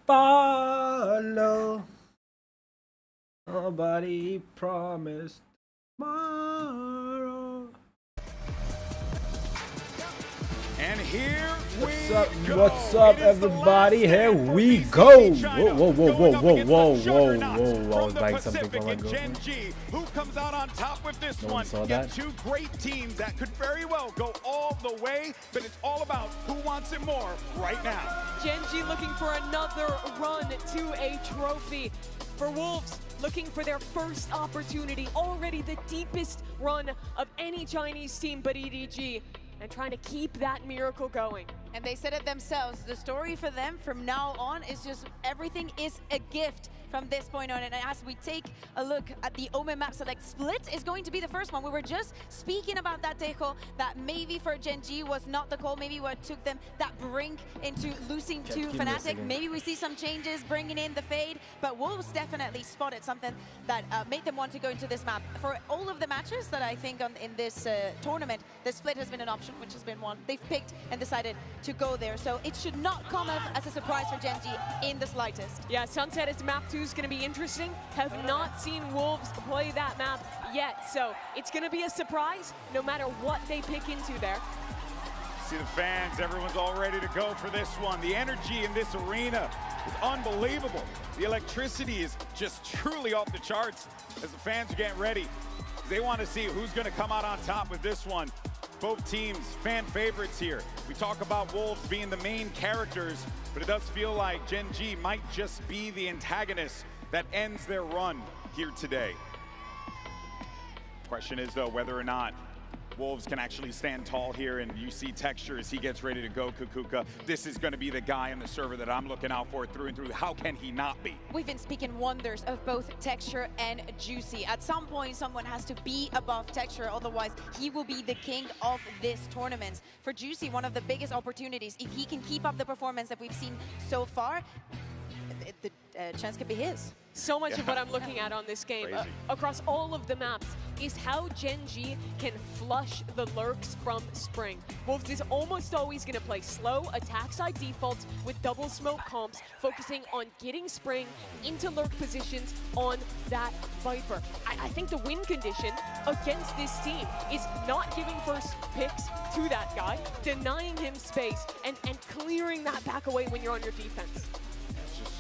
follow. Nobody promised tomorrow. And here What's up? What's up, everybody? Here we go. Whoa, whoa, whoa, whoa, whoa, whoa, whoa, whoa! I was buying something for my girlfriend. Who comes out on top with this No one saw You have that. two great teams that could very well go all the way, but it's all about who wants it more right now. Gen.G looking for another run to a trophy. For Wolves, looking for their first opportunity, already the deepest run of any Chinese team but EDG, and trying to keep that miracle going. And they said it themselves, the story for them from now on is just everything is a gift from this point on. And as we take a look at the Omen map select, Split is going to be the first one. We were just speaking about that, Tejo, that maybe for Gen.G was not the call, maybe what took them that brink into losing to Fnatic. Maybe we see some changes, bringing in the Fade, but Wolves definitely spotted something that made them want to go into this map. For all of the matches that I think in this tournament, the Split has been an option, which has been one they've picked and decided to go there. So it should not come as a surprise for Gen.G in the slightest. Yeah, Sunset is map 2 is going to be interesting. Have not seen Wolves play that map yet, so it's going to be a surprise no matter what they pick into there. See the fans, everyone's all ready to go for this one. The energy in this arena is unbelievable. The electricity is just truly off the charts as the fans are getting ready. They want to see who's going to come out on top with this one. Both teams, fan favorites here. We talk about Wolves being the main characters, but it does feel like Gen.G might just be the antagonist that ends their run here today. Question is, though, whether or not Wolves can actually stand tall here, and you see Texture as he gets ready to go, Kukuka. This is going to be the guy on the server that I'm looking out for through and through. How can he not be? We've been speaking wonders of both Texture and Juicy. At some point, someone has to be above Texture, otherwise he will be the king of this tournament. For Juicy, one of the biggest opportunities, if he can keep up the performance that we've seen so far, the chance could be his. So much of what I'm looking at on this game, across all of the maps, is how Gen.G can flush the lurks from Spring. Wolves is almost always going to play slow, attack side defaults with double smoke comps, focusing on getting Spring into lurk positions on that Viper. I think the win condition against this team is not giving first picks to that guy, denying him space, and clearing that back away when you're on your defense.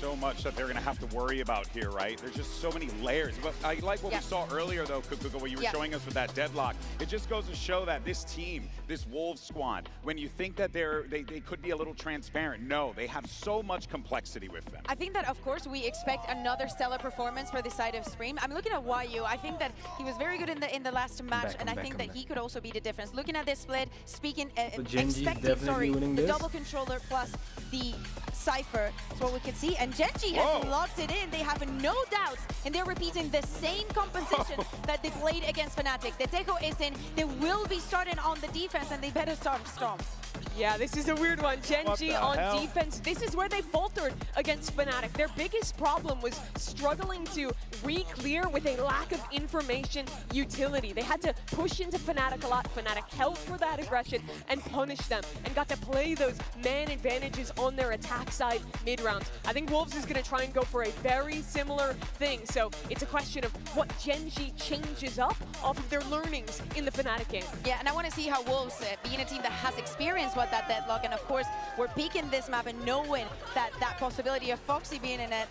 So much that they're going to have to worry about here, right? There's just so many layers. But I like what we saw earlier, though, Kukuka, what you were showing us with that deadlock. It just goes to show that this team, this Wolves squad, when you think that they could be a little transparent, no, they have so much complexity with them. I think that, of course, we expect another stellar performance for the side of Scream. I'm looking at YU. I think that he was very good in the last match, and I think that he could also be the difference. Looking at this split, expecting, the double controller plus the Cypher is what we can see, and Gen.G has locked it in. They have no doubts, and they're repeating the same composition that they played against Fnatic. The Tejo is in. They will be starting on the defense, and they better start strong. Yeah, this is a weird one. Gen.G on defense. This is where they faltered against Fnatic. Their biggest problem was struggling to re-clear with a lack of information utility. They had to push into Fnatic a lot. Fnatic held for that aggression and punished them, and got to play those man advantages on their attack side mid-rounds. I think Wolves is going to try and go for a very similar thing. So it's a question of what Gen.G changes up off of their learnings in the Fnatic game. Yeah, and I want to see how Wolves, being a team that has experienced what that deadlock, and of course we're peeking this map and knowing that that possibility of Foxy being in it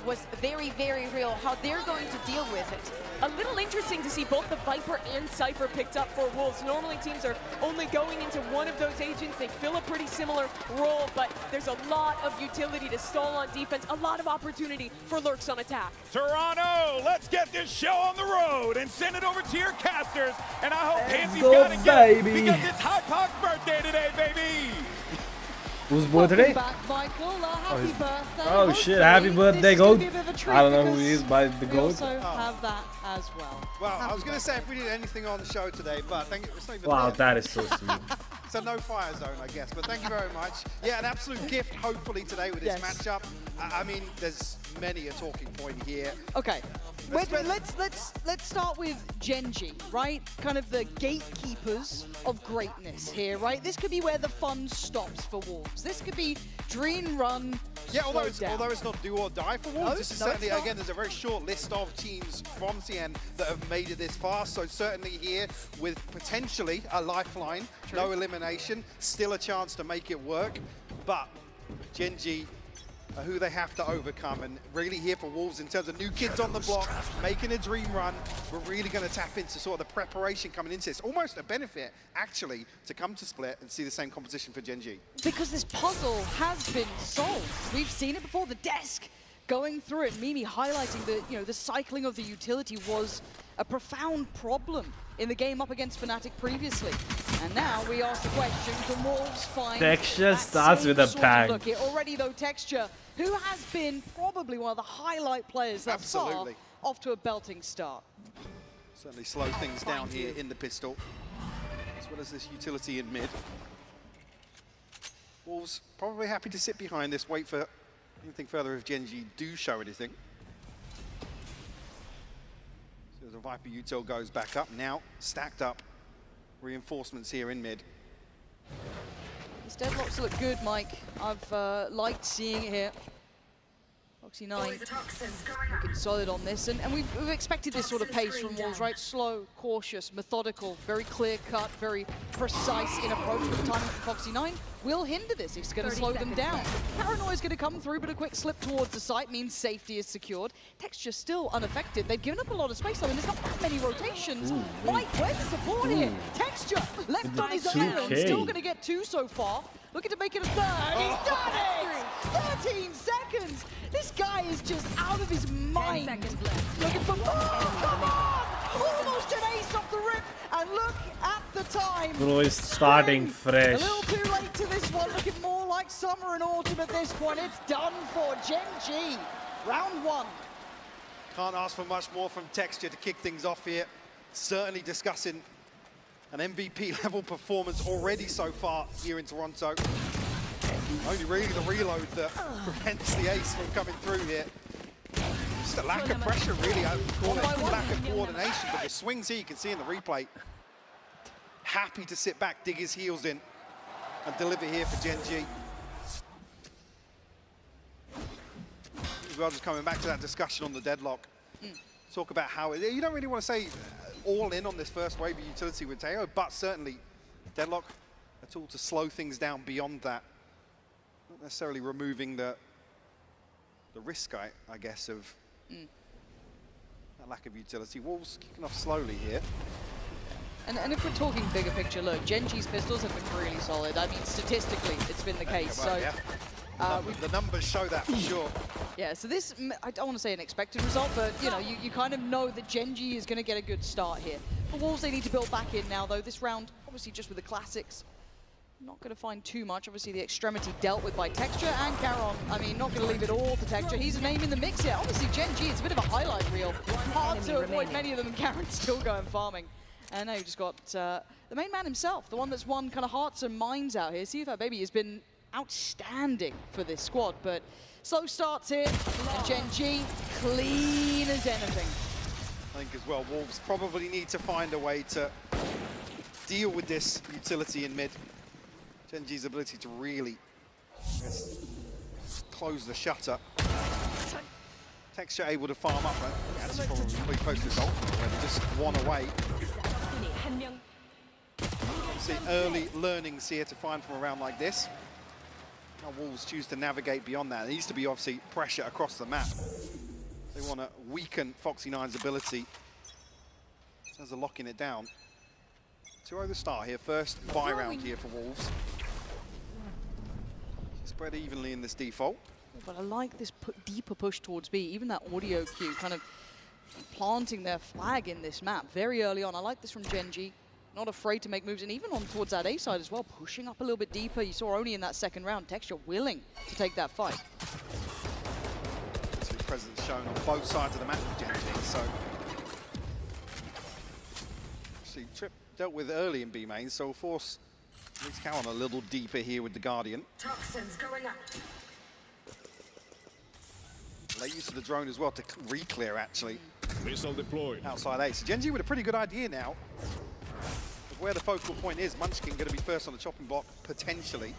was very, very real, how they're going to deal with it. A little interesting to see both the Viper and Cypher picked up for Wolves. Normally teams are only going into one of those agents. They fill a pretty similar role, but there's a lot of utility to stall on defense, a lot of opportunity for lurks on attack. Toronto, let's get this show on the road and send it over to your casters. And I hope Hansy's got it good, because it's High Poc's birthday today, baby. Whose birthday? Happy birthday. Oh shit, happy birthday, Goat. I don't know who he is, but the Goat. We also have that as well. Well, I was going to say if we did anything on the show today, but thank you. It's not even Wow, there. that is so sweet. So no fire zone, I guess. But thank you very much. Yeah, an absolute gift, hopefully, today with this matchup. I mean, there's many a talking point here. Okay, let's start with Gen.G, right? Kind of the gatekeepers of greatness here, right? This could be where the fun stops for Wolves. This could be Dream Run Yeah, although down. it's not do or die for Wolves, this is certainly, again, there's a very short list of teams from CN that have made it this far. So certainly here with potentially a lifeline, no elimination, still a chance to make it work. But Gen.G are who they have to overcome, and really here for Wolves in terms of new kids on the block, making a dream run. We're really going to tap into sort of the preparation coming into this. Almost a benefit, actually, to come to Split and see the same composition for Gen.G. Because this puzzle has been solved. We've seen it before, the desk going through it. Mimi highlighting that, you know, the cycling of the utility was a profound problem in the game up against Fnatic previously. And now we ask the question, can Wolves find Texture that starts same with a sort of bang. look here? Already though, Texture, who has been probably one of the highlight players thus far, off to a belting start. Certainly slow things down here in the pistol, as well as this utility in mid. Wolves probably happy to sit behind this, wait for anything further if Gen.G do show anything. So the Viper util goes back up, now stacked up. Reinforcements here in mid. These deadlocks look good, Mike. I've liked seeing it here. Foxy9 looking solid on this, and we've expected this sort of pace from Wolves, right? Slow, cautious, methodical, very clear-cut, very precise in approach. But the timing from Foxy9 will hinder this. It's going to slow them down. Paranoia is going to come through, but a quick slip towards the site means safety is secured. Texture still unaffected. They've given up a lot of space, though, and there's not that many rotations. Mike, where's the support here? Texture left on his island, still going to get 2 so far. Looking to make it a 3rd, and he's done it! 13 seconds! This guy is just out of his mind. 10 seconds left. Looking for more! Come on! Almost an ace off the rip, and look at the time. Bro is starting fresh. A little too late to this one, looking more like summer and autumn at this point. It's done for Gen.G. Round 1. Can't ask for much more from Texture to kick things off here. Certainly discussing an MVP level performance already so far here in Toronto. Only really the reload that prevents the ace from coming through here. Just a lack of pressure, really. I would call it lack of coordination, but the swings here you can see in the replay. Happy to sit back, dig his heels in, and deliver here for Gen.G. As well, just coming back to that discussion on the deadlock. Talk about how, you don't really want to say all in on this first wave of utility with Teo, but certainly deadlock, a tool to slow things down beyond that. Not necessarily removing the risk, I guess, of that lack of utility. Wolves kicking off slowly here. And if we're talking bigger picture, look, Gen.G's pistols have been really solid. I mean, statistically, it's been the case. Well, yeah. The numbers show that for sure. Yeah, so this, I don't want to say an expected result, but you know, you kind of know that Gen.G is going to get a good start here. For Wolves, they need to build back in now, though. This round, obviously just with the classics, not going to find too much. Obviously, the extremity dealt with by Texture and Caron. I mean, not going to leave it all to Texture. He's a name in the mix here. Obviously, Gen.G, it's a bit of a highlight reel. Hard to avoid many of them, and Caron's still going farming. And now you've just got the main man himself, the one that's won kind of hearts and minds out here. CFR Baby has been outstanding for this squad, but slow starts here, and Gen.G clean as anything. I think as well, Wolves probably need to find a way to deal with this utility in mid. Gen.G's ability to really close the shutter. Texture able to farm up, right? That's probably pretty close to his ult, where they just one away. See early learnings here to find from a round like this. Now Wolves choose to navigate beyond that. There needs to be obviously pressure across the map. They want to weaken Foxy9's ability in terms of locking it down. 2-0 the start here, first buy round here for Wolves. Spread evenly in this default. But I like this deeper push towards B, even that audio cue, kind of planting their flag in this map very early on. I like this from Gen.G. Not afraid to make moves, and even on towards that A side as well, pushing up a little bit deeper. You saw only in that second round, Texture willing to take that fight. Presence shown on both sides of the map with Gen.G, so actually Trip dealt with early in B main, so we'll force at least Cowan a little deeper here with the Guardian. Toxins going up. Late use of the drone as well to re-clear actually. Missile deployed. Outside A. So Gen.G with a pretty good idea now of where the focal point is. Munchkin going to be first on the chopping block, potentially.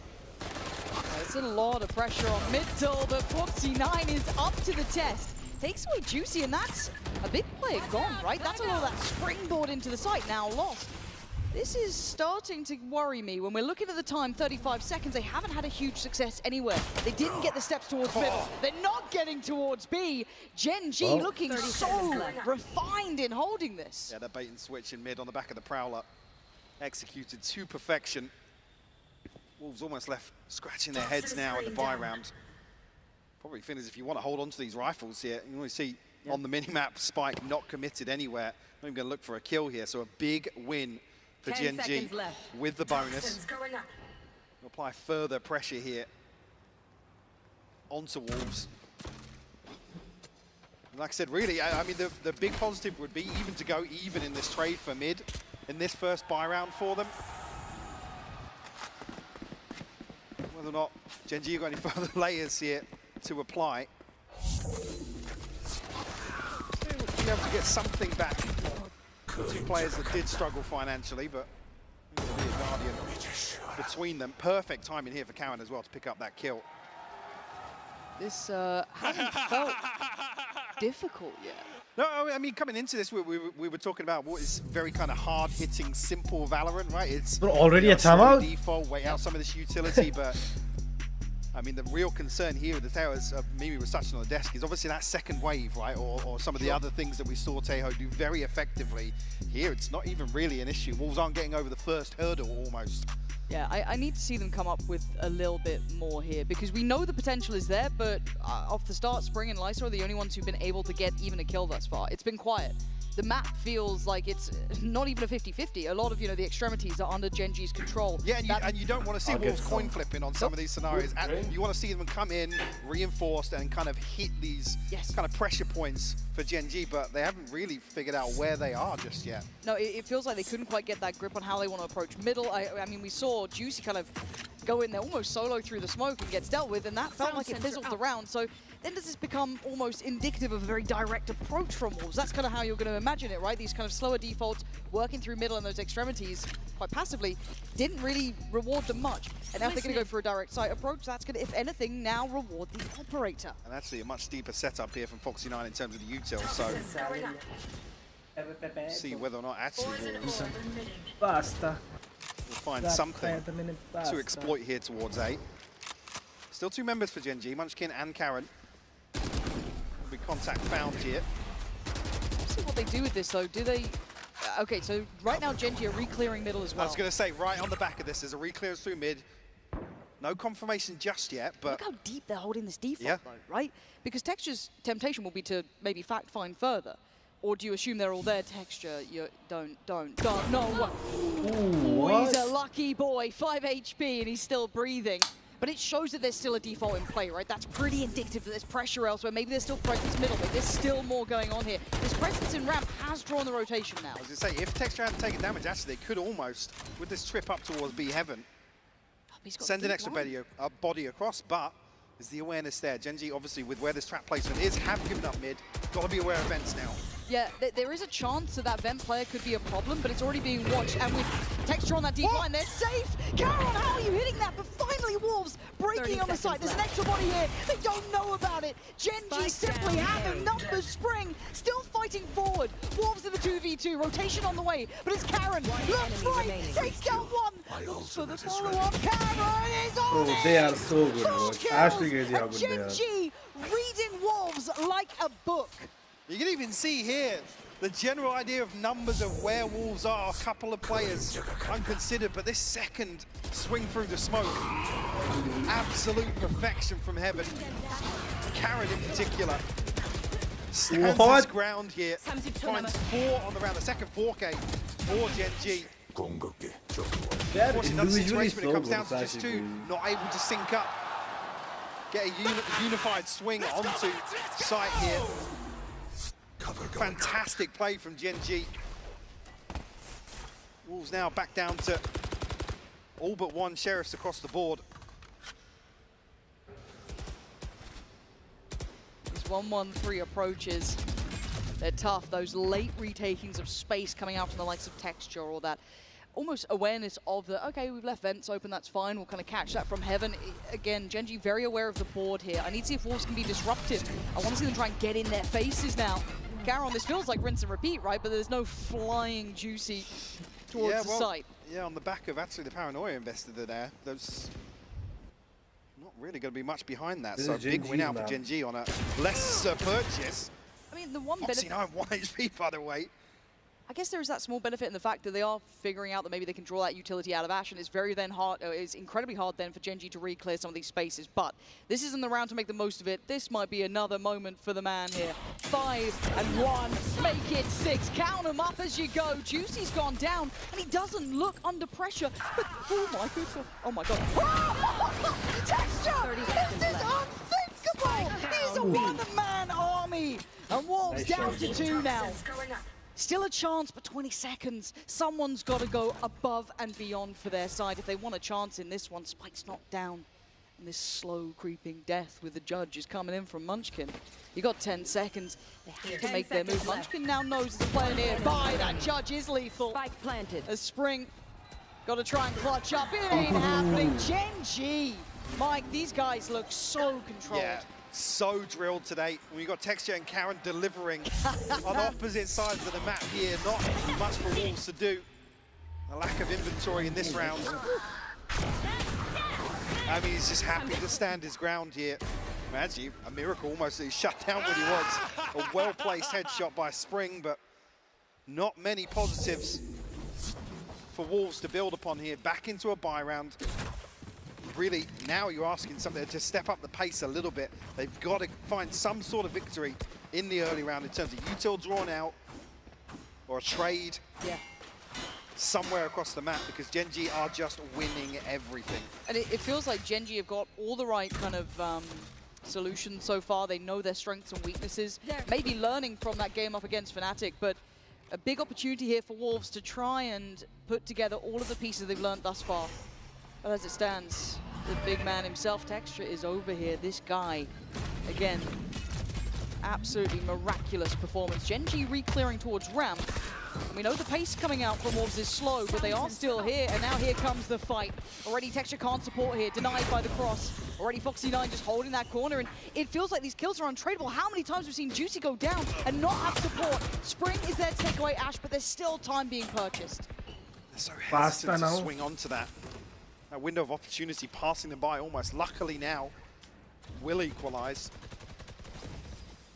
It's a lot of pressure on middle, but Foxy9 is up to the test. Takes away Juicy, and that's a big player gone, right? That's a lot of that springboard into the site now lost. This is starting to worry me. When we're looking at the time, 35 seconds, they haven't had a huge success anywhere. They didn't get the steps towards middle. They're not getting towards B. Gen G looking so refined in holding this. Yeah, that bait and switch in mid on the back of the Prowler. Executed to perfection. Wolves almost left scratching their heads now at the buy round. Probably feels if you want to hold on to these rifles here, you always see on the mini-map, Spike not committed anywhere. Not even going to look for a kill here, so a big win for Gen G with the bonus. Apply further pressure here onto Wolves. Like I said, really, I mean, the big positive would be even to go even in this trade for mid in this first buy round for them. Whether or not Gen G got any further layers here to apply. Still would be able to get something back. Two players that did struggle financially, but there'll be a guardian between them. Perfect timing here for Karen as well to pick up that kill. This hasn't felt difficult yet. No, I mean, coming into this, we were talking about what is very kind of hard-hitting, simple Valorant, right? It's But already a timeout? Default, wait out some of this utility, but I mean, the real concern here with the towers, Mimi was touching on the desk, is obviously that second wave, right? Or some of the other things that we saw Tejo do very effectively. Here, it's not even really an issue. Wolves aren't getting over the first hurdle almost. Yeah, I need to see them come up with a little bit more here, because we know the potential is there, but off the start, Spring and Lysa are the only ones who've been able to get even a kill thus far. It's been quiet. The map feels like it's not even a 50-50. A lot of, the extremities are under Gen G's control. Yeah, and you don't want to see Wolves coin flipping on some of these scenarios. You want to see them come in, reinforced, and kind of hit these kind of pressure points for Gen G, but they haven't really figured out where they are just yet. No, it feels like they couldn't quite get that grip on how they want to approach middle. I mean, we saw Juicy kind of go in there almost solo through the smoke and gets dealt with, and that felt like it fizzled around. So then does this become almost indicative of a very direct approach from Wolves? That's kind of how you're going to imagine it, right? These kind of slower defaults, working through middle and those extremities quite passively, didn't really reward them much. And now if they're going to go for a direct site approach, that's going to, if anything, now reward the operator. And actually a much deeper setup here from Foxy9 in terms of the util, so see whether or not actually Wolves Basta. will find something to exploit here towards A. Still two members for Gen G, Munchkin and Karen. Will be contact found here. Let's see what they do with this though. Do they... Okay, so right now Gen G are re-clearing middle as well. I was going to say, right on the back of this, there's a re-clearance through mid. No confirmation just yet, but... Look how deep they're holding this default mode, right? Because Texture's temptation will be to maybe fact-find further. Or do you assume they're all there? Texture, you don't, no, what? Ooh, he's a lucky boy, 5 HP, and he's still breathing. But it shows that there's still a default in play, right? That's pretty indicative that there's pressure elsewhere. Maybe there's still presence middle, but there's still more going on here. This presence in ramp has drawn the rotation now. I was going to say, if Texture hadn't taken damage, actually, they could almost, with this trip up towards B Heaven, send an extra body across, but is the awareness there? Gen G, obviously, with where this trap placement is, have given up mid. Got to be aware of vents now. Yeah, there is a chance that that vent player could be a problem, but it's already being watched. And with Texture on that deep line, they're safe. Karen, how are you hitting that? But finally, Wolves breaking on the site. There's an extra body here. They don't know about it. Gen G simply having numbers. Spring still fighting forward. Wolves in the 2v2. Rotation on the way. But it's Karen. Left, right. Takes down one. Looks for the follow-up. Karen is on it. They are so good, bro. Actually crazy how And good they Gen are. G reading Wolves like a book. You can even see here the general idea of numbers of where Wolves are. A couple of players unconsidered, but this second swing through the smoke, absolute perfection from Heaven. Karen in particular stands his ground here, finds 4 on the round, the second 4K for Gen G. They're Unfortunately, another individually situation when it so comes good, down to just actually. two, not able to sync up. Get a unified swing onto site here. Fantastic play from Gen G. Wolves now back down to all but one Sheriffs across the board. These 1-1-3 approaches, they're tough. Those late retakings of space coming out from the likes of Texture or that almost awareness of the, okay, we've left vents open, that's fine, we'll kind of catch that from heaven. Again, Gen.G very aware of the board here. I need to see if Wolves can be disruptive. I want to see them try and get in their faces now. Caron, this feels like rinse and repeat, right? But there's no flying Juicy towards the site. Yeah, on the back of actually the paranoia invested there, there's not really going to be much behind that. So big win out for Gen.G on a less purchase. I mean, the one benefit... 1 HP, by the way. I guess there is that small benefit in the fact that they are figuring out that maybe they can draw that utility out of Ashe, and it's it's incredibly hard then for Gen.G to re-clear some of these spaces. But this isn't the round to make the most of it. This might be another moment for the man here. 5 and 1, make it 6. Count them up as you go. Juicy's gone down, and he doesn't look under pressure. But, oh my goodness! Oh my god! Texture! This is unthinkable! He's a one-man army, and Wolves down to 2 now. Still a chance, but 20 seconds. Someone's got to go above and beyond for their side if they want a chance in this one. Spike's knocked down, and this slow creeping death with the judge is coming in from Munchkin. You got 10 seconds. They have to make their move. Munchkin now knows there's a player nearby. That judge is lethal. Spike planted. As Spring got to try and clutch up. It ain't happening. Gen.G. Mike, these guys look so controlled. Yeah. So drilled today. We got Texture and Caron delivering on opposite sides of the map here. Not much for Wolves to do. A lack of inventory in this round. I mean, he's just happy to stand his ground here. Actually, a miracle almost that he shut down what he was. A well-placed headshot by Spring, but not many positives for Wolves to build upon here. Back into a bye round. Really, now you're asking something to step up the pace a little bit. They've got to find some sort of victory in the early round in terms of util drawn out or a trade somewhere across the map, because Gen.G are just winning everything. And it feels like Gen.G have got all the right kind of solutions so far. They know their strengths and weaknesses. Maybe learning from that game up against Fnatic, but a big opportunity here for Wolves to try and put together all of the pieces they've learned thus far. But as it stands, the big man himself, Texture, is over here. This guy, again, absolutely miraculous performance. Gen.G re-clearing towards ramp. We know the pace coming out from Wolves is slow, but they are still here, and now here comes the fight. Already Texture can't support here, denied by the cross. Already Foxy9 just holding that corner, and it feels like these kills are untradeable. How many times we've seen Juicy go down and not have support? Spring is there to take away Ashe, but there's still time being purchased. So hesitant to swing onto that. A window of opportunity passing them by almost. Luckily now, will equalize.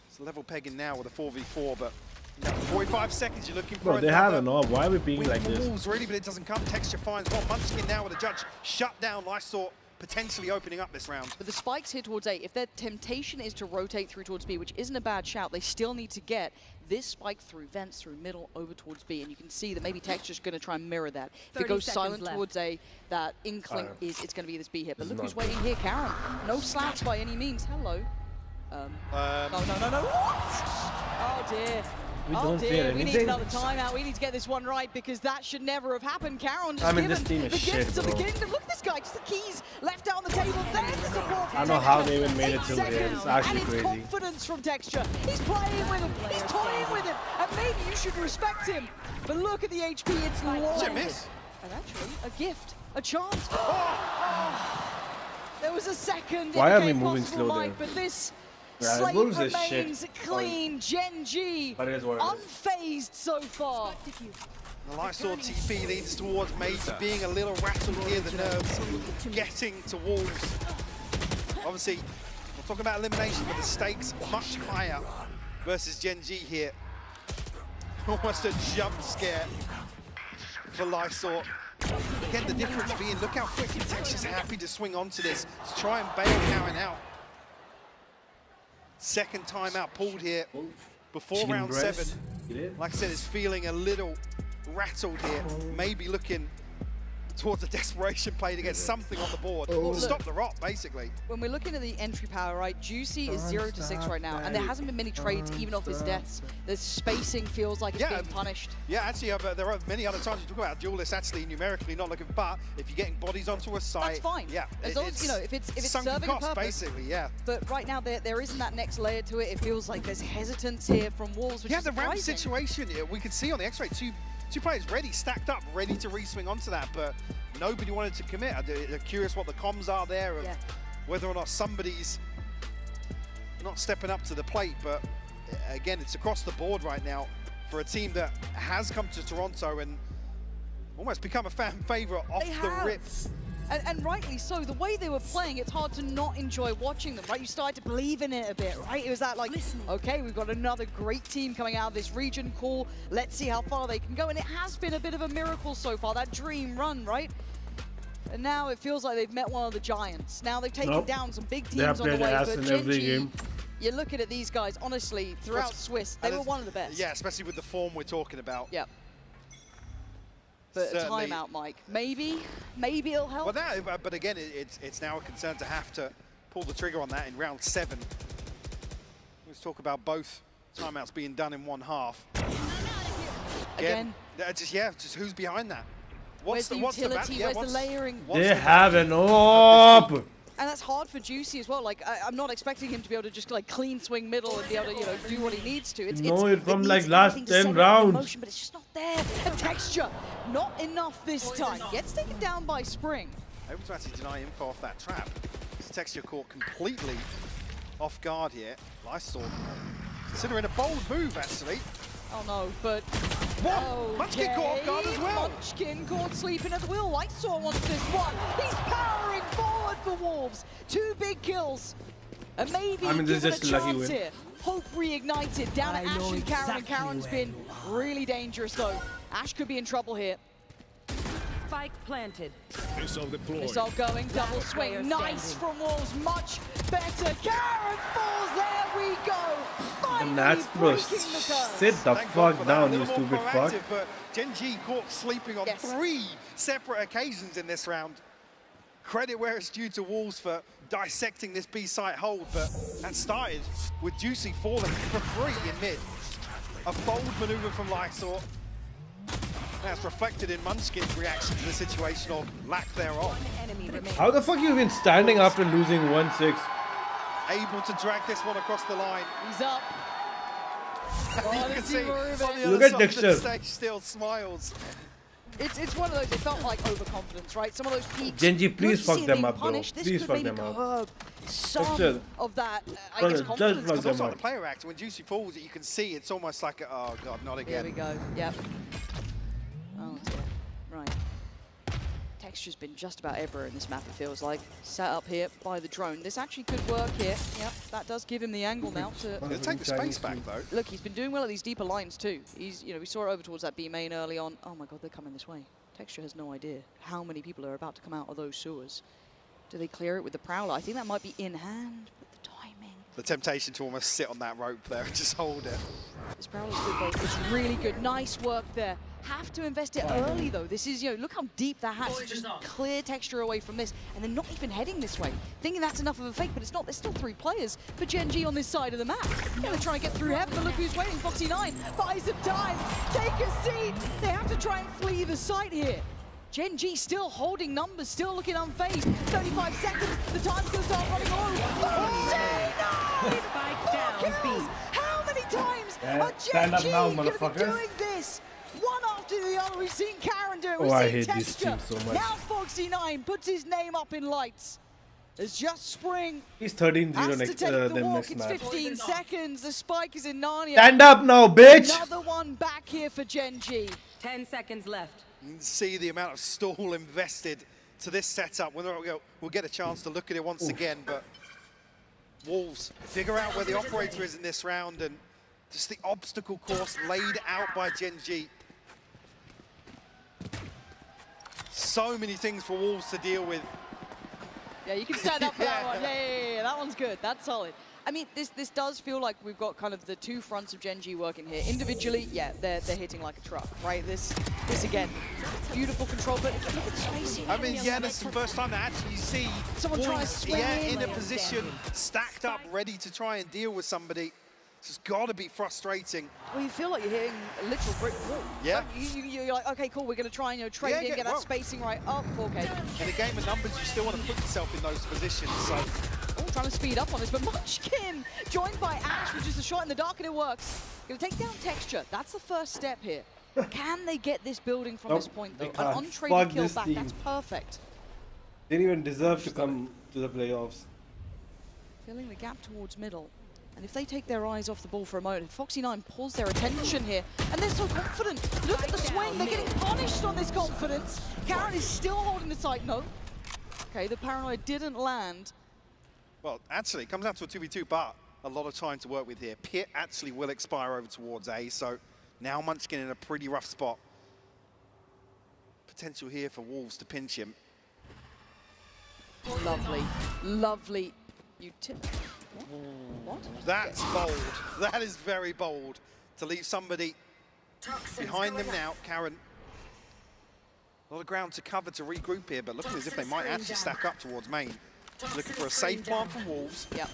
It's level pegging now with a 4v4, but 45 seconds you're looking for. Bro, they have enough. Why are we being like this? Wolves really, but it doesn't come. Texture finds one. Munchkin now with a judge shut down. Lysor potentially opening up this round. But the spikes here towards A, if their temptation is to rotate through towards B, which isn't a bad shout, they still need to get this spike through vents, through middle, over towards B. And you can see that maybe Texture's going to try and mirror that. If it goes silent towards A, that inkling is it's going to be this B hit. But look who's waiting here, Caron. No slacks by any means. Hello. No. What? Oh, dear. We need another timeout. We need to get this one right, because that should never have happened. Caron just given this team is the shit, gifts of the bro. kingdom. Look at this guy, just the keys left out on the table. There's the support. I don't know how they even made it to the end. It's actually and crazy. Confidence from Texture. He's playing with him. He's toying with him. And maybe you should respect him. But look at the HP. It's long. Did you miss? And actually, a gift, a chance. There was a second. Why are we moving slow Mike, there? but this Yeah, slate Wolves is remains shit. clean. Gen.G But it is what it is. unfazed so far. The Lysor TP leads towards maybe being a little rattled here, the nerves getting to Wolves. Obviously, we're talking about elimination, but the stakes much higher versus Gen.G here. Almost a jump scare for Lysor. Again, the difference being, look how quickly Texture's happy to swing onto this to try and bail Caron out. Second timeout pulled here before round 7. Like I said, is feeling a little rattled here. Maybe looking towards a desperation play to get something on the board to stop the rot, basically. When we're looking at the entry power, right, Juicy is 0-6 right now, and there hasn't been many trades, even off his deaths. The spacing feels like it's being punished. Yeah, actually, there are many other times you talk about duelists actually numerically not looking, but if you're getting bodies onto a site, that's fine. Yeah, as long as, you know, if it's sunken serving a cost, purpose. basically, yeah. But right now, there isn't that next layer to it. It feels like there's hesitance here from Wolves, which is the ramp surprising. situation, we could see on the X-ray, Two players ready, stacked up, ready to re-swing onto that, but nobody wanted to commit. I'm curious what the comms are there of whether or not somebody's not stepping up to the plate, but again, it's across the board right now for a team that has come to Toronto and almost become a fan favorite off the rip. And rightly so. The way they were playing, it's hard to not enjoy watching them, right? You started to believe in it a bit, right? It was that like, okay, we've got another great team coming out of this region, cool. Let's see how far they can go. And it has been a bit of a miracle so far, that dream run, right? And now it feels like they've met one of the giants. Now they've taken down some big teams on the way, but Gen.G, you're looking at these guys, honestly, throughout Swiss, they were one of the best. Yeah, especially with the form we're talking about. Yeah. But a timeout, Mike. Maybe it'll help. Well, that, but again, it's now a concern to have to pull the trigger on that in round 7. Let's talk about both timeouts being done in one half. Again. Just who's behind that? Where's the utility? Where's the layering? They have an op. And that's hard for Juicy as well. Like, I'm not expecting him to be able to just like clean swing middle and be able to, you know, do what he needs to. It's from like last 10 rounds. Motion, but it's just not there. And Texture, not enough this time. Gets taken down by Spring. Able to actually deny info off that trap. This Texture caught completely off guard here. Lysol considering a bold move actually. Oh no, but Munchkin caught off guard as well. Munchkin caught sleeping at the wheel. Lightsaw wants this one. He's powering forward for Wolves. 2 big kills. And maybe this is given just a a lucky chance win. here. Hope reignited. Down at Ash and Karen. And Karen's been really dangerous though. Ash could be in trouble here. Spike planted. Missile deployed. Missile going, double swing. Nice from Wolves, much better. Karen falls, there we go. And that's bro. Sit the fuck down, you stupid fuck. But Gen.G caught sleeping on 3 separate occasions in this round. Credit where it's due to Wolves for dissecting this B site hold, but that started with Juicy falling for free in mid. A bold maneuver from Lysol. That's reflected in Munchkin's reaction to the situation, or lack thereof. How the fuck you been standing after losing 1-6? Able to drag this one across the line. He's up. You can see on the Look other at side Dexter. of the stage still smiles. It's one of those, it felt like overconfidence, right? Some of those peaks. Gen.G, please fuck them up, bro. Punished. This Please could fuck maybe them up. curb some Dexter. of that, I Brother, guess, just confidence. fuck It's them also up. the player act. When Juicy falls, you can see it's almost like, oh god, not again. Here we go, yep. Oh dear, right. Texture's been just about everywhere in this map, it feels like. Set up here by the drone. This actually could work here. Yep, that does give him the angle now to... He'll take the space back though. Look, he's been doing well at these deeper lines too. He's, you know, we saw it over towards that B main early on. Oh my god, they're coming this way. Texture has no idea how many people are about to come out of those sewers. Do they clear it with the Prowler? I think that might be in hand, but the timing. The temptation to almost sit on that rope there and just hold it. This Prowler's good though. It's really good. Nice work there. Have to invest it early though. This is, you know, look how deep that has. Just clear Texture away from this, and they're not even heading this way. Thinking that's enough of a fake, but it's not. There's still 3 players for Gen.G on this side of the map. Gonna try and get through heaven, but look who's waiting. Foxy9 buys some time. Take a seat. They have to try and flee the site here. Gen.G still holding numbers, still looking unfazed. 35 seconds, the time's gonna start running low. Spike down, B. How many times are stand up now, Gen.G gonna be motherfuckers. doing this? One after the other, we've seen Karen do it, Oh, we've I seen hate this Texture. team so much. Now Foxy9 puts his name up in lights. It's just Spring. He's 13-0 Has to next take the them walk. next It's match. 15 seconds. The spike is in Narnia. Stand up now, bitch! Another one back here for Gen.G. 10 seconds left. You can see the amount of stall invested to this setup. We'll get a chance to look at it once again, but Wolves figure out where the operator is in this round, and just the obstacle course laid out by Gen.G. So many things for Wolves to deal with. Yeah, you can stand up for that one. Yeah, that one's good. That's solid. I mean, this does feel like we've got kind of the 2 fronts of Gen.G working here. Individually, yeah, they're hitting like a truck, right? This again, beautiful control, but look at spacing. I mean, yeah, that's the first time that actually you see Someone try to swing in a in. position, stacked up, ready to try and deal with somebody. It's got to be frustrating. Well, you feel like you're hitting a literal brick wall. Yeah. You're like, okay, cool, we're going to try and, you know, trade in, get that spacing right up. Okay. In a game of numbers, you still want to put yourself in those positions, so... Oh, trying to speed up on this, but Munchkin joined by Ash with just a shot in the dark, and it works. Going to take down Texture. That's the first step here. Can they get this building from Nope, this point, they though? An can't. untraded Fuck kill this back, team. that's perfect. Didn't even deserve to come to the playoffs. Filling the gap towards middle. And if they take their eyes off the ball for a moment, Foxy9 pulls their attention here, and they're so confident. Look at the swing, they're getting punished on this confidence. Karen is still holding the site, no. Okay, the paranoid didn't land. Well, actually, it comes down to a 2v2, but a lot of time to work with here. Pit actually will expire over towards A, so now Munchkin in a pretty rough spot. Potential here for Wolves to pinch him. Lovely, lovely. What? That's bold. That is very bold to leave somebody behind them now. Karen, a lot of ground to cover to regroup here, but looking as if they might actually stack up towards main. Looking for a safe plant from Wolves. Yep.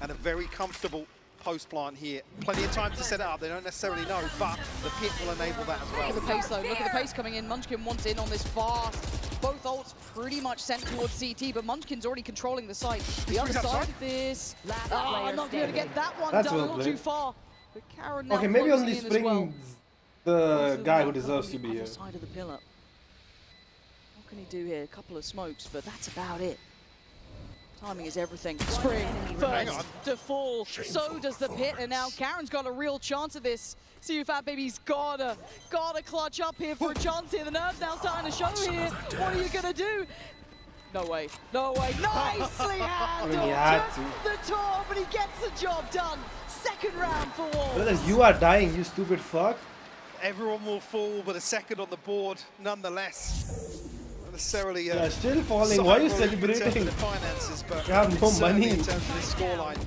And a very comfortable post plant here. Plenty of time to set it up. They don't necessarily know, but the pit will enable that as well. Look at the pace, though. Look at the pace coming in. Munchkin wants in on this fast. Both ults pretty much sent towards CT, but Munchkin's already controlling the site. The other side of this. I'm not going to get that one That's done. well Not played. too far. But Karen now Okay, maybe closing only in as well. Spring the guy who deserves to be On the here. other side of the pillar. What can he do here? A couple of smokes, but that's about it. Timing is everything. Spring first to fall. So does the pit, and now Karen's got a real chance at this. See if Fat Baby's gotta clutch up here for a chance here. The nerves now starting to show here. What are you gonna do? No way, no way. Nicely handled. he had Took to. the tour, but he gets the job done. Second round for Wolves. Brothers, you are dying, you stupid fuck. Everyone will fall, but a second on the board nonetheless. Not necessarily Yeah, still falling. Why are you celebrating? The finances, but You have no certainly money. in terms of this scoreline.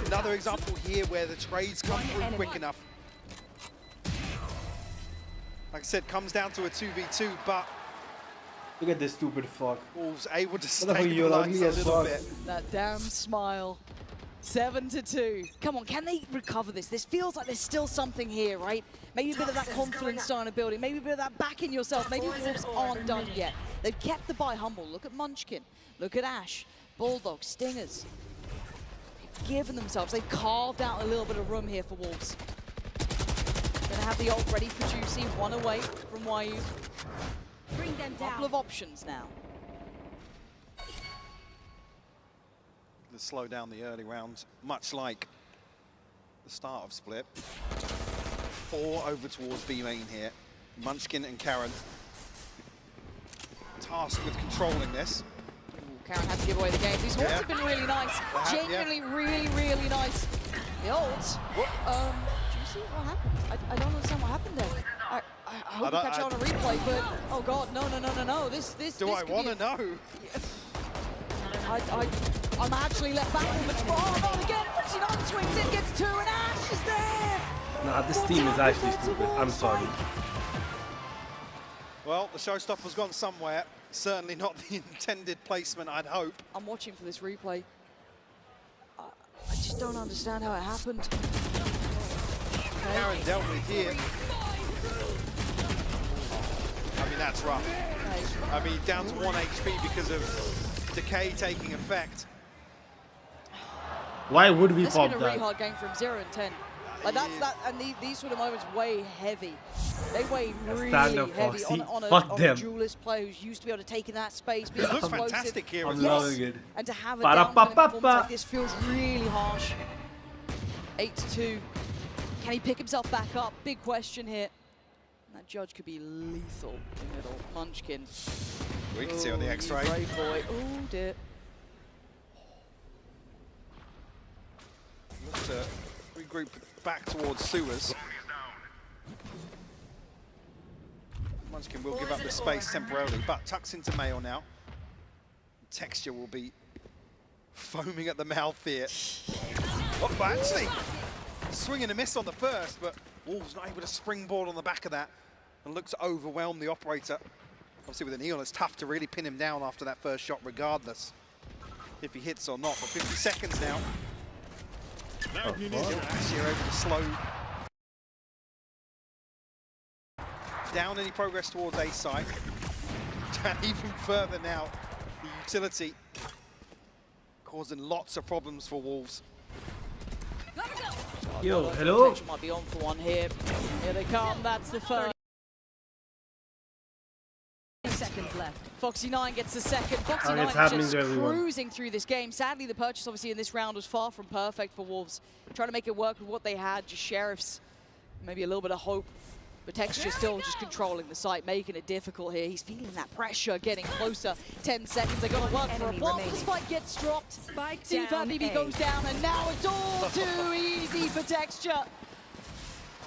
Another example here where the trades come through quick enough. Like I said, comes down to a 2v2, but Look at this stupid fuck. Wolves able to Motherfucker, stay you're the ugly lines a as little fuck. bit. That damn smile. 7-2. Come on, can they recover this? This feels like there's still something here, right? Maybe a bit of that confidence starting to build, maybe a bit of that back in yourself. Maybe Wolves aren't done yet. They've kept the buy humble. Look at Munchkin. Look at Ash. Bulldog, Stingers. They've given themselves. They've carved out a little bit of room here for Wolves. Gonna have the ult ready for Juicy. One away from YU. Bring them down. Couple of options now. To slow down the early rounds, much like the start of Split. 4 over towards B main here. Munchkin and Karen tasked with controlling this. Ooh, Karen had to give away the game. These ults have been really nice. Genuinely, really nice. The ults. Juicy, what happened? I don't understand what happened there. I hope we catch it on a replay, but oh god, no. This Do I want to know? I'm actually left back on the not again. 49 swings in, gets 2, and Ash is there. Nah, this team is actually stupid. I'm sorry. Well, the showstopper's gone somewhere. Certainly not the intended placement, I'd hope. I'm watching for this replay. I just don't understand how it happened. Karen dealt with here. I mean, that's rough. I mean, down to 1 HP because of decay taking effect. Why would we This pop has been a really that? hard game from 0 and 10. Like that's that, and these sort of moments weigh heavy. They weigh really Stand-up heavy Foxy. on Fuck a them. duelist player who's used to be able to take in that space, be It looks explosive. fantastic here. I'm as well. loving it. And to have a Ba-da-ba-ba-ba. down performance like this feels really harsh. 8-2. Can he pick himself back up? Big question here. And that judge could be lethal in the middle. Munchkin. We can see on the X-ray. Brave boy. Oh dear. Look to regroup back towards sewers. Munchkin will give up the space temporarily, but tucks into Mail now. Texture will be foaming at the mouth here. Oh, but actually, swing and a miss on the first, but Wolves not able to springboard on the back of that and look to overwhelm the operator. Obviously with an Eon, it's tough to really pin him down after that first shot, regardless if he hits or not. But 50 seconds now. Actually, are able to slow down any progress towards A side. And even further now, the utility causing lots of problems for Wolves. Yo, hello? Protection might be on for one here. Here they come. That's the first. 30 seconds left. Foxy9 gets the second. Oh, Foxy9 it's is happening just to everyone. cruising through this game. Sadly, the purchase obviously in this round was far from perfect for Wolves. Trying to make it work with what they had. Just Sheriffs, maybe a little bit of hope. But Texture still just controlling the site, making it difficult here. He's feeling that pressure, getting closer. 10 seconds, they're going to work for a block. The spike gets dropped. Spike See if that down maybe A. goes down, and now it's all too easy for Texture.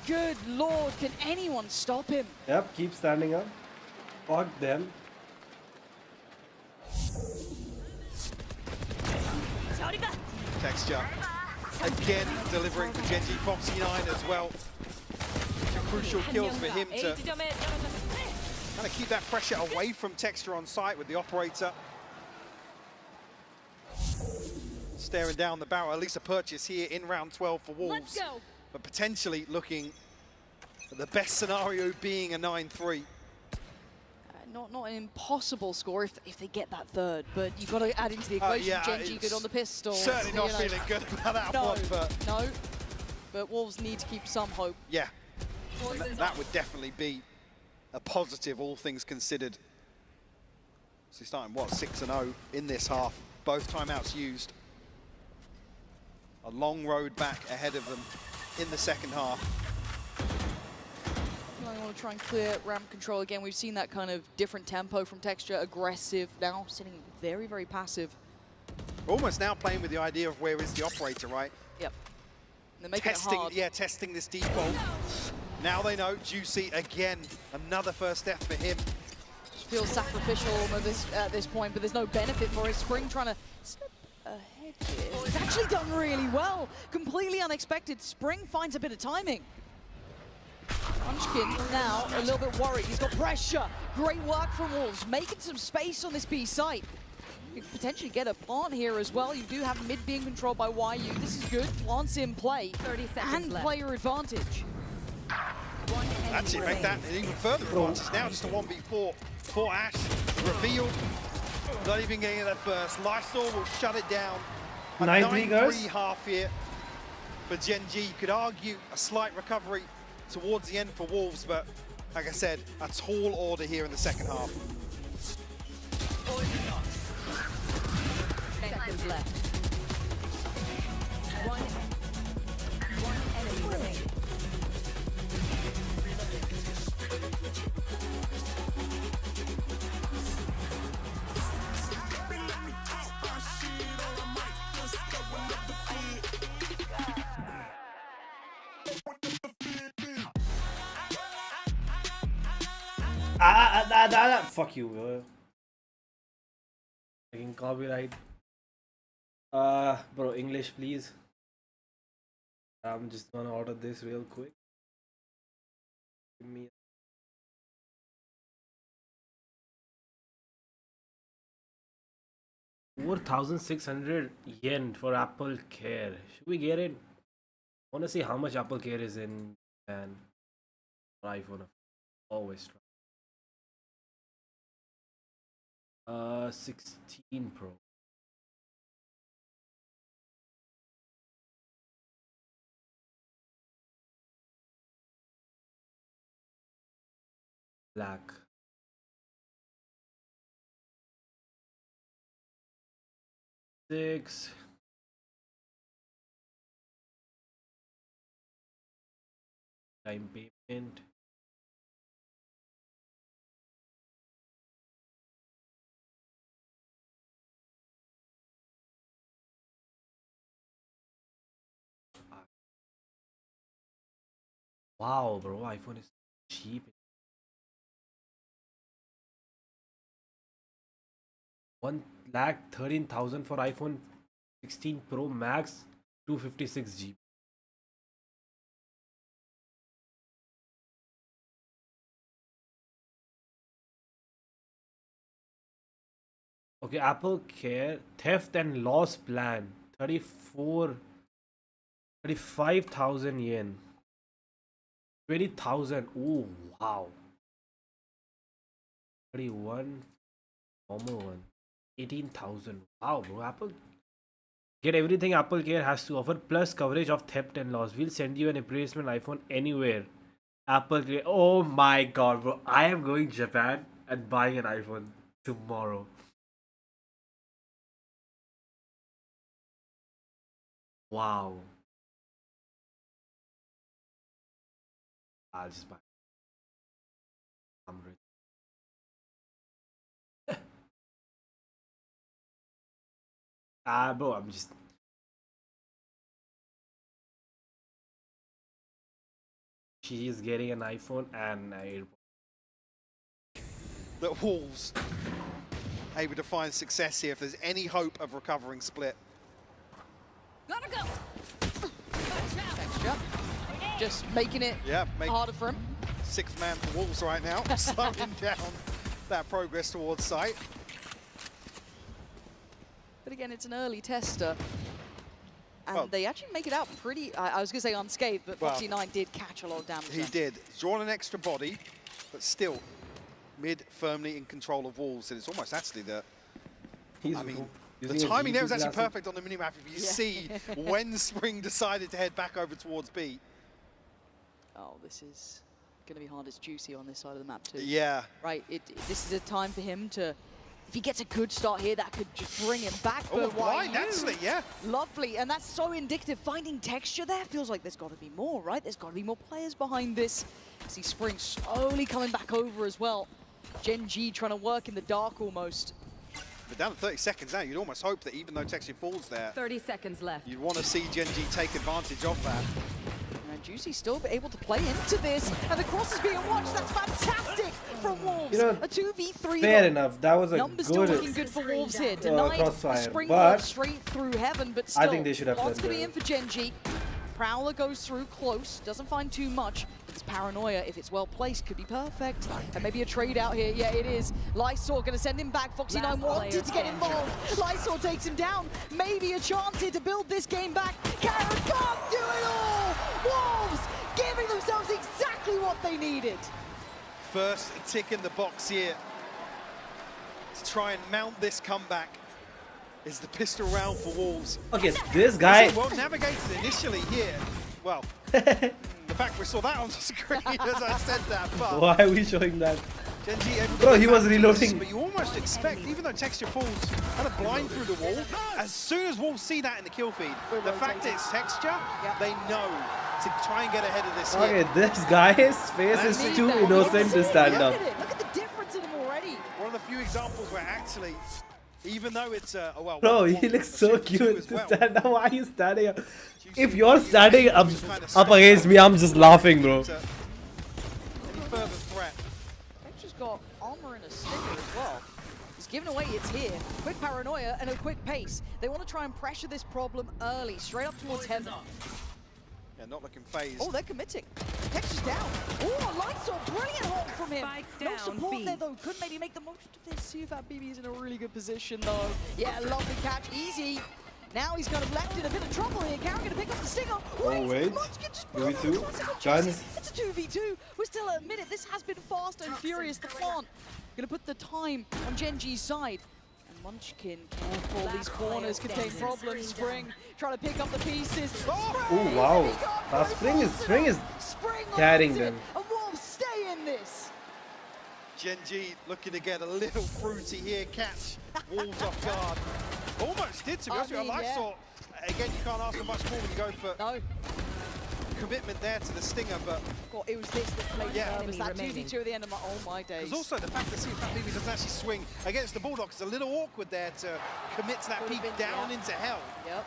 Good lord, can anyone stop him? Yep, keep standing up. Fuck them. Texture again delivering for Genji. Foxy9 as well. Crucial kills for him to kind of keep that pressure away from Texture on site with the operator. Staring down the barrel, at least a purchase here in round 12 for Wolves. Let's go. But potentially looking at the best scenario being a 9-3. Not an impossible score if they get that third, but you've got to add into the equation. Yeah, Genji good on the pistol. Certainly not feeling good about that one, but no. But Wolves need to keep some hope. yeah, that would definitely be a positive, all things considered. So he's starting, what, 6-0 in this half. Both timeouts used. A long road back ahead of them in the second half. I want to try and clear ramp control again. We've seen that kind of different tempo from Texture, aggressive, now sitting very, very passive. Almost now playing with the idea of where is the operator, right? Yep. They're making it hard. Yeah, testing this default. Now they know, Juicy again, another first death for him. Feels sacrificial at this point, but there's no benefit for it. Spring trying to step ahead here. He's actually done really well. Completely unexpected. Spring finds a bit of timing. Munchkin now a little bit worried. He's got pressure. Great work from Wolves, making some space on this B site. You could potentially get a plant here as well. You do have mid being controlled by YU. This is good. Plants in play. 30 seconds and left. player advantage. Actually make that an even further advantage. Now just a 1v4 for Ash. Revealed. Not even getting that first. Lysol will shut it down. A 9-3 guys. 9-3 half here for Genji. You could argue a slight recovery towards the end for Wolves, but like I said, a tall order here in the second half. Seconds left. One enemy remaining. Fuck you, bro. Taking copyright. Bro, English, please. I'm just gonna order this real quick. Give me 4,600 yen for Apple Care. Should we get it? I wanna see how much Apple Care is in Japan or iPhone. Always try. 16 Pro. Black. Six. Time payment. Wow, bro, iPhone is cheap. 1,13,000 for iPhone 16 Pro Max, 256 GB. Okay, Apple Care theft and loss plan, 35,000 yen. 20,000. Oh wow. 31 normal one. 18,000. Wow, bro. Apple Get everything Apple Care has to offer plus coverage of theft and loss. We'll send you an replacement iPhone anywhere. Apple Care. Oh my god, bro. I am going Japan and buying an iPhone tomorrow. Wow. I'll just buy. I'm rich. Bro, I'm just. She is getting an iPhone and an AirPod. That Wolves able to find success here if there's any hope of recovering split. Gotta go. Texture. Just making it harder for him. Sixth man for Wolves right now, slowing down that progress towards site. But again, it's an early tester. And Well, they actually make it out pretty, I was going to say unscathed, but Foxy9 did catch a lot of damage. He did. He's drawn an extra body, but still mid firmly in control of Wolves. And it's almost actually the, I mean, the timing there was actually perfect on the minimap if you see when Spring decided to head back over towards B. Oh, this is going to be hard. It's Juicy on this side of the map too. Yeah. Right, this is a time for him to, if he gets a good start here, that could just bring him back. Oh, blind, actually, yeah. Lovely, and that's so indicative. Finding texture there feels like there's got to be more, right? There's got to be more players behind this. See Spring slowly coming back over as well. Gen G trying to work in the dark almost. But down to 30 seconds now, you'd almost hope that even though texture falls there, 30 seconds left. you'd want to see Gen G take advantage of that. And Juicy still able to play into this, and the cross is being watched. That's fantastic from Wolves. You know, a 2v3. Fair enough. That was a Numbers good still looking good for Wolves here. Denied crossfire, Spring but straight through heaven, but still, I think they should have lots done to be better. in for Gen G. Prowler goes through close, doesn't find too much. It's Paranoia, if it's well placed, could be perfect. And maybe a trade out here. Yeah, it is. Lysor gonna send him back. Foxy9 wanted to get involved. Lysor takes him down. Maybe a chance here to build this game back. Karen can't do it all! Wolves giving themselves exactly what they needed. First tick in the box here to try and mount this comeback is the pistol round for Wolves. Okay, this guy. Well navigated initially here. Well, the fact we saw that on the screen as I said that, but Why are we showing that? Gen G able to Bro, he was manage reloading. this, but you almost expect, even though texture falls kind of blind through the wall, as soon as Wolves see that in the kill feed, the fact that it's texture, they know to try and get ahead of this Okay, here. this guy's face is That's too it. innocent to stand up. Look at it. Look at the difference in him already. One of the few examples where actually, even though it's well, Bro, one- he one looks so two cute as to well. stand up. Why are you standing up? Juicy If you're just standing up kind of against me, I'm just laughing, bro. Any further threat. Texture's got armor and a stinger as well. He's given away, it's here. Quick Paranoia and a quick pace. They want to try and pressure this problem early, straight up towards heaven. Yeah, not looking phased. Oh, they're committing. Texture's down. Oh, Lightsaw, brilliant hold from him. Spike No down, support B. there though. Could maybe make the most of this. See if that BB's in a really good position though. Yeah, lovely catch, easy. Now he's kind of left in a bit of trouble here. Karen gonna pick up the stinger. wait. Munchkin just 2v2. Chance. It's a 2v2. We're still at a minute. This has been fast and furious. The plant gonna put the time on Gen G's side. And Munchkin, careful. These corners contain problems. Spring trying to pick up the pieces. Oh wow. Spring is carrying them. And Wolves stay in this. Gen G looking to get a little fruity here, catch Wolves off guard. Almost did, to be honest with you. I saw, again, you can't ask for much more when you go for No. commitment there to the stinger, but God, it was this that played Yeah. nervous. That Enemy 2v2 at the end of my, oh my days. there's also the fact that see if that BB doesn't actually swing against the Bulldog. It's a little awkward there to commit to that Could've peak been, down yeah. into hell. Yep.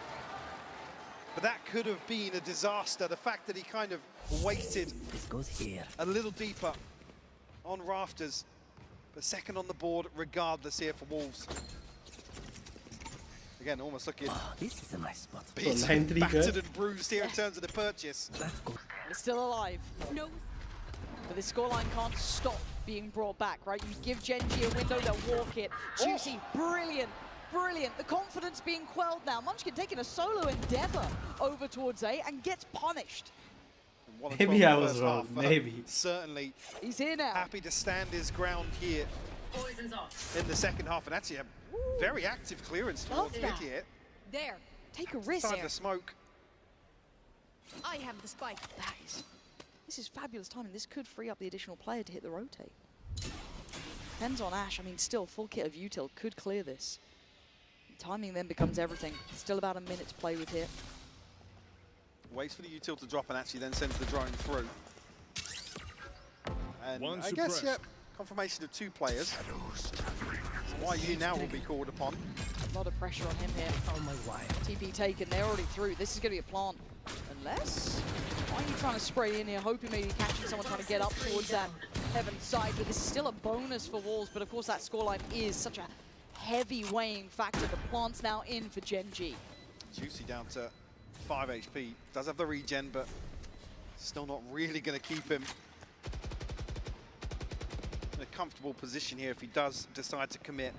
But that could have been a disaster. The fact that he kind of waited a little deeper on rafters, but second on the board regardless here for Wolves. Again, almost looking This is a nice spot. beaten, 9-3 battered good. and bruised here in terms of the purchase. It's still alive. No. But this scoreline can't stop being brought back, right? You give Gen G a window, they'll walk it. Juicy, brilliant, brilliant. The confidence being quelled now. Munchkin taking a solo endeavor over towards A and gets punished. And 1 and Maybe 12 I in the was first wrong, half, maybe. Certainly He's here now. happy to stand his ground here Poison's off. in the second half, and actually a very active clearance towards Love mid that. here. There. take a risk Inside here. the smoke. I have the spike. This is fabulous timing. This could free up the additional player to hit the rotate. Depends on Ash. I mean, still, full kit of util could clear this. Timing then becomes everything. Still about a minute to play with here. Waits for the util to drop and actually then sends the drone through. And One I guess, suppressed. yeah, confirmation of 2 players. Why you now will be called upon. A lot of pressure on him here. Oh my why. TP taken, they're already through. This is going to be a plant. Unless, why are you trying to spray in here, hoping maybe catching someone trying to get up towards that Heaven side, but this is still a bonus for Wolves, but of course that scoreline is such a heavy weighing factor. The plant's now in for Gen G. Juicy down to 5 HP. Does have the regen, but still not really going to keep him in a comfortable position here if he does decide to commit.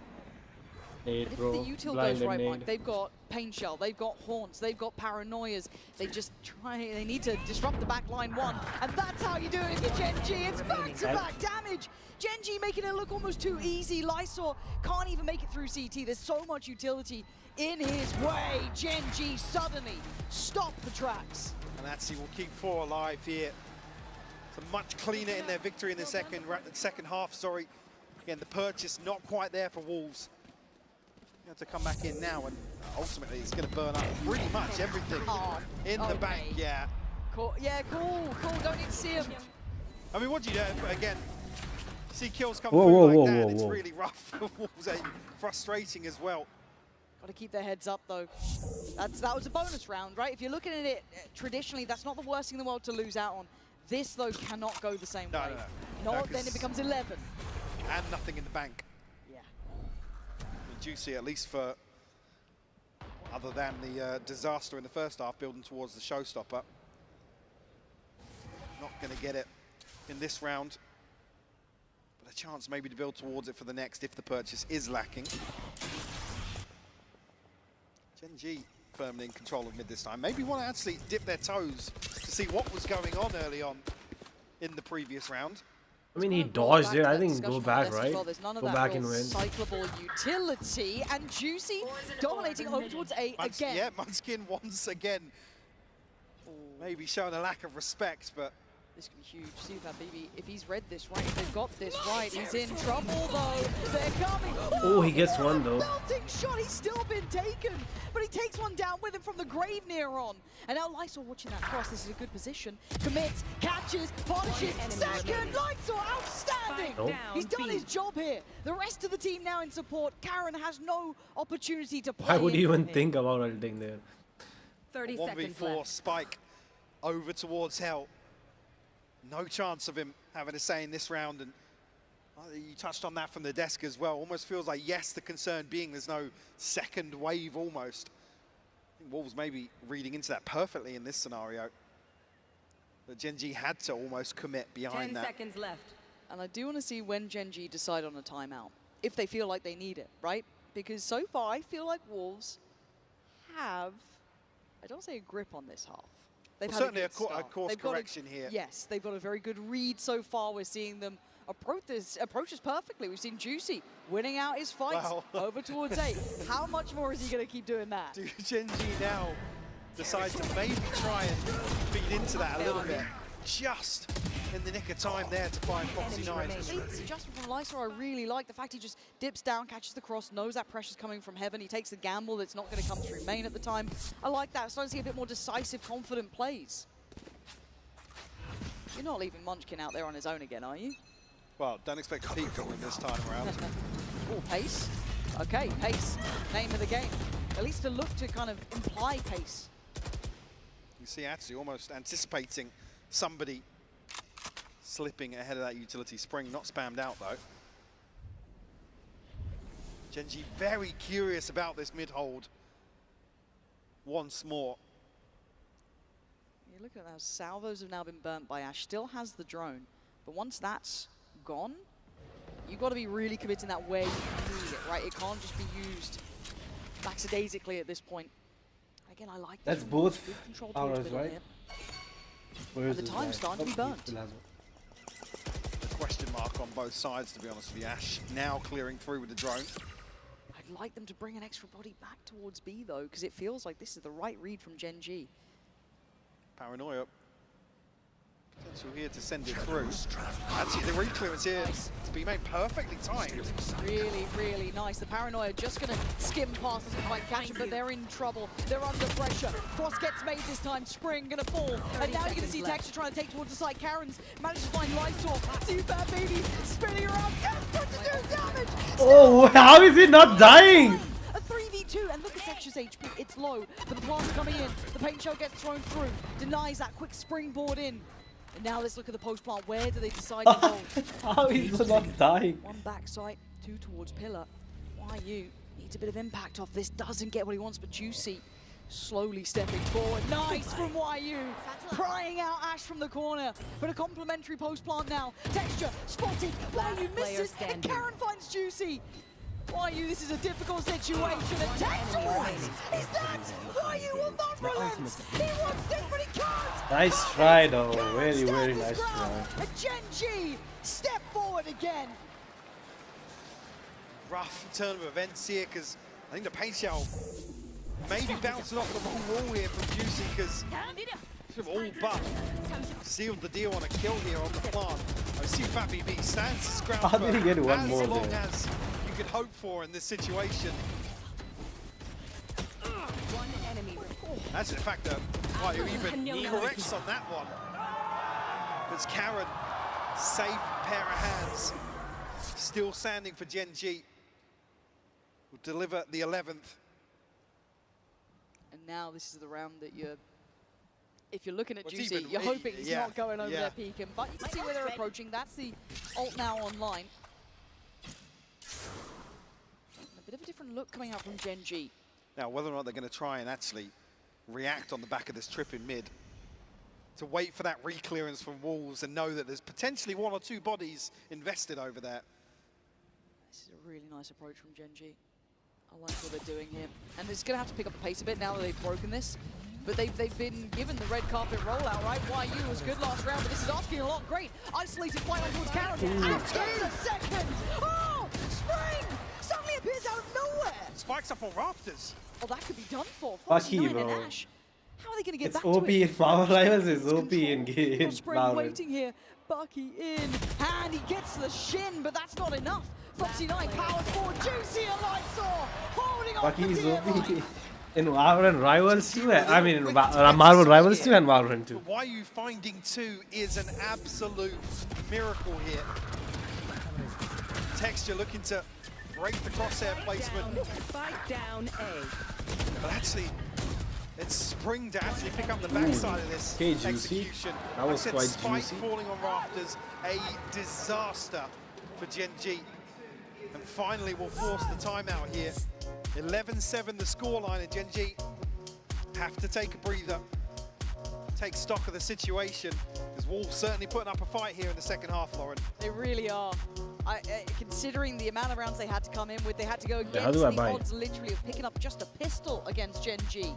Nade, But if bro. the util Blind goes and right, nade. Mike, they've got Pain Shell, they've got Haunts, they've got Paranoias. They just they need to disrupt the back line one. And that's how you do it if you're Gen G. It's back-to-back damage. Gen G making it look almost too easy. Lysor can't even make it through CT. There's so much utility in his way. Gen G suddenly stop the tracks. And Atsi will keep 4 alive here. So much cleaner in their victory in the second half, sorry. Again, the purchase not quite there for Wolves. You have to come back in now, and ultimately it's going to burn up pretty much everything in the bank, yeah. Cool. Yeah, cool. Don't need to see him. I mean, what do you do? Again, see kills come Whoa, through whoa, like whoa, that, whoa, it's whoa. really rough for Wolves, frustrating as well. Got to keep their heads up, though. That was a bonus round, right? If you're looking at it traditionally, that's not the worst thing in the world to lose out on. This, though, cannot go the same way. No, Not, then it becomes 11. And nothing in the bank. Yeah. Juicy, at least for, other than the disaster in the first half, building towards the showstopper. Not going to get it in this round, but a chance maybe to build towards it for the next if the purchase is lacking. Gen G firmly in control of mid this time. Maybe want to actually dip their toes to see what was going on early on in the previous round. I mean, he dodged it. I think go back, right? Well. There's none of Go that back real and win. cyclable utility, and Juicy dominating over towards A again. Yeah, Munchkin once again. Maybe showing a lack of respect, but This could be huge. See that baby. If he's read this right, if they've got this right, he's in trouble though. They're coming. Oh, he gets one though. Melting shot. He's still been taken, but he takes one down with him from the grave near on. And now Lysor watching that cross. This is a good position. Commits, catches, polishes. Second, Lysor outstanding. Nope. He's done his job here. The rest of the team now in support. Karen has no opportunity to play. Why would you even here. think about ulting there? 30 seconds 1v4 left. Spike over towards Hell. No chance of him having a say in this round, and you touched on that from the desk as well. Almost feels like, yes, the concern being there's no second wave almost. I think Wolves maybe reading into that perfectly in this scenario. But Gen G had to almost commit behind 10 that. seconds left. And I do want to see when Gen G decide on a timeout, if they feel like they need it, right? Because so far, I feel like Wolves have, I don't say a grip on this half. They've Well, had certainly a, a good start. course They've got correction here. Yes, they've got a very good read so far. We're seeing them approach this perfectly. We've seen Juicy winning out his fights Well. over towards 8. How much more is he going to keep doing that? Do Gen G now decide to maybe try and feed into that a little bit? Just in the nick of time there to find Foxy 9. It's adjustment from Lysor I really like. The fact he just dips down, catches the cross, knows that pressure's coming from Heaven. He takes the gamble that's not going to come through main at the time. I like that. Starting to see a bit more decisive, confident plays. You're not leaving Munchkin out there on his own again, are you? Well, don't expect a peak to win this time around. Oh, pace. Okay, pace. Name of the game. At least to look to kind of imply pace. You see Atsu almost anticipating somebody slipping ahead of that utility spring. Not spammed out, though. Gen G very curious about this mid-hold once more. You look at those salvos have now been burnt by Ash. Still has the drone, but once that's gone, you've got to be really committing that where you need it, right? It can't just be used lackadaisically at this point. Again, I like this. That's both Good control towards ours, middle right? here. Where is the this time's guy? starting to be Oh, burnt. he still has one. A question mark on both sides, to be honest with you. Ash now clearing through with the drone. I'd I'd like them to bring an extra body back towards B, though, because it feels like this is the right read from Gen G. Paranoia. Potential here to send it through. Actually, the re-clearance here to be made perfectly timed. Really, really nice. The Paranoia just going to skim past, doesn't quite catch him, but they're in trouble. They're under pressure. Cross gets made this time. Spring going to fall. And now you're going to see Texture trying to take towards the side. Karen's managed to find Lysor. See that baby spinning around. Yes, to do damage. Oh, how is he not dying? A 3v2, and look at Texture's HP. It's low, but the plant's coming in. The paint shell gets thrown through. Denies that quick springboard in. And now let's look at the post plant. Where do they decide to go? How is he not dying? One backside, two towards pillar. YU needs a bit of impact off this. Doesn't get what he wants, but Juicy slowly stepping forward. Nice from YU. Prying out Ash from the corner. But a complimentary post plant now. Texture spotted. YU misses. And Karen finds Juicy. YU, this is a difficult situation. And Texture wins. Is that YU will not relent? He wants this, but he can't. Nice try, though. Very, very nice try. And Gen G step forward again. Rough turn of events here, because I think the paint shell maybe bouncing off the wrong wall here from Juicy, because should have all but sealed the deal on a kill here on the plant. I see Fat BB stands his ground How did he get one as more long there? as you could hope for in this situation. One enemy. That's the fact that YU even corrects on that one. It's Karen, safe pair of hands, still standing for Gen G. Will deliver the 11th. And now this is the round that if you're looking at What's Juicy, even- you're hoping he's yeah, not going over yeah. their peak. But you can see where they're approaching. That's the ult now online. A bit of a different look coming out from Gen G. Now, whether or not they're going to try and actually react on the back of this trip in mid, to wait for that re-clearance from walls and know that there's potentially one or two bodies invested over there. This is a really nice approach from Gen G. I like what they're doing here. And it's going to have to pick up the pace a bit now that they've broken this. But they've been given the red carpet rollout, right? YU was good last round, but this is asking a lot. Great. Isolated fight on towards Karen. Out gets a second. Oh, Spring suddenly appears out of nowhere. Spikes up on rafters. Oh, that could be done for. Lucky, 49 bro. and Ash. How are they going to get It's back OP to it? in Power Rivals, it's Loses OP in control. game. Spring Valorant. waiting here. Bucky in. And he gets the shin, but that's not enough. 49 power forward. Juicy and Lysor holding on Bucky for is dear OP life. in Valorant Rivals too. I mean, in Marvel Rivals too and Valorant too. But why you finding two is an absolute miracle here. Texture looking to break the crosshair placement. Spike down A. But actually, it's Spring to actually pick up the backside of this Okay, Juicy. execution. That was Like I quite said, Spike juicy. falling on rafters, a disaster for Gen G. And finally, we'll force the timeout here. 11-7 the scoreline, and Gen G have to take a breather, take stock of the situation, because Wolves certainly putting up a fight here in the second half, Lauren. They really are. Considering the amount of rounds they had to come in with, they had to go how against do I the buy? odds literally of picking up just a pistol against Gen G.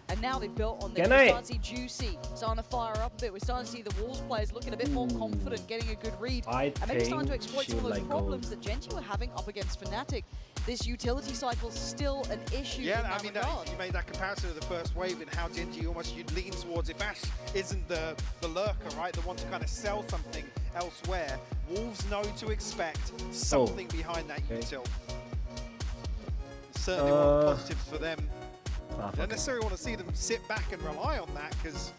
And now they've built on this. Can We're I? starting to see Juicy starting to fire up a bit. We're starting to see the Wolves players looking a bit more confident, getting a good read. I And maybe starting to think exploit she some of would those like problems gold. that Gen G were having up against Fnatic. This utility cycle is still an issue in Yeah, that I mean, regard. you made that comparison to the first wave and how Gen G almost you'd lean towards if Ash isn't the lurker, right? The one to kind of sell something elsewhere. Wolves know to expect something behind that util. Certainly one of the positives for them. Don't necessarily want to see them sit back and rely on that, because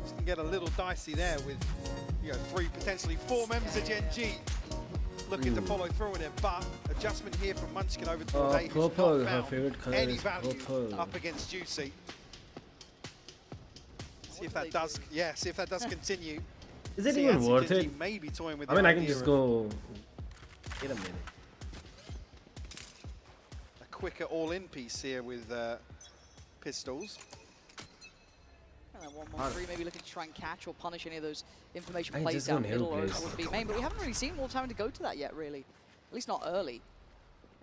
you can get a little dicey there with, you know, 3, potentially 4 members of Gen G looking to follow through in it. But adjustment here from Munchkin over towards A, who's purple, not her found favorite color any is value purple. up against Juicy. See if that does, see if that does continue. Is it See, even actually worth Gen G it? may be toying with I the mean, I can idea just of go. Wait a minute. a quicker all-in piece here with pistols. And then 1-1-3, maybe looking to try and catch or punish any of those information I plays just down don't middle or help, towards B main. But we haven't really seen Wolves having to go to that yet, really. At least not early.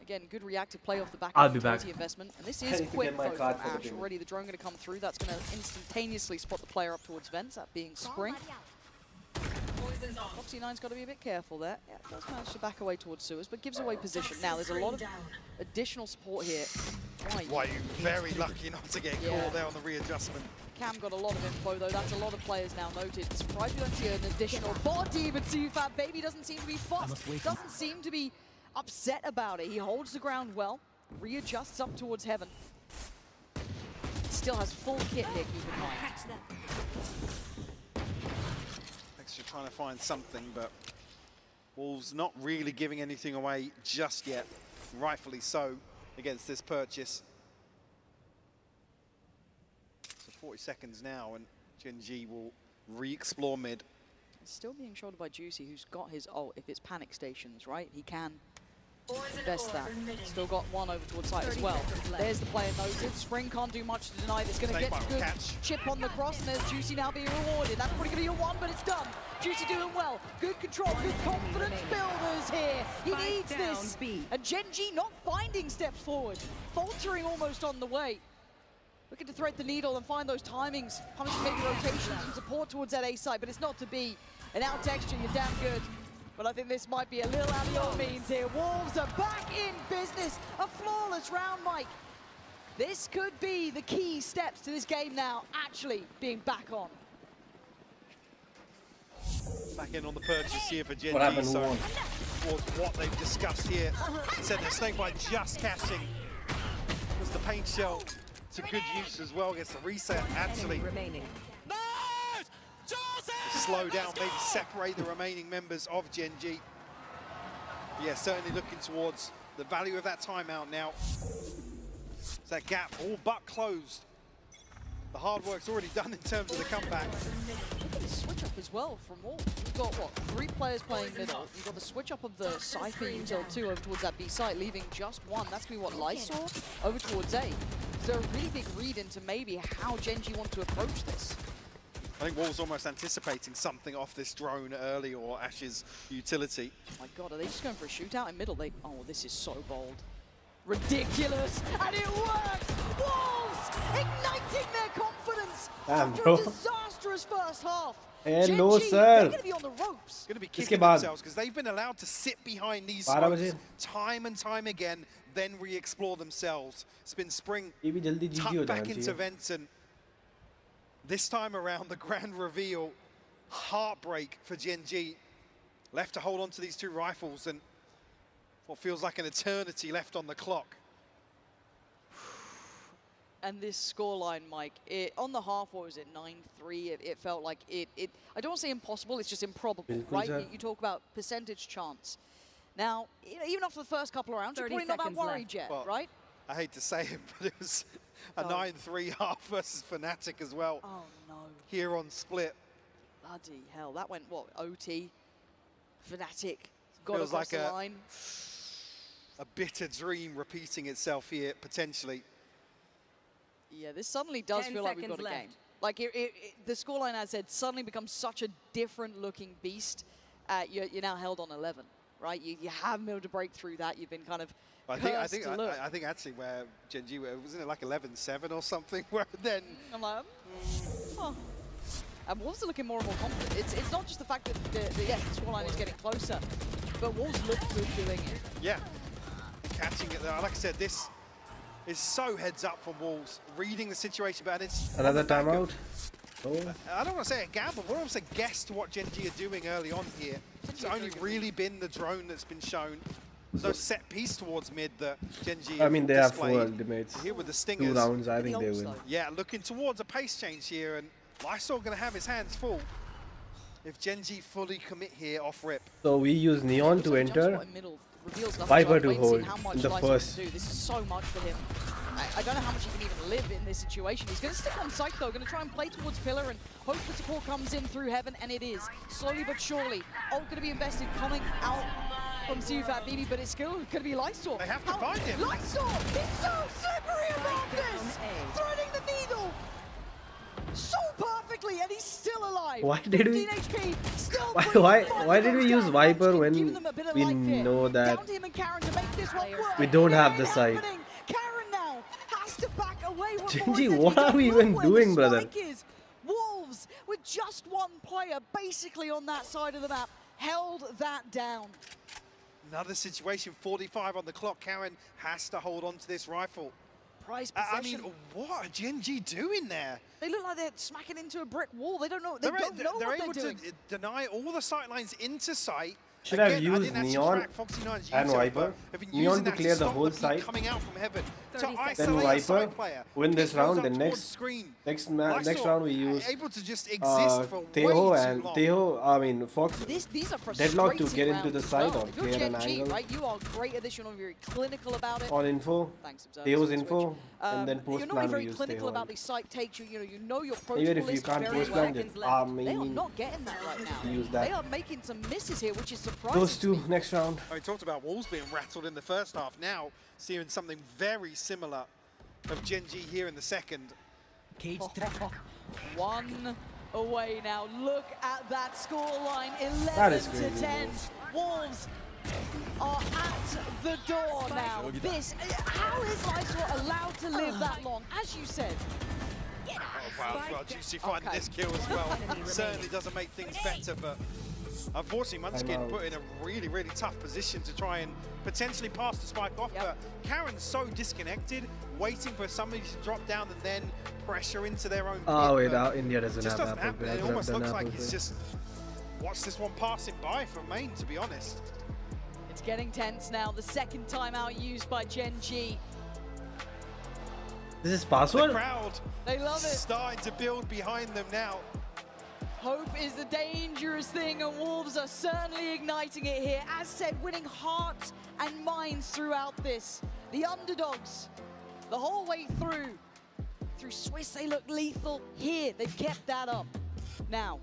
Again, good reactive play off the back I'll of be the back. utility investment. And this I is need to quick get my though card from for the Ash. game. Already the drone going to come through. That's going to instantaneously spot the player up towards vents, that being Spring. Foxy 9's got to be a bit careful there. Yeah, does manage to back away towards sewers, but gives away position. Now, there's a lot of additional support here. Why you very lucky not to get caught there on the readjustment. Cam got a lot of info, though. That's a lot of players now noted. Surprised we don't see an additional body, but CFAT Baby doesn't seem to be fussed. Doesn't seem to be upset about it. He holds the ground well, readjusts up towards heaven. Still has full kit here, keep in mind. Extra trying to find something, but Wolves not really giving anything away just yet. Rightfully so against this purchase. So 40 seconds now, and Gen G will re-explore mid. Still being shouldered by Juicy, who's got his ult. If it's panic stations, right, he can best that. Still got one over towards site as well. There's the player noted. Spring can't do much to deny this. Going to get a good chip on the cross, and there's Juicy now being rewarded. That's probably going to be a one, but it's done. Juicy doing well. Good control, good confidence builders here. He needs this. And Gen G not finding steps forward. Faltering almost on the way. Looking to thread the needle and find those timings. Punishing maybe rotations and support towards that A side, but it's not to be. An out texture, you're damn good. But I think this might be a little out of your means here. Wolves are back in business. A flawless round, Mike. This could be the key steps to this game now, actually being back on. Back in on the purchase here for Gen What G. happened? So towards what they've discussed here. Said the Snakebite just catching. Was the paint shell to good use as well. Gets the reset, actually. Slow down, maybe separate the remaining members of Gen G. Yeah, certainly looking towards the value of that timeout now. It's that gap all but closed. The hard work's already done in terms of the comeback. Look at the switch up as well from Wolves. We've got, what, 3 players playing middle. You've got the switch up of the Cypher Util 2 over towards that B site, leaving just one. That's going to be what, Lysor over towards A. So a really big read into maybe how Gen G want to approach this. I think Wolves almost anticipating something off this drone early or Ash's utility. Oh my god, are they just going for a shootout in middle? Oh, this is so bold. Ridiculous, and it works! Wolves igniting their confidence after a disastrous first half. Hello, Gen G, sir. they're going to be on the ropes. Going to be kicking themselves because they've been allowed to sit behind these smokes time and time again, then re-explore themselves. Spin Spring tucked back into vents, and this time around, the grand reveal, heartbreak for Gen G. Left to hold on to these 2 rifles and what feels like an eternity left on the clock. And this scoreline, Mike, on the half, what was it, 9-3? It felt like I don't want to say impossible, it's just improbable, right? You talk about percentage chance. Now, even after the first couple of rounds, you're probably not that worried yet, right? I hate to say it, but it was a 9-3 half versus Fnatic as well. Oh, no. Here on Split. Bloody hell. That went, what, OT? Fnatic got Feels across like the line. A bitter dream repeating itself here, potentially. Yeah, this suddenly does feel like we've got a game. Like, the scoreline, as I said, suddenly becomes such a different-looking beast. You're now held on 11, right? You haven't been able to break through that. You've been kind of I think actually where Gen G, wasn't it like 11-7 or something? Where then I'm like, oh. And Wolves are looking more and more confident. It's not just the fact that the scoreline is getting closer, but Wolves look good doing it. Yeah, catching it there. Like I said, this is so heads up from Wolves, reading the situation, but it's another timeout. I don't want to say a gamble, but I want to say guess to what Gen G are doing early on here. It's only really been the drone that's been shown. There's no set piece towards mid that Gen G I mean, they have 4 ultimates. Here with the Stingers. 2 rounds, I think they win. Yeah, looking towards a pace change here, and Lysor going to have his hands full if Gen G fully commit here off rip. So we use Neon to enter, Viper to hold in the first. This is so much for him. I don't know how much he can even live in this situation. He's going to stick on site though, going to try and play towards Pillar and hope the support comes in through heaven, and it is. Slowly but surely, ult going to be invested coming out from CFAT BB, but it's still going to be Lysor. They have to find him. Lysor is so slippery around this! Threading the needle! So perfectly, and he's still alive. Why did we? HP, still why did we use Viper when we know that we don't have the side? Karen now has to back away. Genji, what are we even doing, brother? Wolves, with just one player basically on that side of the map, held that down. Another situation, 45 on the clock. Karen has to hold on to this rifle. Prize I possession. mean, what are Gen G doing there? They look like they're smacking into a brick wall. They don't know. They don't know they're what able they're doing. to deny all the sight lines into sight. Should Again, have I used didn't actually Neon track Foxy 9's and use of it, Viper. but I've been Neon using to that clear the stop whole peak site. coming out from heaven to 30 seconds. Then isolate a Viper side player. win this He goes round. up Then towards next screen. next Lysol round we use able to just exist for way too Teho and long. Teho. I mean Fox. These are Deadlock to frustrating get into the rounds as side well. or If you're clear Gen an G, angle. right, you are great at this. You're not very clinical about it. On info, Thanks, Observer. Teho's Switch. info, and then You're post not plan we very use clinical Teho. about these site takes. You know your protocol Even if you list can't very post well. plan, just They are mean not getting that right now. use that. They are making some misses here, which is surprising. Those two next round. We talked about Wolves being rattled in the first half. Now seeing something very similar of Gen G here in the second. Cage One away now. Look at that scoreline, That is 11 to crazy, 10. Wolves are at the door now. How is Lysol allowed to live that long? As you said, Oh wow, well, Juicy finding Okay. this kill as well. Certainly doesn't make things better, but unfortunately Munchkin put in a really, really tough position to try and potentially pass the spike off. Yep. But Karen's so disconnected, waiting for somebody to drop down and then pressure into their own Oh pit, wait, but India doesn't just have doesn't Apple happen. Pay. I It could have almost done looks like Apple he's Pay. just watched this one passing by from main, to be honest. it's getting tense now. The second timeout used by Gen G. This is The password. crowd They love it. starting to build behind them now. Hope is a dangerous thing, and Wolves are certainly igniting it here. As said, winning hearts and minds throughout this. The underdogs, the whole way through. Through Swiss, they look lethal. Here, they've kept that up. Now,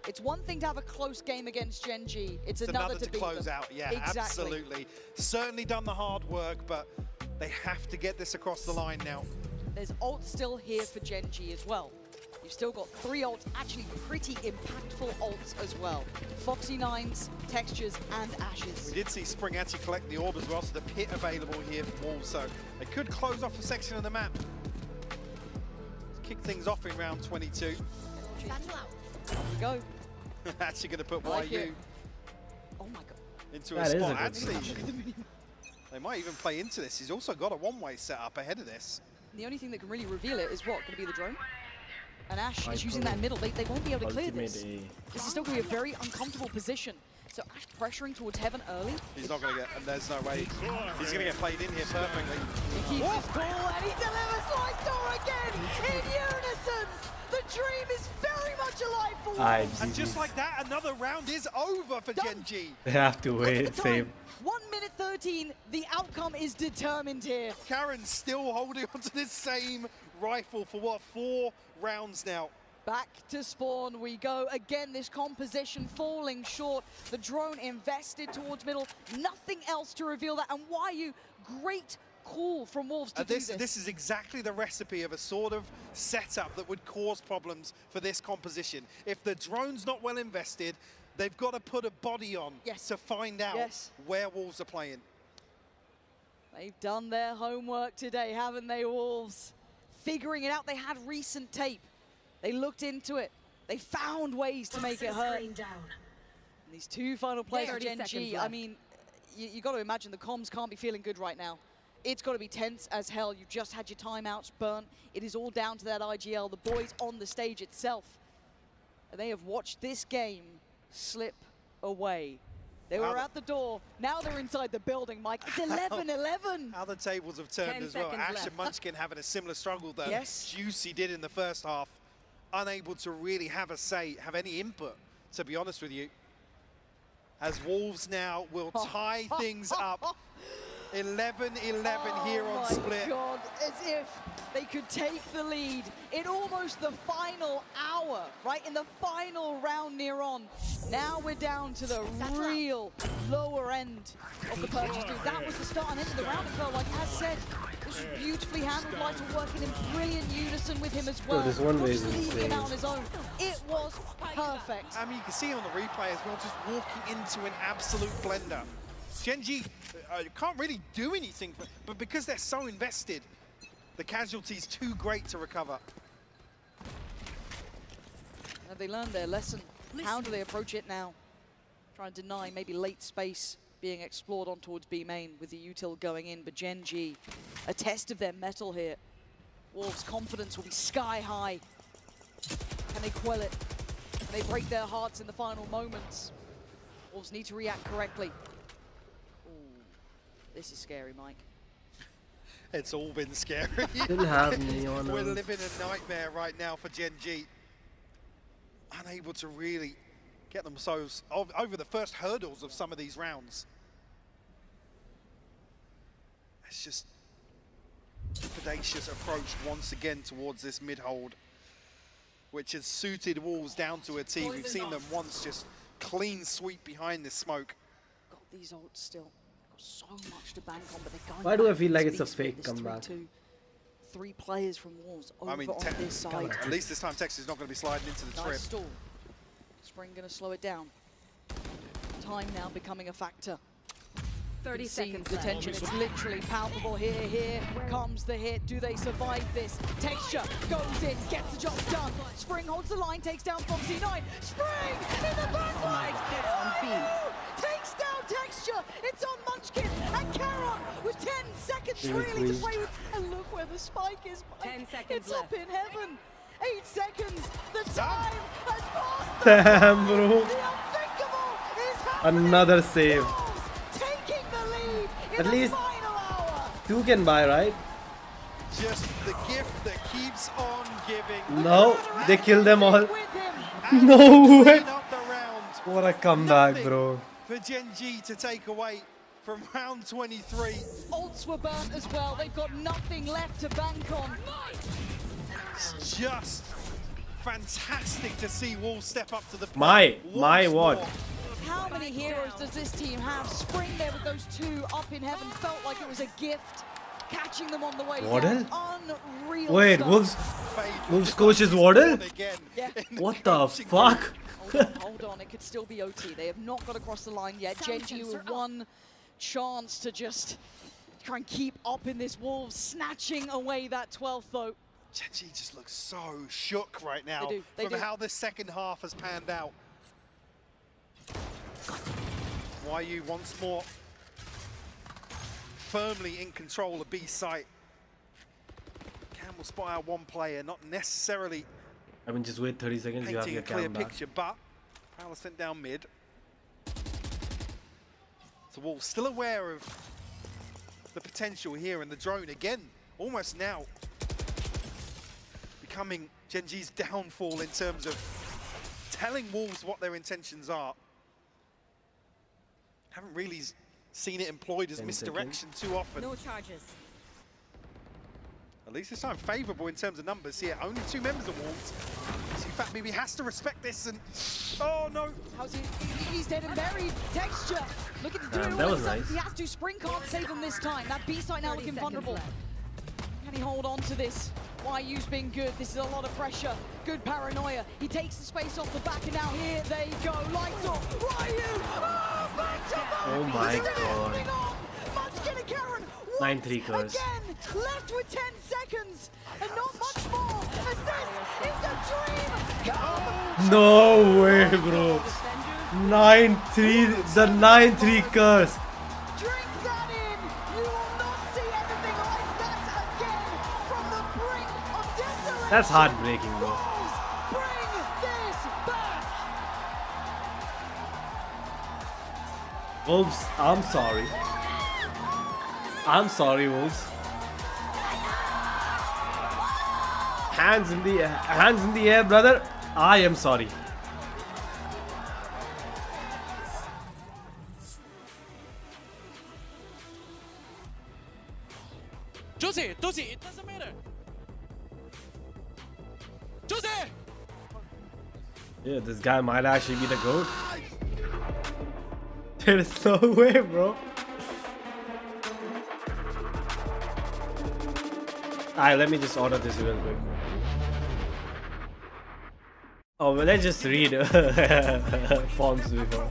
it's one thing to have a close game against Gen G. It's another to beat close them. out. Yeah, Exactly. absolutely. Certainly done the hard work, but they have to get this across the line now. There's ults still here for Gen G as well. You've still got 3 ults, actually pretty impactful ults as well. Foxy 9s, Textures, and Ashes. We did see Spring actually collect the orb as well, so the pit available here for Wolves, so they could close off a section of the map. Let's kick things off in round 22. There we go. Actually going to put I like YU it. Oh my god. into That a is a spot. good Actually, they might even play into this. He's also got a one-way set up ahead of this. The only thing that can really reveal it is what? Going to be the drone? And Ash is using that middle. They won't be able to clear this. This is still going to be a very uncomfortable position. So Ash pressuring towards Heaven early. He's not going to get, and there's no way. He's going to get played in here perfectly. He keeps his cool and he delivers Lysor again in unison. The dream is very much alive for Wolves. And just like that, another round is over for Done. Gen G. They have to Look at wait. the Save. time. 1 minute 13. The outcome is determined here. Karen's still holding onto this same rifle for what, 4 rounds now. Back to spawn we go. Again, this composition falling short. The drone invested towards middle. Nothing else to reveal that. And YU, great call from Wolves to do this. This is exactly the recipe of a sort of setup that would cause problems for this composition. If the drone's not well invested, they've got to put a body on to find out where Wolves are playing. They've done their homework today, haven't they, Wolves? Figuring it out. They had recent tape. They looked into it. They found ways to make it hurt. And these 2 final players for Gen G, I mean, you got to imagine the comms can't be feeling good right now. It's got to be tense as hell. You just had your timeouts burnt. It is all down to that IGL, the boys on the stage itself. And they have watched this game slip away. They were at the door. Now they're inside the building, Mike. It's 11-11. How the tables have turned 10 as well. seconds Ash left. and Munchkin having a similar struggle that Yes. Juicy did in the first half. Unable to really have a say, have any input, to be honest with you. As Wolves now will tie things up. 11-11 here on Split. Oh my God, as if they could take the lead in almost the final hour, right? In the final round near on. Now we're down to the real lower end of the purchase. Dude, that was the start and end of the round. It felt like, as said, this was beautifully handled. Lighter working in brilliant unison with him as well. this one Not way just is leaving him insane. out on his own. It was perfect. I mean, you can see on the replay as well, just walking into an absolute blender. Gen G can't really do anything, but because they're so invested, the casualty's too great to recover. they learned their lesson? How do they approach it now? Trying to deny maybe late space being explored on towards B main with the util going in, but Gen G, a test of their mettle here. Wolves' confidence will be sky high. Can they quell it? Can they break their hearts in the final moments? Wolves need to react correctly. Ooh, this is scary, Mike. It's all been scary. Still have Neon. We're living a nightmare right now for Gen G. Unable to really get themselves over the first hurdles of some of these rounds. It's just predacious approach once again towards this mid-hold, which has suited Wolves down to a T. We've seen them once just clean sweep behind this smoke. Got these ults still. Got so much to bank on, but they're going. Why do I back feel to like this it's a big split, fake this comeback? 3-2. 3 players from Wolves over I mean, on this side. at least this time Texas is not going to be sliding into the Nice trip. stall. Spring going to slow it down. Time now becoming a factor. 30 See seconds the left. tension, it's literally palpable here. Here comes the hit. Do they survive this? Texture goes in, gets the job done. Spring holds the line, takes down from C9. Spring in the backline! Takes down Texture. It's on Munchkin and Caron with 10 seconds really to play with. And look where the spike is, Mike. 10 seconds It's left. up in heaven. 8 seconds. The time has passed. Damn, bro. The unthinkable is happening. Another save. Taking the lead in At the least final hour. 2 can buy, right? Just the gift that keeps on giving. No, they kill them all. With him. No way. Clean up the round. What a comeback, Nothing bro. for Gen G to take away from round 23. Ults were burnt as well. They've got nothing left to bank on. It's just fantastic to see Wolves step up to the plate. My once what? more. How many heroes does this team have? Spring there with those 2 up in heaven felt like it was a gift. Catching them on the way Waddle? down. Unreal Wait, stuff. Wolves coach is Waddle? Again Yeah. in What the coaching fuck? Hold on, it could still be OT. They have not got across the line yet. Gen G with one chance to just try and keep up in this Wolves, snatching away that 12th though. Gen G just looks so shook right now They from do. how this second half has panned out. YU once more firmly in control of B site. Cam will spot out one player, not necessarily I mean, just wait 30 seconds, you have painting your a clear cam back. picture, but Prowler sent down mid. So Wolves still aware of the potential here, and the drone again, almost now becoming Gen G's downfall in terms of telling Wolves what their intentions are. Haven't really seen it employed as 10 misdirection too often. No charges. At least this time favourable in terms of numbers here. Only 2 members of Wolves. So in fact, maybe has to respect this and... Oh no! How's he? He's dead and buried. Texture. Look at the Damn, dude. that was nice. He has to. Spring can't save him this time. That B side now 30 looking seconds vulnerable. left. Can he hold on to this? YU's been good. This is a lot of pressure. Good paranoia. He takes the space off the back, and now here they go. Lights off. YU! Oh, back to back! Oh my He's really God. holding on. Munchkin and Caron. 9-3 curse. Again, left with 10 seconds, and not much more. As this is a dream. Come No way, bro. 9-3, the 9-3 curse. Drink that in! You will not see anything like that again from the brink of desolation! That's heartbreaking, bro. Wolves, bring this back! Wolves, I'm sorry. I'm sorry, Wolves. Hands in the air, brother. I am sorry. Josie, it doesn't matter. Josie! Yeah, this guy might actually be the GOAT. There is no way, bro. Alright, let me just order this real quick. Oh, well, let's just read forms before.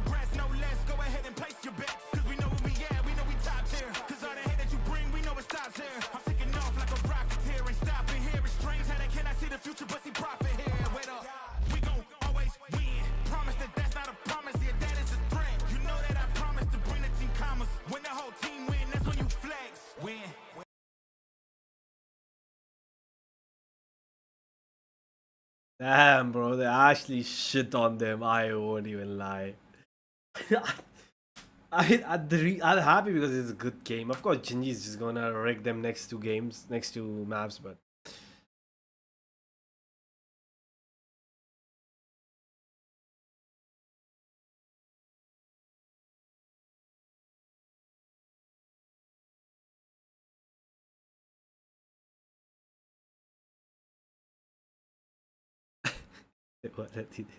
Damn, bro, they actually shit on them. I won't even lie. I'm happy because it's a good game. Of course, Jinji is just gonna wreck them next two games, next two maps, but what did he do?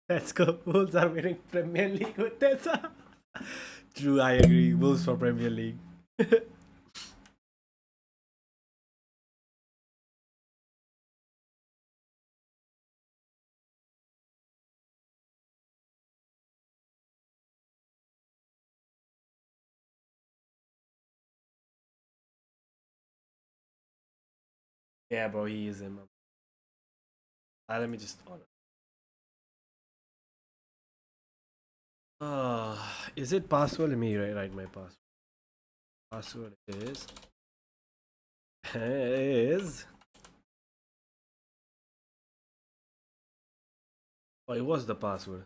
Let's go. Wolves are winning Premier League with this. True, I agree. Wolves for Premier League. Yeah, bro, he is him. Let me just. Is it password? Let me write my password. Password is. Oh, it was the password.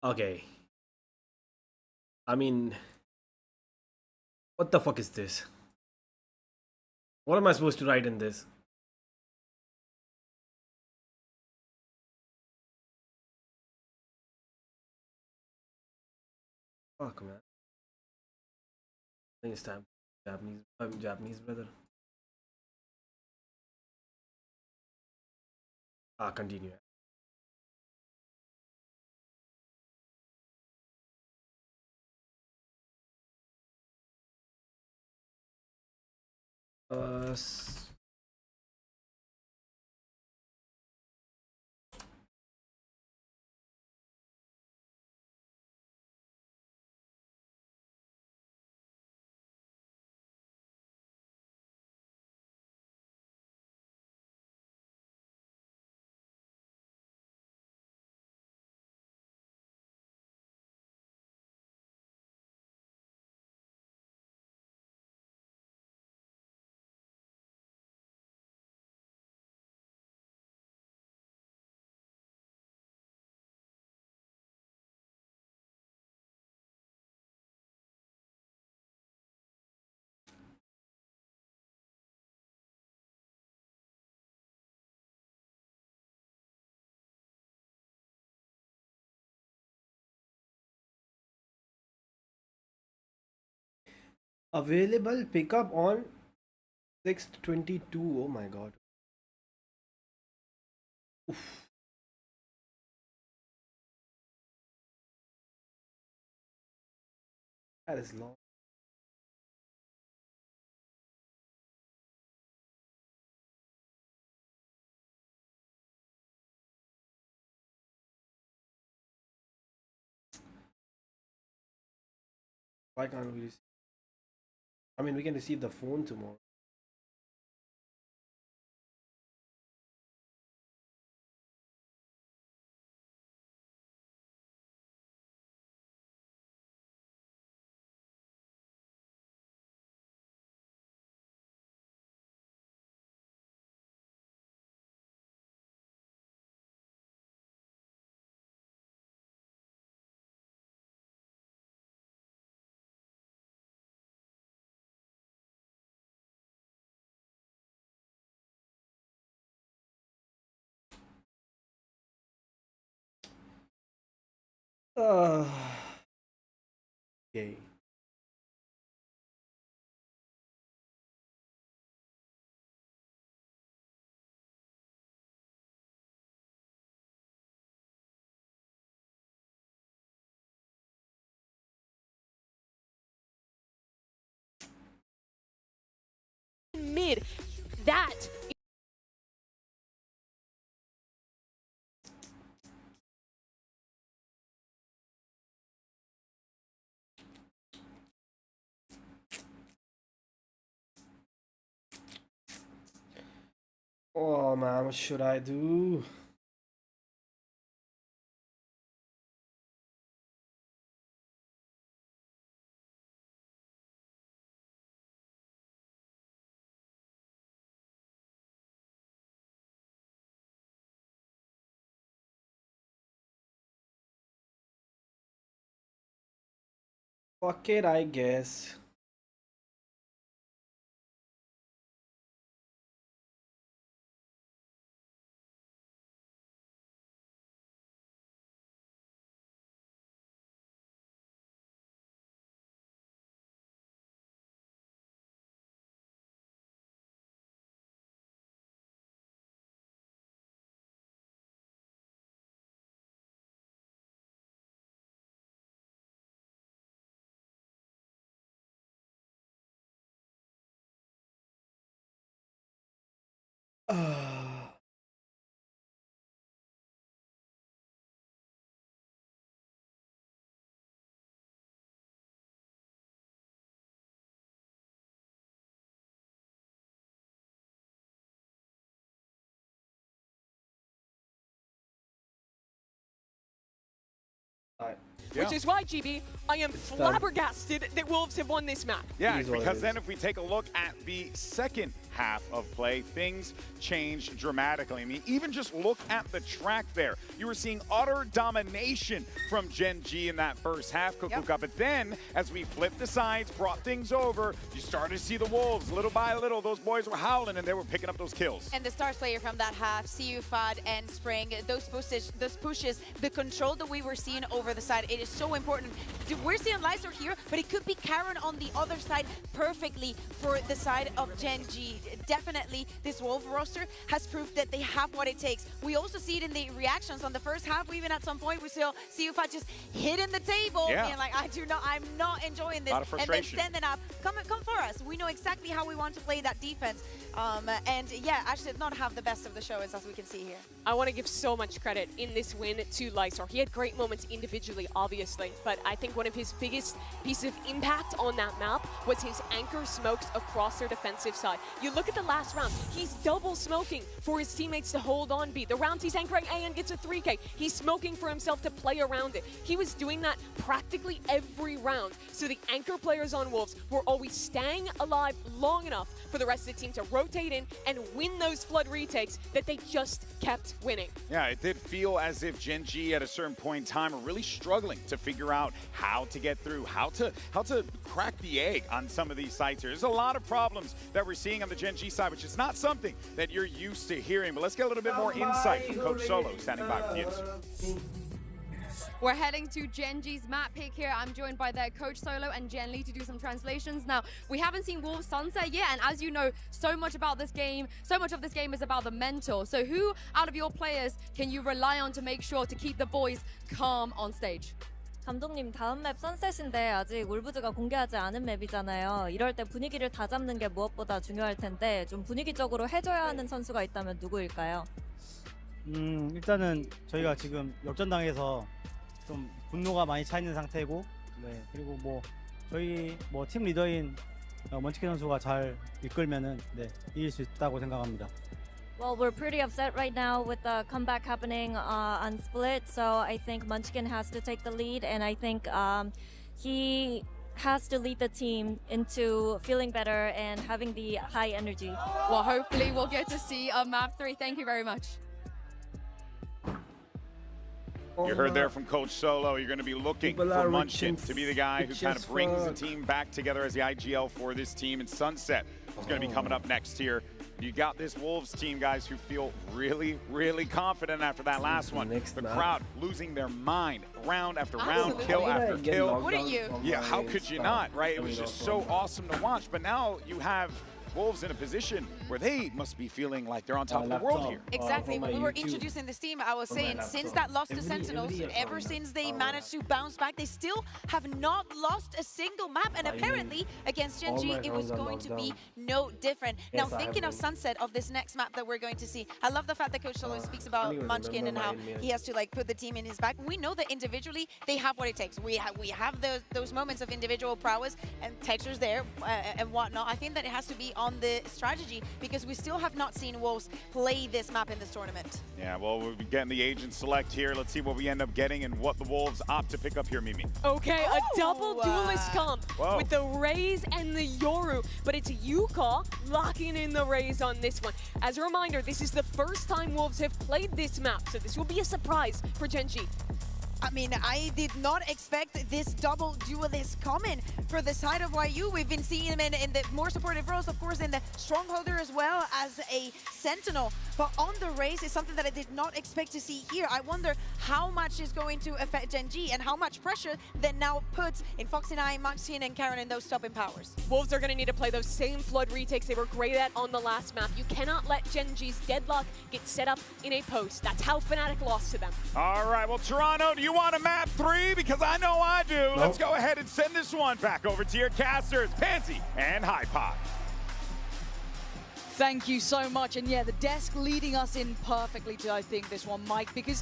Okay. I mean, what the fuck is this? What am I supposed to write in this? Fuck, man. I think it's time. Japanese. I'm Japanese, brother. Continue. Available pickup on 6/22. Oh my god. Oof. That is long. Why can't we? I mean, we can receive the phone tomorrow. Uh, okay. Mid. That. Oh man, what should I do? Fuck it, I guess. Which is why, GB, I am flabbergasted that Wolves have won this map. Yeah, because then if we take a look at the second half of play, things changed dramatically. I mean, even just look at the track there. You were seeing utter domination from Gen G in that first half, Kukuka. But then, as we flipped the sides, brought things over, you started to see the Wolves. Little by little, those boys were howling, and they were picking up those kills. And the stars player from that half, CU, Fad, and Spring, those pushes, the control that we were seeing over the side, it is so important. We're seeing Lysor here, but it could be Karen on the other side perfectly for the side of Gen G. Definitely, this Wolf roster has proved that they have what it takes. We also see it in the reactions on the first half. Even at some point, we saw CU Fad just hitting the table, being like, I'm not enjoying this. A lot of frustration. And then standing up, come for us. We know exactly how we want to play that defense. And yeah, actually did not have the best of the show, as we can see here. I want to give so much credit in this win to Lysor. He had great moments individually, obviously, but I think one of his biggest pieces of impact on that map was his anchor smokes across their defensive side. You look at the last round, he's double smoking for his teammates to hold on B. The rounds he's anchoring A and gets a 3K. He's smoking for himself to play around it. He was doing that practically every round. So the anchor players on Wolves were always staying alive long enough for the rest of the team to rotate in and win those flood retakes that they just kept winning. Yeah, it did feel as if Gen G at a certain point in time are really struggling to figure out how to get through, how to crack the egg on some of these sites here. There's a lot of problems that we're seeing on the Gen G side, which is not something that you're used to hearing. But let's get a little bit more insight from Coach Solo standing by with you. We're heading to Gen G's map pick here. I'm joined by their coach Solo and Jen Lee to do some translations. Now, we haven't seen Wolves Sunset yet, and as you know, so much of this game is about the mental. So who out of your players can you rely on to make sure to keep the boys calm on stage? 감독님, 다음 맵 선셋인데 아직 울브즈가 공개하지 않은 맵이잖아요. 이럴 때 분위기를 다 잡는 게 무엇보다 중요할 텐데 좀 분위기적으로 해줘야 하는 선수가 있다면 누구일까요? 일단은 저희가 지금 역전당해서 좀 분노가 많이 차 있는 상태고, 네, 그리고 뭐 저희 팀 리더인 먼치킨 선수가 잘 이끌면은 이길 수 있다고 생각합니다. Well, we're pretty upset right now with the comeback happening on Split, so I think Munchkin has to take the lead, and I think he has to lead the team into feeling better and having the high energy. Well, hopefully we'll get to see map 3. Thank you very much. You heard there from Coach Solo. You're going to be looking for Munchkin to be the guy who kind of brings the team back together as the IGL for this team. And Sunset is going to be coming up next here. You got this Wolves team, guys, who feel really, really confident after that last one. The crowd losing their mind round after round, kill after kill. Wouldn't you? Yeah, how could you not, right? It was just so awesome to watch. But now you have Wolves in a position where they must be feeling like they're on top of the world here. Exactly. When we were introducing this team, I was saying, since that loss to Sentinels, ever since they managed to bounce back, they still have not lost a single map. And apparently, against Gen G, it was going to be no different. Now, thinking of Sunset, of this next map that we're going to see, I love the fact that Coach Solo speaks about Munchkin and how he has to put the team in his back. We know that individually, they have what it takes. We have those moments of individual prowess and textures there and whatnot. I think that it has to be on the strategy, because we still have not seen Wolves play this map in this tournament. Yeah, well, we'll be getting the agent select here. Let's see what we end up getting and what the Wolves opt to pick up here, Mimi. Okay, a double duelist comp with the Raze and the Yoru, but it's Yuka locking in the Raze on this one. As a reminder, this is the first time Wolves have played this map, so this will be a surprise for Gen G. I mean, I did not expect this double duelist coming for the side of YU. We've been seeing him in the more supportive roles, of course, in the Strongholder as well as a Sentinel. But on the race is something that I did not expect to see here. I wonder how much is going to affect Gen G and how much pressure that now puts in Foxy9, Maxine, and Karen in those stopping powers. Wolves are going to need to play those same Flood retakes they were great at on the last map. You cannot let Gen G's Deadlock get set up in a post. That's how Fnatic lost to them. All right, well, Toronto, do you want a map 3? Because I know I do. Nope. Let's go ahead and send this one back over to your casters, Pansy and High Pop. Thank you so much. And yeah, the desk leading us in perfectly to, I think, this one, Mike, because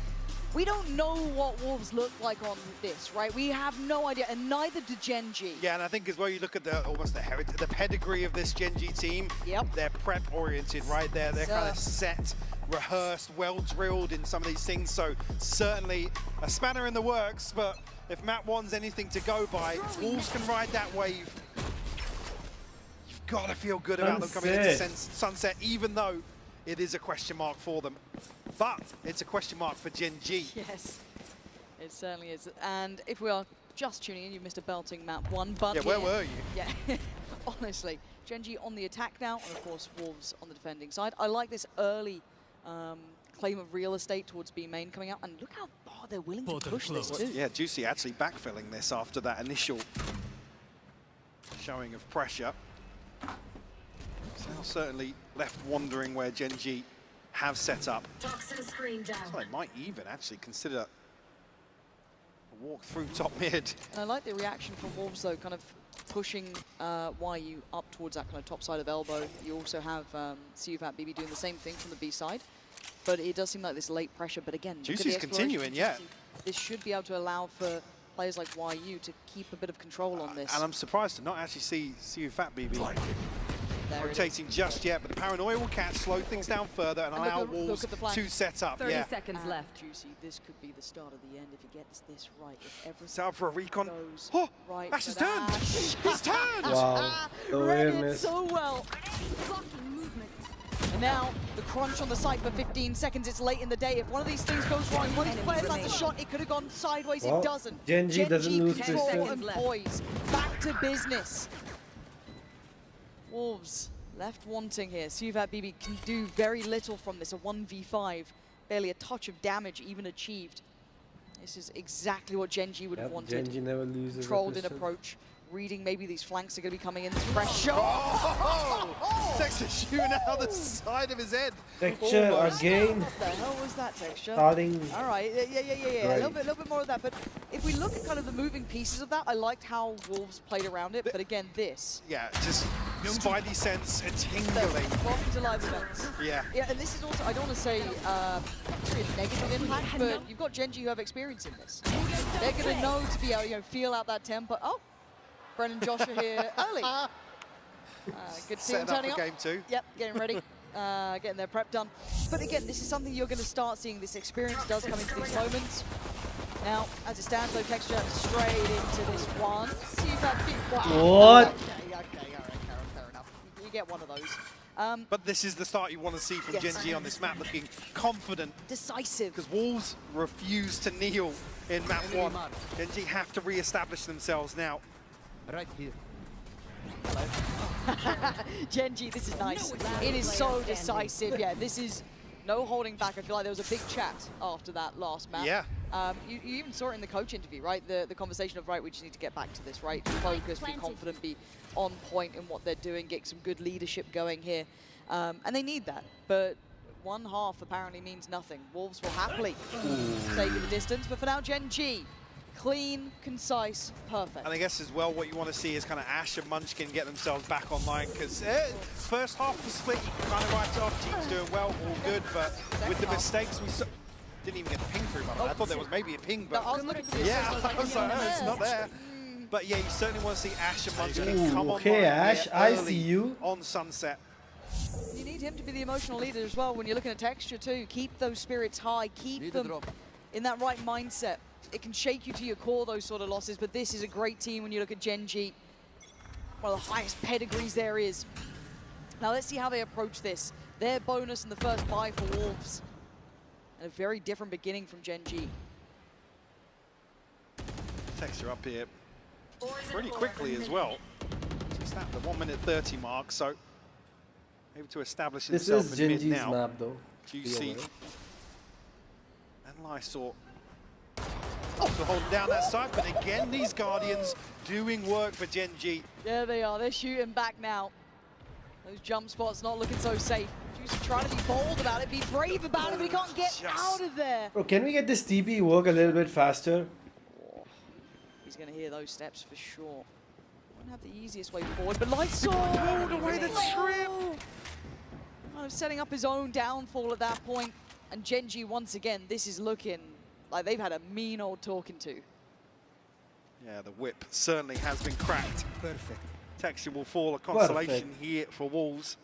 we don't know what Wolves look like on this, right? We have no idea, and neither do Gen G. Yeah, and I think as well, you look at almost the heritage, the pedigree of this Gen G team. Yep. They're prep-oriented, right? They're kind of set, rehearsed, well-drilled in some of these things. So certainly a spanner in the works, but if Map 1's anything to go by, Wolves can ride that wave. You've got to feel good about them coming into Sunset, even though it is a question mark for them. But it's a question mark for Gen G. Yes, it certainly is. And if we are just tuning in, you missed a belting Map 1. But Yeah, where were you? Yeah, honestly. Gen G on the attack now, and of course Wolves on the defending side. I like this early claim of real estate towards B main coming out, and look how far they're willing to push this too. Yeah, Juicy actually backfilling this after that initial showing of pressure. So now certainly left wondering where Gen G have set up. So they might even actually consider a walk through top mid. And I like the reaction from Wolves though, kind of pushing YU up towards that kind of top side of elbow. You also have CUFAT BB doing the same thing from the B side. But it does seem like this late pressure, but again, Juicy's continuing, yeah. This should be able to allow for players like YU to keep a bit of control on this. And I'm surprised to not actually see CUFAT BB There rotating just yet, but the paranoia will catch, slow things down further, and allow Wolves to set up. 30 seconds left. Juicy, this could be the start of the end if he gets this right. If everything Set up for a recon. goes Oh, right Ash has for turned! Ash. He's turned! Wow. The Read it awareness. so well. And now the crunch on the site for 15 seconds. It's late in the day. If one of these things goes wrong, one of these players lands a shot, it could have gone sideways. Well, it doesn't. Gen G doesn't lose control this. and poise. Back to business. Wolves left wanting here. CUFAT BB can do very little from this. A 1v5, barely a touch of damage even achieved. This is exactly what Gen G would have wanted. Gen G never loses. Controlled in approach, reading maybe these flanks are going to be coming in. Pressure. Texture shooting out the side of his head. Texture again. What the hell was that, Texture? Starting. All right, yeah. A little bit more of that. But if we look at kind of the moving pieces of that, I liked how Wolves played around it. But again, this. Yeah, just spidey sense, a tingling. Welcome to live events. Yeah. Yeah, and this is also, I don't want to say a negative impact, but you've got Gen G who have experience in this. They're going to know to be able to feel out that tempo. Oh, Brennan and Josh are here early. Good to see them turning up. Game 2. Yep, getting ready, getting their prep done. But again, this is something you're going to start seeing. This experience does come into these moments. Now, as it stands, though, Texture straight into this one. See if that big What? Okay, all right, fair enough. You get one of those. But this is the start you want to see from Gen G on this map, looking confident. Decisive. Because Wolves refuse to kneel in map 1. Gen G have to re-establish themselves now. Right here. Gen G, this is nice. It is so decisive. Yeah, this is no holding back. I feel like there was a big chat after that last map. Yeah. You even saw it in the coach interview, right? The conversation of, right, we just need to get back to this, right? Be focused, be confident, be on point in what they're doing, get some good leadership going here. And they need that. But one half apparently means nothing. Wolves will happily take the distance. But for now, Gen G, clean, concise, perfect. And I guess as well, what you want to see is kind of Ash and Munchkin get themselves back online, because first half of the split, you can kind of write it off. Team's doing well, all good, but with the mistakes, we didn't even get the ping through, by the way. I thought there was maybe a ping, but I was looking for this. yeah, I was like, oh, it's not there. But yeah, you certainly want to see Ash and Munchkin come online. Okay, Ash, I see early you. on Sunset. You need him to be the emotional leader as well when you're looking at Texture too. Keep those spirits high, keep them in that right mindset. It can shake you to your core, those sort of losses, but this is a great team when you look at Gen G. One of the highest pedigrees there is. Now let's see how they approach this. Their bonus in the first buy for Wolves. And a very different beginning from Gen G. Texture up here pretty quickly as well. Just at the 1 minute 30 mark, so able to establish This himself is in mid Genji's now. map though. Juicy and Lysor also holding down that side, but again, these Guardians doing work for Genji. There they are, they're shooting back now. Those jump spots not looking so safe. Juicy trying to be bold about it, be brave about it, but he can't get out of there. Bro, can we get this TP work a little bit faster? Oh, he's going to hear those steps for sure. Won't have the easiest way forward, but Lysor pulled away the trip. Kind of setting up his own downfall at that point. And Genji, once again, this is looking like they've had a mean old talking to. Yeah, the whip certainly has been cracked. Perfect. Texture will fall a consolation here for Wolves.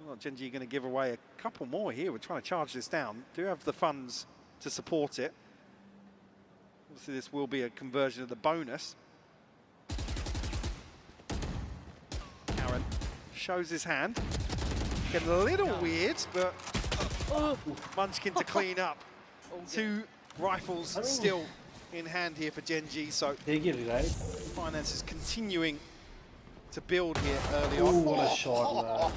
Well, Genji going to give away a couple more here. We're trying to charge this down. Do have the funds to support it. Obviously, this will be a conversion of the bonus. Karen shows his hand. Getting a little weird, but Munchkin to clean up. Two rifles still in hand here for Genji, so Take it, right? finances continuing to build here early Ooh, on. what a shot, man.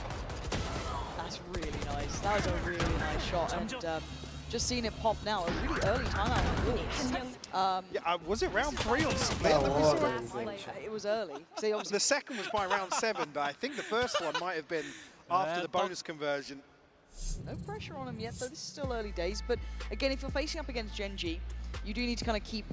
That's really nice. That was a really nice shot. And just seeing it pop now, a really early timeout for Wolves. Yeah, was it round 3 on Split? That that we was saw? amazing. It was early. So The second was by round 7, but I think the first one might have been after the bonus conversion. no pressure on him yet, though. This is still early days. But again, if you're facing up against Genji, you do need to kind of keep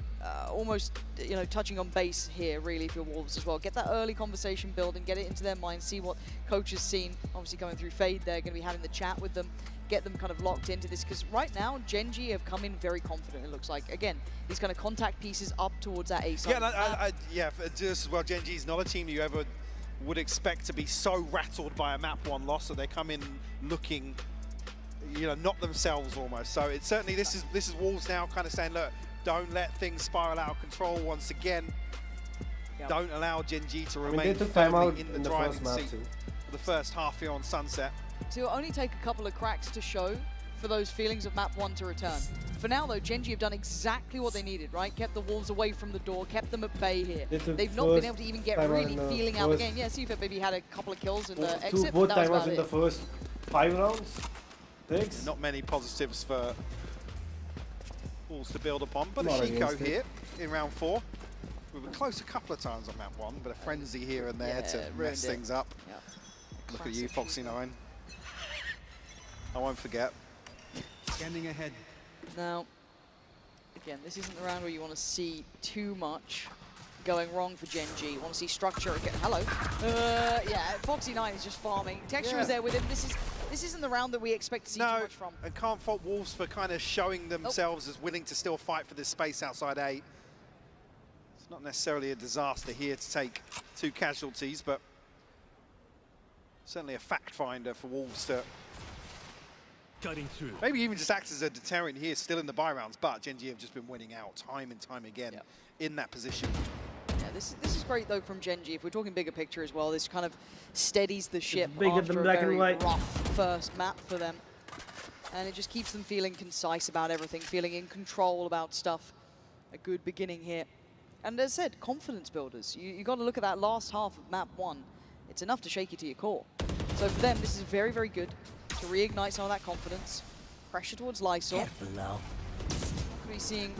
almost, you know, touching on base here, really, if you're Wolves as well. Get that early conversation building, get it into their mind, see what coach has seen. Obviously, coming through Fade, they're going to be having the chat with them, get them kind of locked into this. Because right now, Genji have come in very confident, it looks like. Again, these kind of contact pieces up towards that A side. Yeah, just as well, Genji's not a team you ever would expect to be so rattled by a map 1 loss, so they come in looking, you know, not themselves almost. So it's certainly, this is Wolves now kind of saying, look, don't let things spiral out of control once again. Yep. Don't allow Genji to I mean, remain they took time out in in the the first driving map seat too. for the first half here on Sunset. So it'll only take a couple of cracks to show for those feelings of map 1 to return. For now, though, Genji have done exactly what they needed, right? Kept the Wolves away from the door, kept them at bay here. They've not been able to even get really feeling out the game. Yeah, see if maybe had a couple of kills in the exit, Both but that was timers about in the it. first 5 rounds. 6. Not many positives for Wolves to build upon, but Not a Chico against it. here in round 4. We were close a couple of times on map 1, but a frenzy here and there to ruined mess it. things up. Yeah. Look at you, Foxy9. I won't forget. Scanning ahead. Now, again, this isn't the round where you want to see too much going wrong for Genji. You want to see structure again. Hello. Yeah, Foxy9 is just farming. Texture is there with him. This isn't the round that we expect to see too much from. And can't fault Wolves for kind of showing themselves as willing to still fight for this space outside A. It's not necessarily a disaster here to take 2 casualties, but certainly a fact finder for Wolves to Cutting through. maybe even just act as a deterrent here, still in the buy rounds, but Genji have just been winning out time and time again in that position. Yeah, this is great though from Genji. If we're talking bigger picture as well, this kind of steadies the ship bigger after than a black and very white. rough first map for them. And it just keeps them feeling concise about everything, feeling in control about stuff. A good beginning here. And as I said, confidence builders. You got to look at that last half of map 1. It's enough to shake you to your core. So for them, this is very, very good to reignite some of that confidence. Pressure towards Lysor. Careful now. Could be seeing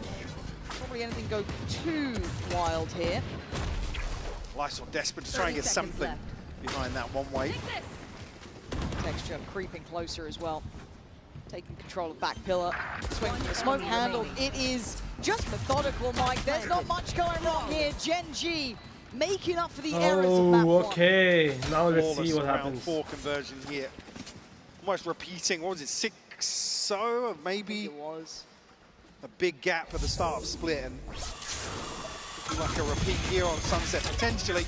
probably anything go too wild here. Lysor desperate to try and get something behind that one way. Texture creeping closer as well. Taking control of back pillar. Swing for the smoke handle. It is just methodical, Mike. There's not much going wrong here. Genji making up for the errors of map 1. Okay. Now let's see Flawless what round happens. 4 conversion here. Almost repeating, what was it, 6-0? Maybe It was. a big gap at the start of Split, and looking like a repeat here on Sunset, potentially.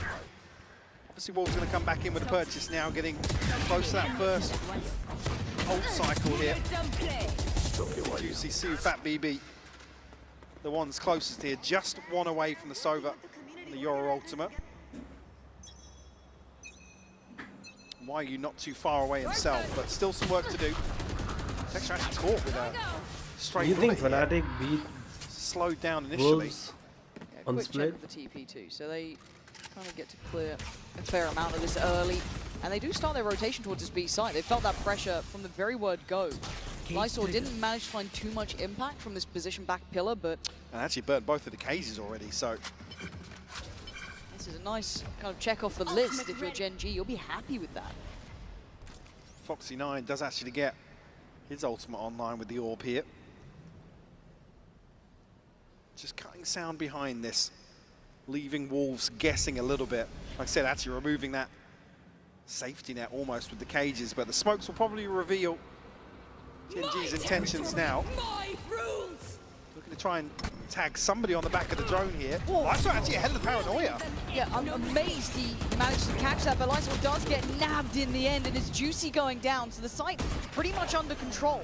Obviously, Wolves going to come back in with a purchase now, getting close to that first ult cycle here. Juicy, Sue, Fat BB, the ones closest here, just 1 away from the Sova, the Euro Ultimate. Why are you not too far away himself, but still some work to do. Texture actually caught with a straight Do you think bullet here. Fnatic beat Slowed down initially. Wolves quick check split. of the TP too, so they kind of get to clear a fair amount of this early. And they do start their rotation towards this B side. They felt that pressure from the very word go. Lysor didn't manage to find too much impact from this position back pillar, but... And actually burnt both of the cages already, so... This is a nice kind of check off the list. If you're Gen G, you'll be happy with that. Foxy9 does actually get his ultimate online with the orb here. Just cutting sound behind this, leaving Wolves guessing a little bit. Like I said, actually removing that safety net almost with the cages, but the smokes will probably reveal Gen G's intentions now. Looking to try and tag somebody on the back of the drone here. Lysor actually ahead of the paranoia. Yeah, I'm amazed he managed to catch that, but Lysor does get nabbed in the end, and it's Juicy going down, so the site pretty much under control.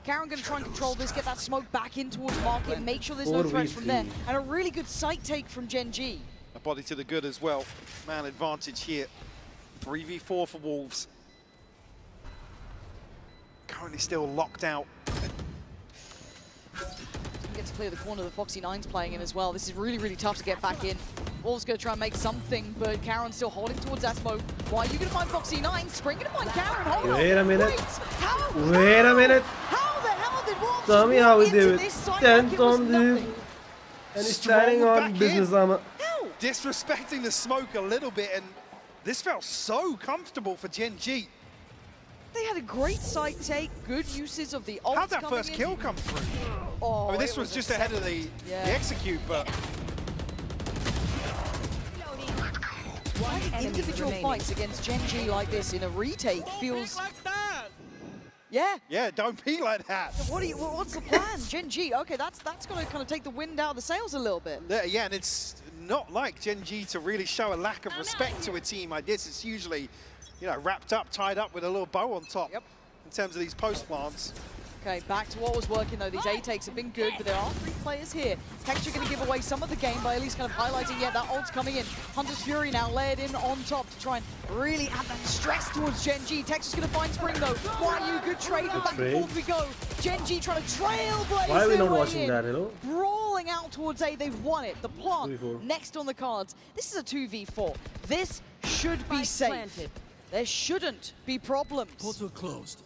Karen going to try and control this, get that smoke back in towards market, make sure there's no threats from there, and a really good site take from Gen G. A body to the good as well. Man advantage here. 3v4 for Wolves. Currently still locked out. Didn't get to clear the corner that Foxy9's playing in as well. This is really, really tough to get back in. Wolves going to try and make something, but Karen's still holding towards that smoke. Why are you going to find Foxy9? Spring going to find Karen. Hold on. Wait a minute. Wait, how? Wait a minute. How the hell did Wolves Tell me how we do it. this side Tent like it was on nothing? dude. And he's standing on business armor. Disrespecting the smoke a little bit, and this felt so comfortable for Gen G. They had a great site take, good uses of the ults. How'd that first kill come through? Oh, I mean, this was just ahead of the execute, but... Individual fights against Gen G like this in a retake feels... Yeah. Yeah, don't be like that. What's the plan? Gen G, okay, that's going to kind of take the wind out of the sails a little bit. Yeah, and it's not like Gen G to really show a lack of respect to a team like this. It's usually, you know, wrapped up, tied up with a little bow on top in terms of these post plants. Okay, back to what was working though. These A-takes have been good, but there are 3 players here. Texture going to give away some of the game by at least kind of highlighting, yeah, that ult's coming in. Hunter's Fury now layered in on top to try and really add that stress towards Gen G. Texture's going to find Spring though. Why are you good trade? Back and forth we go. Gen G trying to trailblaze. Why are we their not way watching in. that, hello? Brawling out towards A, they've won it. The plant 2v4. next on the cards. This is a 2v4. This should be safe. There shouldn't be problems. Portal closed.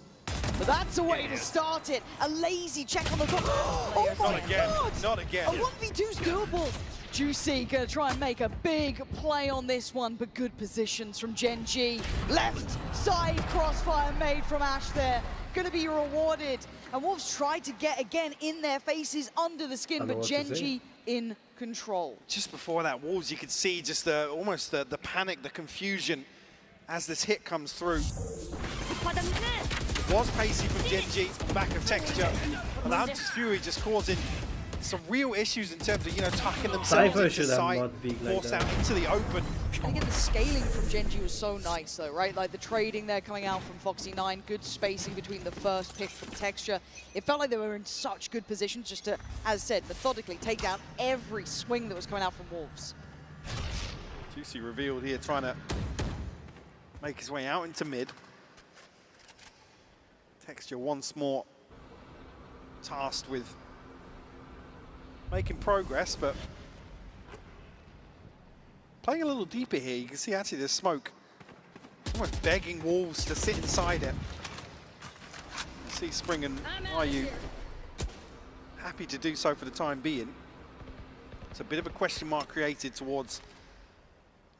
But that's a way to start it. A lazy check on the top. Oh my God! Not again. A 1v2's doable. Juicy gonna try and make a big play on this one, but good positions from Gen G. Left side crossfire made from Ash there. Gonna be rewarded. And Wolves tried to get again in their faces under the skin, but Gen G in control. Just before that, Wolves, you could see just almost the panic, the confusion as this hit comes through. It was pacey from Gen G, back of Texture, but the Hunter's Fury just causing some real issues in terms of, you know, tucking themselves into sight, forced out into the open. Again, the scaling from Gen G was so nice though, right? Like the trading there coming out from Foxy9, good spacing between the first pick from Texture. It felt like they were in such good positions just to, as said, methodically take down every swing that was coming out from Wolves. Juicy revealed here, trying to make his way out into mid. Texture once more tasked with making progress, but playing a little deeper here. You can see actually there's smoke. Almost begging Wolves to sit inside it. You see Spring and YU happy to do so for the time being. It's a bit of a question mark created towards,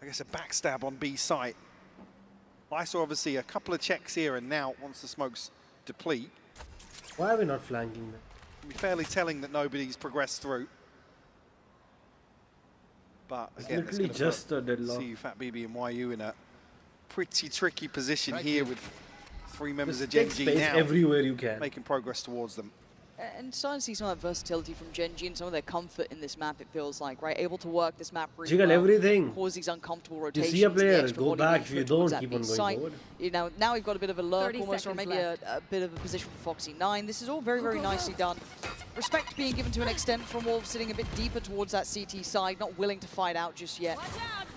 I guess, a backstab on B site. Lysor obviously a couple of checks here and now once the smokes deplete. Why are we not flanking them? It'll be fairly telling that nobody's progressed through. But again, it's literally just a deadlock. See Fat BB and YU in a pretty tricky position here with 3 members Just of Gen take G space now everywhere you can. making progress towards them. And starting to see some of that versatility from Gen G and some of their comfort in this map, it feels like, right? Able to work this map really Jiggle well, everything. cause these uncomfortable You rotations. see a the player, extra go body back. movement If you towards don't, that keep on B going site. forward. You know, now we've got a bit of a lurk 30 almost, or seconds maybe a bit of a position for Foxy9. This is all very, very nicely done. Respect being given to an extent from Wolves sitting a bit deeper towards that CT side, not willing to fight out just yet.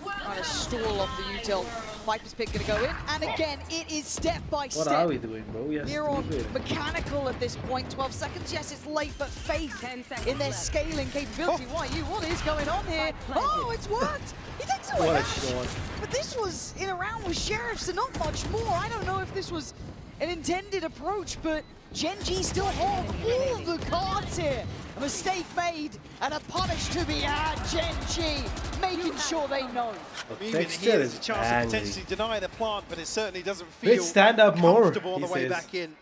Trying to stall off the util. Viper's pick gonna go in, and again, it is step by step. What are we doing, bro? Yes, They're on mechanical at this point. 12 seconds, yes, it's late, but faith in their scaling capability. Why you? What is going on here? Oh, it's worked! He takes away What a Ash. shot. But this was in a round with Sheriff, so not much more. I don't know if this was an intended approach, but Gen G still hold all the cards here. A mistake made and a punish to be had. Gen G making sure they know. Even Dexter here, there's is a chance angry. to potentially deny the plant, but it certainly doesn't feel Let's stand up more, comfortable on he the way says. back in.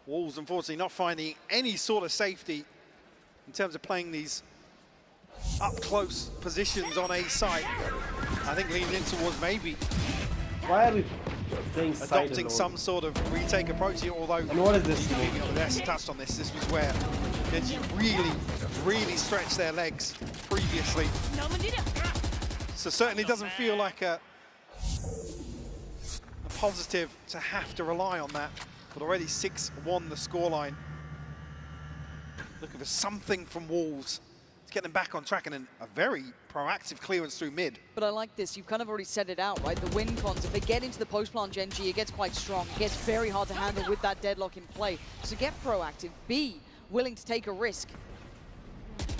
Wolves, unfortunately, not finding any sort of safety in terms of playing these up-close positions on A site. I think leaning in towards maybe Why are we playing side adopting alone? some sort of retake approach here, although And what is this? Les touched on this. This was where Genji really stretched their legs previously. So certainly doesn't feel like a positive to have to rely on that. But already 6-1 the scoreline. Looking for something from Wolves to get them back on track, and a very proactive clearance through mid. But I like this. You've kind of already set it out, right? The win cons, if they get into the post-plant Gen G, it gets quite strong. It gets very hard to handle with that deadlock in play. So get proactive. Be willing to take a risk.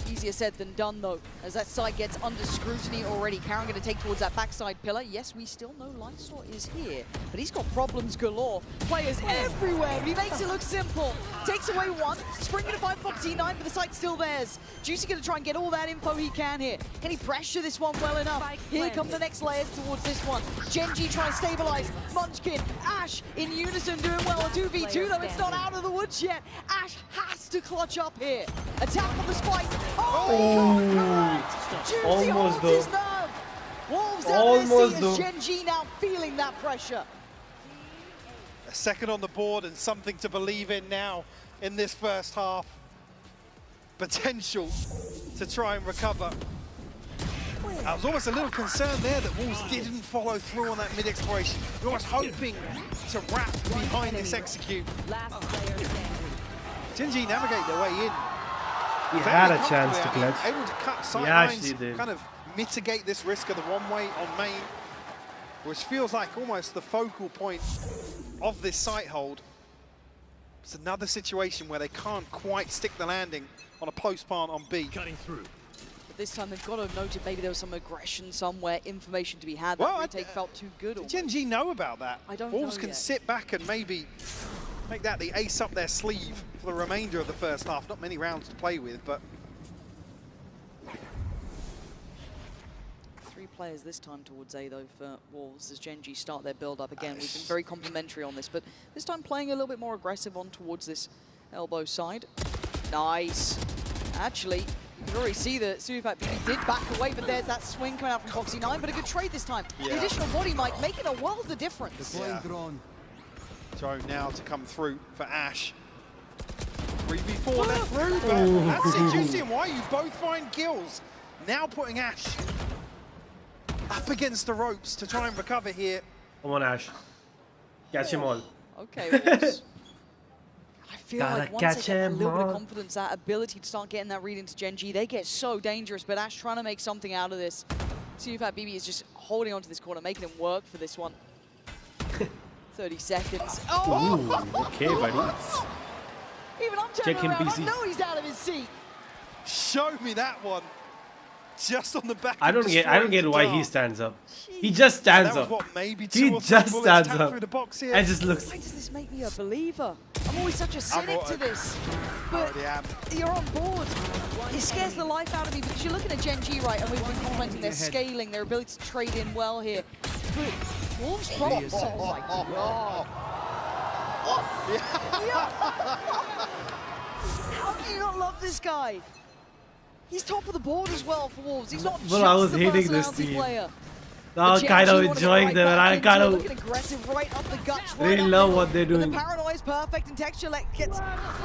Easier said than done, though, as that side gets under scrutiny already. Karen going to take towards that backside pillar. Yes, we still know Lysor is here, but he's got problems galore. Players everywhere, but he makes it look simple. Takes away one, springing to 5 Fox E9, but the site's still theirs. Juicy going to try and get all that info he can here. Can he pressure this one well enough? Here come the next layers towards this one. Gen G trying to stabilize. Munchkin, Ash in unison doing well. A 2v2, though it's not out of the woods yet. Ash has to clutch up here. Attack on the spike. Oh, Juicy Almost holds though. his nerve. Wolves Almost out though. as Gen G now feeling that pressure. A second on the board and something to believe in now in this first half. Potential to try and recover. I was almost a little concerned there that Wolves didn't follow through on that mid-exploration. You're almost hoping to wrap behind this execute. Last player standing. Gen G navigate their way in. He Fairly had a chance to comfortably, clutch. Able to cut sight He actually lines, did. kind of mitigate this risk of the one-way on main, which feels like almost the focal point of this site hold. It's another situation where they can't quite stick the landing on a post-plant on B. Cutting through. But this time they've got to note maybe there was some aggression somewhere, information to be had. Well, That retake felt too good. Did Gen G know about that? I don't Wolves know can yet. sit back and maybe make that the ace up their sleeve for the remainder of the first half. Not many rounds to play with, but 3 players this time towards A, though, for Wolves as Gen G start their build-up again. We've been very complimentary on this, but this time playing a little bit more aggressive on towards this elbow side. Nice. Actually, you can already see that Sufat did back away, but there's that swing coming out from Foxy 9, but a good trade this time. The Yeah. additional body might make it a world of difference. Yeah. Drone. Drone now to come through for Ash. 3v4 left through, but that's it. Juicy and Why you both find kills. Now putting Ash up against the ropes to try and recover here. Come on, Ash. Catch him all. Okay, Wolves. I feel Gotta like once catch they get a him little bit of all. confidence, that ability to start getting that read into Gen G, they get so dangerous, but Ash trying to make something out of this. Sufat BB is just holding onto this corner, making him work for this one. 30 seconds. Oh! Ooh, okay, buddy. Even I'm Check turning him, around, I BC. know he's out of his seat. Show me that one. Just on the back. I of don't destroying get the why dart. he stands up. He just stands That was up. what, maybe He 2 or 3 just bullets stands tapped up through the box here. and just looks. Why does this make me a believer? I'm always such a cynic to this. But already am. you're on board. It scares the life out of me because you're looking at Gen G, right, and we've been complimenting their scaling, their ability to trade in well here. But Wolves' problems, oh my god. How do you not love this guy? He's top of the board as well for Wolves. He's not Well, just I was the hating this personality team. player. I'm But kind Gen of G wanna get enjoying right them, and back I into kind it, of looking aggressive right up the guts. really right love up what they're the doing. paranoia is perfect, and Texture gets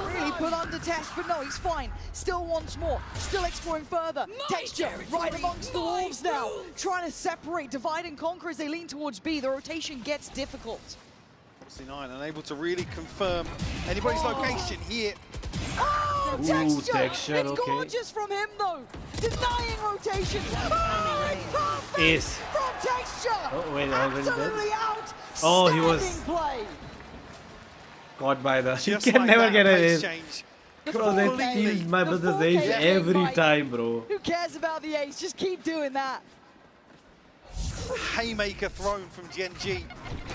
really put under test, but no, he's fine. Still wants more. Still exploring further. Texture right amongst the Wolves now, trying to separate, divide and conquer as they lean towards B. The rotation gets difficult. Foxy 9 unable to really confirm anybody's location here. Oh, Ooh, texture! texture, It's okay. gorgeous from him though. Denying rotation. Oh, it's perfect Ace. from texture. Oh, wait, already dead? Absolutely out. Oh, he was play. caught by the. He Just can like never that, get an pace ace. change. Bro, they Completely. steal my The brother's 4K ace every Mike. time, bro. Who cares about the ace? Just keep doing that. Haymaker thrown from Gen G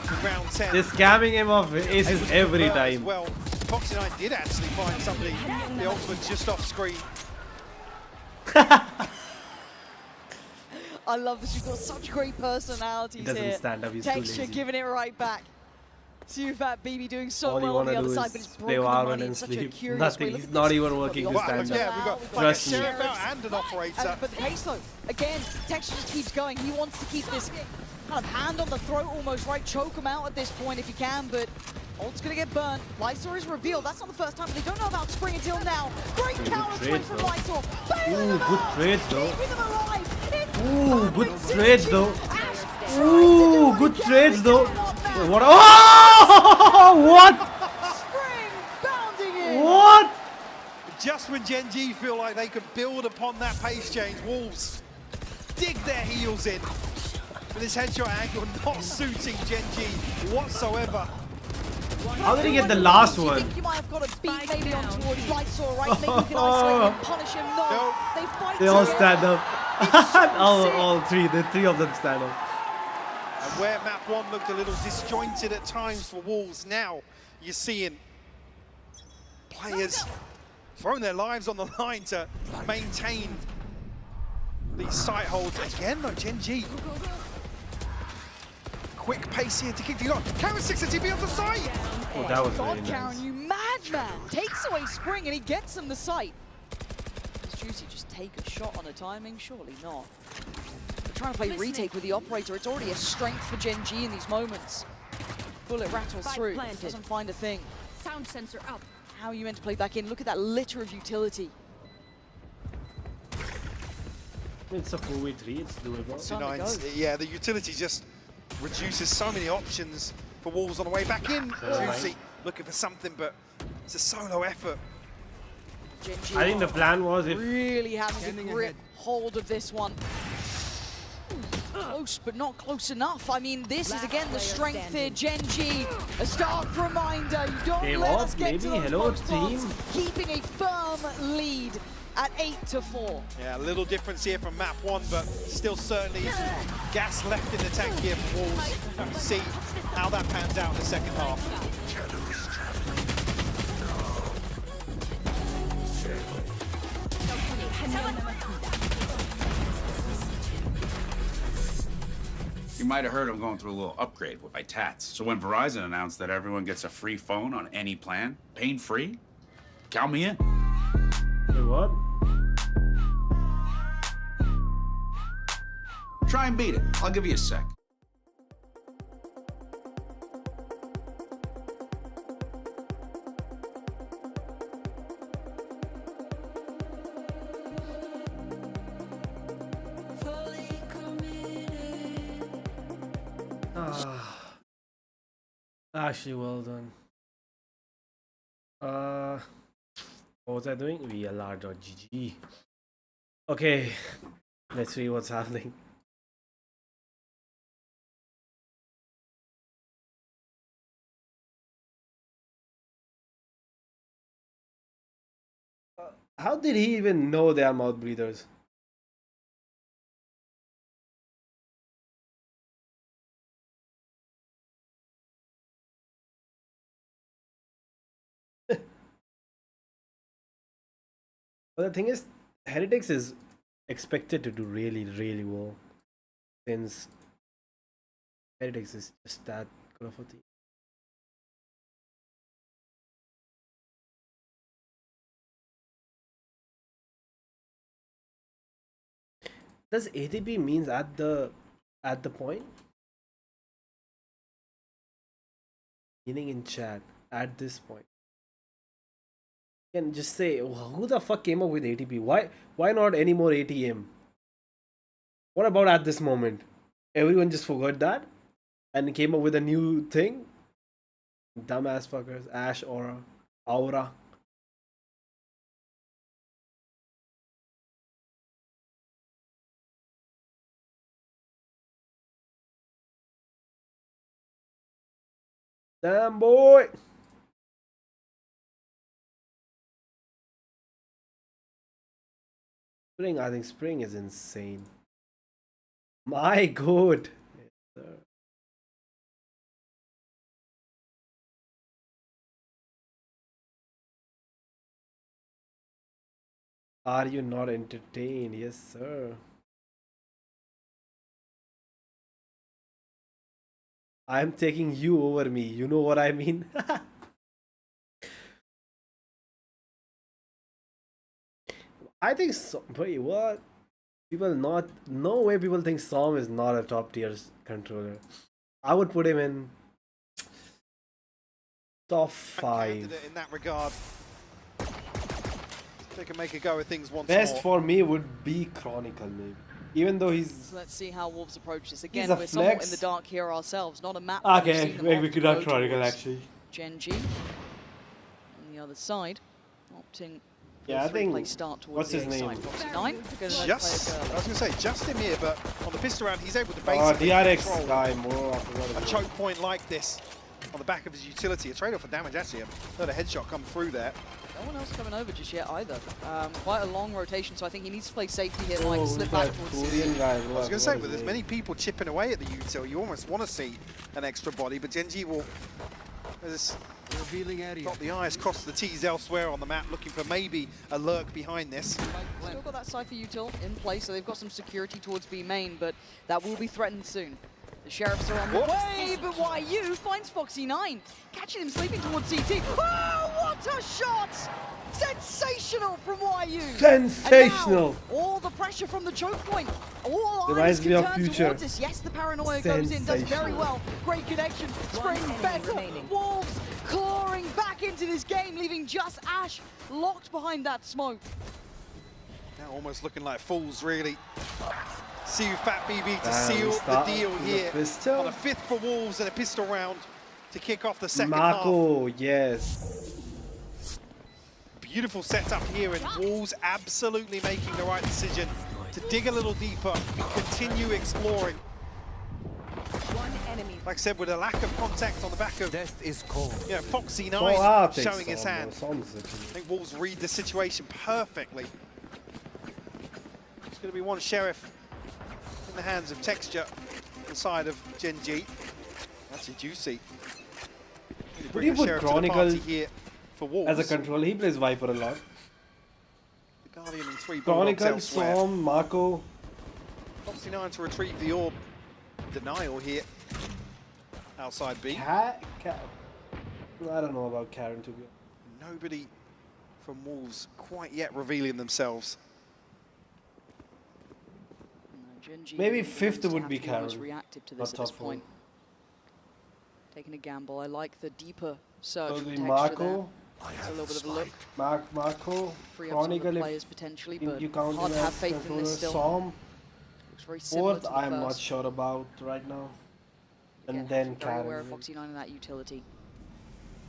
to round 10. They're scamming him of aces every As time. well, Foxy and I did actually find somebody, the ultimate just off screen. I love this. You've got such great personalities He doesn't here. stand up, he's too Texture lazy. giving it right back. Sufat BB doing so All you well on wanna the other do side, is but it's play broken the Valorant money in and such a sleep. curious Nothing. way. Look He's at not this. even working to Got the stand option up. Yeah, we've got like a Trust me. sheriff out and an operator. But the pace though, again, Texture just keeps going. He wants to keep this kind of hand on the throat almost, right? Choke him out at this point if he can, but Ult's gonna get burnt. Lysor is revealed. That's not the first time, but they don't know about Spring until now. Great counter swing trades, from though. Lysor. Ooh, good trades though. Keeping them alive. It's Ooh, good perfect trades synergy. though. Ash tries to Ooh, do what good he can, trades but though. cannot now. Wait, what? Oh, what? Spring bounding in. What? Just when Gen G feel like they could build upon that pace change, Wolves dig their heels in. But this headshot angle not suiting Gen G whatsoever. How did he get the last You one? think you might have got a beat maybe on towards Lysor, right? Maybe you can isolate him, punish him. No, Nope. they fight They all together. stand up. It's so sick. all three. The three of them stand up. And where map 1 looked a little disjointed at times for Wolves, now you're seeing players throwing their lives on the line to maintain these site holds. Again though, Gen G. Quick pace here to keep you on. Karen 6 and TP on the site. Oh, that was God, very Karen, nice. you madman! Takes away Spring and he gets him the sight. Does Juicy just take a shot on a timing? Surely not. They're trying to play retake with the operator. It's already a strength for Gen G in these moments. Bullet rattles through, doesn't find a thing. Sound sensor up. How are you meant to play back in? Look at that litter of utility. It's a 4v3. It's doable. Time to go. Yeah, the utility just reduces so many options for Wolves on the way back in. Juicy looking for something, but it's a solo effort. Gen G I think the plan was if really having to Standing grip ahead. hold of this one. Close, but not close enough. I mean, this is again the strength here. Gen G, a stark reminder. You don't Game let off, us get to maybe. those Hello, box spots. team. Keeping a firm lead at 8-4. Yeah, a little difference here from map 1, but still certainly gas left in the tank here for Wolves. We'll see how that pans out in the second half. You might have heard I'm going through a little upgrade with my tats. So when Verizon announced that everyone gets a free phone on any plan, pain-free, count me in. Wait, what? Try and beat it. I'll give you a sec. Actually, well done. What was I doing? VLR.gg. Okay, let's see what's happening. How did he even know they are mouth breathers? But the thing is, Heretics is expected to do really, really well since Heretics is just that good of a team. Does ATP means at the point? Meaning in chat at this point. Can just say who the fuck came up with ATP? Why not any more ATM? What about at this moment? Everyone just forgot that and came up with a new thing? Dumbass fuckers. Ash Aura. Damn, boy. Spring, I think Spring is insane. My god. Yes, sir. Are you not entertained? Yes, sir. I'm taking you over me. You know what I mean? I think so. Wait, what? People not. No way people think Som is not a top tier controller. I would put him in top 5. Candidate in that regard. They can make a go of things once Best more. for me would be Chronicle, maybe. Even though he's. So let's see how Wolves approach this. Again, a we're somewhat in flex. the dark here ourselves. Not a map. that we've Okay, seen them maybe we often could go not Chronicle towards. actually. Genji on the other side, opting for Yeah, a I think. three-play start towards What's the his A name? side. Foxy 9, Just, I was going to say, just him here, but on the pistol round, he's able to Oh, basically DRX control guy more. I forgot a about choke point like this on the back of his utility. A trade-off for damage, actually. Heard a headshot come through there. No one else coming over just yet either. Quite a long rotation, so I think he needs to play safety here. Oh, Like slip back that towards Korean CT. guy, I was going to say, with as many people chipping away at the util, you almost want to see an extra body, but Genji will Revealing area. dot the I's, cross the T's elsewhere on the map, looking for maybe a lurk behind this. Still got that Cypher util in place, so they've got some security towards B main, but that will be threatened soon. The Sheriffs are on the way, but YU finds Foxy 9, catching him sleeping towards CT. Oh, what a shot! Sensational from YU! Sensational! And now, all the pressure from the choke point. All Reminds eyes me can of turn Future. towards us. Yes, the paranoia goes in, does very Sensational. well. Great connection, Spring enemy better. remaining. Wolves clawing back into this game, leaving just Ash locked behind that smoke. Now almost looking like fools, really. See you, Fat BB, to Damn, seal the start deal with a here. pistol. On a 5th for Wolves and a pistol round to kick off the second half. Mako, yes. Beautiful setup here, and Wolves absolutely making the right decision to dig a little deeper, continue exploring. One enemy. Like I said, with a lack of contact on the back of Death is cold. Foxy So 9 showing his hand. I hand. think Wolves read the situation perfectly. It's going to be one Sheriff in the hands of Texture on the side of Genji. That's a juicy. Really bring you a put Sheriff to the Chronicle party here for Wolves. As a controller, he plays Viper a lot. The Guardian and 3 Bulldogs Chronicle, elsewhere. Som, Mako. Foxy 9 to retrieve the orb. Denial here. Outside B. I don't know about Karen to be honest. Nobody from Wolves quite yet revealing themselves. Genji Maybe seems fifth to would have be to be almost Karen, reactive to not this at this top point. Taking a gamble. I like the deeper search So from the Texture Marco, It's a little bit of a look. Marco, Free up some of the Chronicle, players potentially, if but you count hard him to have as faith in controller, this still. Som. Looks very similar Fourth, to the I'm not first. sure about right now. And Again, then very aware of Karen. Foxy 9 and that utility.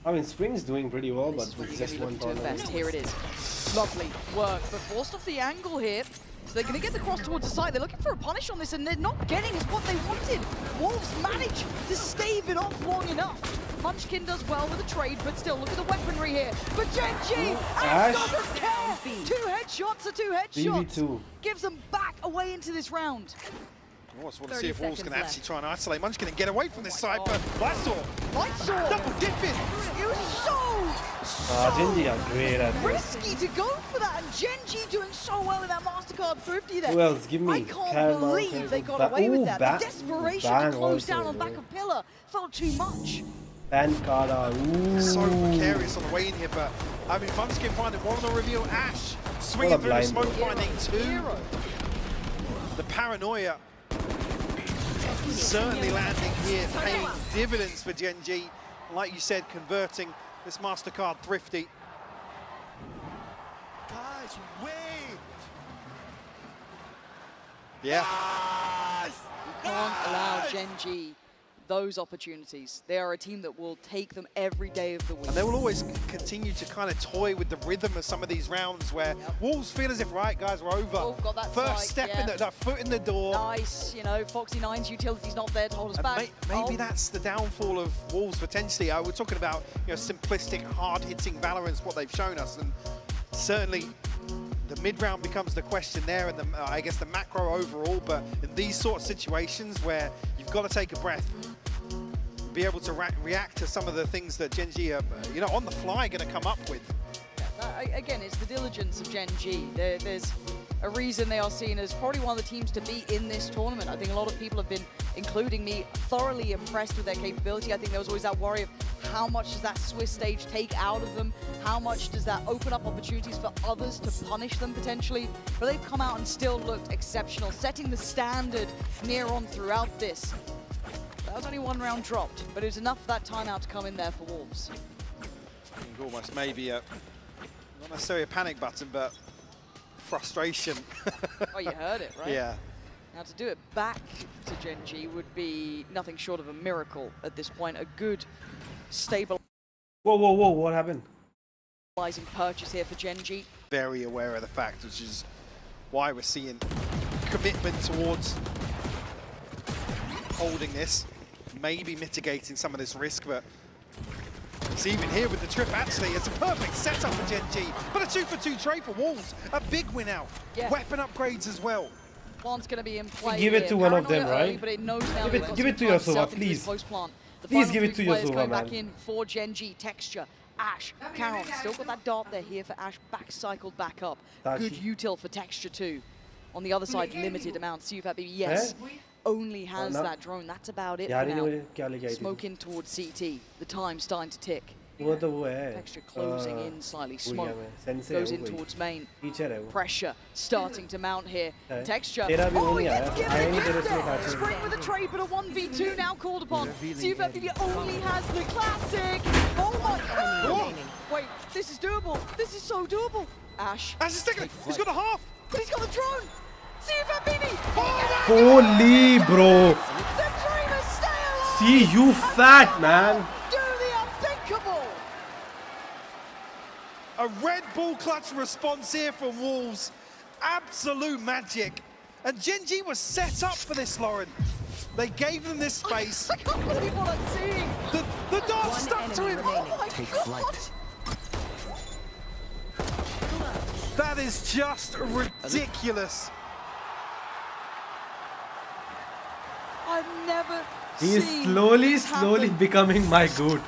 I mean, Spring's doing pretty well, This but is when with you're going just to be one looking to tournament. invest. Here it is. Lovely work, but forced off the angle here. So they're going to get the cross towards the side. They're looking for a punish on this, and they're not getting is what they wanted. Wolves manage to stave it off long enough. Munchkin does well with the trade, but still, look at the weaponry here. But Genji, Ash doesn't care. 2 headshots are 2 headshots. BB2. Gives them back away into this round. I also want to see if Wolves can seconds actually try and isolate Munchkin and get away from this side, but Lightsaw double dipping. It was so Genji are great at this. risky to go for that, and Genji doing so well in that MasterCard 50 there. Who else? Give me I can't Karen, believe Karen, they got Ba- away with Ooh, that. Ba- The desperation Bang to close also, down on bro. back of pillar felt too much. Pankada, ooh. So precarious on the way in here, but I mean, Munchkin finding one on the reveal. Ash swinging through the blind smoke, ball. finding 2. The paranoia certainly landing here, paying dividends for Genji. Like you said, converting this MasterCard thrifty. Guys, wait! Yeah. You can't allow Genji those opportunities. They are a team that will take them every day of the week. And they will always continue to kind of toy with the rhythm of some of these rounds where Wolves feel as if, right, guys, we're over. Oh, got that First spike, step in that foot in the door. Nice, you know, Foxy9's utility's not there to hold us back. Maybe that's the downfall of Wolves potentially. We're talking about, you know, simplistic, hard-hitting Valorant's what they've shown us, and certainly the mid-round becomes the question there, and I guess the macro overall. But in these sort of situations where you've got to take a breath, be able to react to some of the things that Gen G are, you know, on the fly going to come up with. Again, it's the diligence of Gen G. There's a reason they are seen as probably one of the teams to beat in this tournament. I think a lot of people have been, including me, thoroughly impressed with their capability. I think there was always that worry of how much does that Swiss stage take out of them? How much does that open up opportunities for others to punish them potentially? But they've come out and still looked exceptional, setting the standard near on throughout this. That was only one round dropped, but it was enough for that timeout to come in there for Wolves. I think almost maybe not necessarily a panic button, but frustration. Oh, you heard it, right? Yeah. Now to do it back to Gen G would be nothing short of a miracle at this point. A good stabilizing Whoa, what happened? purchase here for Gen G. Very aware of the fact, which is why we're seeing commitment towards holding this, maybe mitigating some of this risk, but it's even here with the trip. Actually, it's a perfect setup for Gen G, but a 2-for-2 trade for Wolves. A big win out. Yeah. Weapon upgrades as well. Plant's going to be in play. Give it to one of them, Paranoia early, right? but it knows now Give it to Yasuo, please. Please give it to Yasuo, Yasuo, back man. in for Gen G. Texture, Ash, Caron, still got that dart there here for Ash, back cycled back up. Good util for Texture too. On the other side, limited amount. CFAB, yes, only has that drone. That's about it for now. Smoke in towards CT. The time starting to tick. Texture closing in slightly. Smoke goes in towards main. Pressure starting to mount here. Texture. Oh, he gets given a gift there. Spring with a trade, but a 1v2 now called upon. CFAB only has the classic. Oh my god. Wait, this is doable. This is so doable. Ash. Ash is taking it. He's got a half. But he's got the drone. CFAB. Holy bro. The dreamers stay alive. See you fat man. Do the unthinkable. A Red Bull clutch response here from Wolves. Absolute magic. And Gen G was set up for this, Lauren. They gave them this space. I can't believe what I'm seeing. The dart stuck to him. Oh my god. That is just ridiculous. I've never He's seen slowly this happen. becoming my goat.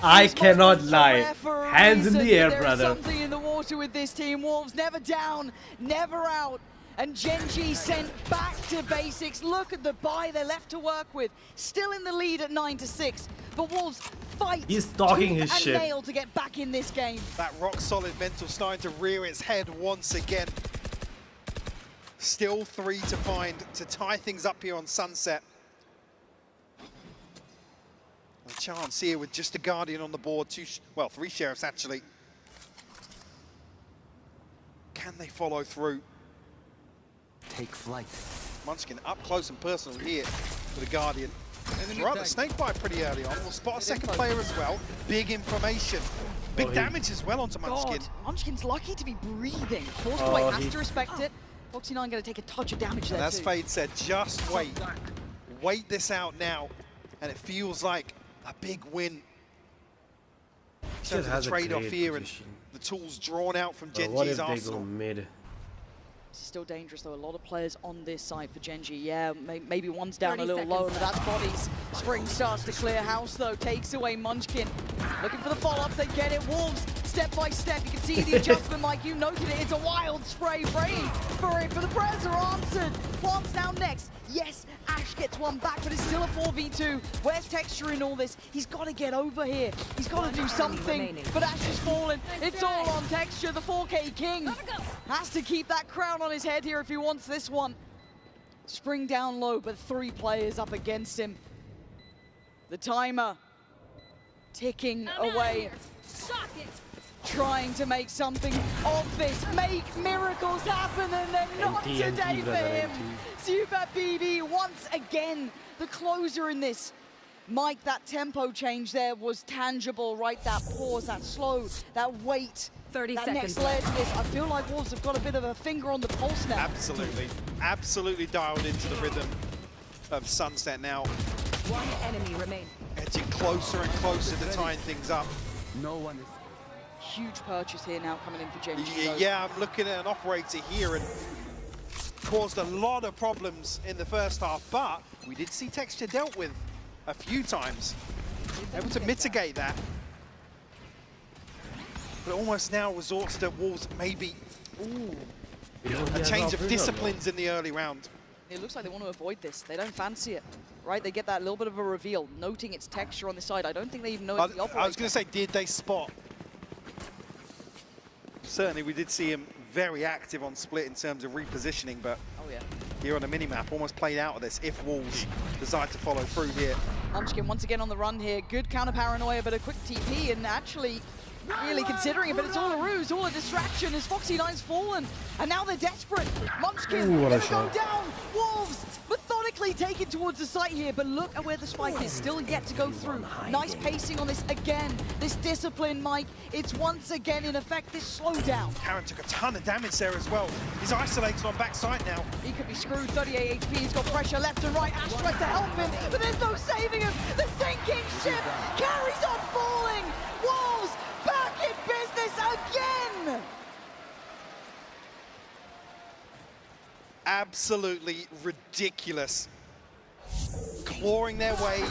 I cannot lie. For a Hands in reason. the air, There is brother. something in the water with this team. Wolves never down, never out. And Gen G sent back to basics. Look at the buy they're left to work with. Still in the lead at 9-6. But Wolves fight He's talking tooth his and shit. nail to get back in this game. That rock-solid mental starting to rear its head once again. Still 3 to find to tie things up here on Sunset. A chance here with just a Guardian on the board. 3 Sheriffs actually. Can they follow through? Take flight. Munchkin up close and personal here for the Guardian. Right, the snake bite pretty early on. We'll spot a second player as well. Big information. Big damage as well onto Munchkin. God, Munchkin's lucky to be breathing. Forced away, has to respect it. Foxy9 going to take a touch of damage there As too. Fade said, just wait. Wait this out now. And it feels like a big win. In terms of the trade-off here and the tools drawn out from Gen What G's if they arsenal. go mid? This is still dangerous though. A lot of players on this side for Gen G. Yeah, maybe one's down a 30 little low, seconds but that's bodies. Spring starts to clear house though. Takes away Munchkin. Looking for the follow-ups. They get it. Wolves step by step. You can see the adjustment, Mike. You noted it. It's a wild spray. Brady for it for the Prez are answered. Plant's now next. Yes, Ash gets one back, but it's still a 4v2. Where's Texture in all this? He's got to get over here. He's got to do something. But Ash is falling. It's all on Texture. The 4K King has to keep that crown on his head here if he wants this one. Spring down low, but 3 players up against him. The timer ticking away. Trying to make something of this, make miracles happen, and they're not today for him. Super BB once again, the closer in this. Mike, that tempo change there was tangible, right? That pause, that slow, that wait, 30 that seconds next layer to this. I feel like Wolves have got a bit of a finger on the pulse now. Absolutely. Absolutely dialed into the rhythm of Sunset now. One enemy remains. Edging closer and closer to tying things up. No one is. Huge purchase here now coming in for Genji. Yeah, I'm looking at an operator here and caused a lot of problems in the first half, but we did see Texture dealt with a few times. Able to mitigate that. But almost now resorts to Wolves maybe a change of disciplines in the early round. It looks like they want to avoid this. They don't fancy it, right? They get that little bit of a reveal, noting its texture on the side. I don't think they even know it's the operator. I was going to say, did they spot? Certainly, we did see him very active on Split in terms of repositioning, but here on the minimap, almost played out of this if Wolves decide to follow through here. Munchkin once again on the run here. Good counter paranoia, but a quick TP, and actually really considering it, but it's all a ruse, all a distraction as Foxy9's fallen, and now they're desperate. Munchkin gonna go down. Wolves methodically taken towards the site here, but look at where the spike is, still yet to go through. Nice pacing on this again. This discipline, Mike, it's once again in effect this slowdown. Karen took a ton of damage there as well. He's isolated on backside now. He could be screwed, 38 HP, he's got pressure left and right. Ash tries to help him, but there's no saving him. The sinking ship carries on falling. Wolves back in business again! Absolutely ridiculous. Clawing their way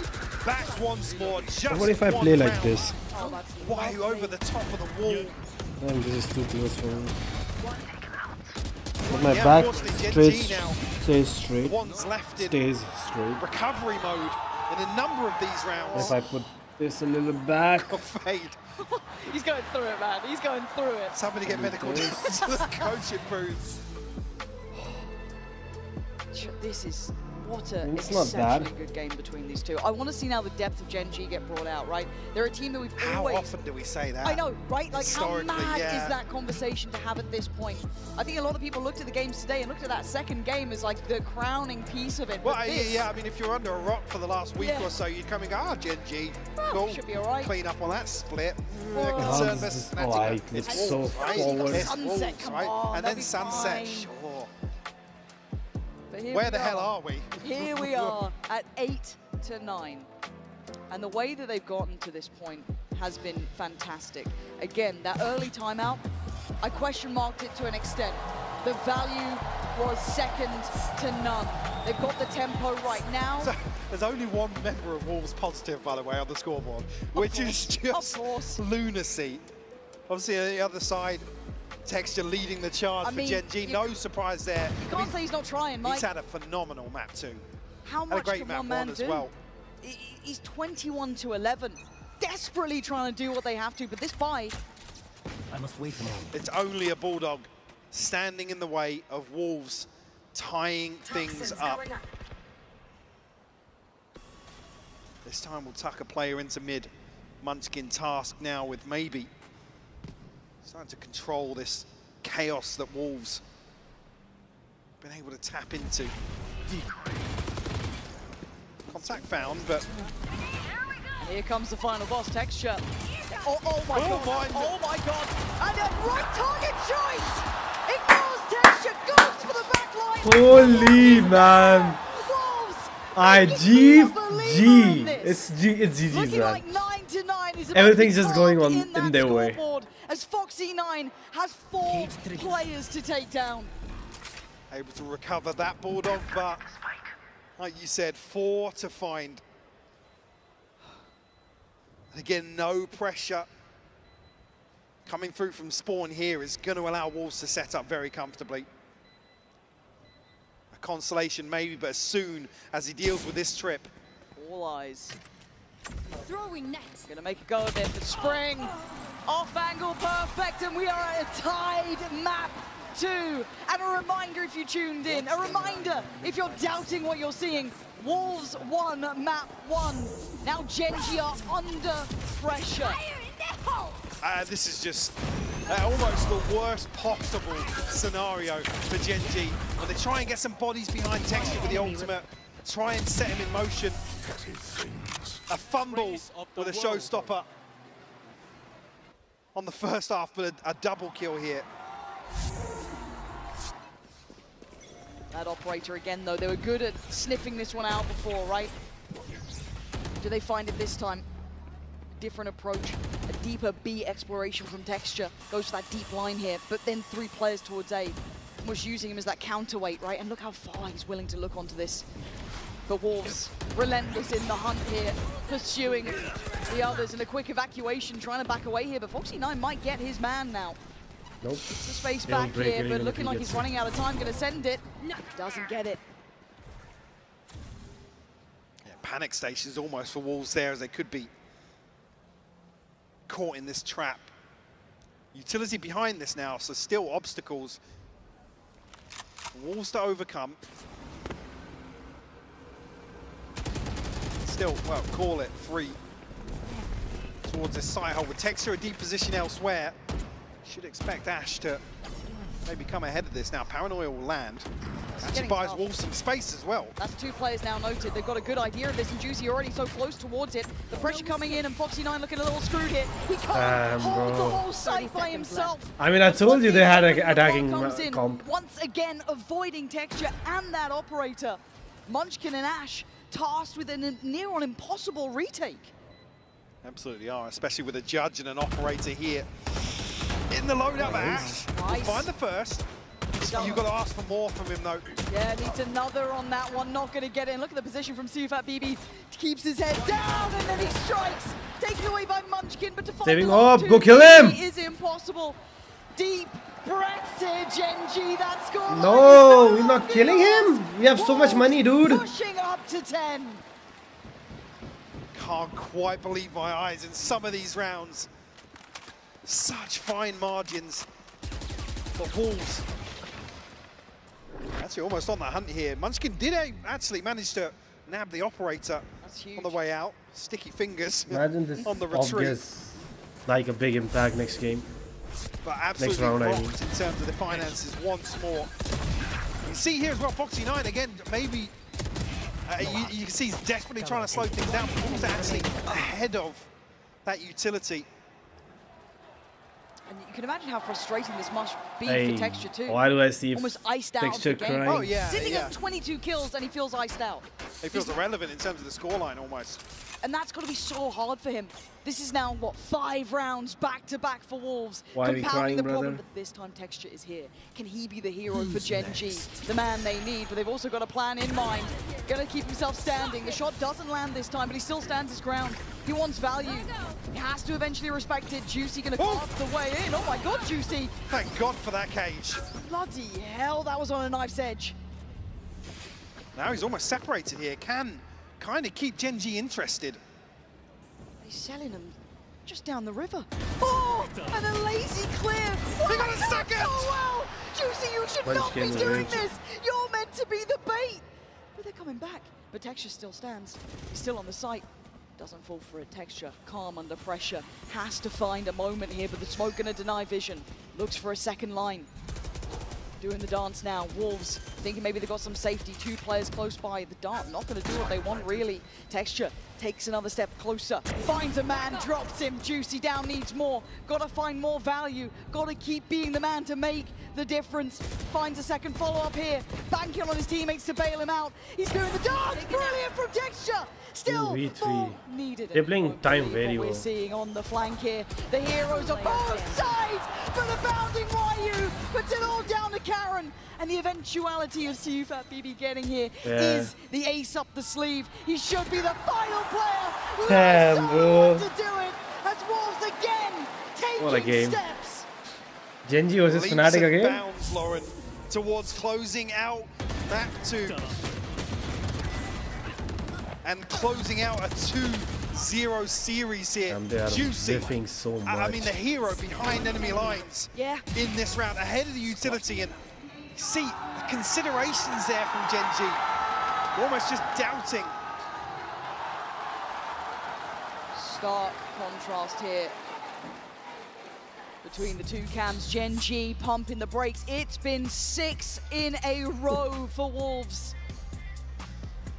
back once more. Just what if I play like this? Why over the top of the wall? And this is too close for me. But my back stays straight. One's left in Stays straight. recovery mode in a number of these rounds. If I put this a little back. Fade. He's going through it, man. He's going through it. Somebody get medical to the coach improves. This is what a It's not bad. exceptionally good game between these two. I want to see now the depth of Genji get brought out, right? They're a team that we've How always... often do we say that? I know, right? Like, how Historically, mad yeah. is that conversation to have at this point? I think a lot of people looked at the games today and looked at that second game as like the crowning piece of it. Well, But this, yeah, I mean, if you're under a rock for the last week or so, you'd come and go, Genji, cool. Should be all right. Clean up on that split. Oh, this is alright. It's so forward. Sunset, come on, and they'll then be Sunset, fine. sure. But here Where we the hell are. are we? Here we are at 8-9. And the way that they've gotten to this point has been fantastic. Again, that early timeout, I question marked it to an extent. The value was second to none. They've got the tempo right now. So, there's only one member of Wolves positive, by the way, on the scoreboard, which is just lunacy. Obviously, on the other side, Texture leading the charge for Genji. No surprise there. You can't say he's not trying, Mike. He's had a phenomenal map too. How Had a much great can map one man as do? well. He's 21-11, desperately trying to do what they have to, but this buy... I must wait a moment. It's only a Bulldog standing in the way of Wolves tying things up. This time we'll tuck a player into mid. Munchkin tasked now with maybe starting to control this chaos that Wolves been able to tap into. Contact found, but here comes the final boss, Texture. Oh my god! Oh my god! And then right target choice! Ignores Texture, goes for the back line! Holy man! GG. It's GG's, Looking man. like 9-9 is about Everything's to be just going called on that in their way. scoreboard as Foxy9 has 4 players to take down. able to recover that Bulldog, but like you said, 4 to find. Again, no pressure coming through from spawn here is going to allow Wolves to set up very comfortably. A consolation maybe, but as soon as he deals with this trip. All eyes. Throwing net. Gonna make a go of it, but Spring off angle perfect, and we are at a tied map 2. And a reminder if you tuned in, a reminder if you're doubting what you're seeing, Wolves 1, map 1. Now Genji are under pressure. This is just almost the worst possible scenario for Genji. When they try and get some bodies behind Texture with the ultimate, try and set him in motion. A fumble with a showstopper on the first half, but a double kill here. That operator again, though, they were good at sniffing this one out before, right? Do they find it this time? Different approach, a deeper B exploration from Texture. Goes for that deep line here, but then 3 players towards A. Was using him as that counterweight, right? And look how far he's willing to look onto this. The Wolves, relentless in the hunt here, pursuing the others in a quick evacuation, trying to back away here, but Foxy9 might get his man now. Nope. It's the space back here, but looking like he's running out of time, gonna send it. No, doesn't get it. Yeah, panic stations almost for Wolves there, as they could be caught in this trap. Utility behind this now, so still obstacles. Wolves to overcome. Still, well, call it 3 towards this side hole with Texture a deep position elsewhere. Should expect Ash to maybe come ahead of this now. Paranoia will land. Actually buys Wolves some space as well. That's 2 players now noted. They've got a good idea of this, and Juicy already so close towards it. The pressure coming in, and Foxy9 looking a little screwed here. He can't hold the whole site by himself. I mean, I told you they had an attacking comp. Once again, avoiding Texture and that operator. Munchkin and Ash tasked with a near on impossible retake. Absolutely are, especially with a judge and an operator here. In the loadout, Ash will find the first. You've got to ask for more from him, though. Yeah, needs another on that one. Not going to get in. Look at the position from Sufat BB. Keeps his head down, and then he strikes. Taken away by Munchkin, but to find Saving the up, 2 go kill him! is impossible. Deep breaths here, Gen.G. That score. No, we're not killing him. We have so much money, dude. Pushing up to 10. Can't quite believe my eyes in some of these rounds. Such fine margins for Wolves. Actually almost on the hunt here. Munchkin did actually manage to nab the operator on the way out. Sticky fingers Imagine this on the retreat. obvious, like a big impact next game. But absolutely round, I rocked mean. in terms of the finances once more. You see here as well, Foxy9 again, maybe you can see he's desperately trying to slow things down, but Wolves are actually ahead of that utility. And you can imagine how frustrating this must be Hey, for Texture too. why do I see almost iced out of Texture the game? crying? Oh yeah, Sitting yeah. at 22 kills and he feels iced out. It feels irrelevant in terms of the scoreline almost. And that's got to be so hard for him. This is now, what, 5 rounds back-to-back for Wolves. Why are we compounding crying, the problem, brother? but this time Texture is here. Can he be the hero for Gen.G? The man they need, but they've also got a plan in mind. Gonna keep himself standing. The shot doesn't land this time, but he still stands his ground. He wants value. He has to eventually respect it. Juicy gonna carve the way in. Oh my God, Juicy. Thank God for that cage. Bloody hell, that was on a knife's edge. Now he's almost separated here. Can kind of keep Gen.G interested. He's selling him just down the river. Oh, and a lazy clear. They got a second! So well. Juicy, you should not be doing this. You're meant to be the bait. But they're coming back. But Texture still stands. He's still on the site. Doesn't fall for it. Texture, calm under pressure. Has to find a moment here, but the smoke gonna deny vision. Looks for a second line. Doing the dance now. Wolves thinking maybe they've got some safety. 2 players close by. The dart not going to do what they want, really. Texture takes another step closer. Finds a man, drops him. Juicy down, needs more. Got to find more value. Got to keep being the man to make the difference. Finds a second follow-up here. Banking on his teammates to bail him out. He's doing the dance. Brilliant from Texture. Still more needed. They're playing time very What well. we're seeing on the flank here. The heroes are both sides for the bounding Ryu, but it's all down to Karen. And the eventuality of Sufat BB getting here is the ace up the sleeve. He should be the final player. Damn, bro. To do it as Wolves again taking What a game. steps. Gen.G versus Leaps Fnatic and again. bounds, Lauren, towards closing out that 2. And closing out a 2-0 series here. They are Juicy. whiffing so much. I mean, the hero behind enemy lines in this round, ahead of the utility. And see, the considerations there from Gen.G. Almost just doubting. Stark contrast here between the 2 cams. Gen.G pumping the brakes. It's been 6 in a row for Wolves.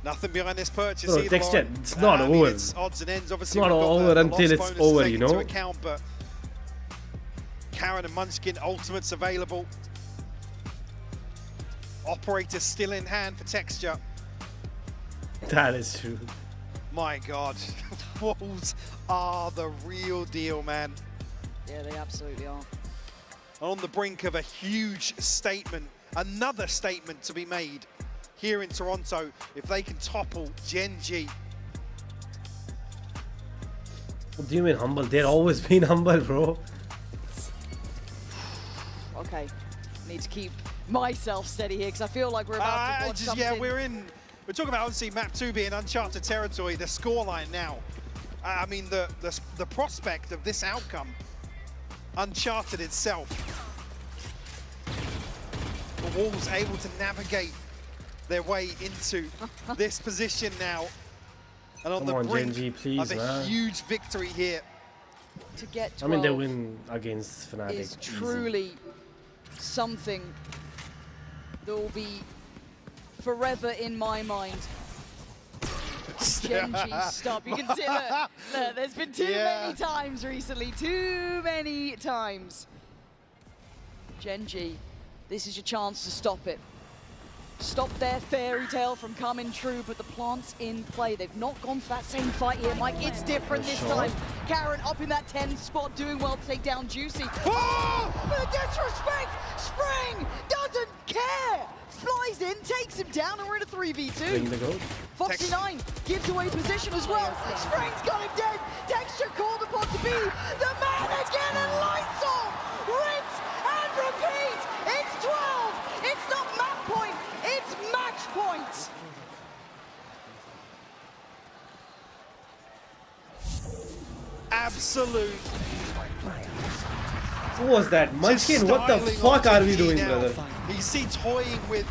Nothing behind this purchase Bro, either. Texture, Lauren. it's not I mean, over. it's odds and ends. Obviously, It's not we've got over the until loss it's bonus to over, take you into know? account, but Karen and Munchkin ultimates available. Operator still in hand for Texture. That is true. My God, Wolves are the real deal, man. Yeah, they absolutely are. On the brink of a huge statement, another statement to be made here in Toronto if they can topple Gen G. What do you mean humble? They're always been humble, bro. Okay, need to keep myself steady here because I feel like we're about to watch something. Yeah, we're talking about obviously map 2 being uncharted territory, the scoreline now. I mean, the prospect of this outcome, uncharted itself. The Wolves able to navigate their way into this position now. And on Come on, the brink Gen G, please, of a man. huge victory here. To get 12 I mean, they win against Fnatic. is easy. truly something that will be forever in my mind. Gen G stop. You can see that. There's been too many times recently. Too many times. Gen G, this is your chance to stop it. Stop their fairy tale from coming true, but the plant's in play. They've not gone for that same fight here, Mike. It's different this time. Karen up in that 10 spot, doing well to take down Juicy. Oh! The disrespect! Spring doesn't care! Flies in, takes him down, and we're in a 3v2. Bring the goal. Foxy9 gives away position as well. Spring's got him dead. Texture called upon to be the man again, and lights off! Rinse and repeat! It's 12! It's not map point, it's match point! Absolute. Who was that? Munchkin, what the fuck are we doing, brother? You see toying with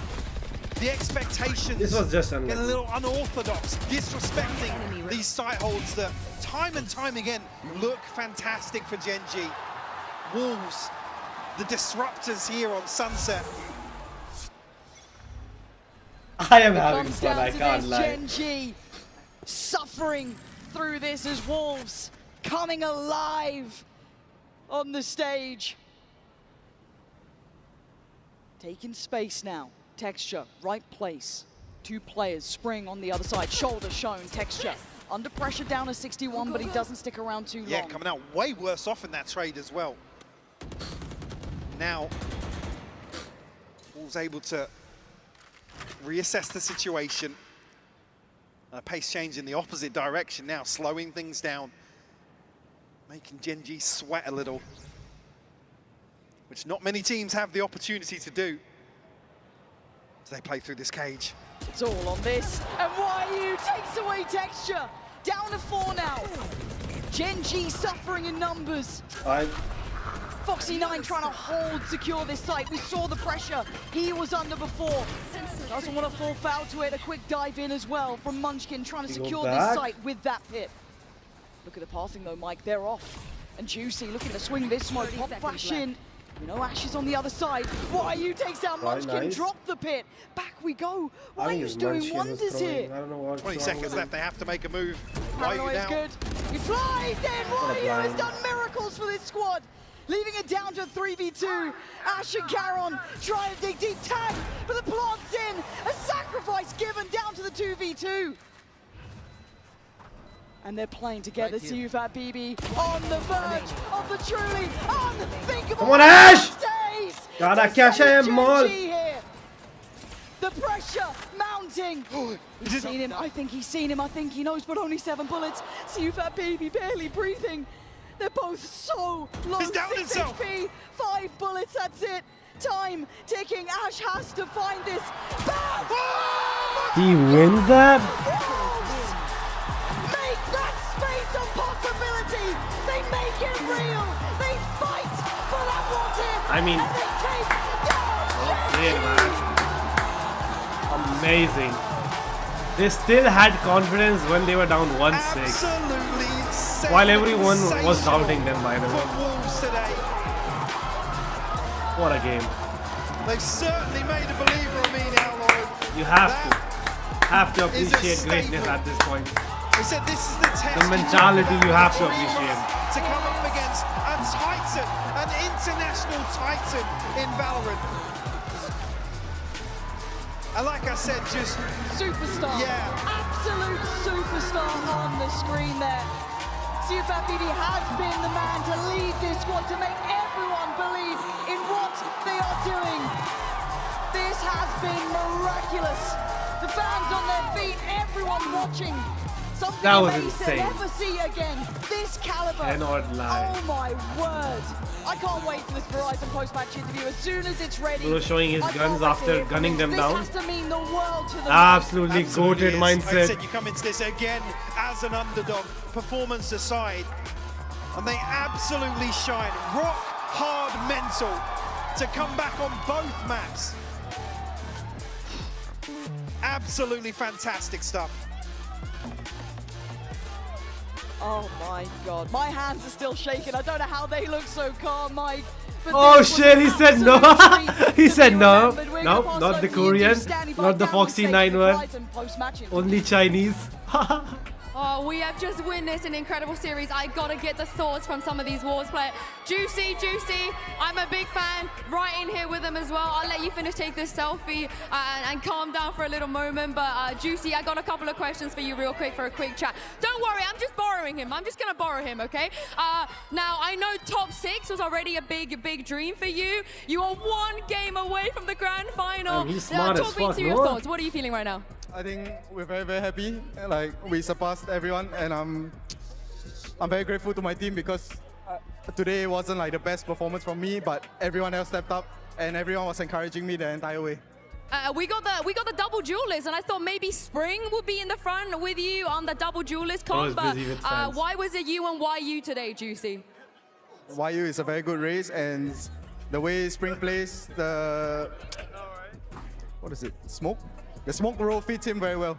the expectations. This was just getting a little unorthodox, disrespecting these site holds that time and time again look fantastic for Gen G. Wolves, the disruptors here on Sunset. I am having fun, I can't lie. Gen G suffering through this as Wolves coming alive on the stage. Taking space now. Texture, right place. Two players, Spring on the other side. Shoulder shown, Texture. Under pressure down to 61, but he doesn't stick around too long. Yeah, coming out way worse off in that trade as well. Now, Wolves able to reassess the situation. A pace change in the opposite direction now, slowing things down. Making Gen G sweat a little. Which not many teams have the opportunity to do. As they play through this cage. It's all on this, and YU takes away Texture. Down to 4 now. Gen G suffering in numbers. Foxy9 trying to hold, secure this site. We saw the pressure he was under before. Doesn't want to fall foul to it. A quick dive in as well from Munchkin, trying to secure this site with that pit. Look at the passing though, Mike. They're off. And Juicy looking to swing this smoke. Pop flash in. You know, Ash is on the other side. YU takes down Munchkin, drop the pit. Back we go. YU's doing wonders here. I don't know what 20 seconds left, they have to make a move. Paranoia is good. He flies in. YU has done miracles for this squad. Leaving it down to a 3v2. Ash and Caron trying to dig deep. Tag, but the plant's in. A sacrifice given down to the 2v2. And they're playing together. Siufat BB on the verge of the truly unthinkable. Come on, Ash! Days Gotta catch him, more. The pressure mounting. He's seen him. I think he's seen him. I think he knows, but only 7 bullets. Siufat BB barely breathing. They're both so low. He's down 6 HP, 5 bullets. That's it. Time ticking. Ash has to find this. He wins that? Make that space a possibility. They make it real. They fight for that what-if. I mean, and they take down yeah, man. Amazing. They still had confidence when they were down 1-6. Absolutely. While everyone was doubting them, by the way. What a game. They've certainly made a believer of me now, Lauren. You have to. have to is a appreciate greatness staple. at this point. I said this is the test. The mentality you have to appreciate. To come up against a titan, an international titan in Valorant. And like I said, just Superstar. Absolute superstar on the screen there. Super BB has been the man to lead this squad, to make everyone believe in what they are doing. This has been miraculous. The fans on their feet, everyone watching. Something That was amazing insane. to never see again. This caliber. Cannot lie. Oh my word. I can't wait for this Verizon post-match interview as soon as it's ready. Bro showing his I guns can't wait to after hear from gunning him. them This down. has to mean the world to them. Absolutely goated is. Like I mindset. said, you come into this again as an underdog, performance aside, and they absolutely shine. Rock hard mental to come back on both maps. Absolutely fantastic stuff. Oh my god, my hands are still shaking. I don't know how they look so calm, Mike. But Oh this was shit, an he said no. absolute treat He to said be no. remembered. We're No, gonna pass not over the to you Korean, two, standing by not the down Foxy stage 9 for one. Verizon post-match interview. Only Chinese. Oh, we have just witnessed an incredible series. I gotta get the thoughts from some of these Wolves players. Juicy, I'm a big fan. Right in here with them as well. I'll let you finish, take this selfie and calm down for a little moment. But Juicy, I got a couple of questions for you real quick for a quick chat. Don't worry, I'm just borrowing him. I'm just gonna borrow him, okay? Now, I know top 6 was already a big dream for you. You are one game away from the grand final. He's smart as Talk me fuck, through your no? thoughts. What are you feeling right now? I think we're very happy. Like we surpassed everyone, and I'm very grateful to my team because today wasn't like the best performance from me, but everyone else stepped up and everyone was encouraging me the entire way. We got the double duelist, and I thought maybe Spring would be in the front with you on the double duelist comp. But why was it you and why you today, Juicy? YU is a very good race, and the way Spring plays, what is it? Smoke? The smoke roll fits him very well.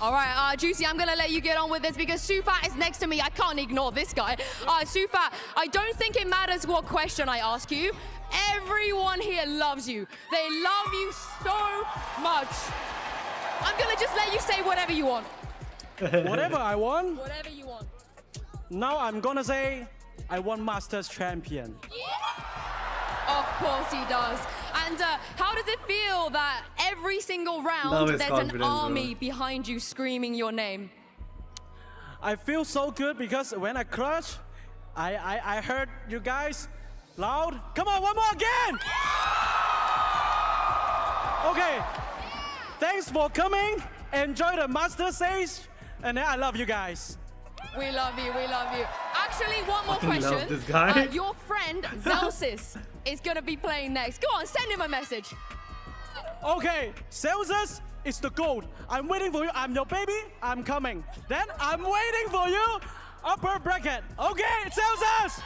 All right, Juicy, I'm gonna let you get on with this because Sufat is next to me. I can't ignore this guy. Sufat, I don't think it matters what question I ask you. Everyone here loves you. They love you so much. I'm gonna just let you say whatever you want. Whatever I want. Whatever you want. Now I'm gonna say I want Masters Champion. Of course he does. And how does it feel that every single round there's an army behind you screaming your name? I feel so good because when I clutch, I heard you guys loud. Come on, one more again! Okay, thanks for coming. Enjoy the master stage, and I love you guys. We love you, we love you. Actually, one more Fucking love question. this guy. Your friend, Zelsis, is gonna be playing next. Go on, send him a message. Okay, Celsius is the gold. I'm waiting for you. I'm your baby. I'm coming. Then I'm waiting for you. Upper bracket. Okay, Celsius.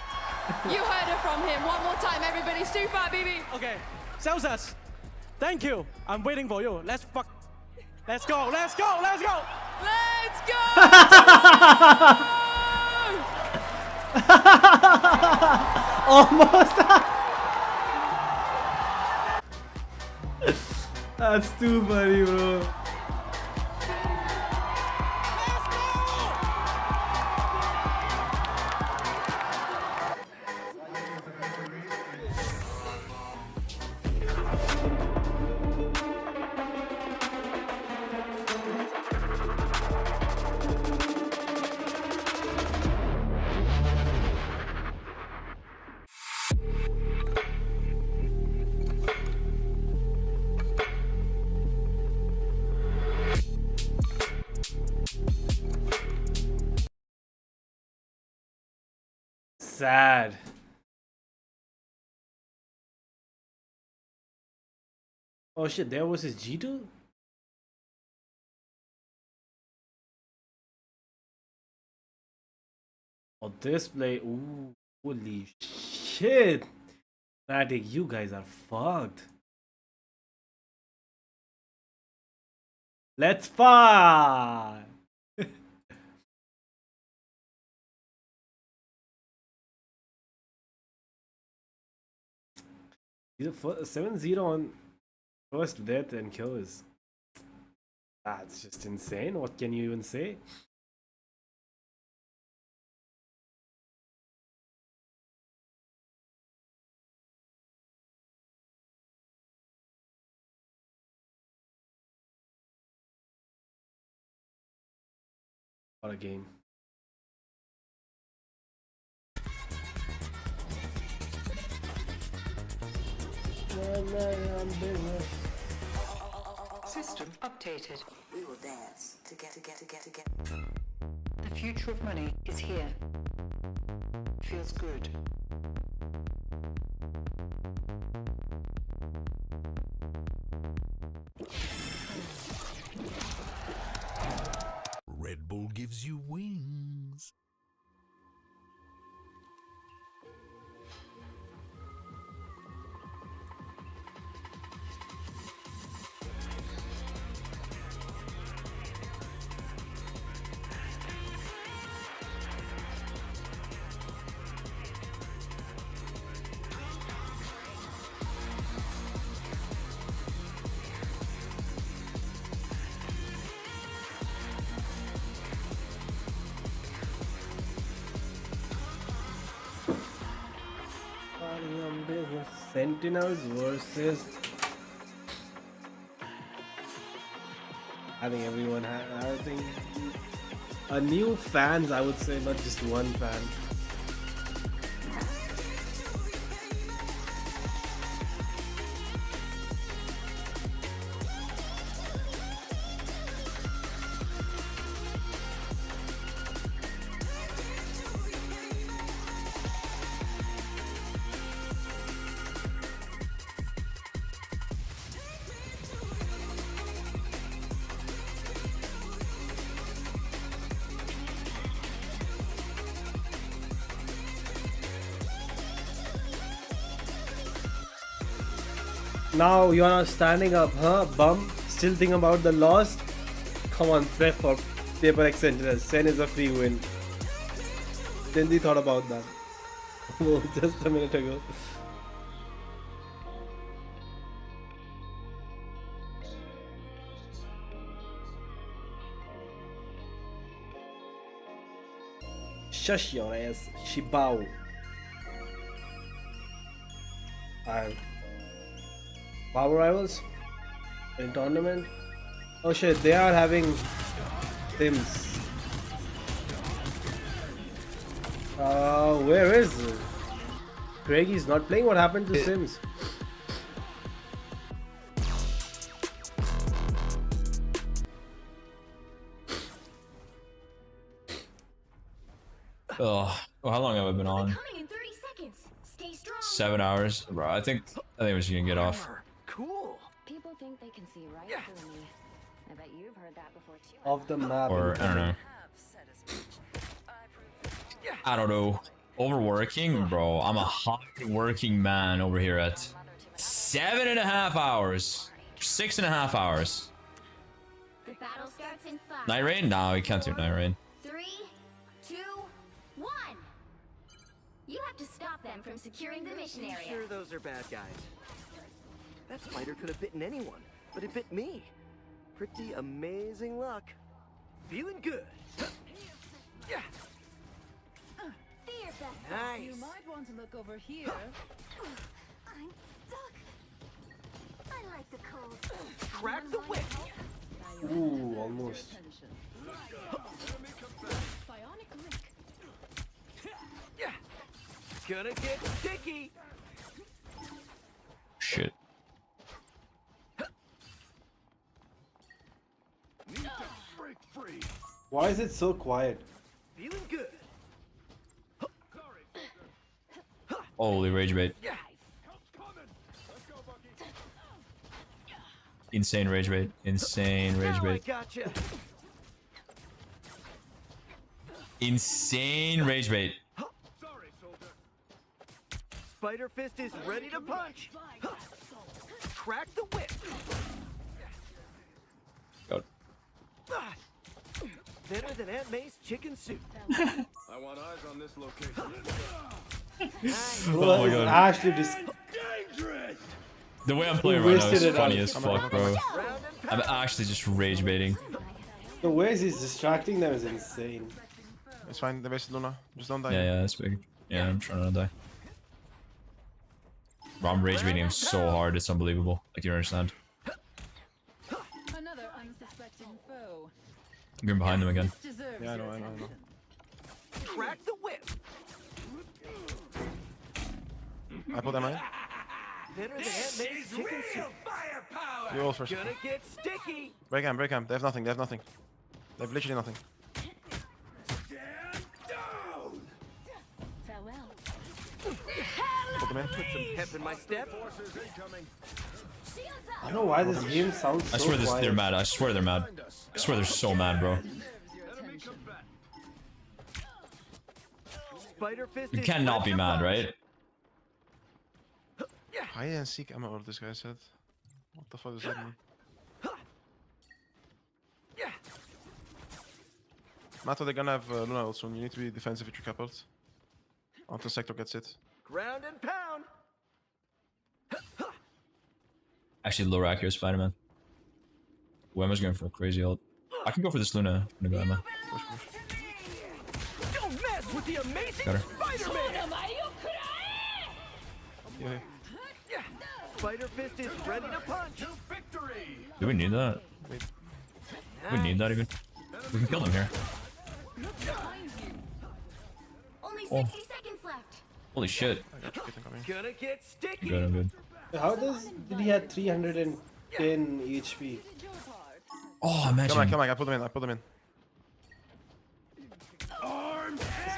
You heard it from him. One more time, everybody. Super, baby. Okay, Celsius. Thank you. I'm waiting for you. Let's go. Let's go. Let's go! Almost. That's too funny, bro. Sad. Oh shit, there was his G2? Oh, this play. Ooh, holy shit. Fnatic, you guys are fucked. Let's fight. He's a 7-0 on first death and kills. That's just insane. What can you even say? What a game. System updated. We will dance to get. The future of money is here. Feels good. Red Bull gives you wings. Sentinels versus. I think everyone had. I think a new fans. I would say not just one fan. Now you are not standing up, huh, bum? Still thinking about the loss? Come on, prep for PRX Sentinels. Sen is a free win. Then thought about that. Oh, just a minute ago. Shush your ass, Shibao. Power rivals in tournament. Oh shit, they are having Sims. Where is Craigy's not playing? What happened to Sims? Oh, how long have I been on? 7 hours, bro. I think we're just gonna get off. Cool. People think they can see right through me. I bet you've heard that before too. Off the map. Or I don't know. I don't know. Overworking, bro. I'm a hard-working man over here at 7.5 hours, 6.5 hours. The battle starts in 5. Night rain? No, we can't do night rain. 3, 2, 1. You have to stop them from securing the mission area. Sure, those are bad guys. That spider could have bitten anyone, but it bit me. Pretty amazing luck. Feeling good. Yeah. Nice. You might want to look over here. I'm stuck. I like the cold. Crack the whip. Ooh, almost. Bionic lick. Yeah. Gonna get sticky. Shit. Why is it so quiet? Feeling good. Holy rage bait. Insane rage bait. Insane rage bait. Gotcha. Insane rage bait. Spider fist is ready to punch. Crack the whip. God. Better than Aunt May's chicken soup. I want eyes on this location. Oh my god. Actually, The way I'm playing right now is funny as fuck, bro. Round and I'm actually just rage baiting. The ways he's distracting them is insane. It's fine, they wasted Luna. Just don't die. Yeah, that's big. Yeah, I'm trying not to die. Bro, I'm rage baiting him so hard, it's unbelievable. Like, you don't understand. Another unsuspecting foe. I'm going behind them again. Yeah, I know. Crack the whip. I put them in. Better than handmade chicken soup. You all first. Gonna get sticky. Break camp. They have nothing. They have literally nothing. Farewell. Put them in. Put some pep in my step. I don't know why this game sounds so I swear quiet. they're mad. I swear they're mad. I swear they're so mad, bro. Spider fist. You cannot be mad, right? Hide and seek ammo, or this guy said. What the fuck does that mean? Mato, they're gonna have Luna ult soon. You need to be defensive with your cap ult. Until Sector gets it. Ground and pound. Actually, lower accurate Spider-Man. Emma's going for a crazy ult. I can go for this Luna. I'm gonna go Emma. Push. Don't mess with the amazing Got her. Spider-Man. Yeah. Spider fist is ready to punch. Do we need that? Do we need that even? We can kill them here. Only 60 Oh. seconds left. Holy shit. I got you, Kitten coming. Gonna get sticky. I'm good. How did he have 310 HP? Oh, imagine. Come on, I put them in.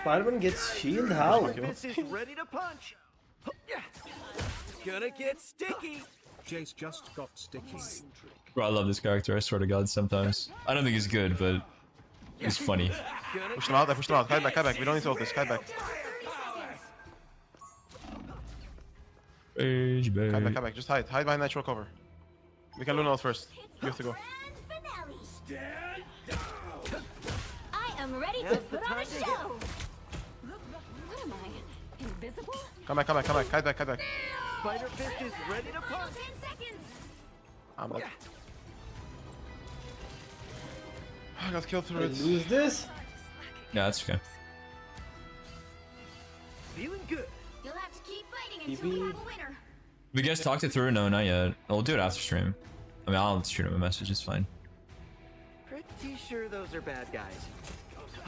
Spider-Man gets shield? How? Fist is ready to punch. Gonna get sticky. Jace just got sticky. Bro, I love this character. I swear to God, sometimes. I don't think he's good, but he's funny. Push them out. Hide back. We don't need to ult this. Hide back. Rage bait. Hide back. Just hide. Hide behind natural cover. We can Luna ult first. You have to go. I am ready to put on a show. What am I? Invisible? Come back. Hide back. Spider fist is ready to punch. 10 seconds. I'm dead. I got killed through I it. lose this? Yeah, that's okay. Feeling good. You'll have to keep fighting until we have a winner. Have you guys talked it through? No, not yet. We'll do it after stream. I mean, I'll shoot him a message. It's fine. Pretty sure those are bad guys.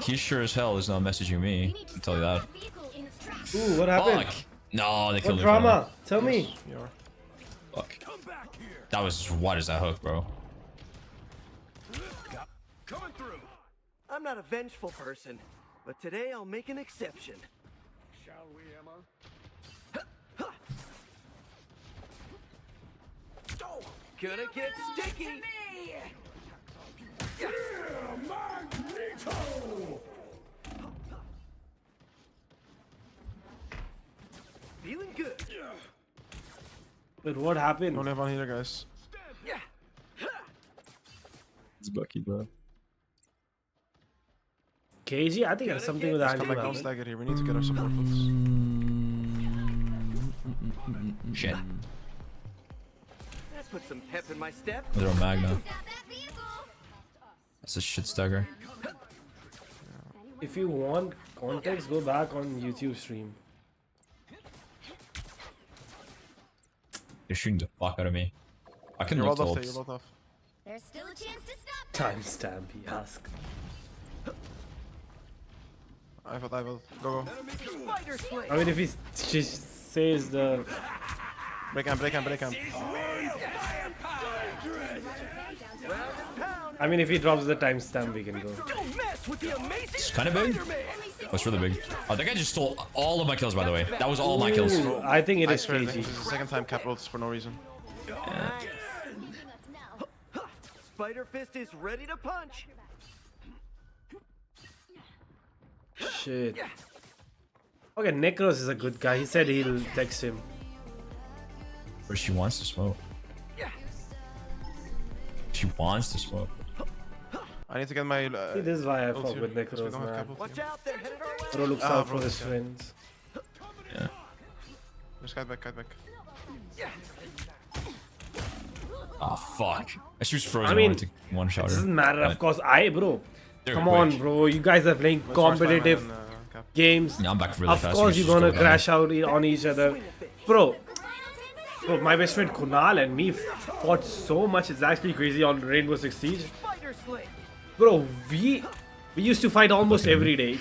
He sure as hell is not messaging me. I'll tell you that. Ooh, what happened? Fuck. No, they What killed me. drama? Tell me. Fuck. That was wide as that hook, bro. Coming through. I'm not a vengeful person, but today I'll make an exception. Shall we, Emma? Gonna get sticky. Magneto! Feeling good. Wait, what happened? Don't have one here, guys. It's Bucky, bro. KG? I think it has something with Come Andy. back, don't stagger here. We need to get our support boots. Shit. Let's put some pep in my step. They're a Magna. That's a shit stagger. If you want context, go back on YouTube stream. They're shooting the fuck out of me. I can You're look both off towards. there, you're both off. There's still a chance to stop. Timestamp, he asked. I will. Go. Spider slay. I mean, if he just says the... Break camp. I mean, if he drops the timestamp, we can go. Don't mess with the amazing It's kind of big. Spider-Man. Oh, it's really big. Oh, that guy just stole all of my kills, by the way. That was all my kills. Ooh, I think it I is swear, this KG. is the second time cap rolls for no reason. Nice. Spider fist is ready to punch. Shit. Okay, Necros is a good guy. He said he'll text him. Or she wants to smoke. She wants to smoke. I need to get my. See, this is why I ult fuck here, with because we Necros, don't have man. cap ult Watch here. out, they're headed our way. Bro looks Ah, out bro, for his yeah. friends. Yeah. Just kite back. Oh fuck! She was frozen. I mean, to one shot. it doesn't matter. Of course, bro. They're Come quick. on, bro. You guys are playing competitive games. Yeah, I'm back really of fast. course, You you're should gonna just go crash out on each other, bro. Bro, my best friend Kunal and me fought so much. It's actually crazy on Rainbow Six Siege. Bro, we used to fight almost every day.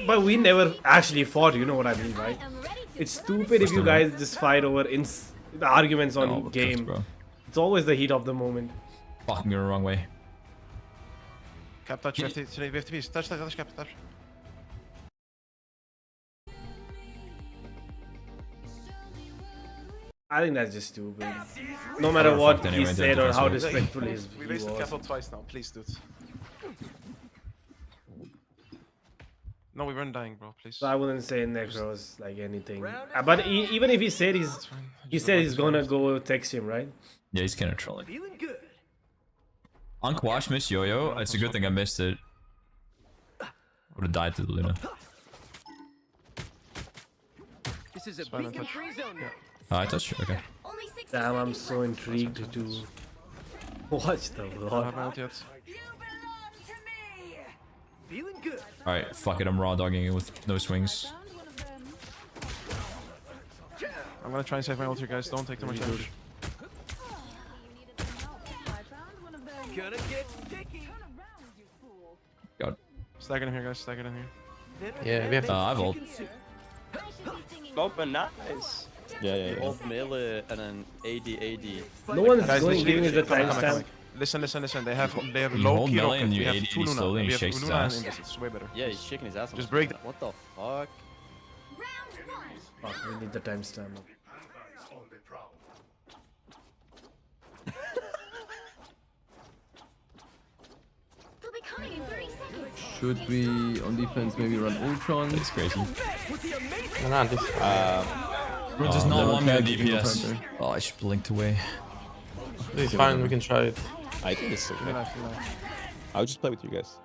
But we never actually fought. You know what I mean, right? It's stupid if you guys just fight over the arguments on game. Bro. It's always the heat of the moment. Fucking go the wrong way. Cap touch, 50 piece. Touch, cap, touch. I think that's just stupid. No matter what he said or how disrespectful he We wasted was. capital twice now, please, dude. No, we weren't dying, bro, please. So I wouldn't say Necros like anything. But even if he said he's gonna go text him, right? Yeah, he's kind of trolling. Unquash missed Yo-Yo. It's a good thing I missed it. Would have died to the Luna. This is a beacon free zone. Oh, I touched it. Okay. Damn, I'm so intrigued to watch the vlog. Feeling good. All right, fuck it. I'm raw dogging it with no swings. I'm gonna try and save my ulti, guys. Don't take too much damage. Gonna get sticky. God. Stack it in here, guys. Stack it in here. Yeah, we have to. I've ult. Open, nice. Yeah. Ult melee and then AD. No one's Guys, giving us the come, timestamp. Listen. They have You low hold key melee rocket. and you We have AD two Luna. slowly and We he have shakes his Luna and ass. Invis. It's way better. Yeah, he's shaking his ass. Just break that. What the fuck? Fuck, we need the timestamp. Should we on defense maybe run Ultron? It's crazy. Nah, this. Bro, does not want me on DPS. Oh, I just blinked away. This is fine. We can try it. I think it's okay. I would just play with you guys.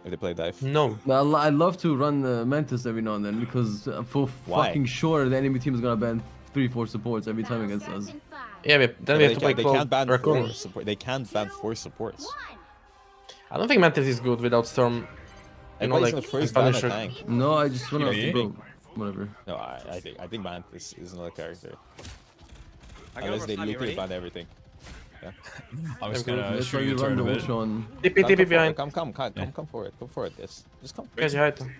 If they play dive. No. I love to run Mantis every now and then because for fucking sure the enemy team is gonna ban 3-4 supports every time against us. Yeah, but then we have to play They Cloud can't ban Raccoon. 4 support. They can't ban 4 supports. I don't think Mantis is good without Storm. You know, like the first ban Punisher. tank. No, I just wanna Yeah. go. Whatever. No, I think Mantis is another character. I go Unless over they Sunny, literally ready? ban everything. Yeah. I was That's gonna why shoot we you run turn the a bit. Ultron. TP behind. Come forward. Come forward. Yes. Just come. Guys, you hide them.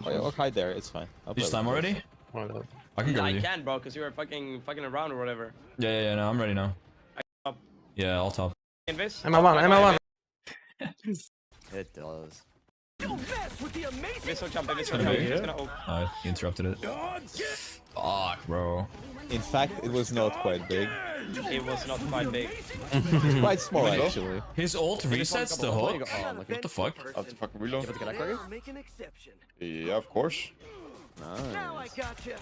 Or hide there. It's fine. I'll You play time with already? Oh, I can go with I you. can, bro, because you were fucking around or whatever. Yeah, no, I'm ready now. Yeah, I'll top. Invis. I'm It does. Invis will jump. Invis will Gonna jump. be He's here? gonna ult. Oh, he interrupted it. Fuck, bro. In fact, it was not quite big. It was not quite big. It's quite small actually. His ult resets the hook? What the fuck? Of the fucking reload. Make an exception. Yeah, of course. Now I gotcha.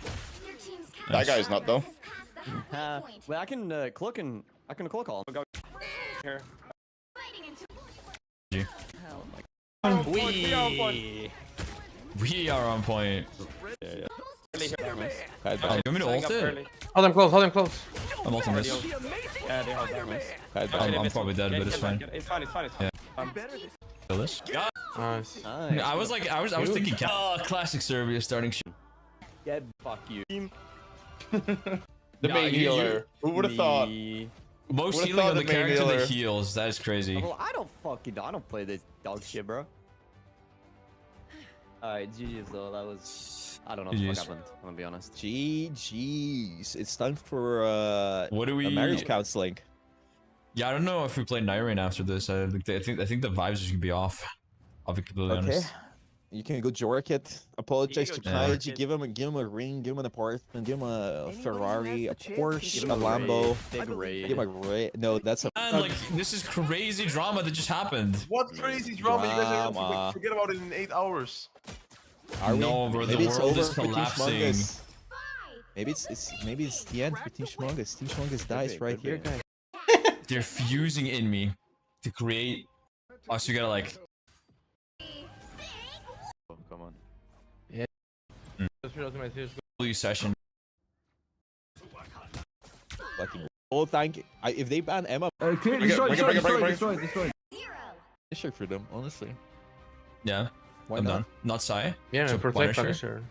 That guy's not though. Well, I can cloak and I can cloak all. Go here. G. We are on point. Yeah. You You want me to ult it? Hold him close. I'm ulting this. Yeah, they hold damage. I'm probably dead, but it's fine. It's fine. Yeah. Kill this. Nice. I was thinking, classic Serbia starting shit. Yeah, fuck you. The main healer. Who would have thought? Most Would've healing thought on the the main character healer. that heals. That is crazy. Well, I don't play this dog shit, bro. Alright, GG's though. That was. I don't know what the fuck happened. I'm gonna be honest. GG's. It's time for what do we? a marriage counseling. Yeah, I don't know if we play Night Rain after this. I think the vibes are gonna be off. I'll be completely honest. You can go Jork it. Apologize to Yeah. Kaiji. Give him a ring. Give him an apartment. Give him a Ferrari, a Porsche, a Lambo. Big raid. Give him a raid. No, that's a. Man, like this is crazy drama that just happened. What crazy drama? You guys Drama. are forget about it in 8 hours. Are we? No, bro, the Maybe it's world over is for Team collapsing. Schmungus. Maybe it's the end for Team Schmungus. Team Schmungus dies right here, guys. They're fusing in me to create. Oh, so you gotta like. Come on. Yeah. W session. Lucky Oh, thank you. If they ban Emma... Destroy. Punisher for them, honestly. Yeah. Why I'm not? done. Not Sai? Yeah, So protect Punisher.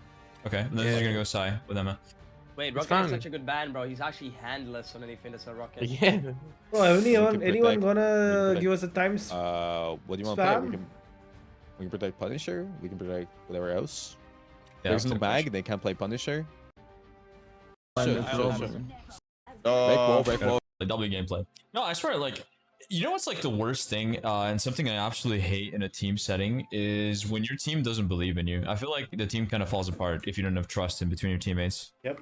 Okay, then he's gonna go Sai with Emma. Wait, It's Rocket is fine. such a good ban, bro. He's actually handless on anything that's a Rocket. Yeah. Oh, anyone gonna give us a time What do you want to play? We can protect Punisher. We can protect whatever else. Yeah, There's no pretty bag. They can't play Punisher. Break wall. W gameplay. No, I swear, like, you know what's like the worst thing, and something I absolutely hate in a team setting is when your team doesn't believe in you. I feel like the team kind of falls apart if you don't have trust in between your teammates. Yep.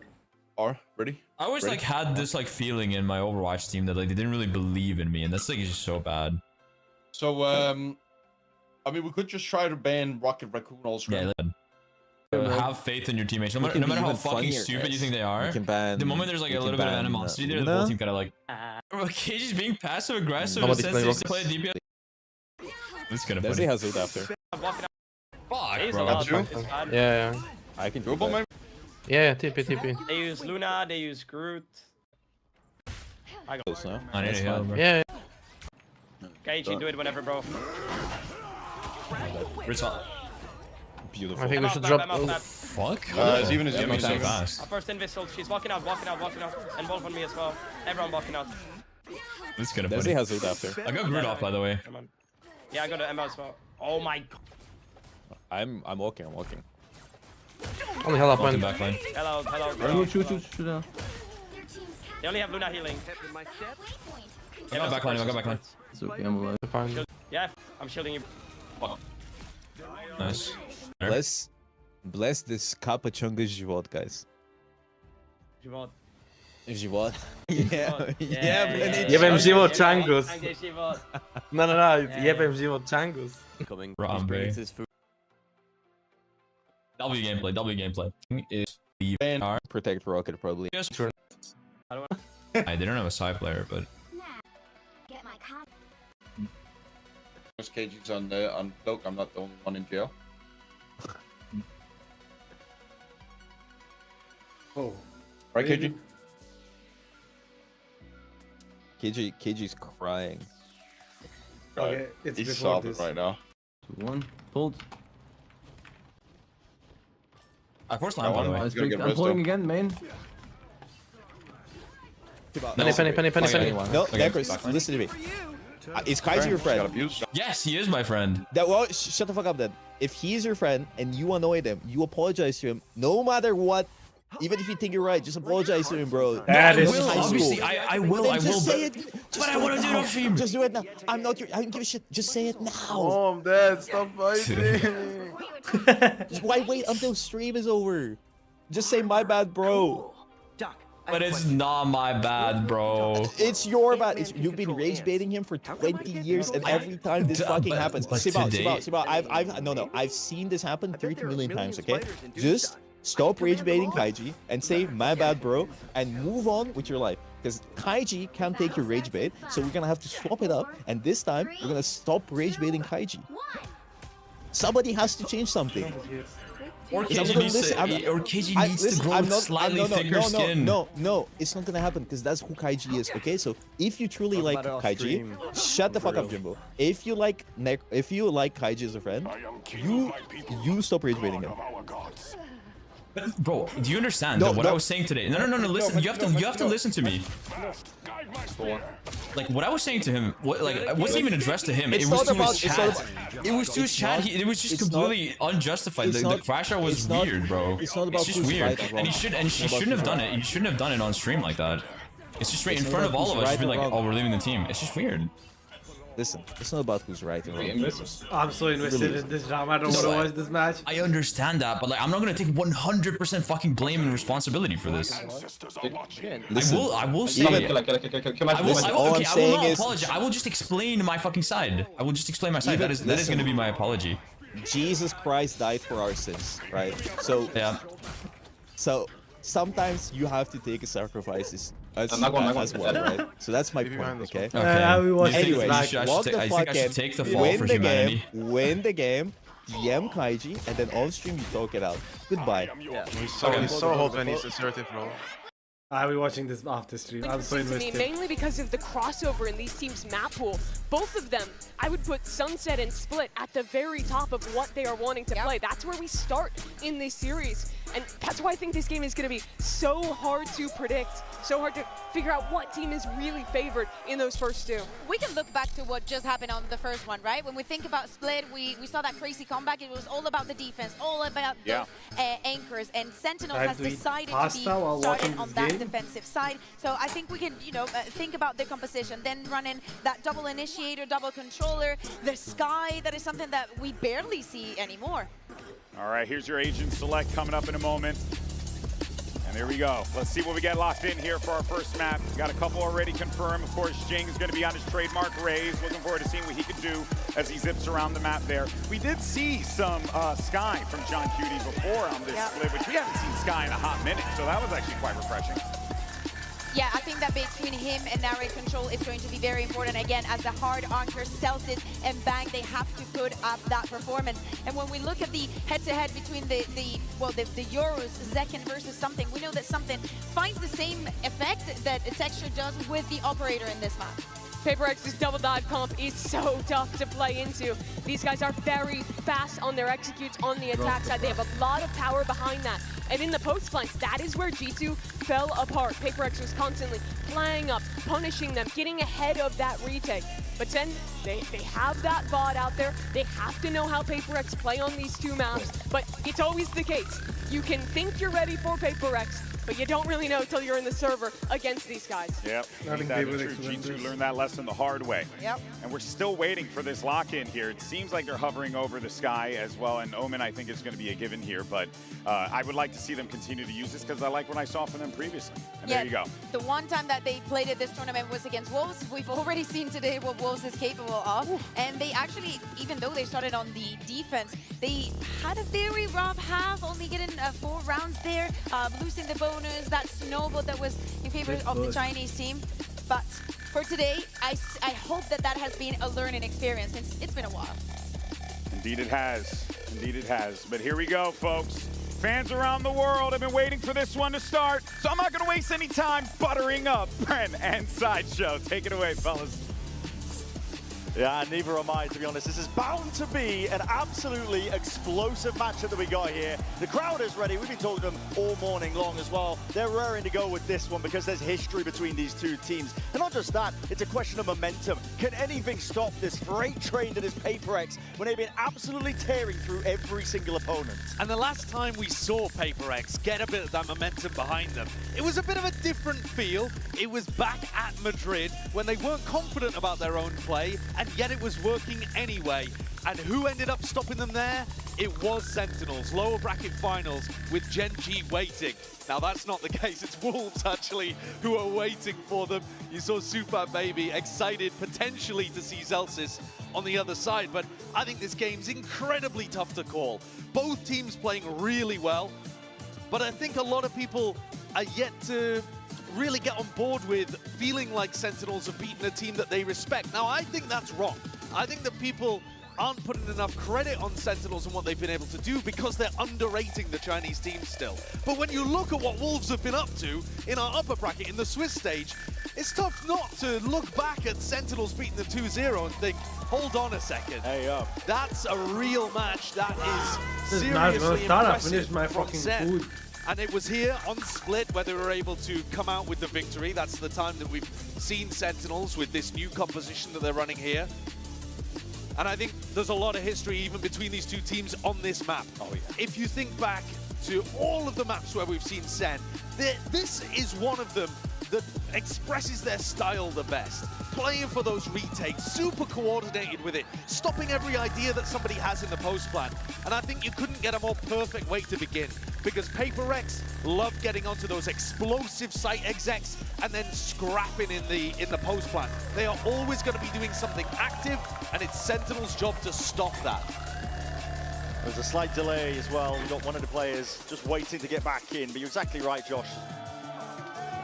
Ready? I always like had this like feeling in my Overwatch team that like they didn't really believe in me, and that's like just so bad. So I mean, we could just try to ban Rocket Raccoon also. Yeah. Have faith in your teammates. No matter how fucking stupid you think they are, the moment there's like a little bit of animosity there, the whole team kind of like, okay, just being passive aggressive in the sense that you play DPS. This is kind of funny. Has it after. Fuck, bro. Yeah. I can do that. Yeah, TP. They use Luna, they use Groot. I got Close now. I need to heal, bro. Yeah. KG, do it whenever, bro. Beautiful. I think we should drop. Fuck. It's even as so fast. First invis, she's walking out. And Wolf on me as well. Everyone walking out. This is kind of funny. Has it after. I got Groot off, by the way. Come on. Yeah, I got an Emma as well. Oh my god. I'm walking. On the hell up, man. Back line. Hello. Shoot. They only have Luna healing. I got back line. It's okay, I'm alive. Fine. Yeah, I'm shielding you. Nice. Bless this Kapachunga Jivot, guys. Jivot. Yeah. Jebem život Changus. No, jebem život Changus. Coming. W gameplay. Is the ban Protect Rocket, probably. I didn't have a side player, but KG's on cloak. I'm not the only one in jail. Oh. Right, KG? KG's crying. Okay, it's He's before sobbing this. right now. 2-1. Hold. I forced line, by the way. I'm holding again, main. Penny. No, Necros, listen to me. Is Kaiji your friend? Yes, he is my friend. Well, shut the fuck up then. If he is your friend and you annoy them, you apologize to him, no matter what. Even if you think you're right, just apologize to him, bro. That is obviously, I will. Just say it. But I want to do it off stream. Just do it now. I don't give a shit. Just say it now. Oh, I'm dead. Stop fighting. Just wait until stream is over. Just say my bad, bro. But it's not my bad, bro. It's your bad. You've been rage baiting him for 20 years, and every time this fucking happens, Siba, I've seen this happen 30 million times. Okay, just stop rage baiting Kaiji and say my bad, bro, and move on with your life. Because Kaiji can't take your rage bait, so we're gonna have to swap it up, and this time we're gonna stop rage baiting Kaiji. Somebody has to change something. Or KG needs to grow slightly thicker skin. No, it's not gonna happen because that's who Kaiji is. Okay, so if you truly like Kaiji, shut the fuck up, Jimbo. If you like Kaiji as a friend, you stop rage baiting him. But bro, do you understand what I was saying today? No. Listen, you have to listen to me. Like what I was saying to him, it wasn't even addressed to him. It was to his chat. It was to his chat. It was just completely unjustified. The crash out was weird, bro. It's just weird, and he shouldn't have done it. He shouldn't have done it on stream like that. It's just right in front of all of us. Just be like, oh, we're leaving the team. It's just weird. Listen, it's not about who's right and wrong. I'm so invested in this drama. I don't want to watch this match. I understand that, but like, I'm not gonna take 100% fucking blame and responsibility for this. I will say. I will not apologize. I will just explain my fucking side. I will just explain my side. That is gonna be my apology. Jesus Christ died for our sins, right? So yeah. So sometimes you have to take a sacrifices. As well, right? So that's my point, okay? Anyway, walk the fuck in, win the game, DM Kaiji, and then on stream you talk it out. Goodbye. Yeah. He's so hot when he's assertive, bro. I'll be watching this after stream. I'm so invested. Mainly because of the crossover in these teams' map pool. Both of them, I would put Sunset and Split at the very top of what they are wanting to play. That's where we start in this series. And that's why I think this game is going to be so hard to predict, so hard to figure out what team is really favored in those first two. We can look back to what just happened on the first one, right? When we think about Split, we saw that crazy comeback. It was all about the defense, all about those anchors. And Sentinels has decided to be started on that defensive side. So I think we can, you know, think about the composition, then running that double initiator, double controller, the Sky. That is something that we barely see anymore. All right, here's your agent select coming up in a moment. And there we go. Let's see what we get locked in here for our first map. We got a couple already confirmed. Of course, Jing is going to be on his trademark raise. Looking forward to seeing what he can do as he zips around the map there. We did see some Sky from John Cutie before on this split, which we haven't seen Sky in a hot minute. So that was actually quite refreshing. Yeah, I think that between him and narrate control is going to be very important. Again, as the hard anchor, Celsius and Bang, they have to put up that performance. And when we look at the head-to-head between the Euros, Zekken versus Something, we know that Something finds the same effect that Texture does with the operator in this map. PRX's double dive comp is so tough to play into. These guys are very fast on their executes on the attack side. They have a lot of power behind that. And in the post flanks, that is where G2 fell apart. PRX was constantly flying up, punishing them, getting ahead of that retake. But then they have that VOD out there. They have to know how PRX play on these two maps. But it's always the case. You can think you're ready for PRX, but you don't really know until you're in the server against these guys. Yep, G2 learned that lesson the hard way. Yep. And we're still waiting for this lock-in here. It seems like they're hovering over the Sky as well, and Omen, I think, is going to be a given here, but I would like to see them continue to use this because I like what I saw from them previously. And there you go. The one time that they played at this tournament was against Wolves. We've already seen today what Wolves is capable of. And they actually, even though they started on the defense, they had a very rough half, only getting 4 rounds there, losing the bonus, that snowball that was in favor of the Chinese team. But for today, I hope that that has been a learning experience since it's been a while. Indeed it has. Indeed it has. But here we go, folks. Fans around the world have been waiting for this one to start, so I'm not going to waste any time buttering up Bren and Sideshow. Take it away, fellas. Yeah, neither am I, to be honest. This is bound to be an absolutely explosive matchup that we got here. The crowd is ready. We've been talking to them all morning long as well. They're raring to go with this one because there's history between these two teams. And not just that, it's a question of momentum. Can anything stop this freight train that is PRX when they've been absolutely tearing through every single opponent? And the last time we saw PRX get a bit of that momentum behind them, it was a bit of a different feel. It was back at Madrid when they weren't confident about their own play, and yet it was working anyway. And who ended up stopping them there? It was Sentinals, lower bracket finals with Gen G waiting. Now that's not the case, it's Wolves actually who are waiting for them. You saw Super Baby excited potentially to see Celsius on the other side, but I think this game's incredibly tough to call. Both teams playing really well, but I think a lot of people are yet to really get on board with feeling like Sentinels have beaten a team that they respect. Now, I think that's wrong. I think that people aren't putting enough credit on Sentinels and what they've been able to do because they're underrating the Chinese team still. But when you look at what Wolves have been up to in our upper bracket, in the Swiss stage, it's tough not to look back at Sentinels beating them 2-0 and think, hold on a second. Hey, up. That's a real match. That is This seriously is not I impressive finished my from fucking Sen. food. And it was here on Split where they were able to come out with the victory. That's the time that we've seen Sentinels with this new composition that they're running here. And I think there's a lot of history even between these two teams on this map. Oh, yeah. If you think back to all of the maps where we've seen Sen, this is one of them that expresses their style the best. Playing for those retakes, super coordinated with it, stopping every idea that somebody has in the post plan. And I think you couldn't get a more perfect way to begin, because PRX love getting onto those explosive site execs and then scrapping in the post plan. They are always going to be doing something active, and it's Sentinel's job to stop that. There's a slight delay as well. We've got one of the players just waiting to get back in, but you're exactly right, Josh.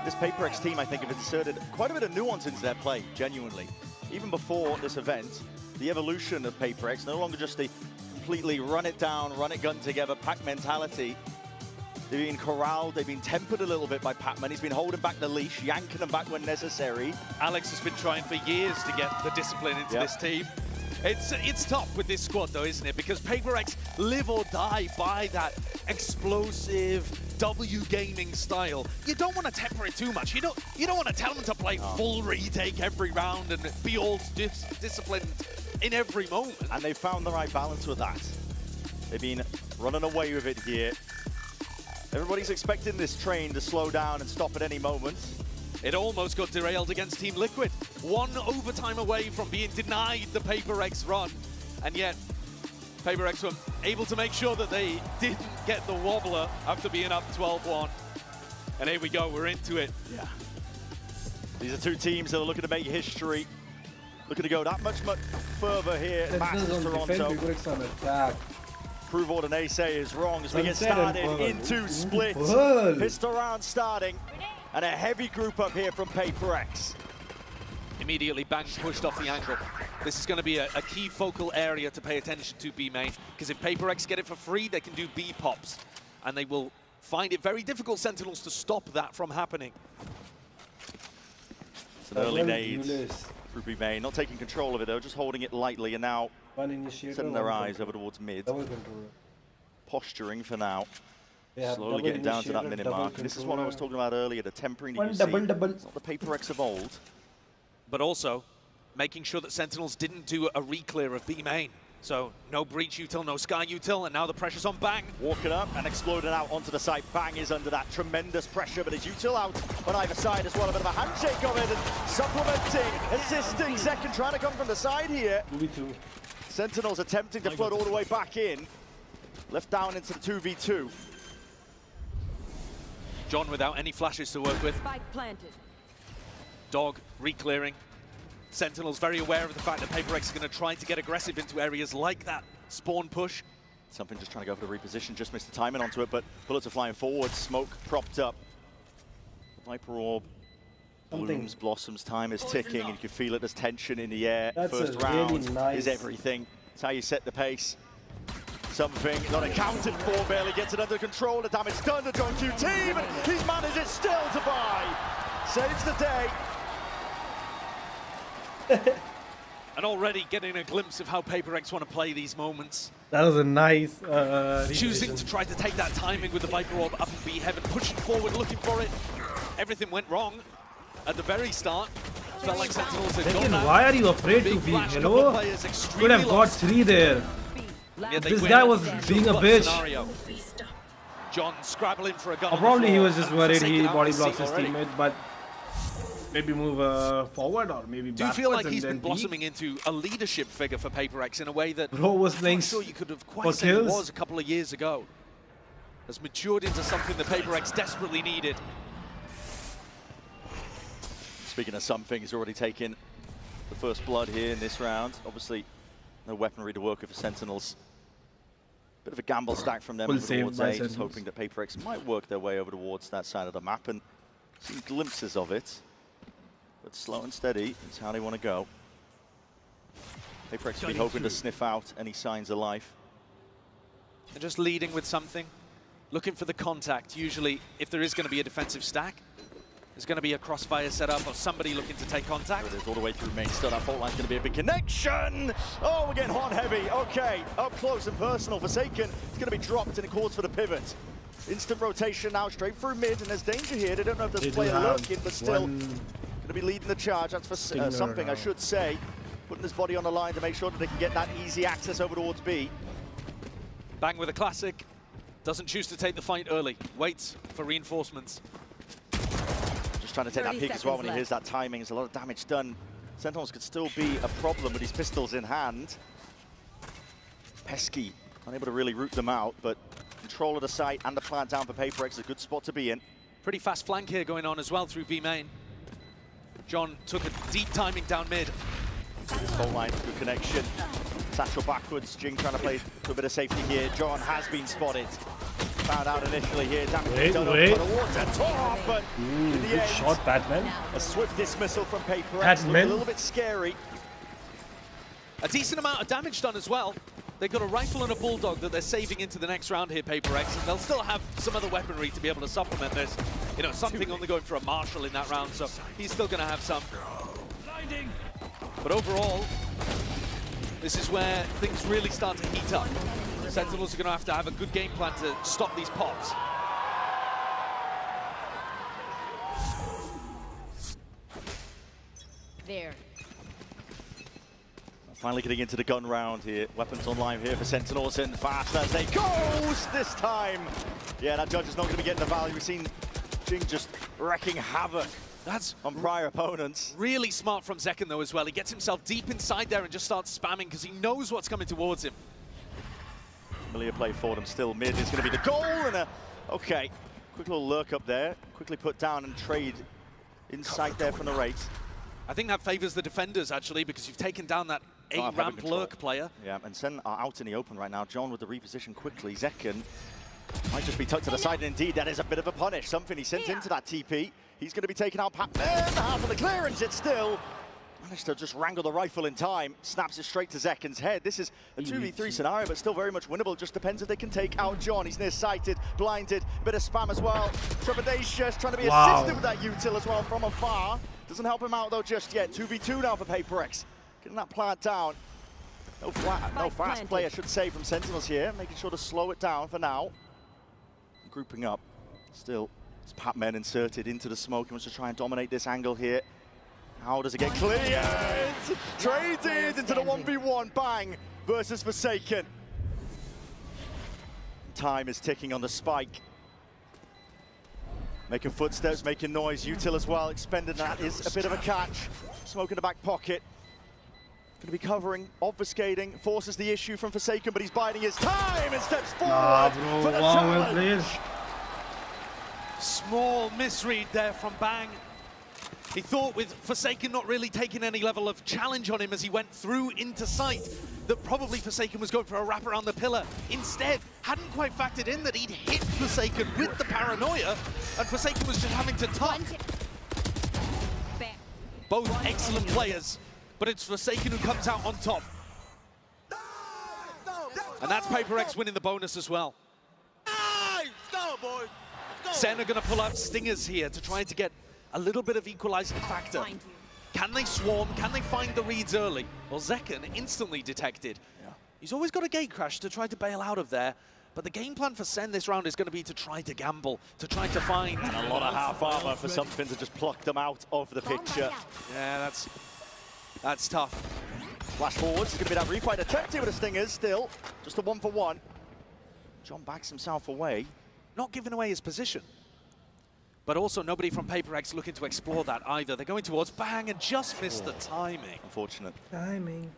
This PRX team, I think, have inserted quite a bit of nuance into their play, genuinely. Even before this event, the evolution of PRX, no longer just the completely run it down, run it gun together, pack mentality. They've been corralled, they've been tempered a little bit by Pacman. He's been holding back the leash, yanking them back when necessary. Alex has been trying for years to get the discipline into this team. It's tough with this squad though, isn't it? Because PRX live or die by that explosive W gaming style. You don't want to temper it too much. You don't want to tell them to play full retake every round and be all disciplined in every moment. And they found the right balance with that. They've been running away with it here. Everybody's expecting this train to slow down and stop at any moment. It almost got derailed against Team Liquid. One overtime away from being denied the PRX run. And yet, PRX were able to make sure that they didn't get the wobbler after being up 12-1. And here we go, we're into it. Yeah. These are two teams that are looking to make history. Looking to go that much further here at Masters Toronto. Prove what an ace is wrong as we get started into split. Pistol round starting. And a heavy group up here from PRX. Immediately Bang pushed off the angle. This is going to be a key focal area to pay attention to B main, because if PRX get it for free, they can do B pops. And they will find it very difficult, Sentinels, to stop that from happening. It's an early nade through B main, not taking control of it though, just holding it lightly, and now setting their eyes over towards mid. Posturing for now. Slowly getting down to that minute mark. This is what I was talking about earlier, the tempering that you see. It's not the PRX of old. But also, making sure that Sentinels didn't do a re-clear of B main. So, no breach util, no sky util, and now the pressure's on Bang. Walking up and exploding out onto the site. Bang is under that tremendous pressure, but his util out on either side as well. A bit of a handshake of it, and supplementing, assisting, second trying to come from the side here. Sentinels attempting to flood all the way back in. Left down into the 2v2. John without any flashes to work with. Spike planted. Dog re-clearing. Sentinels very aware of the fact that PRX is going to try to get aggressive into areas like that spawn push. Something just trying to go for the reposition, just missed the timing onto it, but bullets are flying forward, smoke propped up. Viper Orb, blooms, blossoms, time is ticking, and you can feel it, there's tension in the air. First round is everything. It's how you set the pace. Something not accounted for, barely gets it under control. The damage done to John Q team, and he's managed it still to buy. Saves the day. And already getting a glimpse of how PRX want to play these moments. That was a nice choosing to try to take that timing with the Viper Orb up in B heaven, pushing forward, looking for it. Everything went wrong at the very start. Felt like Sentinels had gone out. Why are you afraid to be, hello? Could have got 3 there. Yeah, this guy was being a bitch. Scenario. John scrabbling for a gun. Probably he was just worried he body blocks his teammate, but maybe move forward or maybe backwards. Do you feel like he's been blossoming into a leadership figure for PRX in a way that Bro was playing I'm sure you could have quite said it was a couple of years ago? Has matured into something that PRX desperately needed. Speaking of something, he's already taken the first blood here in this round. Obviously, no weaponry to work with for Sentinels. Bit of a gamble stack from them towards A, just hoping that PRX might work their way over towards that side of the map, and see glimpses of it. But slow and steady is how they want to go. PRX will be hoping to sniff out any signs of life. And just leading with something, looking for the contact. Usually, if there is going to be a defensive stack, there's going to be a crossfire setup or somebody looking to take contact. It is all the way through main. Still, that fault line's going to be a big connection. Oh, we're getting hot and heavy. Okay, up close and personal. Forsaken, it's going to be dropped and it calls for the pivot. Instant rotation now straight through mid, and there's danger here. They don't know if there's a player lurking, but still going to be leading the charge. That's for something, I should say. Putting his body on the line to make sure that they can get that easy access over towards B. Bang with a classic. Doesn't choose to take the fight early. Waits for reinforcements. Just trying to take that peek as well when he hears that timing. There's a lot of damage done. Sentinels could still be a problem with these pistols in hand. Pesky, unable to really root them out, but control of the site and the plant down for PRX is a good spot to be in. Pretty fast flank here going on as well through B main. John took a deep timing down mid. Fault line, good connection. Satchel backwards, Jing trying to play to a bit of safety here. John has been spotted. Found out initially here, damage done over the water, tore off, but in the good end, shot, Batman. A swift dismissal from PRX, a little bit scary. A decent amount of damage done as well. They've got a rifle and a bulldog that they're saving into the next round here, PRX, and they'll still have some other weaponry to be able to supplement this. You know, something only going for a Marshall in that round, so he's still going to have some. But overall, this is where things really start to heat up. Sentinels are going to have a good game plan to stop these pops. There. Finally getting into the gun round here. Weapons online here for Sentinels, and fast as they goes this time. Yeah, that judge is not going to be getting the value. We've seen Jing just wrecking havoc. That's on prior opponents. Really smart from Zekken though as well. He gets himself deep inside there and just starts spamming because he knows what's coming towards him. Familiar play for them. Still mid is going to be the goal, and okay, quick little lurk up there. Quickly put down and trade inside there from the right. I think that favors the defenders actually, because you've taken down that A-ramp lurk player. Yeah, and Sen are out in the open right now. John with the reposition quickly. Zekken might just be tucked to the side, and indeed that is a bit of a punish. Something he sent into that TP. He's going to be taking out Pat-Man. Half of the clearance, it's still managed to just wrangle the rifle in time. Snaps it straight to Zekken's head. This is a 2v3 scenario, but still very much winnable. Just depends if they can take out John. He's near-sighted, blinded, bit of spam as well. Trepidatious trying to be assisted with that util as well from afar. Doesn't help him out though just yet. 2v2 now for PRX. Getting that plant down. No fast play, I should say, from Sentinels here. Making sure to slow it down for now. Grouping up. Still, it's Pat-Man inserted into the smoke. He wants to try and dominate this angle here. How does it get cleared? Traded into the 1v1. Bang versus Forsaken. Time is ticking on the spike. Making footsteps, making noise. Util as well. Expended, that is a bit of a catch. Smoke in the back pocket. Going to be covering, obfuscating, forces the issue from Forsaken, but he's biding his time and steps forward for the challenge. Small misread there from Bang. He thought with Forsaken not really taking any level of challenge on him as he went through into sight, that probably Forsaken was going for a wrap around the pillar. Instead, hadn't quite factored in that he'd hit Forsaken with the paranoia, and Forsaken was just having to tuck. Both excellent players, but it's Forsaken who comes out on top. And that's PRX winning the bonus as well. Sen are going to pull out stingers here to try to get a little bit of equalizing factor. Can they swarm? Can they find the reads early? Well, Zekken instantly detected. He's always got a gate crash to try to bail out of there. But the game plan for Sen this round is going to be to try to gamble, to try to find... And a lot of half armor for something to just pluck them out of the picture. Yeah, that's tough. Flash forwards, it's going to be that refight attempted with the stingers still. Just a 1-for-1. John backs himself away. Not giving away his position. But also nobody from PRX looking to explore that either. They're going towards Bang and just missed the timing. Unfortunate. Timing.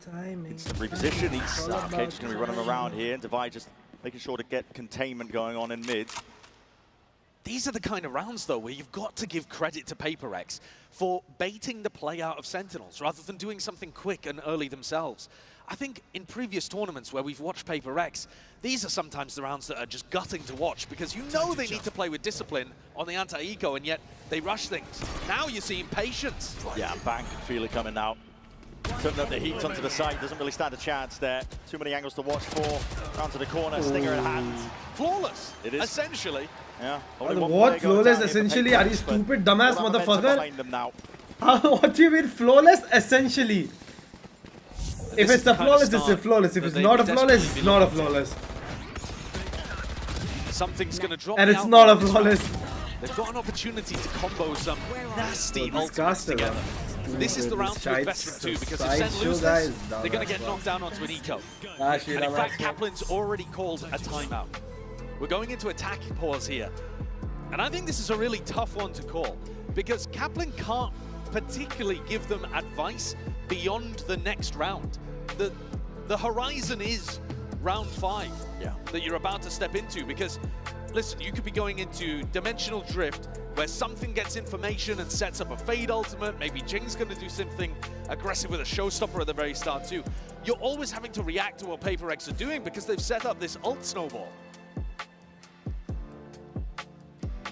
Instant reposition. He's okay, just going to be running around here. And Divide just making sure to get containment going on in mid. These are the kind of rounds, though, where you've got to give credit to PRX for baiting the play out of Sentinels rather than doing something quick and early themselves. I think in previous tournaments where we've watched PRX, these are sometimes the rounds that are just gutting to watch because you know they need to play with discipline on the anti-eco, and yet they rush things. Now you're seeing patience. Yeah, Bang can feel it coming now. Turning up the heat onto the side, doesn't really stand a chance there. Too many angles to watch for. Down to the corner, stinger in hand. Flawless, it is. Essentially. Yeah. What? Flawless, essentially? Are you stupid, dumbass motherfucker? What do you mean flawless, essentially? If it's a flawless, it's a flawless. If it's not a flawless, it's not a flawless. Something's going to drop. And it's not a flawless. They've got an opportunity to combo some nasty ultimates together. This is the round to invest from two, because if Sen lose this, they're going to get knocked down onto an eco. And in fact, Kaplan's already called a timeout. We're going into attack pause here. And I think this is a really tough one to call, because Kaplan can't particularly give them advice beyond the next round. The horizon is round 5 that you're about to step into, because listen, you could be going into Dimensional Drift where something gets information and sets up a Fade ultimate. Maybe Jing's going to do something aggressive with a showstopper at the very start too. You're always having to react to what PRX are doing because they've set up this ult snowball.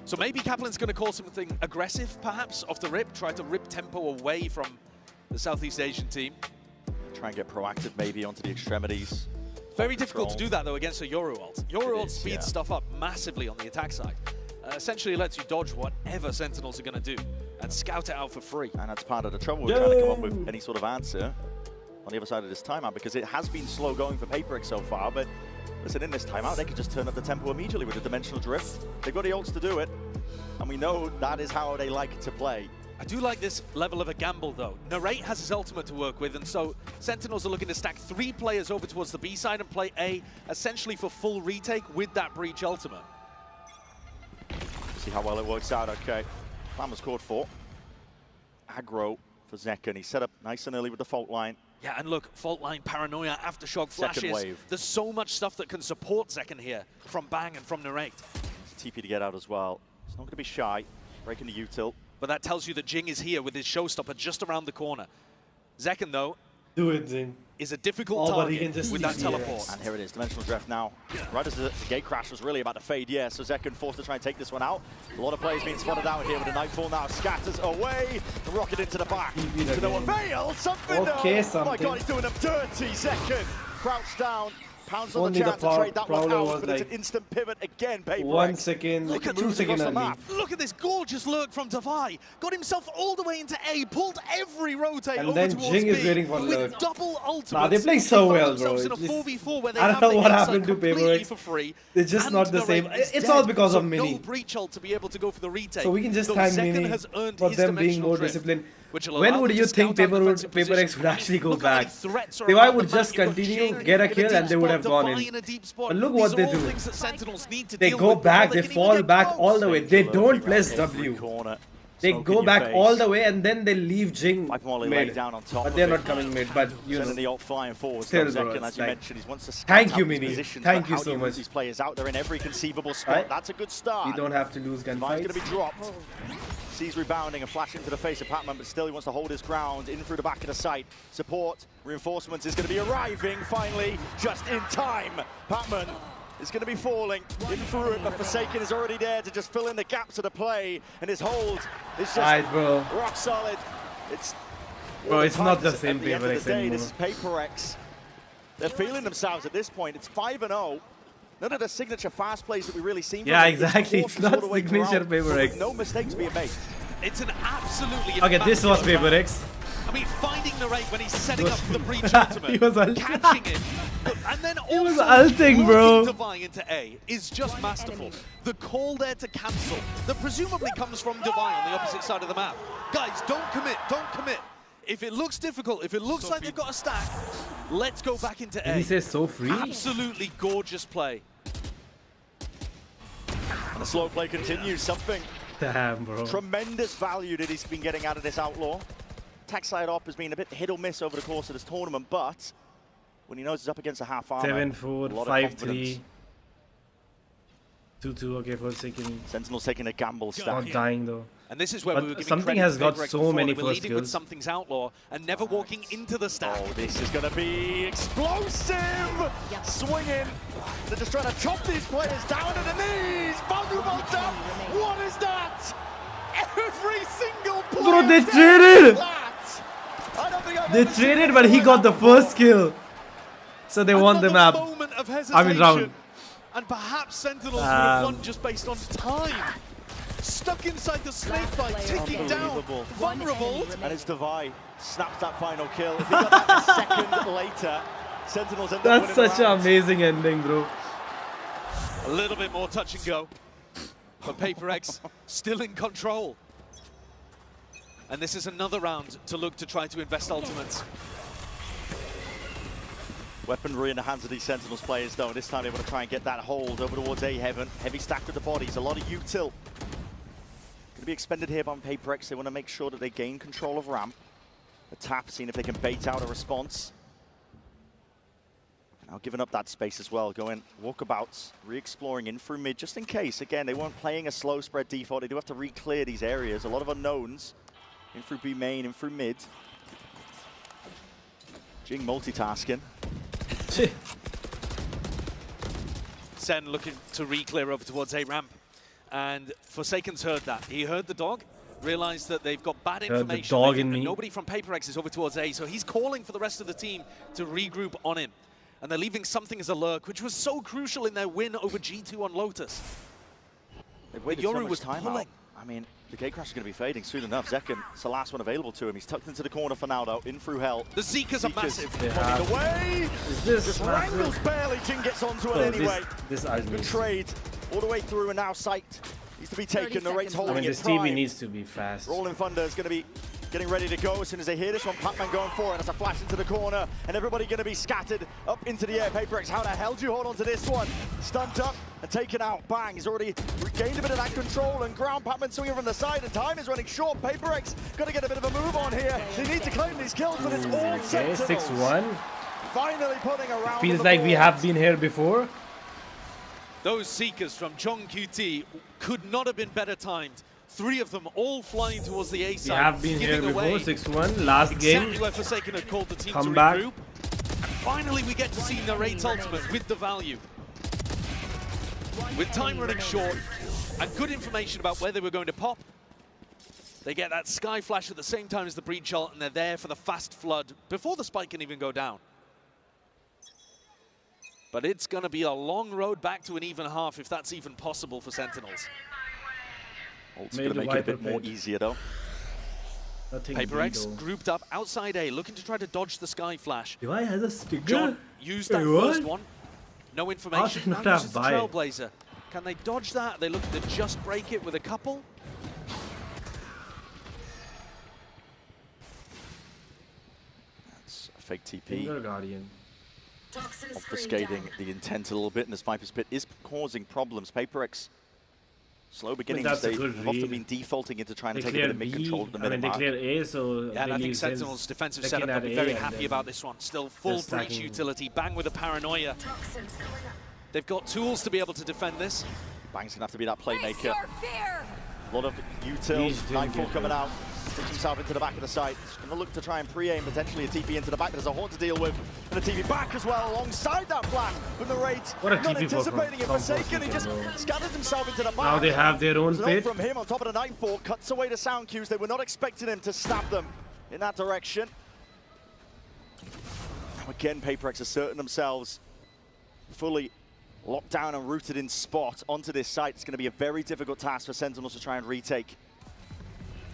So maybe Kaplan's going to call something aggressive, perhaps, off the rip, try to rip tempo away from the Southeast Asian team. Try and get proactive maybe onto the extremities. Very difficult to do that, though, against a Yoru ult. Yoru ult speeds stuff up massively on the attack side. Essentially lets you dodge whatever Sentinels are going to do and scout it out for free. And that's part of the trouble with trying to come up with any sort of answer on the other side of this timeout, because it has been slow going for PRX so far, but listen, in this timeout, they can just turn up the tempo immediately with the dimensional drift. They've got the ults to do it, and we know that is how they like to play. I do like this level of a gamble, though. Narrate has his ultimate to work with, and so Sentinels are looking to stack 3 players over towards the B side and play A, essentially for full retake with that Breach ultimate. See how well it works out. Okay, plan was called for. Aggro for Zekken. He set up nice and early with the fault line. Yeah, and look, fault line, paranoia, aftershock flashes. Second wave. There's so much stuff that can support Zekken here from Bang and from Narrate. It's a TP to get out as well. He's not going to be shy. Breaking the util. But that tells you that Jing is here with his showstopper just around the corner. Zekken, though, do it, Jing. Is a difficult target with that teleport. Yes. And here it is, dimensional drift now. Right as the gate crash was really about to fade, yeah, so Zekken forced to try and take this one out. A lot of players being spotted out here with the Nightfall now. Scatters away, the rocket into the back. To no avail, something okay, Oh my god, he's doing them dirty, Zekken. Crouched down, pounds on Only the chance to trade that one out, but like it's an instant pivot again, PRX. 1 second, Look at 2 seconds only. Look at this gorgeous lurk from Davai. Got himself all the way into A, pulled every rotate and over then towards Jing B is waiting for lurk. with double ultimates. Nah, they play so well, bro. In a 4v4 where they I have don't know the what inside happened to completely for PRX. free. They're just and not the same. Narrate is It's dead. all because of So Mini. No breach ult to be able to go for the retake. So we can just Though thank Zekken Mini has earned for his them being dimensional more drift, disciplined. which will When allow would them you to think scout out defensive PRX position. would actually go Look how many back? threats are They around would the just map. You've got continue, Jing get a in kill, deep and they would have spot, gone Davai in. a deep spot. But look These what are they all do. things that Sentinels need to They deal go with back, before they can even fall get back close. all the way. They don't press W. Corner. They go back all the way and then they leave Jing mid. Down on top but they're not coming mid, but you know. Sending the ult flying forward. Still, Zekken, bro, as it's you like, mentioned, he wants to thank scout you, out his Mini. positions, Thank but you how do so move much. These players out there in every conceivable spot. Right? That's a good start. You don't have to lose Divine's gunfights. going to be dropped. Sees rebounding, a flash into the face of Patman, but still he wants to hold his ground in through the back of the site. Support, reinforcements is going to be arriving finally, just in time. Patman is going to be falling in through it, but Forsaken is already there to just fill in the gaps of the play, and his hold is just bro. rock solid. Bro, it's not the same At the end of PRX the day, anymore. this is PRX. They're feeling themselves at this point. It's 5-0. None of the signature fast plays that we really seen. Yeah, from them. exactly. It's cautious all not the way signature throughout, PRX. with no mistakes being made. It's an absolutely Okay, this was immaculate round. PRX. I mean, finding Narrate when he's setting up the breach ultimate, He was ulting. catching it, and then also was ulting, bro. working Divine into A is just masterful. The call there to cancel that presumably comes from Divine on the opposite side of the map. Guys, don't commit, don't commit. If it looks difficult, if it looks like they've got a stack, let's go back into Did A. he say so free? Absolutely gorgeous play. And the slow play continues. Something Damn, bro. tremendous value that he's been getting out of this Outlaw. Attack side op has been a bit hit or miss over the course of this tournament, but when he knows he's up against a half armor, 7-4, a lot of 5-3. confidence. 2-2, okay, for a second. Sentinel's taking a gamble stack. Not dying though. And this is where But we were giving something credit has to got PRX so before. many They were first leading with kills. something's outlaw and never walking into the stack. Oh, this is going to be explosive! Swinging. They're just trying to chop these players down to the knees. Vulnerable up. What is that? Every single player. Bro, they does traded! that. I don't think I've They ever seen traded, but he got the first kill. So they won the map. Moment of hesitation, I mean, round. And perhaps Sentinels would have won just based on time. Stuck inside the snake bite, ticking down. Vulnerable. And it's Davai. Snaps that final kill. If he got that a second later, Sentinels end up That's winning such the an round. amazing ending, bro. A little bit more touch and go. But PRX still in control. And this is another round to look to try to invest ultimates. Weaponry in the hands of these Sentinels players, though. This time they want to try and get that hold over towards A Heaven. Heavy stack with the bodies, a lot of util. Going to be expended here by PRX. They want to make sure that they gain control of ramp. The tap, seeing if they can bait out a response. Now giving up that space as well, going walkabouts, re-exploring in through mid, just in case. Again, they weren't playing a slow spread default. They do have to re-clear these areas. A lot of unknowns. In through B main, in through mid. Jing multitasking. Sen looking to re-clear over towards A ramp. And Forsaken's heard that. He heard the dog, realized that they've got bad Heard the information. dog in me. Nobody from PRX is over towards A, so he's calling for the rest of the team to regroup on him. and they're leaving something as a lurk, which was so crucial in their win over G2 on Lotus. They've waited so much time out. I mean, the gate crash is going to be fading soon enough. Zekken, it's the last one available to him. He's tucked into the corner for now, though, in through hell. The Zekas are massive. Running away! Is this just wrangles barely. Jing gets onto it anyway. This good trade all the way through, and now sight needs to be taken. The rate's holding this TV needs to be fast. Rolling Thunder is going to be getting ready to go as soon as they hear this one. Pac-Man going for it. That's a flash into the corner, and everybody going to be scattered up into the air. PRX, how the hell do you hold on to this one? Stunned up and taken out. Bang, he's already regained a bit of that control, and ground Pac-Man swinging from the side, and time is running short. PRX got to get a bit of a move on here. They need to claim these kills, but it's all Sentinels. 6-1. Finally putting around. Feels like we have been here before. Those Seekers from Jong QT could not have been better timed. 3 of them all flying towards the A side. We have been here before, 6-1, last game. Exactly where Forsaken had called the team Come to back. regroup. And finally we get to see Narrate's ultimate with the value. With time running short and good information about where they were going to pop, they get that Sky Flash at the same time as the Breach ult, and they're there for the fast flood before the spike can even go down. But it's going to be a long road back to an even half, if that's even possible for Sentinels. It's going to make it a bit more easier, though. PRX grouped up outside A, looking to try to dodge the Sky Flash. Do I have a sticker? John used that first one. No information. Not Now uses the buy it. Trailblazer. Can they dodge that? Are they looking to just break it with a couple? That's a fake TP. Guardian. Obfuscating the intent a little bit, and this Viper's Pit is causing problems. PRX, slow beginnings. They've often been defaulting into trying to take a bit of mid-control at the minute. They clear A, so yeah, and I think Sentinel's defensive setup will be very happy about this one. Still full breach utility. Bang with a paranoia. They've got tools to be able to defend this. Bang's gonna have to be that playmaker. A lot of util. Nightfall coming out. Sticks himself into the back of the site. He's going to look to try and pre-aim, potentially a TP into the back. There's a Horn to deal with, and a TP back as well, alongside that flash. With the rate, what a not TP anticipating it. Forsaken, he just scattered himself into the back. Now they have their own pit. From him on top of the Nightfall, cuts away the sound cues. They were not expecting him to stab them in that direction. Now again, PRX asserting themselves fully locked down and rooted in spot onto this site. It's going to be a very difficult task for Sentinels to try and retake.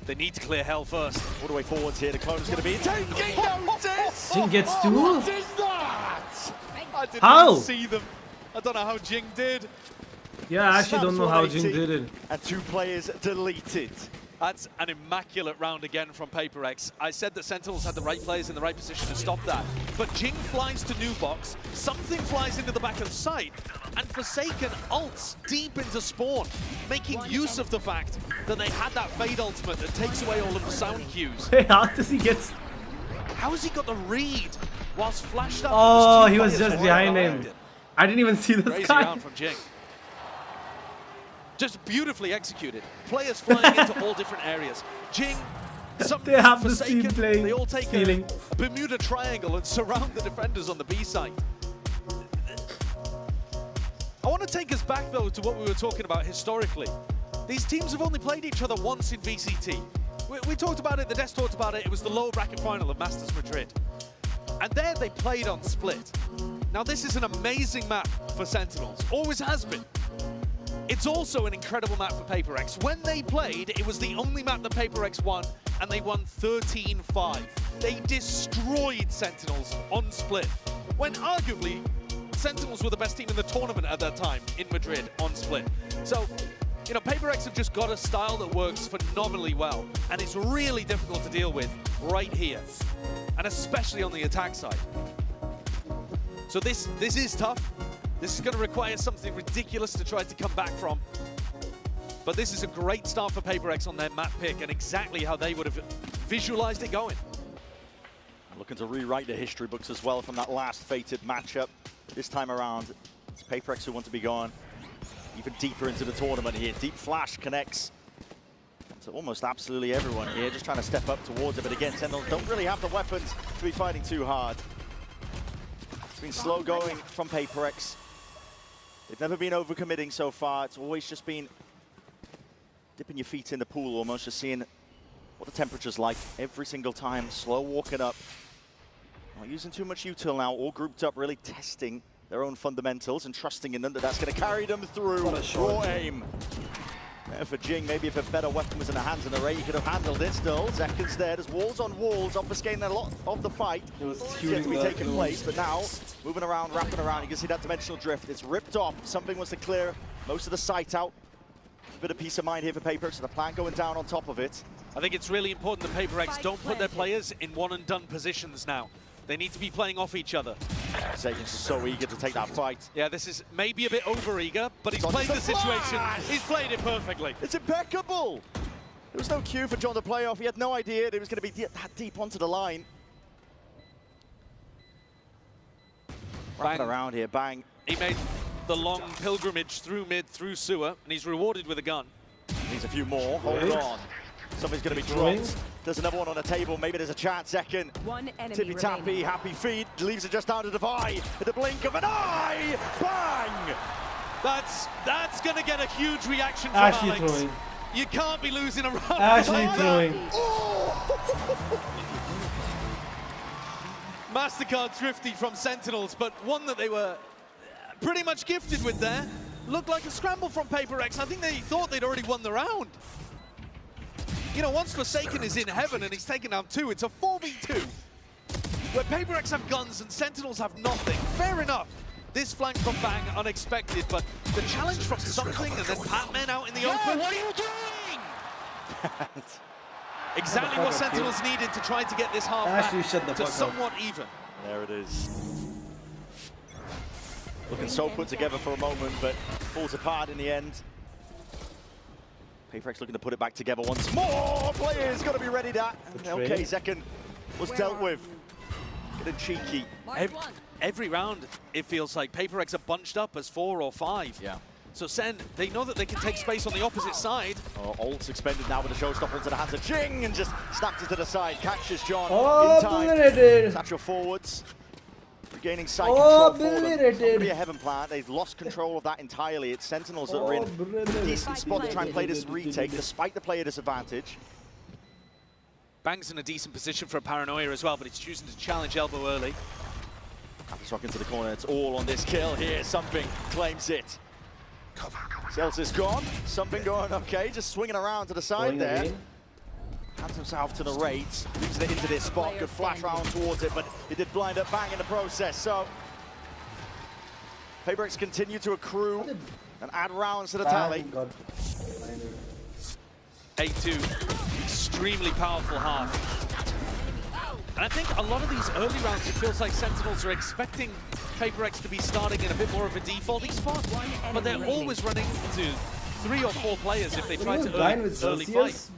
They need to clear hell first. All the way forwards here. The clone is going to be taking notice. Jing gets 2? What is that? I didn't how? even see them. I don't know how Jing did. Yeah, I actually don't know how Jing did it. And 2 players deleted. That's an immaculate round again from PRX. I said that Sentinels had the right players in the right position to stop that. But Jing flies to new box, something flies into the back of the site, and Forsaken ults deep into spawn, making use of the fact that they had that Fade ultimate that takes away all of the sound cues. Hey, how does he get... How has he got the read whilst flashed up? Oh, he was just behind him. I didn't even see the Crazy guy. round from Jing. Just beautifully executed. Players flying into all different areas. Jing, they have the Forsaken, same playing. they all take a Bermuda Triangle and surround the defenders on the B side. I want to take us back, though, to what we were talking about historically. These teams have only played each other once in VCT. We talked about it, the Desk talked about it, it was the lower bracket final of Masters Madrid. And there they played on Split. Now this is an amazing map for Sentinels, always has been. It's also an incredible map for PRX. When they played, it was the only map that PRX won, and they won 13-5. They destroyed Sentinels on Split, when arguably Sentinels were the best team in the tournament at that time in Madrid on Split. So, you know, PRX have just got a style that works phenomenally well, and it's really difficult to deal with right here, and especially on the attack side. So this is tough. This is going to require something ridiculous to try to come back from. But this is a great start for PRX on their map pick and exactly how they would have visualized it going. Looking to rewrite the history books as well from that last fated matchup. This time around, it's PRX who want to be gone even deeper into the tournament here. Deep Flash connects to almost absolutely everyone here, just trying to step up towards it. But again, Sentinels don't really have the weapons to be fighting too hard. It's been slow going from PRX. They've never been overcommitting so far. It's always just been dipping your feet in the pool almost, just seeing what the temperature's like every single time. Slow walking up. Not using too much util now, all grouped up, really testing their own fundamentals and trusting in them that that's going to carry them through. Raw aim. For Jing, maybe if a better weapon was in the hands of the Ray, he could have handled it still. Zekin's there, there's walls on walls, obfuscating a lot of the fight. It was yet to be taking place, but now, moving around, wrapping around, you can see that dimensional drift. It's ripped off. Something was to clear most of the sight out. A bit of peace of mind here for PRX, so the plant going down on top of it. I think it's really important that PRX don't put their players in one-and-done positions now. They need to be playing off each other. Zekin's so eager to take that fight. Yeah, this is maybe a bit over-eager, but he's played the situation. He's played it perfectly. It's impeccable. There was no cue for John to play off. He had no idea it was going to be that deep onto the line. Wrapping around here, bang. He made the long pilgrimage through mid, through sewer, and he's rewarded with a gun. Needs a few more. Hold on. Something's going to be dropped. There's another one on the table. Maybe there's a chance. Second. Tippy-tappy, happy feet. Leaves it just down to Divide. At the blink of an eye. Bang! That's going to get a huge reaction from Ashley Alex. throwing. You can't be losing a round. Ashley throwing. MasterCard thrifty from Sentinels, but one that they were pretty much gifted with there. Looked like a scramble from PRX. I think they thought they'd already won the round. You know, once Forsaken is in heaven and he's taken down 2, it's a 4v2. Where PRX have guns and Sentinels have nothing. Fair enough. This flank from Bang, unexpected, but the challenge from something and then Pac-Man out in the open. What are you doing? Exactly what Sentinels needed to try to get this half back to somewhat even. There it is. Looking so put together for a moment, but falls apart in the end. PRX looking to put it back together once more. Players got to be ready that. Okay, Zekin was dealt with. Getting cheeky. Every round, it feels like PRX are bunched up as 4 or 5. Yeah. So Sen, they know that they can take space on the opposite side. Ult's expended now with a showstopper into the hands of Jing and just snaps it to the side. Catches John Oh, in time. Satchel forwards. Regaining sight control for them. It's not going to be a heaven plant. They've lost control of that entirely. It's Sentinels that are in a decent spot to try and play this retake, despite the player disadvantage. Bang's in a decent position for a paranoia as well, but he's choosing to challenge elbow early. Rock into the corner. It's all on this kill here. Something claims it. Celsius gone. Something going okay. Just swinging around to the side there. Hands himself to the rate, leaves it into this spot, could flash around towards it, but he did blind up Bang in the process, so PRX continue to accrue and add rounds to the tally. 8-2, extremely powerful half. And I think a lot of these early rounds, it feels like Sentinels are expecting PRX to be starting in a bit more of a defaulting spot, but they're always running into 3 or 4 players if they try to early fight.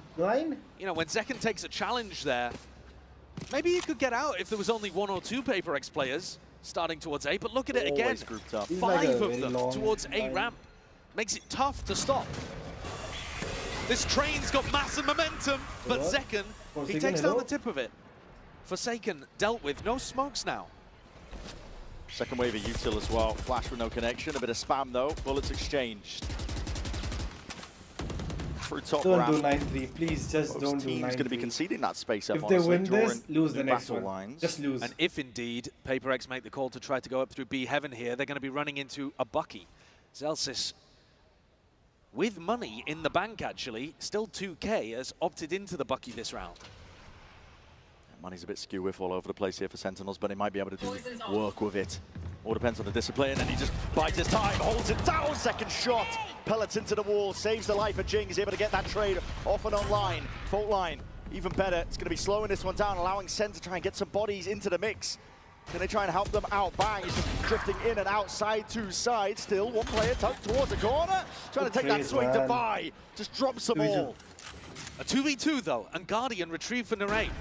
You know, when Zekin takes a challenge there, maybe he could get out if there was only 1 or 2 PRX players starting towards A, but look at it again. 5 of them towards A ramp. Makes it tough to stop. This train's got massive momentum, but Zekin, he takes down the tip of it. Forsaken dealt with, no smokes now. Second wave of util as well. Flash with no connection, a bit of spam though. Bullets exchanged. Through top don't ramp. do 9-3, please. Just don't do 9-3. Teams going to be conceding that space up. If they win this, lose the next one. Lines. Just lose. And if indeed PRX make the call to try to go up through B heaven here, they're going to be running into a Bucky. Zelsis, with money in the bank actually, still 2K, has opted into the Bucky this round. Money's a bit skew with all over the place here for Sentinels, but he might be able to do work with it. All depends on the discipline, and he just bides his time, holds it down, second shot. Pellets into the wall, saves the life of Jing. He's able to get that trade off and online. Fault line, even better. It's going to be slowing this one down, allowing Sen to try and get some bodies into the mix. Can they try and help them out? Bang, he's just drifting in and outside to side. Still, one player tucked towards the corner. Trying to take that swing to buy. Just drops them all. A 2v2 though, and Guardian retrieved for Narrate.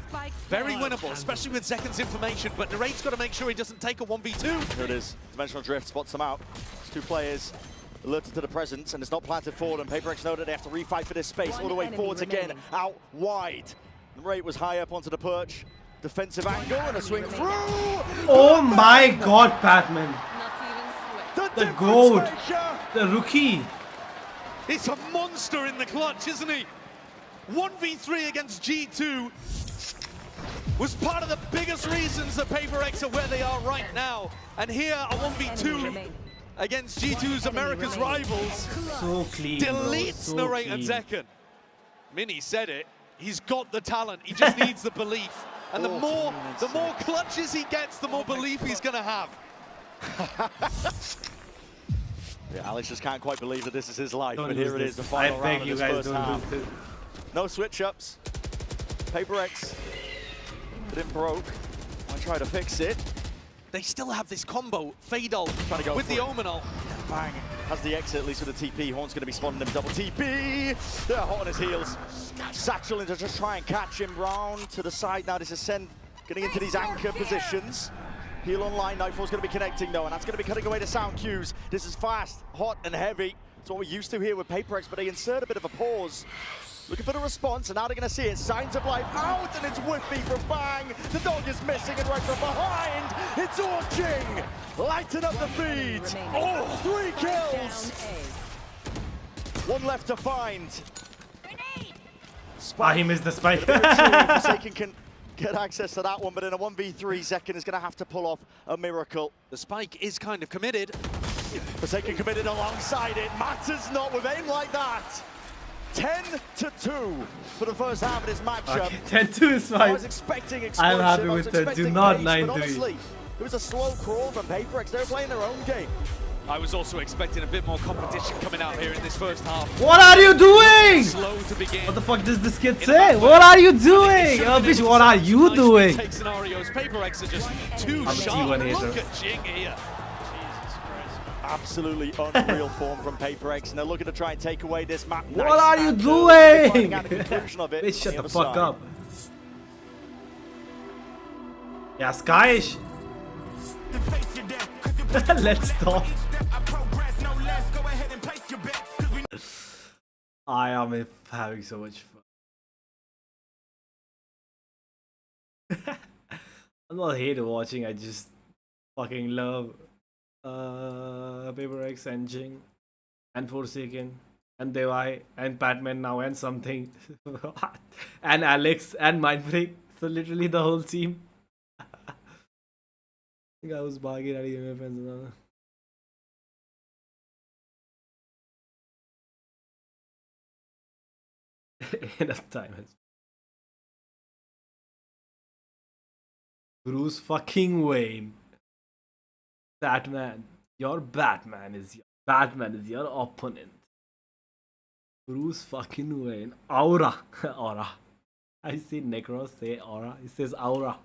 Very winnable, especially with Zekin's information, but Narate's got to make sure he doesn't take a 1v2. Here it is. Dimensional drift spots them out. It's 2 players alerted to the presence, and it's not planted for them. PRX know that they have to refight for this space. All the way forwards again, out wide. Narate was high up onto the perch. Defensive angle and a swing through. Oh my god, Batman. The goat. The rookie. It's a monster in the clutch, isn't he? 1v3 against G2. was part of the biggest reasons that PRX are where they are right now. And here, a 1v2 against G2's America's rivals. So clean, Deletes bro. So Narrate and clean. Zekken. Mini said it. He's got the talent. He just needs the belief. And the more clutches he gets, the more belief he's going to have. Yeah, Alex just can't quite believe that this is his life, Don't but lose here it this. is, the final round of you this guys first don't half. lose this. No switch-ups. PRX, but it broke. I try to fix it. They still have this combo, Fadol Trying to go with the for it. Omenal. Bang. Has the exit, at least with the TP. Horn's going to be spawning him double TP. They're hot on his heels. Satchel to just try and catch him round to the side. Now this is Sen getting into these anchor positions. Heal online, Nightfall's going to be connecting though, and that's going to be cutting away the sound cues. This is fast, hot, and heavy. It's what we're used to here with PRX, but they insert a bit of a pause. Looking for the response, and now they're going to see it. Signs of life out, and it's whiffy from Bang. The dog is missing, and right from behind, it's Orching. Lighten up the feed. Oh, 3 kills. 1 left to find. Ah, he missed the spike. Forsaken can get access to that one, but in a 1v3, Zekken is going to have to pull off a miracle. The spike is kind of committed. Forsaken committed alongside it. Matters not with aim like that. 10-2 for the first half of this matchup. Okay, 10-2 is fine. I was expecting explosive. I'm happy with it. Do not 9-3. But honestly, it was a slow crawl from PRX. They were playing their own game. I was also expecting a bit more competition coming out here in this first half. What are you doing? Slow to begin. What the fuck does this kid say? What are you doing? Oh, bitch, what are you doing? Take scenarios. PRX are just too I'm sharp. T1 hater. Look at Jing here. Absolutely unreal form from PRX, and they're looking to try and take away this map. What are you They're finding doing? out the conclusion of it Bitch, shut on the other fuck side. up. Yeah, Skyish. Let's stop. I am having so much fun. I'm not hater watching, I just fucking love PRX and Jing and Forsaken and Devai and Batman now and something and Alex and Mindbreak. So literally the whole team. I think I was bargaining at my friends and enough time has Bruce fucking Wayne. Batman. Your Batman is your opponent. Bruce fucking Wayne. Aura. Aura. I see Necro say aura. He says aura.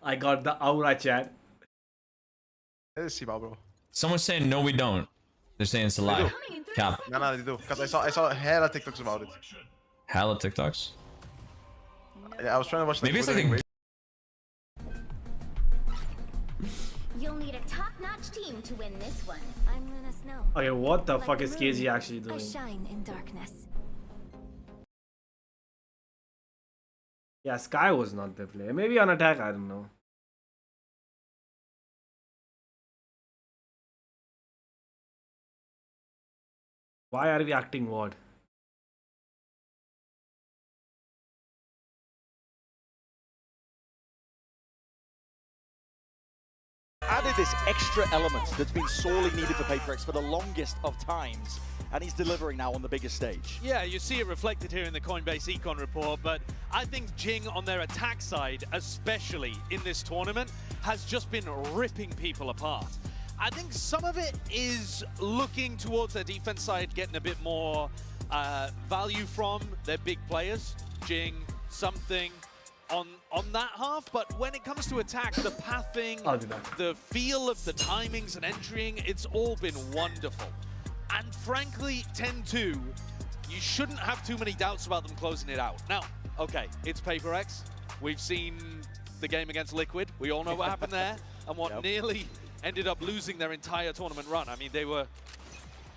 I got the aura chat. Let's see, bro. Someone's saying no, we don't. They're saying it's a lie. Cap. No, they do. Because I saw hella TikToks about it. Hella TikToks. Yeah, I was trying to watch. Maybe it's like a You'll need a top-notch team to win this one. I'm Luna Snow. Okay, what the Like fuck the is moon, KZ actually I doing? shine in darkness. Yeah, Sky was not the player. Maybe on attack, I don't know. Why are we acting what? Added this extra element that's been sorely needed for PRX for the longest of times, and he's delivering now on the biggest stage. Yeah, you see it reflected here in the Coinbase Econ report, but I think Jing on their attack side, especially in this tournament, has just been ripping people apart. I think some of it is looking towards their defense side, getting a bit more value from their big players. Jing, something on that half, but when it comes to attack, the pathing, the feel of the timings and entering, it's all been wonderful. And frankly, 10-2, you shouldn't have too many doubts about them closing it out. Now, okay, it's PRX. We've seen the game against Liquid. We all know what happened there, and what nearly ended up losing their entire tournament run. I mean, they were,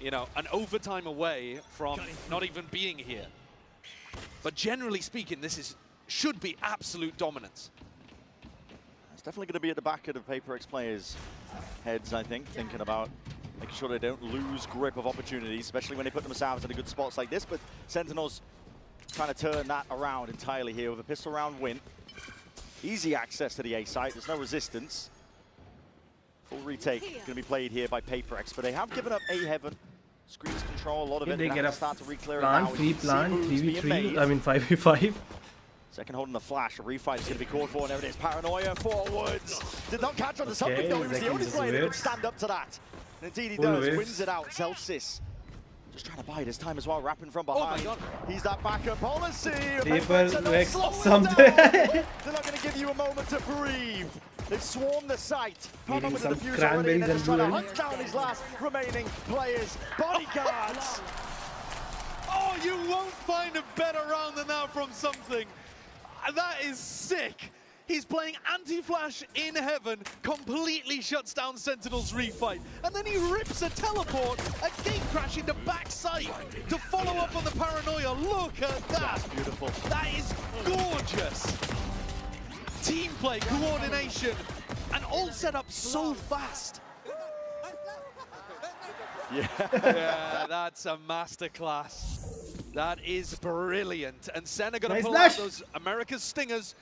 you know, an overtime away from not even being here. But generally speaking, this should be absolute dominance. It's definitely going to be at the back of the PRX players' heads, I think, thinking about making sure they don't lose grip of opportunities, especially when they put themselves in a good spots like this. But Sentinels trying to turn that around entirely here with a pistol round win. Easy access to the A site. There's no resistance. Full retake going to be played here by PRX, but they have given up A heaven. Screens control, a lot of it. They get a start to re-clear plant, free plant, 3v3, I mean 5v5. Second holding the flash, a refight is going to be called for, and there it is. Paranoia forwards. Did not catch on to something though. He was the only player that could stand up to that. And indeed he does. Wins it out. Celsius just trying to buy this time as well, wrapping from behind. He's that backup policy. PRX something. They're not going to give you a moment to breathe. They've swarmed the site. Eating some cranberries and trying to hunt down his last remaining players. Bodyguards. Oh, you won't find a better round than that from something. That is sick. He's playing anti-flash in heaven, completely shuts down Sentinel's refight, and then he rips a teleport, a gate crash into backside to follow up on the Paranoia. Look at that. That's beautiful. That is gorgeous. Team play, coordination, and all set up so fast. Yeah, that's a masterclass. That is brilliant. And Sen are going to pull out those America's Stingers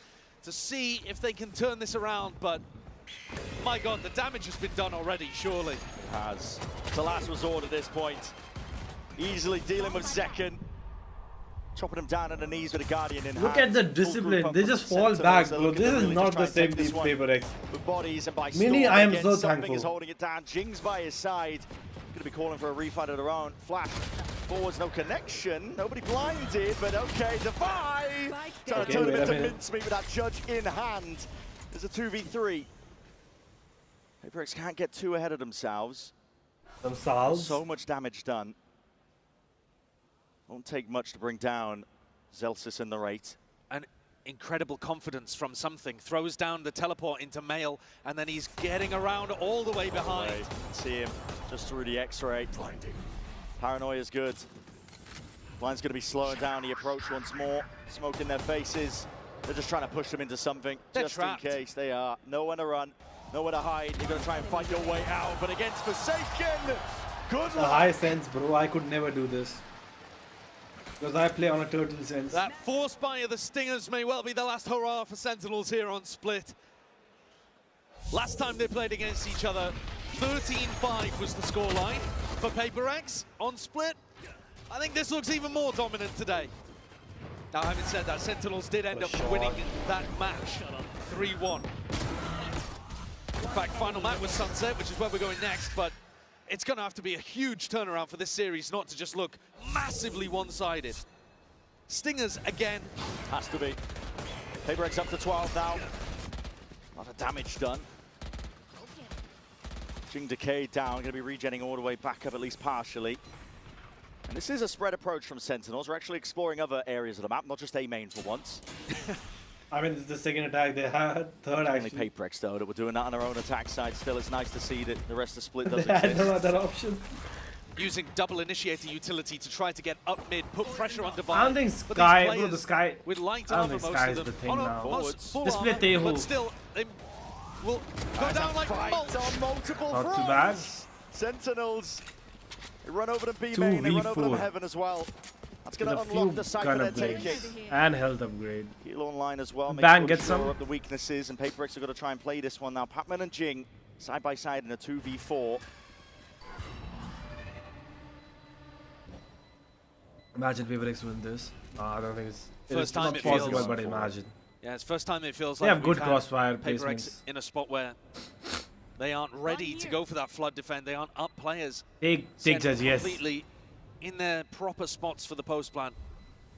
to see if they can turn this around, but my God, the damage has been done already, surely. It has. It's the last resort at this point. Easily dealing with Zekken. Chopping him down on the knees with a Guardian in Look hand. at the discipline. They just fall back, bro. This is not the same team PRX. With bodies and by Mini, I am so thankful. Is holding it down. Jing's by his side. Going to be calling for a refight of their own. Flash forwards, no connection. Nobody blinded, but okay. Defy. Trying to turn him into mincemeat with that judge in hand. There's a 2v3. PRX can't get too ahead of themselves. So much damage done. Won't take much to bring down Celsius and the rate. An incredible confidence from something. Throws down the teleport into Mail, and then he's getting around all the way behind. See him just through the X-ray. Paranoia is good. Blind's going to be slowing down the approach once more. Smoke in their faces. They're just trying to push them into something. Just in case they are. Nowhere to run, nowhere to hide. You're going to try and fight your way out, but against Forsaken, good luck. High sense, bro. I could never do this. Because I play on a turtle sense. That force buy of the Stingers may well be the last hurrah for Sentinels here on Split. Last time they played against each other, 13-5 was the scoreline for PRX on Split. I think this looks even more dominant today. Now, having said that, Sentinels did end up winning that match 3-1. In fact, final match was Sunset, which is where we're going next, but it's going to have to be a huge turnaround for this series not to just look massively one-sided. Stingers again. Has to be. PRX up to 12 now. A lot of damage done. Jing decayed down, going to be regenning all the way back up at least partially. And this is a spread approach from Sentinels. We're actually exploring other areas of the map, not just A main for once. I mean, it's the second attack they had, third Only actually. PRX though that we're doing that on our own attack side. Still, it's nice to see that the rest of Split They doesn't had exist. no other option. Using double initiator utility to try to get up mid, put pressure on Divine. I don't think Sky, bro, the Sky. With light I don't armor, think most Sky of is the them. thing now. Full The Split armor, Tehu. but still, they will go down like mulch. On multiple Not fronts. too bad. Sentinels. They run over to B 2v4. main, they run over to Heaven as well. That's going to unlock the site gun that they're upgrades taking. and health upgrade. Heal online as well. Make Bang, sure get to some. shore up the weaknesses, and PRX are going to try and play this one now. Pacman and Jing side by side in a 2v4. Imagine PRX win this. I don't think it's First time not it possible, feels- but imagine. Yeah, it's first time it feels They like have good we've had crossfire PRX placements. in a spot where they aren't ready to go for that flood defend. They aren't up players. Take Sent judge, yes. completely in their proper spots for the post plan.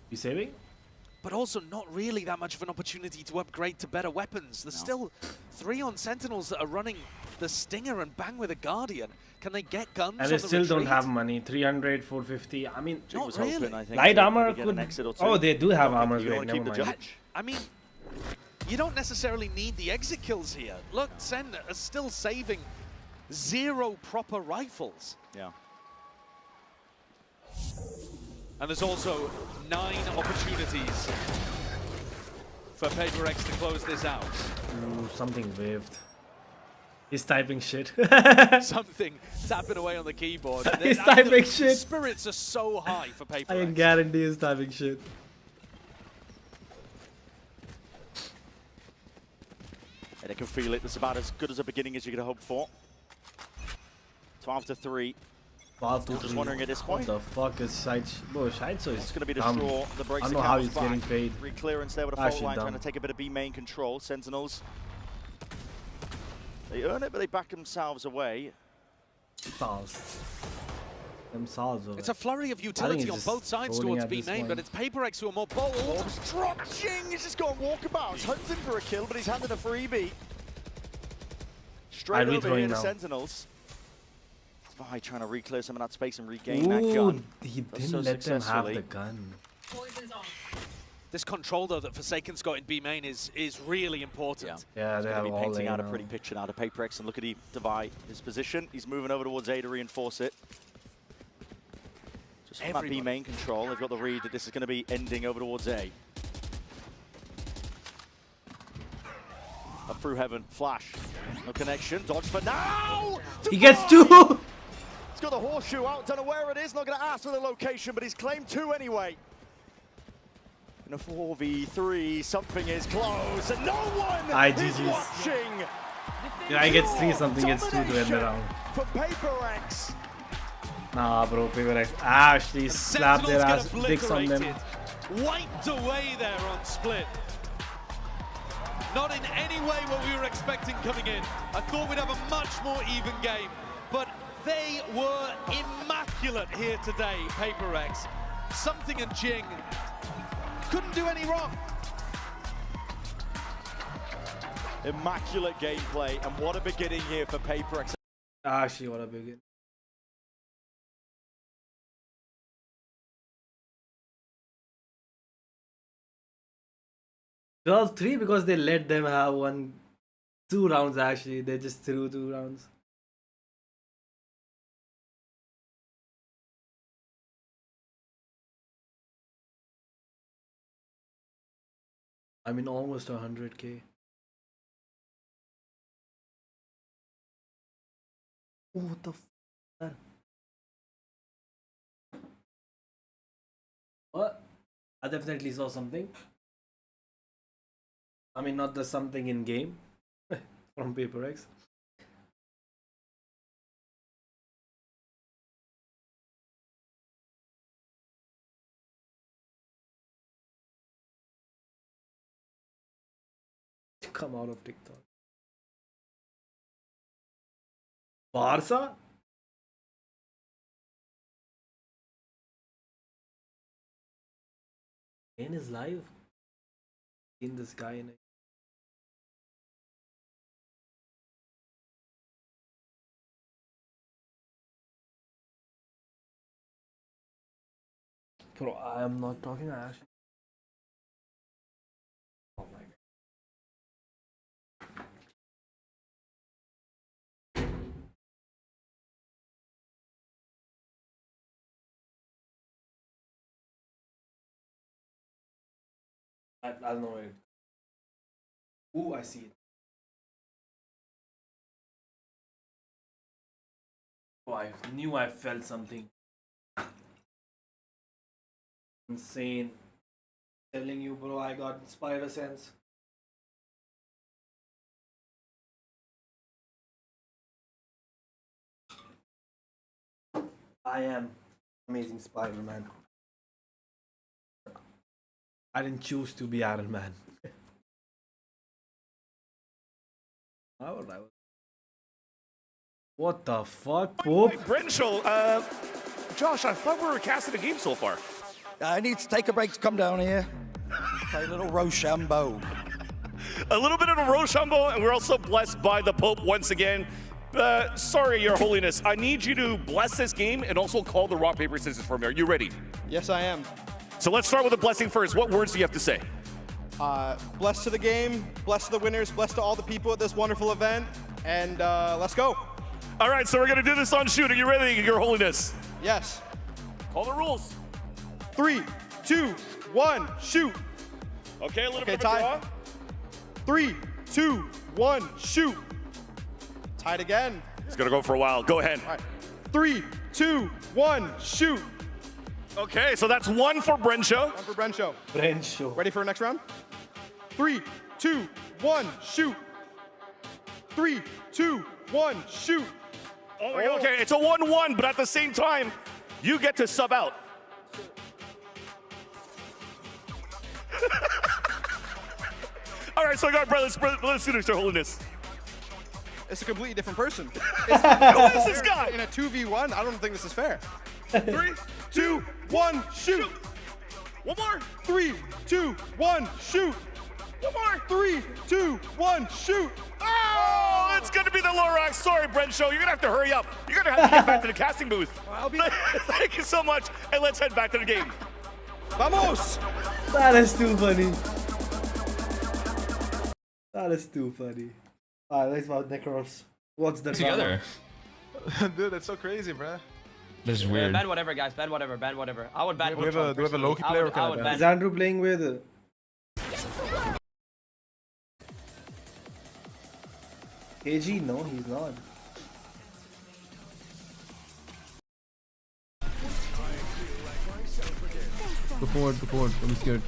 You saving? But also not really that much of an opportunity to upgrade to better weapons. There's still 3 on Sentinels that are running the Stinger and Bang with a Guardian. Can they get guns And on they the still don't retreat? have money. 300, 450. I mean, Not was really. hoping, I think, light to armor get could. an exit or two. Oh, they do have You armor. don't Wait, wanna never keep the mind. judge. I mean, you don't necessarily need the exit kills here. Look, Sen are still saving 0 proper rifles. Yeah. And there's also 9 opportunities for PRX to close this out. Ooh, something waved. He's typing shit. Something tapping away on the keyboard. He's typing shit. Spirits are so high for PRX. I can guarantee he's typing shit. And they can feel it. That's about as good as a beginning as you could hope for. 12-3. 12-3. Just wondering at this point. What the fuck is Shites? Bro, Shites is. It's going to be the straw. The breaks I the don't know how camel's he's getting back. paid. Re-clearance there with a fault line, trying to take a bit of B main control. Sentinels. They earn it, but they back themselves away. It's a flurry of utility on both sides towards B main, but it's PRX who are more bold. Drop Jing! He's just going walkabouts, hunting for a kill, but he's handed a freebie. Straight over here to Sentinels. Vi trying to re-clear some of that space and regain that gun. He didn't let them have the gun. This control, though, that Forsaken's got in B main is really important. Yeah, they are have all painting out a pretty picture now to PRX, and look at Devi, his position. He's moving over towards A to reinforce it. Just from that B main control, they've got the read that this is going to be ending over towards A. Up through heaven, flash, no connection, dodge for now! He gets 2! He's got the horseshoe out, don't know where it is, not going to ask for the location, but he's claimed 2 anyway. In a 4v3, something is close, and no one is watching! Yeah, he gets 3, something gets 2 to end the round. For PRX. Nah, bro, PRX actually slapped their ass, dicks on them. Wiped away there on split. Not in any way what we were expecting coming in. I thought we'd have a much more even game, but they were immaculate here today, PRX. Something and Jing couldn't do any wrong. Immaculate gameplay, and what a beginning here for PRX. Actually, what a beginning. Well, 3 because they let them have 2 rounds actually. They just threw 2 rounds. I mean, almost 100k. Oh, what the f? What? I definitely saw something. I mean, not the something in game from PRX. Come out of TikTok. Barca? In his live? In this guy in it. Bro, I am not talking Ash. Oh my god. I don't know it. Ooh, I see it. Oh, I knew I felt something. Insane. Telling you, bro, I got spider sense. I am amazing Spider-Man. I didn't choose to be Iron Man. What the fuck, Pope? Brenchel, Josh, I thought we were casting the game so far. I need to take a break to come down here. Play a little Rochambeau. A little bit of a Rochambeau, and we're also blessed by the Pope once again. Sorry, Your Holiness, I need you to bless this game and also call the rock, paper, scissors for me. Are you ready? Yes, I am. So let's start with the blessing first. What words do you have to say? Blessed to the game, blessed to the winners, blessed to all the people at this wonderful event, and let's go. All right, so we're going to do this on shoot. Are you ready, Your Holiness? Yes. Call the rules. 3, 2, 1, shoot. Okay, a little bit of a draw. 3, 2, 1, shoot. Tied again. It's going to go for a while. Go ahead. All right. 3, 2, 1, shoot. Okay, so that's 1 for Brencho. 1 for Brencho. Brencho. Ready for the next round? 3, 2, 1, shoot. 3, 2, 1, shoot. Oh, okay, it's a 1-1, but at the same time, you get to sub out. All right, so I got brothers finish their holiness. It's a completely different person. Who is this guy? In a 2v1, I don't think this is fair. 3, 2, 1, shoot. One more. 3, 2, 1, shoot. One more. 3, 2, 1, shoot. Oh, it's gonna be the Lorax. Sorry, Brenshaw, you're gonna have to hurry up. You're gonna have to get back to the casting booth. Thank you so much, and let's head back to the game. Vamos! That is too funny. That is too funny. Alright, let's about Necros. What's the Together. Dude, that's so crazy, bruh. This is weird. Ban whatever, guys. Ban whatever. Ban whatever. I would ban. Do we have a Loki player? I would ban. Is Andrew playing with? KG? No, he's not. Go forward, I'm scared.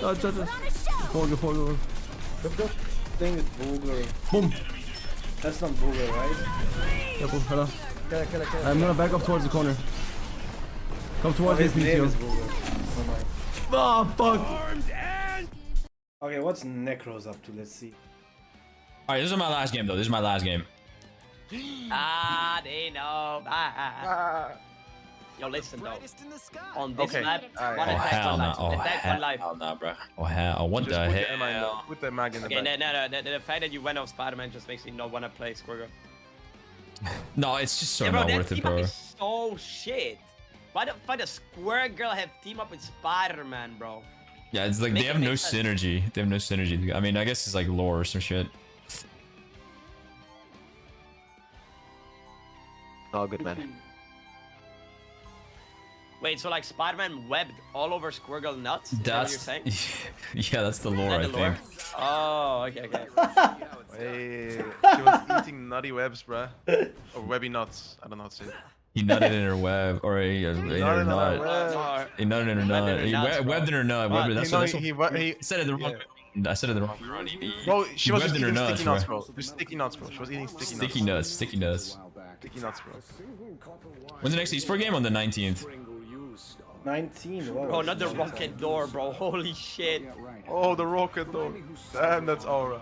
Go forward. The thing is Booger. Boom. That's not Booger, right? Careful, hello. Kill it. I'm gonna back up towards the corner. Come towards his me, name Theo. is Booger. Oh my. Oh, fuck. Okay, what's Necros up to? Let's see. Alright, this is my last game, though. This is my last game. They know. Yo, listen though. On this map, one Oh, attack hell for no. life. Oh, Attack for life. hell no, bro. Oh, hell. What the hell? Put the mag in the Okay, back. no. The fact that you went off Spider-Man just makes me not want to play Squirrel. No, it's just so Yeah, bro, not that worth it, team up bro. is so shit. Why the Squirrel Girl have team up with Spider-Man, bro? Yeah, it's like they have no synergy. They have no synergy. I mean, I guess it's like lore or some shit. Oh, good man. Wait, so like Spider-Man webbed all over Squirrel nuts? Is that what you're saying? Yeah, that's the lore, I think. Oh, okay. Hey, she was eating nutty webs, bruh. Or webby nuts. I don't know how to say it. He nutted in her web, or he ate her nut. He nutted in her nut. He webbed in her nut. That's what he said it the wrong. I said it the wrong way. Bro, she was just in her eating nuts, sticky nuts, bro. Sticky nuts, bro. She was eating sticky nuts. Sticky nuts. Sticky nuts. Sticky nuts, bro. When's the next esports game? On the 19th. 19. Wow. Bro, not the rocket door, bro. Holy shit. Oh, the rocket door. Damn, that's aura.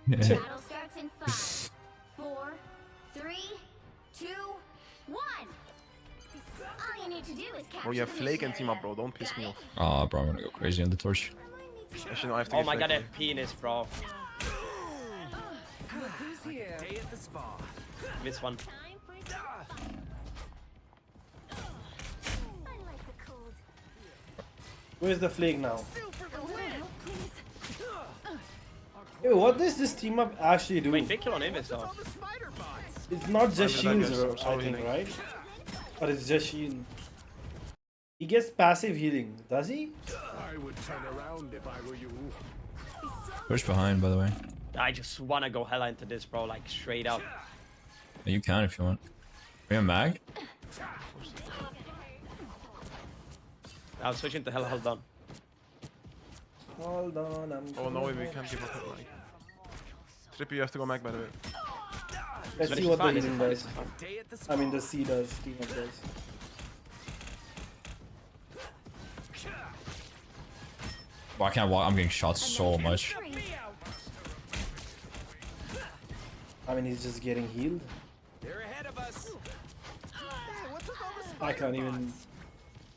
Battle starts in 5, 4, 3, 2, 1. All you need to do is capture Bro, you have Flake and team up, bro. Don't piss me off. Oh, bro, I'm gonna go crazy on the torch. Actually, no, I have to Oh get my Flake, god, I bro. have penis, bro. This one. Where's the flag now? Hey, what does this team up actually do? Wait, they kill on him though. It's not just Find it, I Sheen's, guess. I So think, healing. right? Or it's just Sheen. He gets passive healing, does he? I would turn around if I were you. Push behind, by the way. I just wanna go hella into this, bro, like straight up. Yeah, you can if you want. Are you a mag? I'm switching to hella, hold on. Hold on, I'm Oh no, we can't give up that mag. Trippy, you have to go mag, by the way. Let's see what the healing does. I mean, the C does, team up does. Well, I can't walk. I'm getting shot so much. I mean, he's just getting healed. They're ahead of us. I can't even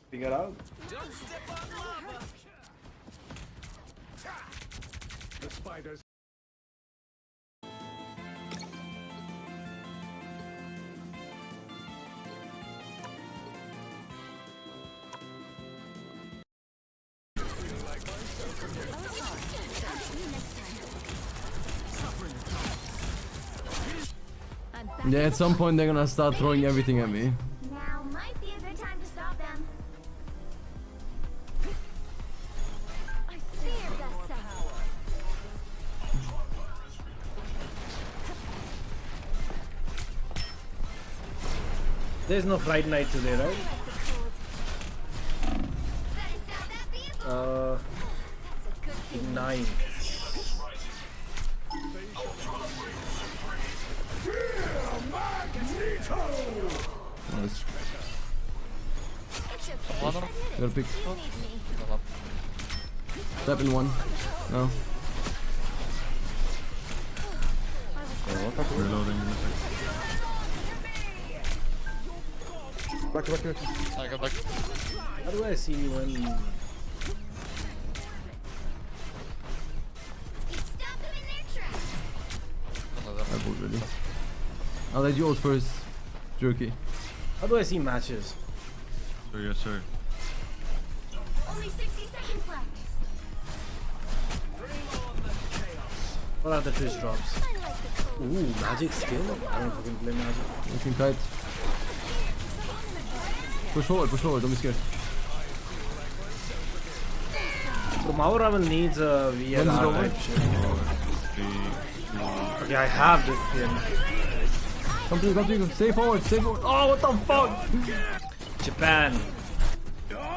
figure it out. Don't step on lava. The spiders. Yeah, at some point they're gonna start throwing everything at me. Now might be a good time to stop them. I fear the There's no Friday night today, right? 9th. Nice. Gotta pick. Step in one. No. Reloading in a sec. Back. I got back. How do I see when? I've already. I'll let you ult first, Jerky. How do I see matches? Sir, yes, sir. Only 60 seconds left. What are the Twitch drops? Ooh, magic skill? I don't fucking play magic. Looking tight. Push forward, don't be scared. Tomorrow Raman needs a VLR type shit. Okay, I have this skin. Come to, stay forward. Oh, what the fuck? Japan.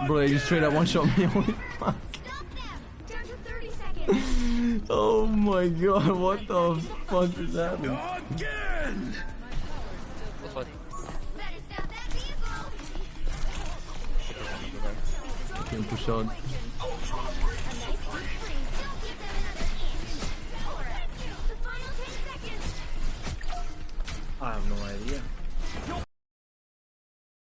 Bro, you straight up one-shot me. Holy fuck. Oh my god, what the fuck is happening? Can't push on. I have no idea.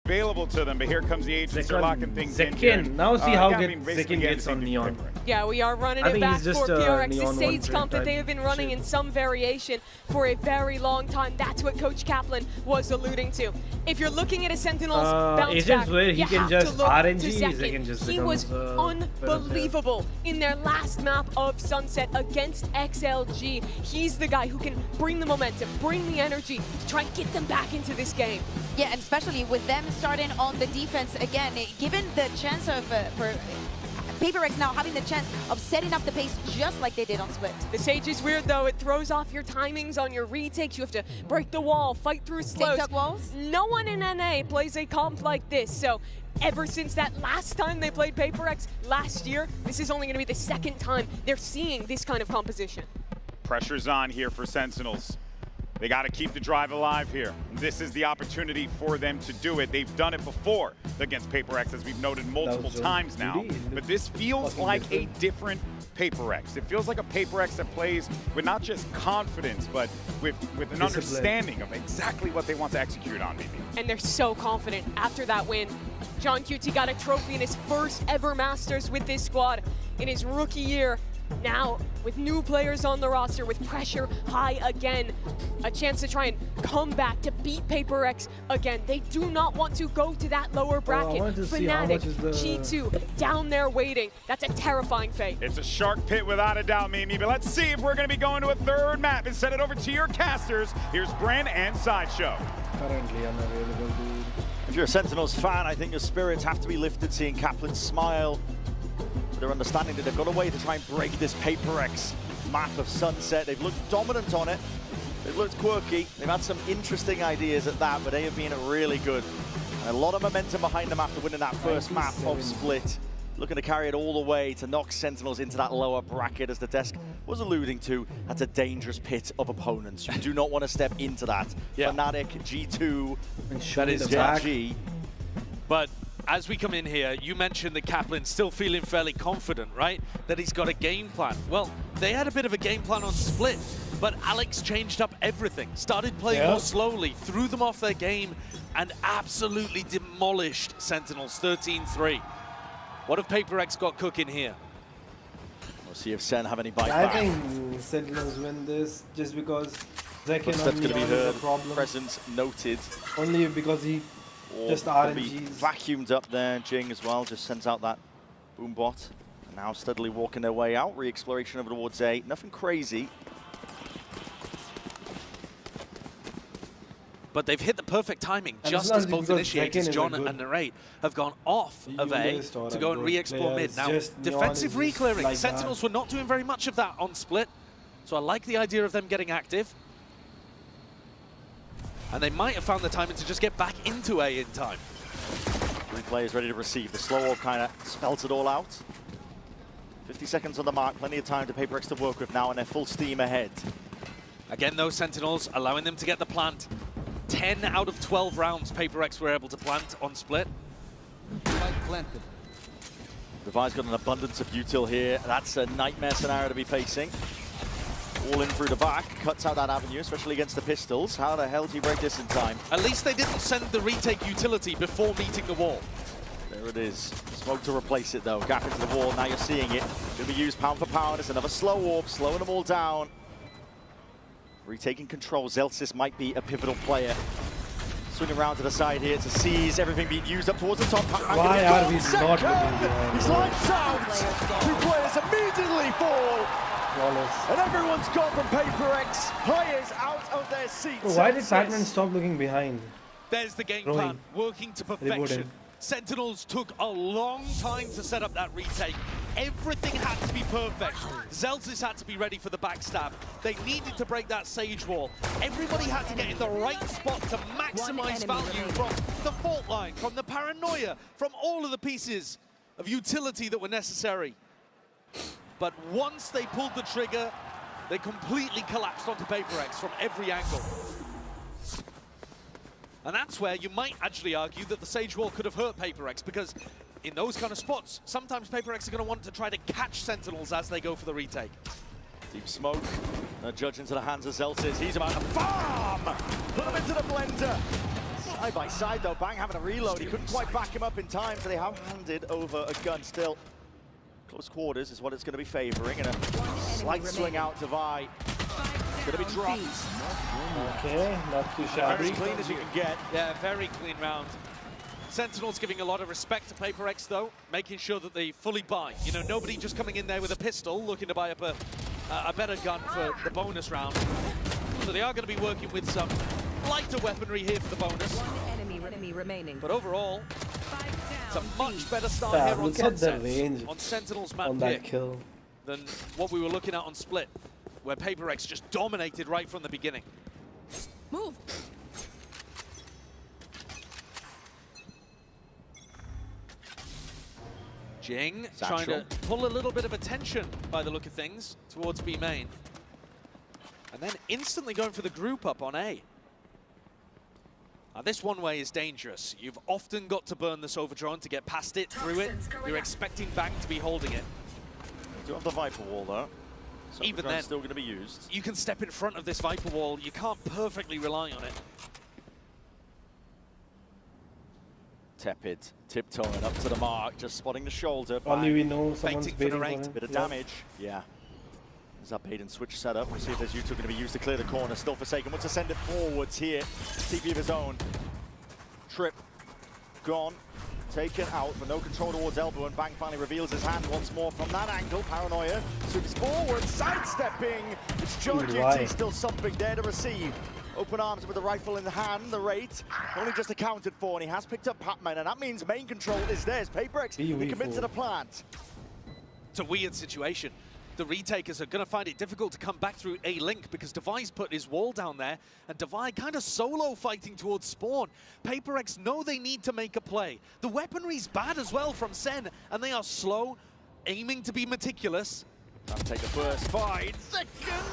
Available to them, but here comes the agents. They're locking things in here. Now see how Gavin good basically Zekin gets on Neon. Yeah, we are running I it think back he's just, for PRX. Neon The stage one comp that type they have been running in some variation for a very long time. That's what Coach Kaplan was alluding to. If you're looking at a Sentinels bounce agents back, where he you can have just to look RNG, to Zekin. Zekin just He becomes, was unbelievable in their last map of Sunset against XLG. He's the guy who can bring the momentum, bring the energy to try and get them back into this game. Yeah, and especially with them starting on the defense again, given the chance of for PRX now having the chance of setting up the pace just like they did on Split. The Sage is weird though, it throws off your timings on your retakes. You have to break the wall, fight through slows. TikTok walls? No one in NA plays a comp like this, so ever since that last time they played PRX last year, this is only going to be the second time they're seeing this kind of composition. Pressure's on here for Sentinels. They got to keep the drive alive here. This is the opportunity for them to do it. They've done it before against PRX, as we've noted multiple times now. But this feels like a different PRX. It feels like a PRX that plays with not just confidence, but with an understanding of exactly what they want to execute on, maybe. And they're so confident after that win. John QT got a trophy in his first ever Masters with this squad in his rookie year. Now, with new players on the roster, with pressure high again, a chance to try and come back to beat PRX again. They do not want to go to that lower bracket. Fnatic, G2, down there waiting. That's a terrifying fate. It's a shark pit without a doubt, Mimi, but let's see if we're going to be going to a third map and send it over to your casters. Here's Bren and Sideshow. Currently unavailable, dude. If you're a Sentinels fan, I think your spirits have to be lifted seeing Kaplan smile. They're understanding that they've got a way to try and break this PRX map of Sunset. They've looked dominant on it. They've looked quirky. They've had some interesting ideas at that, but they have been really good. And a lot of momentum behind them after winning that first map of Split. Looking to carry it all the way to knock Sentinels into that lower bracket, as the desk was alluding to. That's a dangerous pit of opponents. You do not want to step into that. Fnatic, G2, that is G. But as we come in here, you mentioned that Kaplan's still feeling fairly confident, right? That he's got a game plan. Well, they had a bit of a game plan on Split, but Alex changed up everything. Started playing more slowly, threw them off their game, and absolutely demolished Sentinels 13-3. What have PRX got cooking here? We'll see if Sen have any bite I back. think Sentinels win this just because Zekin That's going to be her problem. presence noted. Only because he just RNGs. Vacuumed up there. Jing as well just sends out that boom bot. And now steadily walking their way out. Re-exploration over towards A. Nothing crazy. But they've hit the perfect timing just as both initiators, John and Narrate, have gone off of A to go and re-explore mid. Now, defensive re-clearing. Like Sentinels were not doing very much of that on Split, so I like the idea of them getting active. And they might have found the timing to just get back into A in time. 3 players ready to receive. The slow orb kind of spells it all out. 50 seconds on the mark, plenty of time to PRX to work with now, and they're full steam ahead. Again, those Sentinels allowing them to get the plant. 10 out of 12 rounds PRX were able to plant on split. Planted. Devi's got an abundance of util here. That's a nightmare scenario to be facing. All in through the back, cuts out that avenue, especially against the pistols. How the hell do you break this in time? At least they didn't send the retake utility before meeting the wall. There it is. Smoke to replace it though. Gap into the wall. Now you're seeing it. Going to be used pound for pound. It's another slow orb, slowing them all down. Retaking control. Zelsis might be a pivotal player. Swinging around to the side here to seize everything being used up towards the top. Why are we not looking behind? He's lights out. Two players immediately fall. And everyone's gone from PRX. Players out of their seats. Bro, why did Batman stop looking behind? There's the game plan, working to perfection. Sentinels took a long time to set up that retake. Everything had to be perfect. Zelsis had to be ready for the backstab. They needed to break that Sage wall. Everybody had to get in the right spot to maximize value from the fault line, from the paranoia, from all of the pieces of utility that were necessary. But once they pulled the trigger, they completely collapsed onto PRX from every angle. And that's where you might actually argue that the Sage Wall could have hurt PRX, because in those kind of spots, sometimes PRX are going to want to try to catch Sentinels as they go for the retake. Deep smoke, judge into the hands of Zelsis. He's about to farm! Put him into the blender. Side by side though, Bang having a reload. He couldn't quite back him up in time, so they have handed over a gun still. Close quarters is what it's going to be favoring, and a slight swing out to Vi. It's going to be dropped. Okay, not too shabby. As clean as you can get. Yeah, very clean round. Sentinels giving a lot of respect to PRX though, making sure that they fully buy. You know, nobody just coming in there with a pistol looking to buy up a better gun for the bonus round. So they are going to be working with some lighter weaponry here for the bonus. One enemy remaining. But overall, it's a much better start here on Sunset, on Sentinel's map on that pick, kill than what we were looking at on Split, where PRX just dominated right from the beginning. Move. Jing trying to pull a little bit of attention by the look of things towards B main. And then instantly going for the group up on A. Now this one way is dangerous. You've often got to burn this Overdrone to get past it, through it. You're expecting Bang to be holding it. You do have the Viper wall though. So even then, still going to be used. You can step in front of this Viper wall. You can't perfectly rely on it. Tepid, tiptoeing up to the mark, just spotting the shoulder. Only we know someone's Feinting for the waiting for right, bit of damage. Yeah. There's that bait and switch setup. We'll see if there's U2 going to be used to clear the corner. Still Forsaken wants to send it forwards here. TP of his own. Trip gone. Taken out, but no control towards elbow, and Bang finally reveals his hand once more from that angle. Paranoia swings forward, sidestepping. It's John QT, still something there to receive. Open arms with the rifle in the hand, the rate only just accounted for, and he has picked up Pac-Man, and that means main control is theirs. PRX, they commit to the plant. It's a weird situation. The retakers are going to find it difficult to come back through A-Link because Devi's put his wall down there, and Devi kind of solo fighting towards spawn. PRX know they need to make a play. The weaponry's bad as well from Sen, and they are slow, aiming to be meticulous. Trying to take the first fight. Second,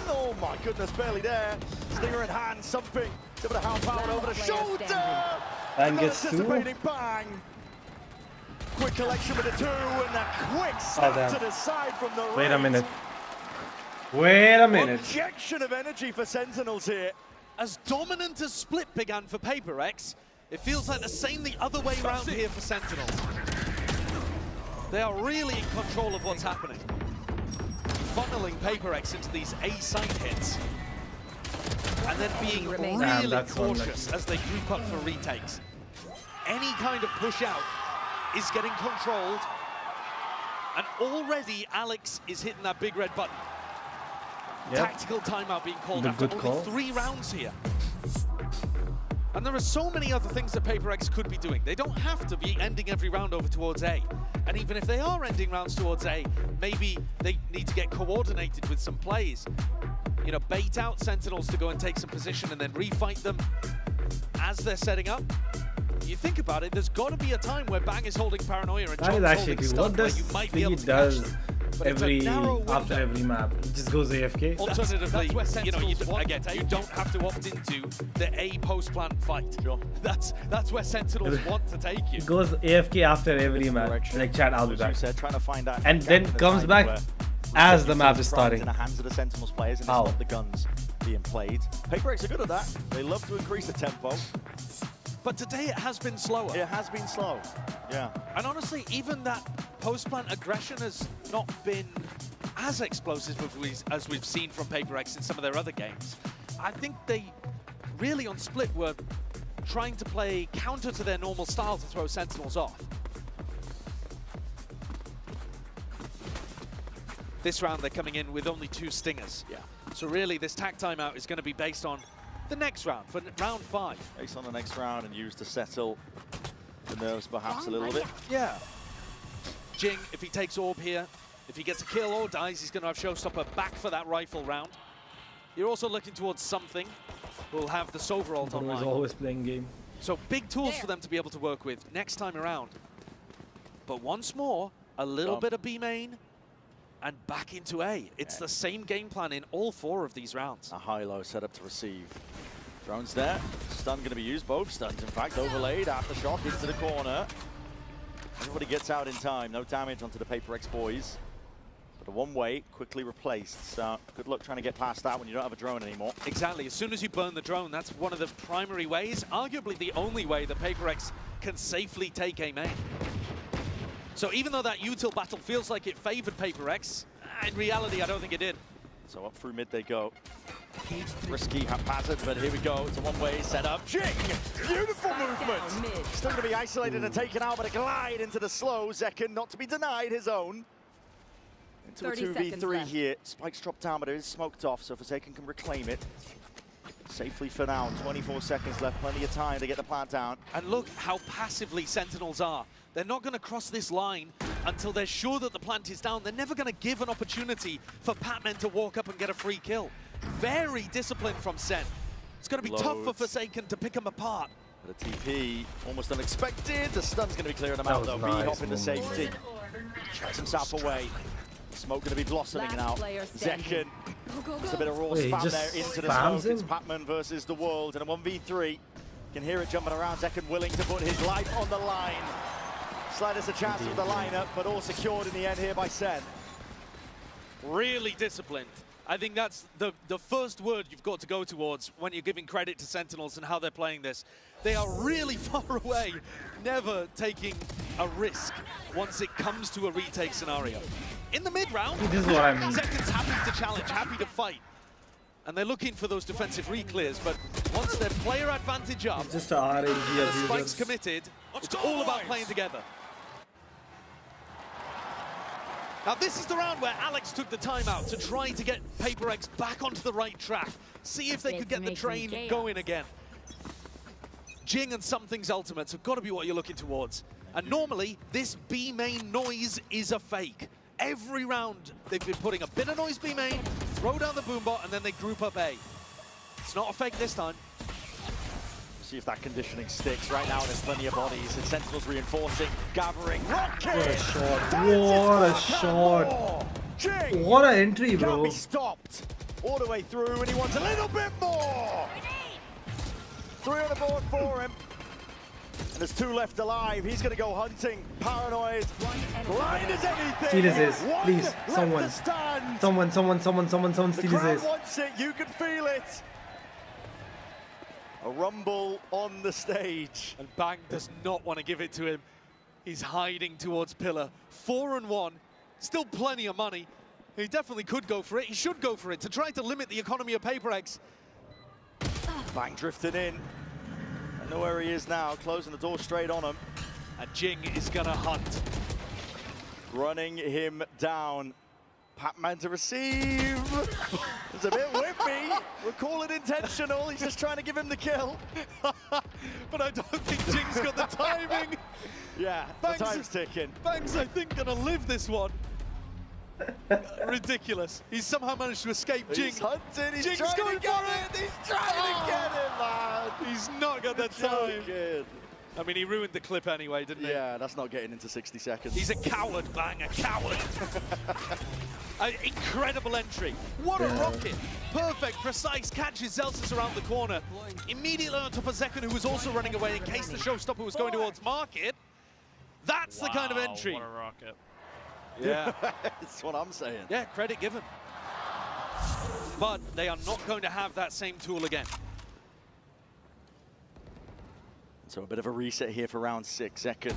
oh my goodness, barely there. Stinger in hand, something. Give it a half power over the shoulder. Bang gets two. Bang. Quick collection with the two, and a quick snap to the side from the right. Wait a minute. Wait a minute. Injection of energy for Sentinels here. As dominant as Split began for PRX, it feels like the same the other way around here for Sentinels. They are really in control of what's happening. Funneling PRX into these A-side hits. And then being really cautious as they group up for retakes. Any kind of push out is getting controlled, and already Alex is hitting that big red button. Yep. Tactical timeout being called after only 3 rounds here. And there are so many other things that PRX could be doing. They don't have to be ending every round over towards A. And even if they are ending rounds towards A, maybe they need to get coordinated with some plays. You know, bait out Sentinels to go and take some position and then refight them as they're setting up. You think about it, there's got to be a time where Bang is holding Paranoia and John's holding Stun, where you might be able to catch them. after every map. It just goes AFK. Alternatively, you know, you don't have to opt into the A post plant fight. Sure. That's where Sentinels want to take you. It goes AFK after every map. Like chat, I'll be back. Trying to find out And then comes back as the map is starting. In the hands of the Sentinels players, and it's not the guns being played. PRX are good at that. They love to increase the tempo. But today it has been slower. It has been slow, yeah. And honestly, even that post-plant aggression has not been as explosive as we've seen from PRX in some of their other games. I think they really on split were trying to play counter to their normal style to throw Sentinels off. This round they're coming in with only 2 stingers. Yeah. So really this tack timeout is going to be based on the next round, for round 5. Based on the next round and used to settle the nerves perhaps a little bit. Yeah. Jing, if he takes Orb here, if he gets a kill or dies, he's going to have Showstopper back for that rifle round. You're also looking towards something. We'll have the Sova ult online. Always playing game. So big tools for them to be able to work with next time around. But once more, a little bit of B main and back into A. It's the same game plan in all 4 of these rounds. A high-low setup to receive. Drone's there. Stun going to be used. Both stuns, in fact, overlaid. Aftershock into the corner. Everybody gets out in time. No damage onto the PRX boys. But a one-way quickly replaced. So good luck trying to get past that when you don't have a drone anymore. Exactly. As soon as you burn the drone, that's one of the primary ways, arguably the only way that PRX can safely take A main. So even though that util battle feels like it favored PRX, in reality, I don't think it did. So up through mid they go. Risky, haphazard, but here we go. It's a one-way setup. Jing! Beautiful movement! Still going to be isolated and taken out, but a glide into the slow. Zekken not to be denied his own. Into a 2v3 here. Spikes drop down, but it is smoked off, so Forsaken can reclaim it. Safely for now. 24 seconds left. Plenty of time to get the plant down. And look how passively Sentinels are. They're not going to cross this line until they're sure that the plant is down. They're never going to give an opportunity for Patmen to walk up and get a free kill. Very disciplined from Sen. It's going to be tough for Forsaken to pick them apart. But a TP, almost unexpected. The stun's going to be clearing them out, though. B-hop into safety. Tracks himself away. Smoke going to be blossoming now. Zekken. Just a bit of raw spam there into the smoke. It's Patman versus the world in a 1v3. You can hear it jumping around. Zekken willing to put his life on the line. Slightest a chance with the lineup, but all secured in the end here by Sen. Really disciplined. I think that's the first word you've got to go towards when you're giving credit to Sentinels and how they're playing this. They are really far away, never taking a risk once it comes to a retake scenario. In the mid-round, this is what I mean. Zekken's happy to challenge, happy to fight. And they're looking for those defensive re-clears, but once their player advantage up, it's just RNG the spike's committed, it's all about playing together. Now this is the round where Alex took the timeout to try to get PRX back onto the right track. See if they could get the train going again. Jing and Something's ultimates have got to be what you're looking towards. And normally, this B main noise is a fake. Every round, they've been putting a bit of noise B main, throw down the boombot, and then they group up A. It's not a fake this time. See if that conditioning sticks. Right now, there's plenty of bodies, and Sentinels reinforcing, gathering. Rocket! What a shot! What a shot! Jing! What an entry, bro! Can't be stopped. All the way through, and he wants a little bit more! 3 on the board for him. And there's 2 left alive. He's going to go hunting. Paranoid. Blind as anything. Steal his, please. Someone. Someone steal his. The crowd wants it. You can feel it. A rumble on the stage. And Bang does not want to give it to him. He's hiding towards Pillar. 4-1. Still plenty of money. He definitely could go for it. He should go for it to try to limit the economy of PRX. Bang drifting in. I know where he is now, closing the door straight on him. And Jing is gonna hunt. Running him down. Patman to receive. It's a bit whippy. We'll call it intentional. He's just trying to give him the kill. But I don't think Jing's got the timing. Yeah, the time's ticking. Bang's, I think, gonna live this one. Ridiculous. He's somehow managed to escape Jing. He's hunting, he's Jing's trying to get it. He's trying to get it, man. He's not got that time. Good. I mean, he ruined the clip anyway, didn't he? Yeah, that's not getting into 60 seconds. He's a coward, Bang, a coward. An incredible entry. What a rocket. Perfect, precise, catches Zelsis around the corner. Immediately on top of Zekken, who was also running away in case the showstopper was going towards Market. That's the kind of entry. What a rocket. Yeah, that's what I'm saying. Yeah, credit given. But they are not going to have that same tool again. So a bit of a reset here for round 6. Zekken.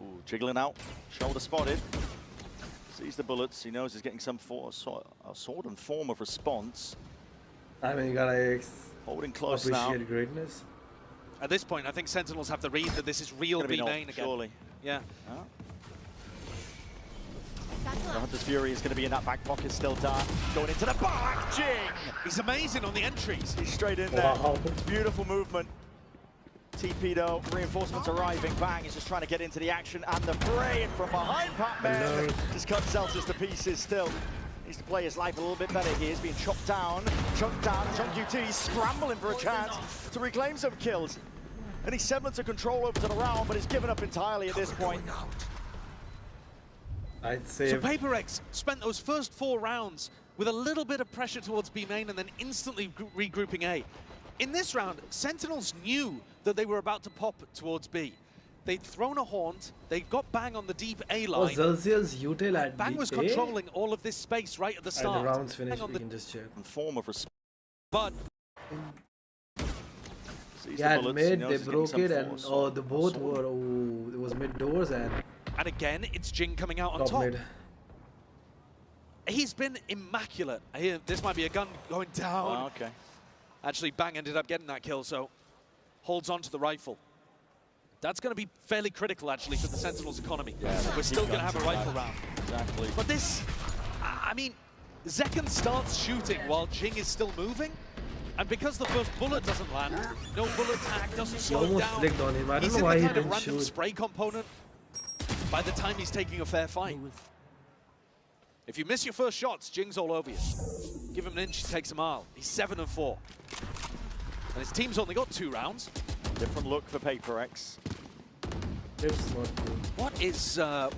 Ooh, jiggling out, shoulder spotted. Sees the bullets, he knows he's getting some sort and form of response. I mean, you gotta holding close appreciate now. Greatness. At this point, I think Sentinels have the read that this is real B main again. Surely. Yeah. Hunter's Fury is going to be in that back pocket still, dark. Going into the back, Jing! He's amazing on the entries. He's straight in there. It's beautiful movement. TP though, reinforcements arriving. Bang is just trying to get into the action, and the fray from behind Pac-Man just cuts Zelsis to pieces still. Needs to play his life a little bit better here. He's being chopped down, chunked down. Chunk UT scrambling for a chance to reclaim some kills. Any semblance of control over to the round, but he's given up entirely at this point. I'd say. So PRX spent those first 4 rounds with a little bit of pressure towards B main and then instantly regrouping A. In this round, Sentinels knew that they were about to pop towards B. They'd thrown a haunt, they got Bang on the deep A line. Zelsia's util at Bang was controlling all of this space right at the start. And the round's finished, we can just check. Form of response. But yeah, mid, they broke it, and the both were, it was mid doors and again, it's Jing coming out on top. Mid. He's been immaculate. Here, this might be a gun going down. Oh, okay. Actually, Bang ended up getting that kill, so holds on to the rifle. That's going to be fairly critical, actually, for the Sentinels' economy. Yeah, we're still going to have a rifle round. Exactly. But this, I mean, Zekken starts shooting while Jing is still moving. And because the first bullet doesn't land, no bullet tag doesn't slow him down. Flicked on him. I don't He's know in why the he kind of didn't random shoot. spray component by the time he's taking a fair fight. If you miss your first shots, Jing's all over you. Give him an inch, he takes a mile. He's 7-4. And his team's only got 2 rounds. Different look for PRX. It's not good.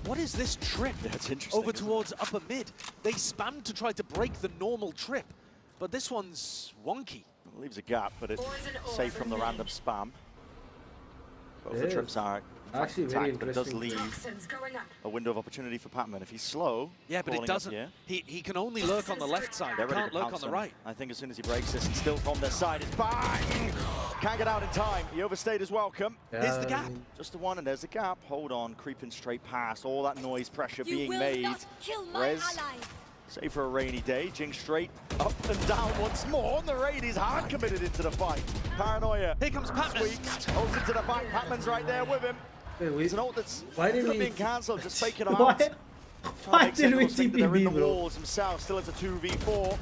What is this trip? That's interesting. Over towards upper mid. They spammed to try to break the normal trip, but this one's wonky. It leaves a gap, but it's safe from the random spam. Both the trips are actually very but it does interesting. leave a window of opportunity for Pac-Man. If he's slow, yeah, but it doesn't. He can only lurk on the left side. He can't lurk on the right. I think as soon as he breaks this, and still from their side, it's Bang! Can't get out in time. He overstayed his welcome. Here's the gap. Just the one, and there's the gap. Hold on, creeping straight past. All that noise, pressure being made. Rez, save for a rainy day. Jing straight up and down once more. And the raid is hard committed into the fight. Paranoia. Here comes Pac-Man. Holds into the back. Pac-Man's right there with him. It's an ult that's being cancelled, just faking him out. Why did we TP they're in the bro? walls themselves, still as a 2v4.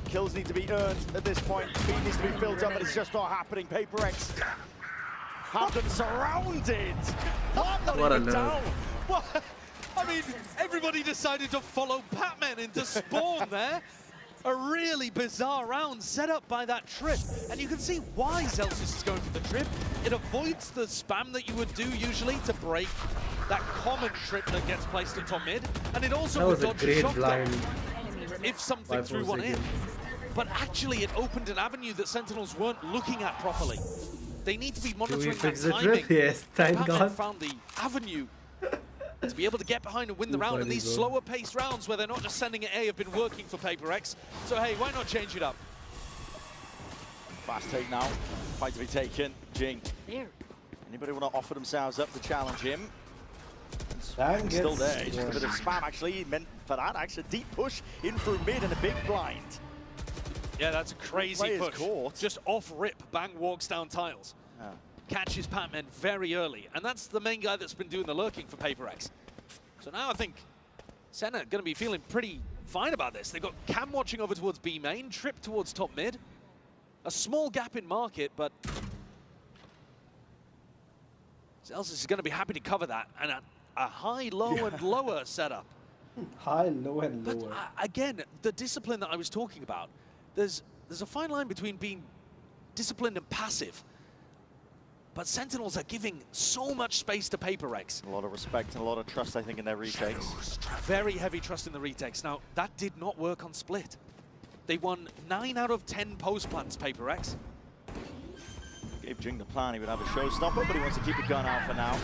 Kills need to be earned at this point. Speed needs to be built up, but it's just not happening. PRX have them surrounded. What a down. What? I mean, everybody decided to follow Pac-Man into spawn there. A really bizarre round set up by that trip. And you can see why Zelsis is going for the trip. It avoids the spam that you would do usually to break that common trip that gets placed at top mid. And it also would dodge a shot if something threw one in. But actually it opened an avenue that Sentinels weren't looking at properly. They need to be monitoring that timing. Yes, thank Pac-Man God. found the avenue to be able to get behind and win the round. And these slower paced rounds where they're not just sending it A have been working for PRX. So hey, why not change it up? Fast take now. Fight to be taken. Jing. Anybody want to offer themselves up to challenge him? Still there. Just a bit of spam actually. He meant for that. Actually, deep push in through mid and a big blind. Yeah, that's a crazy push. Caught. Just off rip, Bang walks down tiles. Catches Pac-Man very early. And that's the main guy that's been doing the lurking for PRX. So now I think Senna going to be feeling pretty fine about this. They've got Cam watching over towards B main, Trip towards top mid. A small gap in market, but Zelsis is going to be happy to cover that. And a high, low, and lower setup. High, low, and lower. But again, the discipline that I was talking about, there's a fine line between being disciplined and passive. but Sentinels are giving so much space to PRX. A lot of respect and a lot of trust, I think, in their retakes. Very heavy trust in the retakes. Now, that did not work on Split. They won 9 out of 10 post plants, PRX. Gave Jing the plan, he would have a showstopper, but he wants to keep a gun out for now.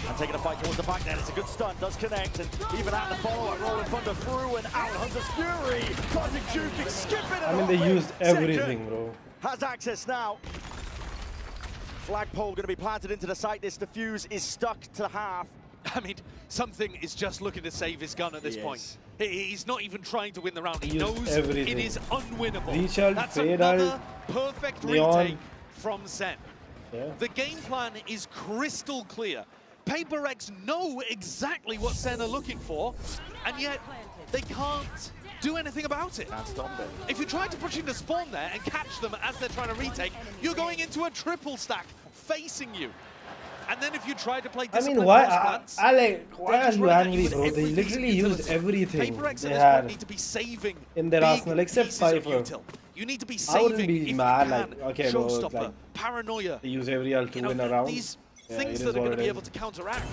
And taking a fight towards the back net, it's a good stun, does connect, and even out the follow-up, rolling thunder through and out, Hunter's Fury, causing juking, skipping it. I mean, they used everything, bro. Has access now. Flagpole going to be planted into the site, this defuse is stuck to half. I mean, something is just looking to save his gun at this point. He's not even trying to win the round, he knows everything. it is unwinnable. Richard, That's fade another out, perfect neon. retake from Sen. Yeah. The game plan is crystal clear. PRX know exactly what Sen are looking for, and yet they can't do anything about it. Can't stop it. If you try to push into spawn there and catch them as they're trying to retake, you're going into a triple stack facing you. And then if you try to play I mean, disciplined why, post plants, why are you angry, bro? They literally used everything they had need to be saving in their arsenal except Cypher. You need to be I wouldn't saving be if mad, you can. like, okay, bro, Showstopper, like, paranoia. they use every ult to win a round. These Yeah, things it that is are what going to it be is. able to counteract.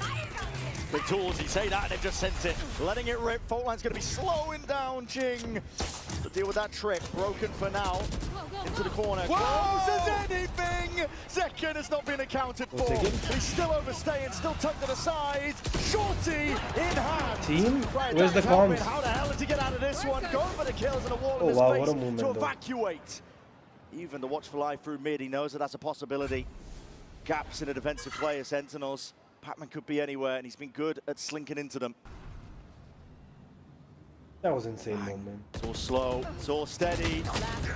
Big tools, you say that, and they've just sent it. Letting it rip, Fault Line's going to be slowing down Jing. To deal with that trip, broken for now. Into the corner, close as anything! Zekken has not been accounted for. He's still overstaying, still tucked to the side. Shorty in hand. Team? Right, Where's the comms? How the hell did he get out of this one? Going for the kills and a wall in Oh his wow, face what a movement to though. evacuate. Even the watchful eye through mid, he knows that that's a possibility. Gaps in a defensive player, Sentinels. Pacman could be anywhere, and he's been good at slinking into them. That was insane moment. It's all slow, it's all steady.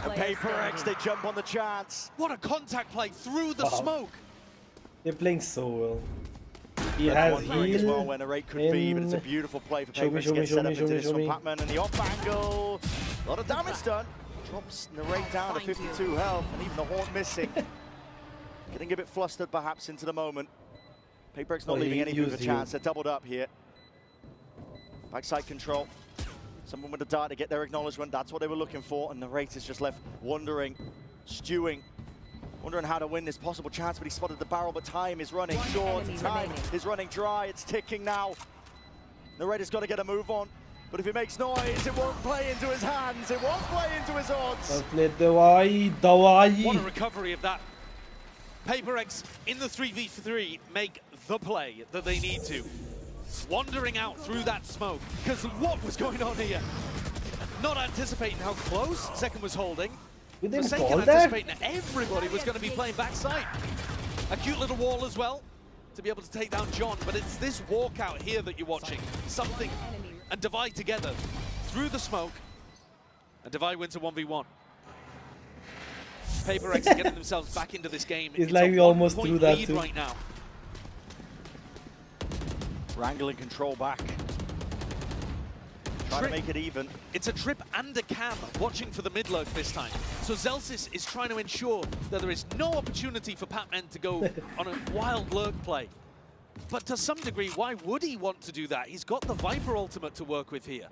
And PRX, they jump on the chance. What a contact play through the Wow. smoke. They're playing so well. He They're has wondering as well heal. where Narrate could be, but it's a beautiful play for PRX to get set up into this from Pacman. And the off angle, a lot of damage done. Drops Narrate down to 52 health, and even the horn missing. Getting a bit flustered perhaps into the moment. PRX not leaving anything for chance, they're doubled up here. Backside control. Someone with a dart to get their acknowledgement, that's what they were looking for, and Narrate is just left wondering, stewing, wondering how to win this possible chance, but he spotted the barrel, but time is running short, time is running dry, it's ticking now. Narrate has got to get a move on, but if he makes noise, it won't play into his hands, it won't play into his odds. What a recovery of that. PRX in the 3v3 make the play that they need to. Wandering out through that smoke, because what was going on here? Not anticipating how close Zekken was holding. Forsaken anticipating that everybody was going to be playing backside. A cute little wall as well to be able to take down John, but it's this walkout here that you're watching. Something and Divide together through the smoke, and Divide wins a 1v1. PRX are getting themselves back into this game. It's like we almost threw that lead too. right now. Wrangling control back. Trying to make it even. It's a trip and a cam watching for the mid lurk this time. So Zelsis is trying to ensure that there is no opportunity for Pacman to go on a wild lurk play. But to some degree, why would he want to do that? He's got the Viper ultimate to work with here.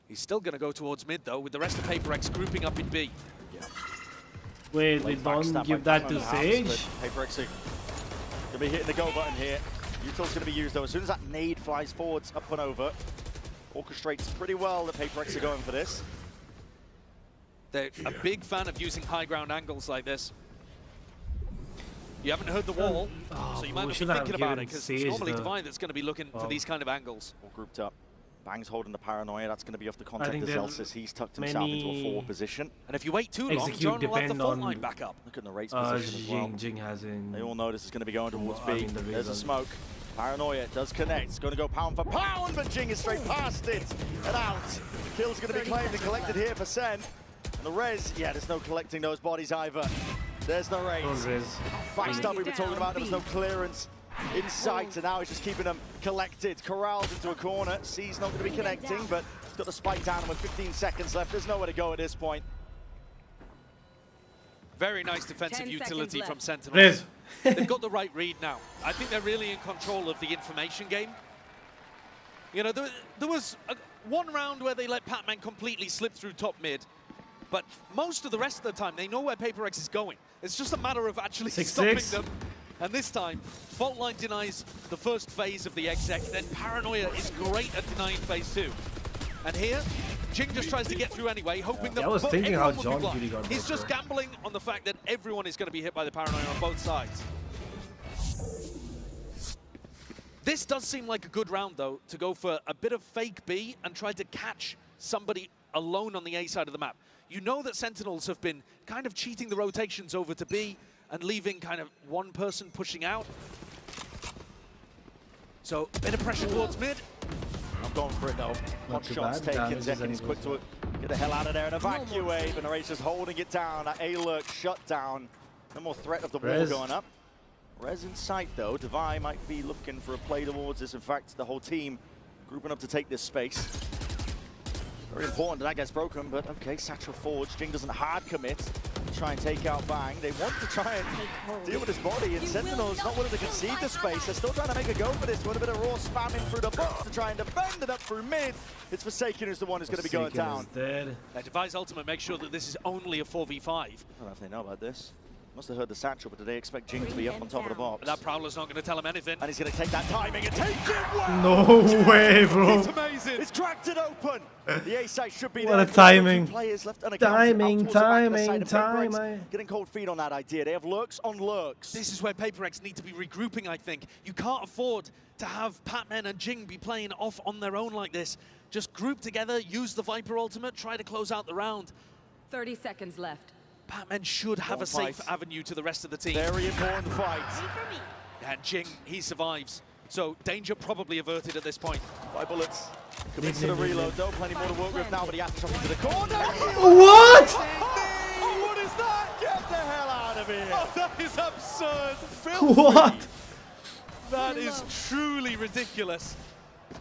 He's still going to go towards mid though, with the rest of PRX grouping up in B. Wait, they don't give that to Sage? PRX are going to be hitting the go button here. Util's going to be used though. As soon as that nade flies forwards, up and over, orchestrates pretty well that PRX are going for this. They're a big fan of using high ground angles like this. You haven't heard the wall, so you might not be thinking about it, because it's normally Divine that's going to be looking for these kind of angles. All grouped up. Bang's holding the paranoia. That's going to be off the contact of Zelsis. He's tucked himself into a forward position. And if you wait too long, John will have the fault line back up. Look at the race position as well. Jing has in. They all know this is going to be going towards B. I mean, There's a smoke. Paranoia does connect. It's going to go pound for pound, but Jing is straight past it and out. Kill's going to be claimed and collected here for Sen. And the res, yeah, there's no collecting those bodies either. There's the raise. Backstab we were talking about, there was no clearance in sight, and now he's just keeping them collected, corralled into a corner. C's not going to be connecting, but he's got the spike down, and with 15 seconds left, there's nowhere to go at this point. Very nice defensive utility from Sentinels. They've got the right read now. I think they're really in control of the information game. You know, there was one round where they let Pacman completely slip through top mid, But most of the rest of the time, they know where PRX is going. It's just a matter of actually 6-6. stopping them. And this time, Faultline denies the first phase of the exec, then Paranoia is great at denying phase 2. And here, Jing just tries to get through anyway, hoping that I was thinking how everyone will John be blocked. really got He's just gambling on the fact that everyone is going to be hit by the Paranoia on both sides. This does seem like a good round, though, to go for a bit of fake B and try to catch somebody alone on the A side of the map. You know that Sentinels have been kind of cheating the rotations over to B and leaving kind of one person pushing out. So, a bit of pressure towards mid. I'm going for it, though. Hot shots taken. Zekin is quick to get the hell out of there and evacuate. But Narrate's just holding it down. That A-lurk shut down. No more threat of the wall going up. Rez in sight, though. Devi might be looking for a play towards this. In fact, the whole team grouping up to take this space. Very important that gets broken, but okay, Satchel forged. Jing doesn't hard commit. Try and take out Bang. They want to try and deal with his body, and Sentinel's not willing to concede the space. They're still trying to make a go for this. With a bit of raw spamming through the box to try and defend it up through mid. It's Forsaken who's the one who's going to be going down. Devi's ultimate makes sure that this is only a 4v5. I don't know if they know about this. Must have heard the Satchel, but do they expect Jing to be up on top of the box? But that Prowler's not going to tell him anything. And he's going to take that timing and take it! Wow. No way, bro. It's amazing. It's cracked it open. The A side should be what there. A timing. Players left Timing. Getting cold feet on that idea. They have lurks on lurks. This is where PRX need to be regrouping, I think. You can't afford to have Patman and Jing be playing off on their own like this. Just group together, use the Viper ultimate, try to close out the round. 30 seconds left. Patman should have a safe avenue to the rest of the team. Very important fight. And Jing, he survives. So danger probably averted at this point. 5 bullets. Commits to the reload though. Plenty more to work with now, but he has to drop into the corner. What? Oh, what is that? Get the hell out of here. Oh, that is absurd. What? That is truly ridiculous.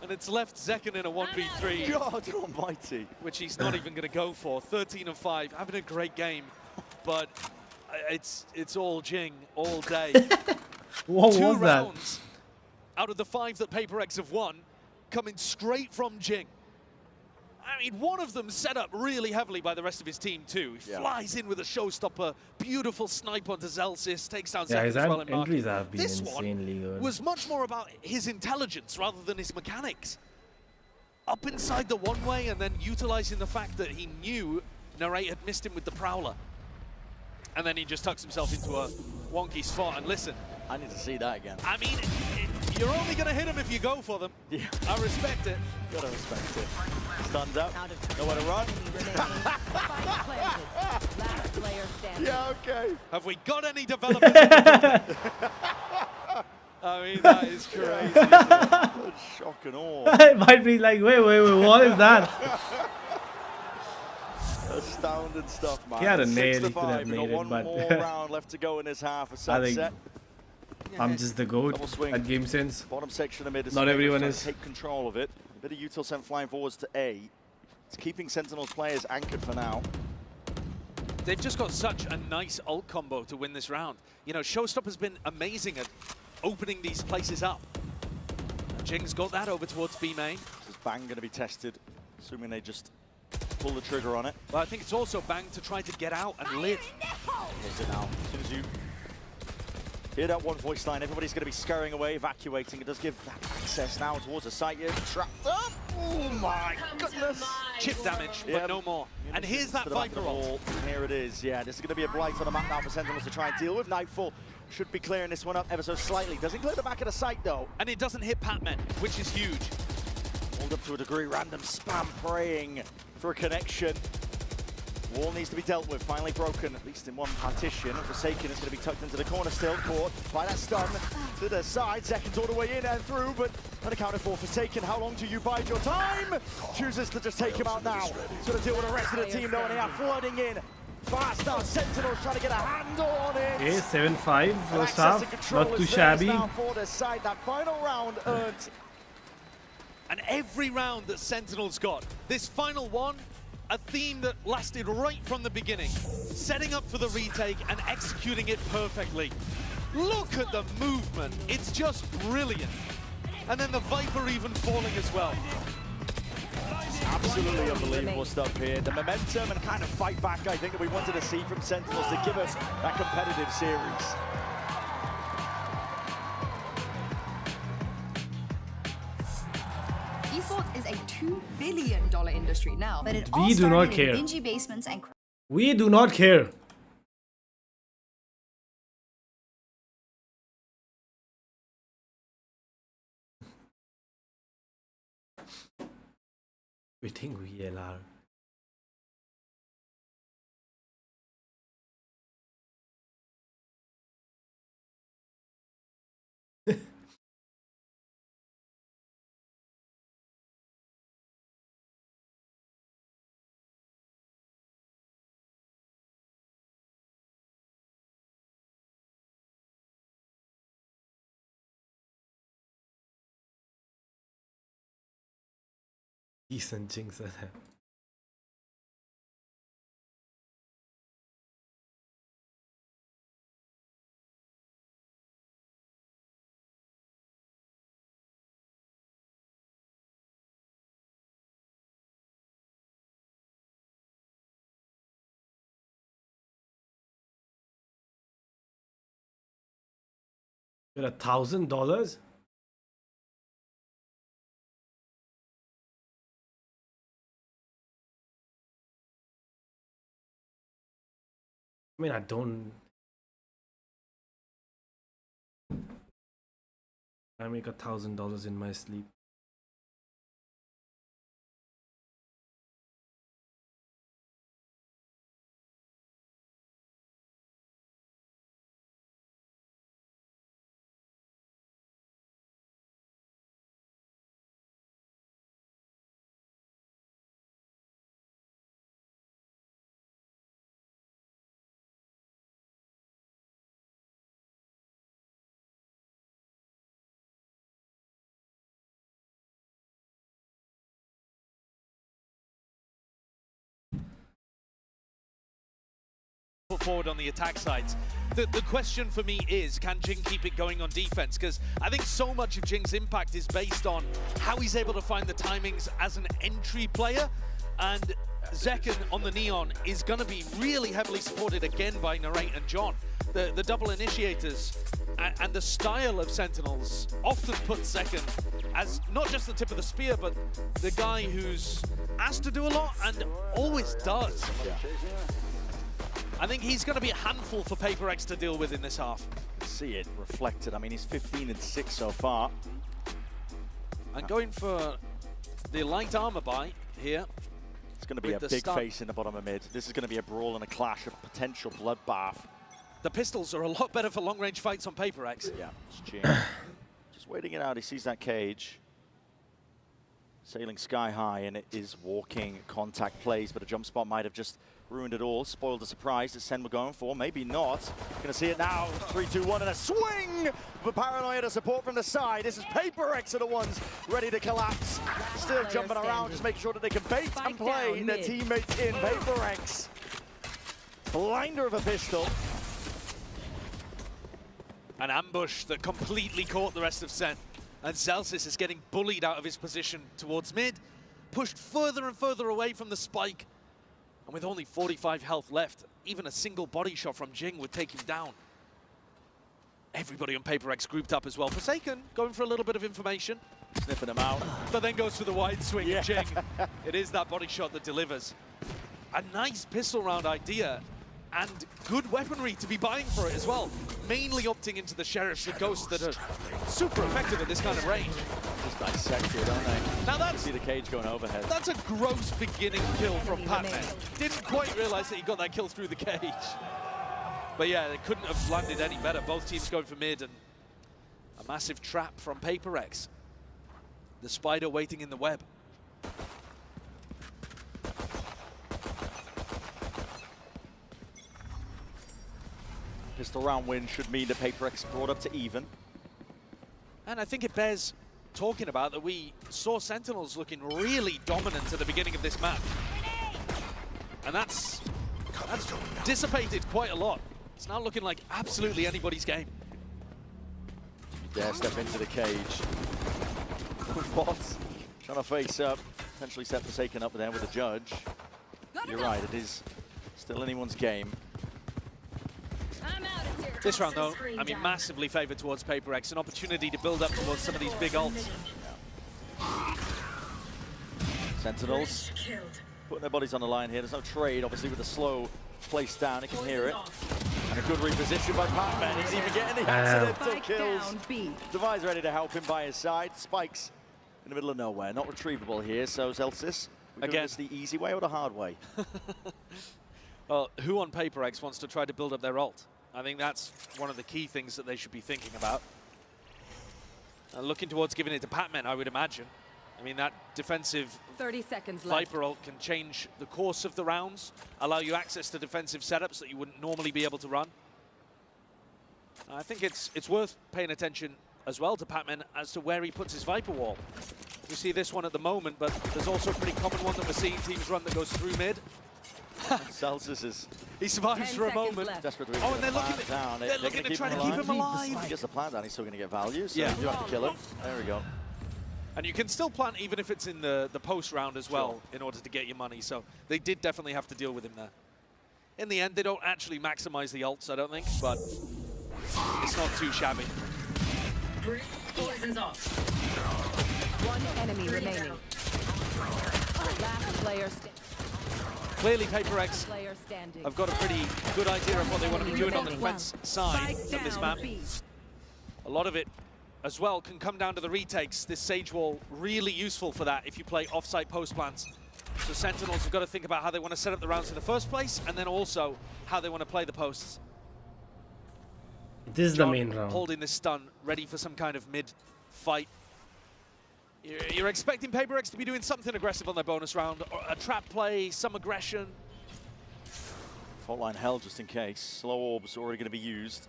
And it's left Zekin in a 1v3. God almighty. Which he's not even going to go for. 13 of 5, having a great game. But it's all Jing all day. What Two was that? rounds out of the 5 that PRX have won coming straight from Jing. I mean, one of them set up really heavily by the rest of his team too. He flies in with a showstopper, beautiful snipe onto Zelsis, takes down Zekin as well. Entries have been this insanely good. was much more about his intelligence rather than his mechanics. Up inside the one-way and then utilizing the fact that he knew Narrate had missed him with the Prowler. And then he just tucks himself into a wonky spot. And listen, I need to see that again. I mean, you're only going to hit him if you go for them. Yeah. I respect it. Gotta respect it. Stuns up. Nowhere to run. Yeah, okay. Have we got any developers? I mean, that is crazy. Shock and awe. It might be like, wait, what is that? Astounding stuff, man. He had a nail, 6 to he could have 5. made We've got it, one but more round left to go in this half. A I sunset. think I'm just the GOAT at game sense. Bottom section of mid. Not everyone is. Take control of it. A bit of util sent flying forwards to A. It's keeping Sentinels players anchored for now. They've just got such a nice ult combo to win this round. You know, Showstopper's been amazing at opening these places up. Jing's got that over towards B main. Is Bang going to be tested, assuming they just pull the trigger on it? But I think it's also Bang to try to get out and live. Here's it now. As soon as you hear that one voice line, everybody's going to be scurrying away, evacuating. It does give that access now towards the site here. Trapped up. Oh my goodness. Chip damage, but no more. And here's that Viper ult. Here it is. Yeah, this is going to be a blight on the map now for Sentinels to try and deal with. Nightfall should be clearing this one up ever so slightly. Doesn't clear the back of the site though. And it doesn't hit Patman, which is huge. Hold up to a degree. Random spam praying for a connection. Wall needs to be dealt with, finally broken, at least in one partition. And Forsaken is going to be tucked into the corner still, caught by that stun to the side. Seconds all the way in and through, but unaccounted for. Forsaken, how long do you bide your time? Chooses to just take him out now. So to deal with the rest of the team, though, and they are flooding in. Fast now, Sentinels trying to get a handle on it. Okay, 7-5 first half, not too shabby. For the side, that final round earned. And every round that Sentinels got, this final one, a theme that lasted right from the beginning, setting up for the retake and executing it perfectly. Look at the movement, it's just brilliant. And then the Viper even falling as well. Absolutely unbelievable stuff here. The momentum and kind of fight back, I think, that we wanted to see from Sentinels to give us that competitive series. Esports is a $2 billion industry now, but it all We do not started care. in dingy basements and We do not care. We think VLR. Decent jinx at that. You're $1,000? I mean, I don't. I make $1,000 in my sleep. Put forward on the attack sides. The question for me is, can Jing keep it going on defense? Because I think so much of Jing's impact is based on how he's able to find the timings as an entry player. And Zekken on the Neon is going to be really heavily supported again by Narrate and John. The double initiators and the style of Sentinels often puts Zekken as not just the tip of the spear, but the guy who's asked to do a lot and always does. Yeah. I think he's going to be a handful for PRX to deal with in this half. See it reflected. I mean, he's 15-6 so far. And going for the light armor buy here. It's going to be a big face in the bottom of mid. This is going to be a brawl and a clash, a potential bloodbath. The pistols are a lot better for long-range fights on PRX. Yeah, it's Jing. Just waiting it out. He sees that cage. Sailing sky high, and it is walking contact plays, but a jump spot might have just ruined it all, spoiled the surprise that Sen were going for. Maybe not. Gonna see it now. 3, 2, 1, and a swing for Paranoia to support from the side. This is PRX are the ones ready to collapse. Still jumping around, just making sure that they can bait and play their teammates in. PRX. Blinder of a pistol. An ambush that completely caught the rest of Sen. And Celsius is getting bullied out of his position towards mid, pushed further and further away from the spike. And with only 45 health left, even a single body shot from Jing would take him down. Everybody on PRX grouped up as well. Forsaken going for a little bit of information. Sniffing him out. But then goes for the wide swing of Jing. It is that body shot that delivers. A nice pistol round idea and good weaponry to be buying for it as well. Mainly opting into the Sheriffs and Ghosts that are super effective at this kind of range. Just dissect it, don't they? Now that's... See the cage going overhead. That's a gross beginning kill from Patman. Didn't quite realize that he got that kill through the cage. But yeah, they couldn't have landed any better. Both teams going for mid and a massive trap from PRX. The spider waiting in the web. Pistol round win should mean that PRX brought up to even. And I think it bears talking about that we saw Sentinels looking really dominant at the beginning of this match. And that's dissipated quite a lot. It's now looking like absolutely anybody's game. You dare step into the cage. What? Trying to face up. potentially set Forsaken up there with the judge. You're right, it is still anyone's game. This round, though, I mean, massively favoured towards PRX. An opportunity to build up towards some of these big ults. Sentinels putting their bodies on the line here. There's no trade, obviously, with the slow place down. You can hear it. And a good reposition by Pac-Man. He's even getting the accidental kills. Devi's ready to help him by his side. Spikes in the middle of nowhere. Not retrievable here, so Zelsis. Again, it's the easy way or the hard way? Well, who on PRX wants to try to build up their ult? I think that's one of the key things that they should be thinking about. Looking towards giving it to Pac-Man, I would imagine. I mean, that defensive 30 seconds left. Viper ult can change the course of the rounds, allow you access to defensive setups that you wouldn't normally be able to run. I think it's worth paying attention as well to Pac-Man as to where he puts his Viper wall. We see this one at the moment, but there's also a pretty common one that we're seeing teams run that goes through mid. Celsius is... He survives for a moment. Desperate to and they're looking to try to keep him alive. If he gets the plant down, he's still going to get value, so yeah. you do have to kill him. There we go. And you can still plant even if it's in the post round as well in order to get your money, so they did definitely have to deal with him there. In the end, they don't actually maximize the ults, I don't think, but it's not too shabby. Poison's off. One enemy remaining. Last player standing. Clearly, PRX have got a pretty good idea of what they want to be doing on the defense side of this map. A lot of it, as well, can come down to the retakes. This Sage Wall, really useful for that if you play off-site post plants. So Sentinels have got to think about how they want to set up the rounds in the first place, and then also how they want to play the posts. This is the main round. Holding this stun, ready for some kind of mid-fight. You're expecting PRX to be doing something aggressive on their bonus round, or a trap play, some aggression. Fault line held just in case. Slow orbs already going to be used.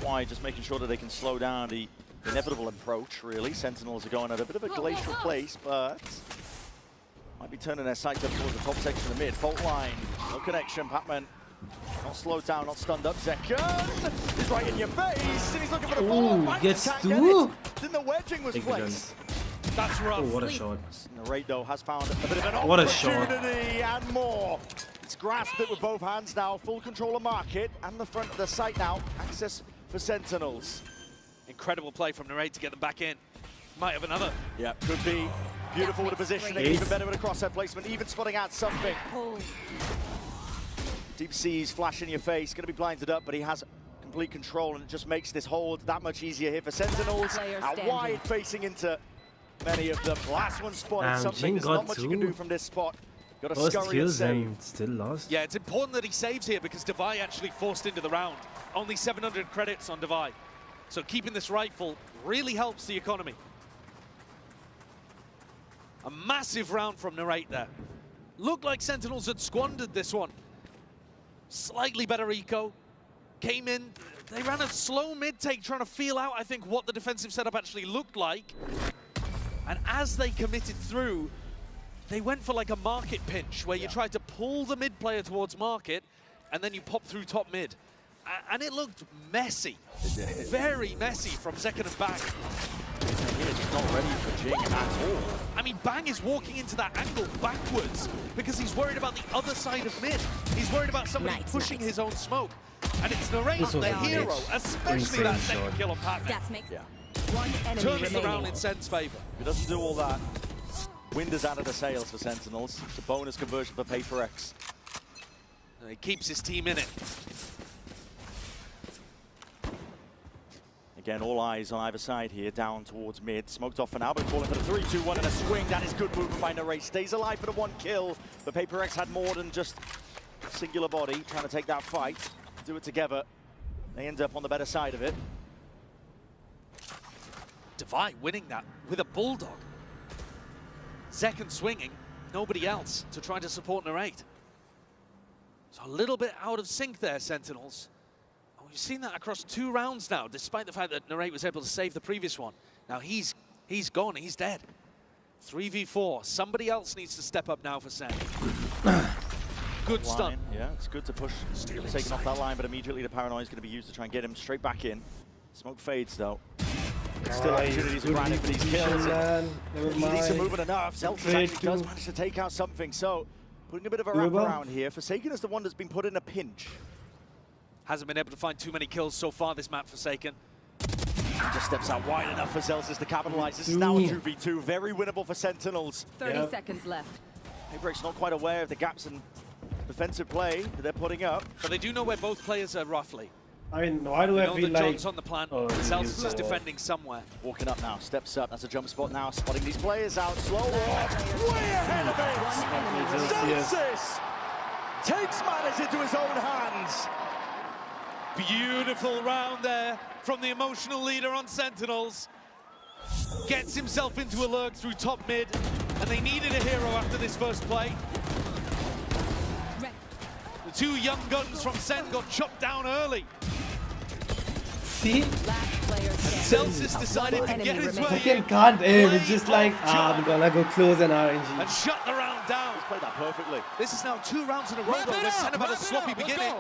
Why? Just making sure that they can slow down the inevitable approach, really. Sentinels are going at a bit of a glacial pace, but might be turning their sights up towards the top section of the mid. Fault line, no connection. Pac-Man not slowed down, not stunned up. Second, he's right in your face, and he's looking for the ball. Gets two. Then the wedging was placed. That's rough. Oh, what a shot. Narrate, though, has found a bit of an What a shot. opportunity and more. He's grasped it with both hands now. Full control of market and the front of the site now. Access for Sentinels. Incredible play from Narrate to get them back in. Might have another. Yeah, could be. Beautiful with the positioning, even better with a crosshair placement, even spotting out something. Deep Seas flash in your face, going to be blinded up, but he has complete control, and it just makes this hold that much easier here for Sentinels. Out wide, facing into many of them. Last one spotted something. There's not much you can do from this spot. Got to scurry and save. And still lost. Yeah, it's important that he saves here because Devi actually forced into the round. Only 700 credits on Devi. So keeping this rifle really helps the economy. A massive round from Narrate there. Looked like Sentinels had squandered this one. Slightly better eco. Came in, they ran a slow mid-take trying to feel out, I think, what the defensive setup actually looked like. And as they committed through, they went for like a market pinch where you tried to pull the mid player towards market and then you pop through top mid. And it looked messy. Very messy from second and back. He's not ready for Jing at all. I mean, Bang is walking into that angle backwards because he's worried about the other side of mid. He's worried about somebody pushing his own smoke. And it's Narrate, the hero, especially that second kill on Pac-Man. One enemy Turns the round in Sen's favor. If he doesn't do all that, wind is out of the sails for Sentinels. It's a bonus conversion for PRX. He keeps his team in it. Again, all eyes on either side here, down towards mid. Smoked off for now, but calling for the 3-2-1 and a swing. That is good movement by Narrate. Stays alive for the one kill, but PRX had more than just a singular body trying to take that fight. Do it together. They end up on the better side of it. Devi winning that with a bulldog. Second swinging, nobody else to try to support Narrate. So a little bit out of sync there, Sentinels. We've seen that across 2 rounds now, despite the fact that Narrate was able to save the previous one. Now he's gone, he's dead. 3v4, somebody else needs to step up now for Sen. Good stun. Yeah, it's good to push, taking off that line, but immediately the paranoia is going to be used to try and get him straight back in. Smoke fades though. Still opportunities to grind for these kills. Man. Never He needs to mind. move it enough. Zeltis actually does manage to take out something. So, putting a bit of a wraparound here. Forsaken is the one that's been put in a pinch. Hasn't been able to find too many kills so far this map, Forsaken. Just steps out wide enough for Zeltis to capitalize. This is now a 2v2. Very winnable for Sentinels. 30 seconds left. PRX not quite aware of the gaps in defensive play that they're putting up. But they do know where both players are roughly. I mean, why do I feel like... John's on the plan. Celsius is defending somewhere. Walking up now, steps up. That's a jump spot now. Spotting these players out. Slow walk. Way ahead of it. Celsius takes matters into his own hands. Beautiful round there from the emotional leader on Sentinels. Gets himself into a lurk through top mid, and they needed a hero after this first play. The two young guns from Sen got chopped down early. See? Celsius decided to get his way Second in. can't aim, it's just like, I'm gonna go close an RNG. And shut the round down. He's played that perfectly. This is now 2 rounds in a row, though. Where Sen have had a sloppy beginning.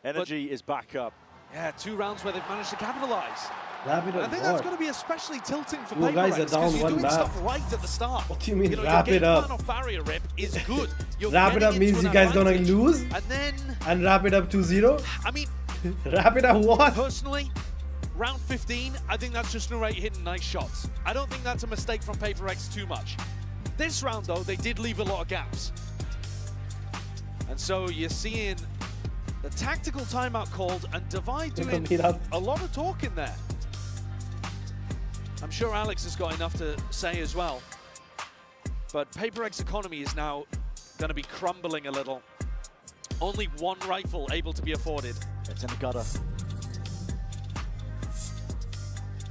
Energy is back up. Yeah, 2 rounds where they've managed to capitalize. Wrap it And I up think that's going to be especially tilting for You guys are PRX, down because you're one doing map. stuff right at the start. What do you mean, know, wrap your it game up? plan of barrier rip is good. You're Wrap it up getting means into you an guys gonna advantage. lose? And then... And wrap it up 2-0? I mean... Wrap it up what? Personally, round 15, I think that's just Narrate hitting nice shots. I don't think that's a mistake from PRX too much. This round, though, they did leave a lot of gaps. And so you're seeing the tactical timeout called and Divide doing a lot of talking there. I'm sure Alex has got enough to say as well. But PRX economy is now going to be crumbling a little. Only one rifle able to be afforded. It's in the gutter.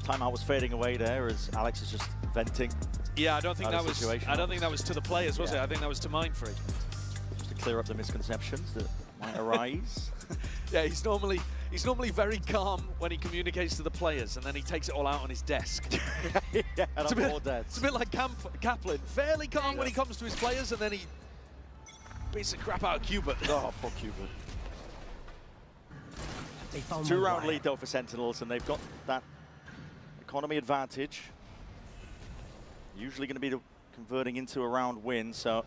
Timeout was fading away there as Alex is just venting. Yeah, I don't think that was. Situation. I don't think that was to the players, was it? I think that was to Mindfree. Just to clear up the misconceptions that might arise. Yeah, he's normally very calm when he communicates to the players, and then he takes it all out on his desk. Yeah, it's a bit like Kaplan, fairly calm when he comes to his players, and then he beats the crap out of Cubert. Oh, poor Cubert. 2-round lead though for Sentinels, and they've got that economy advantage. Usually going to be converting into a round win, so...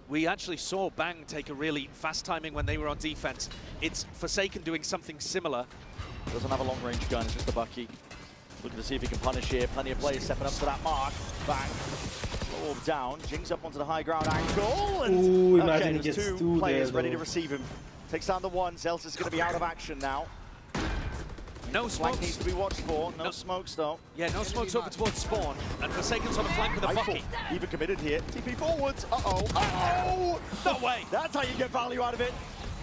We actually saw Bang take a really fast timing when they were on defense. It's Forsaken doing something similar. Doesn't have a long-range gun, it's just a Bucky. Looking to see if he can punish here. Plenty of players stepping up to that mark. Bang. Orb down. Jinx up onto the high ground angle. And Ooh, imagine okay, he there's gets 2 two players there, ready to though. receive him. Takes down the 1. Zeltis is going to be out of action now. No Flank smokes. needs to be watched for. No smokes though. Yeah, no smokes over towards spawn, and Forsaken's on the flank with a Rifle. Bucky. Even committed here. TP forwards. Uh-oh. Uh-oh. No way. That's how you get value out of it.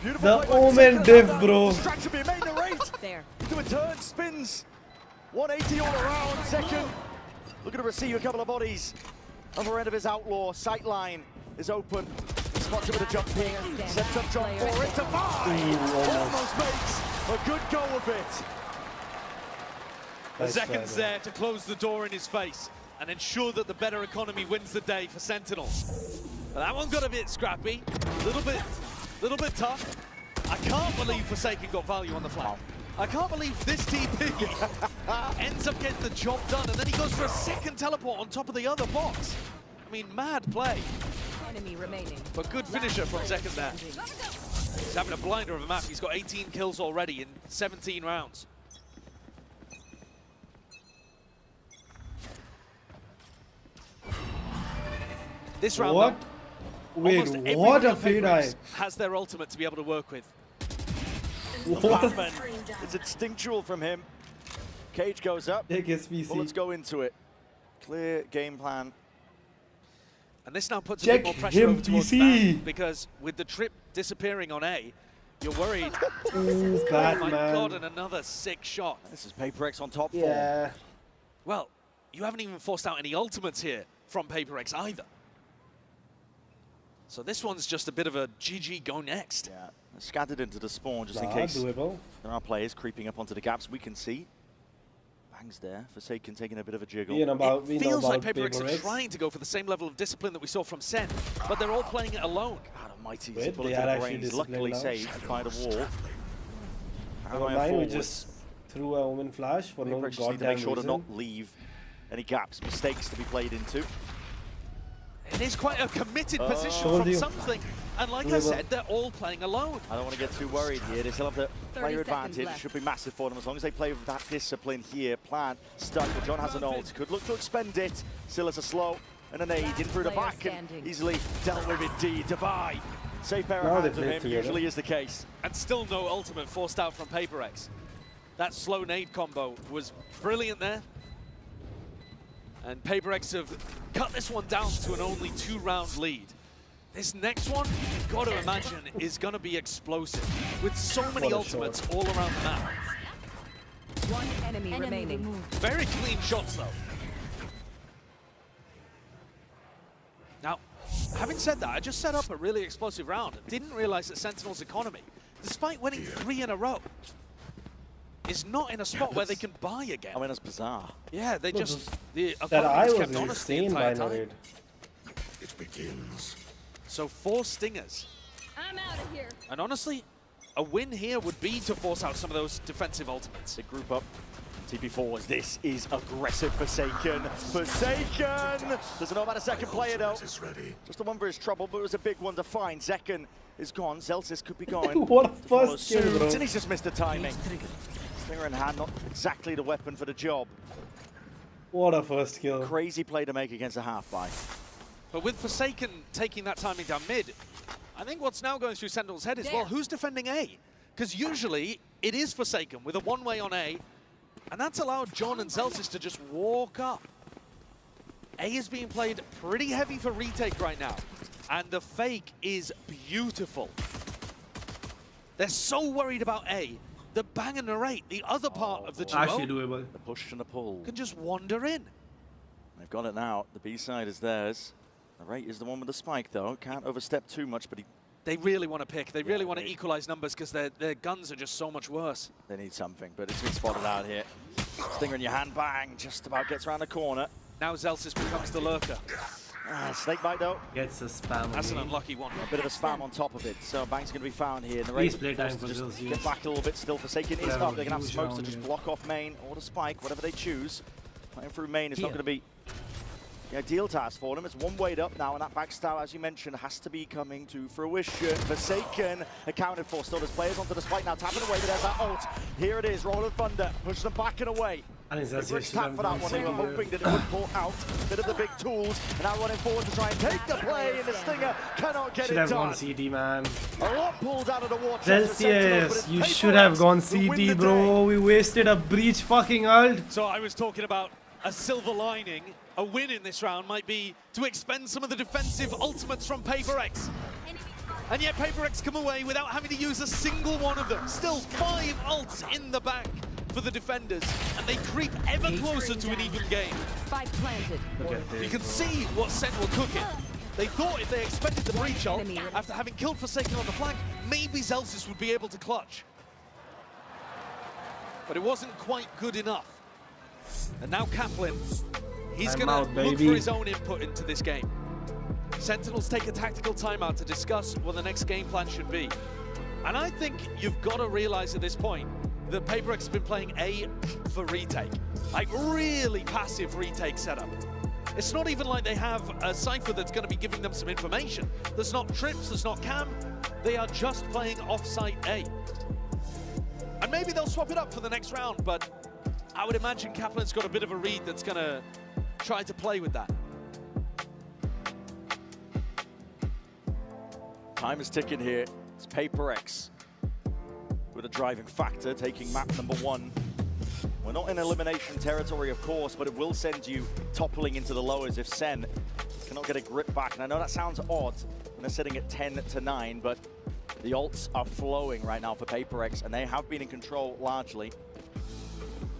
Beautiful The play by Omen Forsaken. diff, bro. Distraction being made. Narrate. There. Into a turn. Spins. 180 all around. Second. Looking to receive a couple of bodies. Other end of his outlaw. Sightline is open. Spots it with a jump ping. Sets up John for it to 5. Almost makes a good go of it. Seconds there to close the door in his face and ensure that the better economy wins the day for Sentinels. But that one got a bit scrappy, a little bit tough. I can't believe Forsaken got value on the flank. I can't believe this TP ends up getting the job done, and then he goes for a second teleport on top of the other box. I mean, mad play. Enemy remaining. But good finisher from Second there. He's having a blinder of a map. He's got 18 kills already in 17 rounds. This round, What? though, Wait, almost everybody what a on fade PRX eye. has their ultimate to be able to work with. Batman. It's instinctual from him. Cage goes up. Take his PC. Bullets go into it. Clear game plan. And this now puts a Check bit more pressure him, over towards PC. Bang, because with the trip disappearing on A, you're worried. Ooh, Oh Batman. my god, and another sick shot. This is PRX on top Yeah. Well, you haven't even forced out any ultimates here from PRX either. So this one's just a bit of a GG go next. Yeah, scattered into the spawn just in Nah, case doable. there are players creeping up onto the gaps. We can see Bang's there. Forsaken taking a bit of a jiggle. We know about Feels like PRX PRX. are trying to go for the same level of discipline that we saw from Sen, but they're all playing it alone. God almighty, Wait, bullet they to are the actually brains, disciplined luckily now. saved by the wall. Never mind, we just threw a Omen flash for no PRX just need to goddamn make sure reason. to not leave any gaps, mistakes to be played into. It is quite a committed position Told from you. something. And like I said, they're all playing alone. I don't want to get too worried here. They still have the 30 player seconds advantage. It left. should be massive for them as long as they play with that discipline here. Plant, stuck, but John has an ult. Could look to expend it. Still has a slow and an aid in through the player back and standing. easily dealt with indeed. Dubai. Safe pair Now of they hands with play him, together. usually is the case. And still no ultimate forced out from PRX. That slow nade combo was brilliant there. And PRX have cut this one down to an only 2-round lead. This next one, you've got to imagine, is going to be explosive. With so many What a ultimates all around the map. One enemy remaining. Very clean shots, though. Now, having said that, I just set up a really explosive round. Didn't realize that Sentinel's economy, despite winning 3 in a row, is not in a spot where they can buy again. I mean, that's bizarre. Yeah, they just... The That I economy's was kept honest the insane by entire time. Narrate. It begins. So 4 stingers. I'm out of here. And honestly, a win here would be to force out some of those defensive ultimates. Big group up. TP4s. This is aggressive Forsaken. Forsaken! Doesn't know about a second player though. Is ready. Just the one for his trouble, but it was a big one to find. Zekken is gone. Zelsis could be going. What a Follows first kill, suit, bro. and he's just missed the timing. Stinger in hand, not exactly the weapon for the job. What a first kill. Crazy play to make against a half-buy. But with Forsaken taking that timing down mid, I think what's now going through Sentinel's head is, well, who's defending A? Because usually it is Forsaken with a one-way on A, and that's allowed John and Zelsis to just walk up. A is being played pretty heavy for retake right now, and the fake is beautiful. They're so worried about A, the bang and narrate, the other part of the duo, Actually doable. The push and the pull. can just wander in. They've got it now. The B-side is theirs. The rate is the one with the spike, though. Can't overstep too much, but They really want to pick. They really want to equalize numbers because their guns are just so much worse. they need something. But it's been spotted out here. Stinger in your hand, bang. Just about gets around the corner. Now Zelsis becomes the lurker. Snake bite, though. Gets a spam. That's an unlucky one. A bit of a spam on top of it. So Bang's going to be found here. The Please rate play time for just Zelsius. get back a little bit still. Forsaken is Yeah, up. They're going to have huge smokes to round just here. block off main or the spike, whatever they choose. Playing through main is not Here. going to be the ideal task for them. It's one weight up now, and that backstab, as you mentioned, has to be coming to fruition. Forsaken accounted for. Still, there's players onto the spike now, tapping away, but there's that ult. Here it is, Roll of Thunder, push them back and away. I think The that's Brits tap for that one. They were hoping that it would pull out. Bit of the big tools, and now running forward to try and take the play, and the Stinger cannot get Should it have done. gone CD, man. A lot pulled out of the water. for Sentinels, but Celsius, it's you PRX should have gone who win CD, the bro. We wasted a breach fucking ult. So I was talking about a silver lining. A win in this round might be to expend some of the defensive ultimates from PRX. And yet PRX come away without having to use a single one of them. Still 5 ults in the back for the defenders, and they creep ever closer to an even game. Spike planted. Look at this. You can see what Sen were cooking. They thought if they expended the breach ult, after having killed Forsaken on the flank, maybe Zelsis would be able to clutch. But it wasn't quite good enough. And now Kaplan, he's I'm going out, to look baby. for his own input into this game. Sentinels take a tactical timeout to discuss what the next game plan should be. And I think you've got to realize at this point that PRX has been playing A for retake. Like really passive retake setup. It's not even like they have a Cypher that's going to be giving them some information. There's not trips, there's not cam. They are just playing off-site A. And maybe they'll swap it up for the next round, but I would imagine Kaplan's got a bit of a read that's going to try to play with that. Time is ticking here. It's PRX with a driving factor, taking map number 1. We're not in elimination territory, of course, but it will send you toppling into the lowers if Sen cannot get a grip back. And I know that sounds odd when they're sitting at 10-9, but the ults are flowing right now for PRX, and they have been in control largely.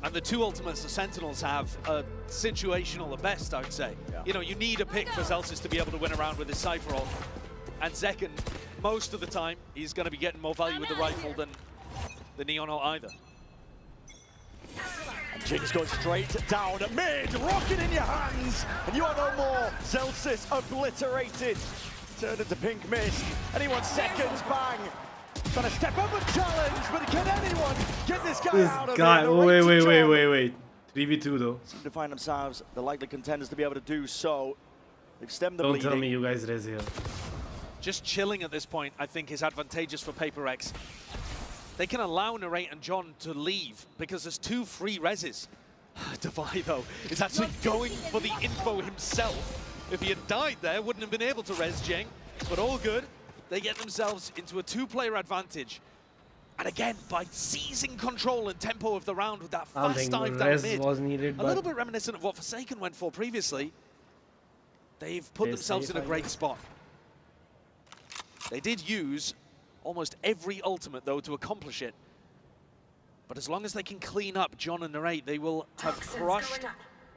And the 2 ultimates the Sentinels have are situational at best, I would say. Yeah. You know, you need a pick for Zelsis to be able to win around with his Cypher ult. And Zekken, most of the time, he's going to be getting more value with the rifle than the Neon ult either. And Jinx goes straight down mid, rocket in your hands, and you are no more. Zelsis obliterated, turned into pink mist. Anyone seconds, bang. Trying to step up and challenge, but can anyone get this guy out of Guy, it? oh wait. 3v2 though. Seem to find themselves the likely contenders to be able to do so. They've stemmed the Don't bleeding. tell me you guys res here. Just chilling at this point, I think, is advantageous for PRX. They can allow Narrate and John to leave because there's 2 free reses. Devi, though, is actually going for the info himself. If he had died there, wouldn't have been able to res Jing, but all good. They get themselves into a 2-player advantage. And again, by seizing control and tempo of the round with that fast dive down mid, was needed, a little bit reminiscent of what Forsaken went for previously. They've put themselves in a great spot. They did use almost every ultimate, though, to accomplish it. But as long as they can clean up John and Narrate, they will have crushed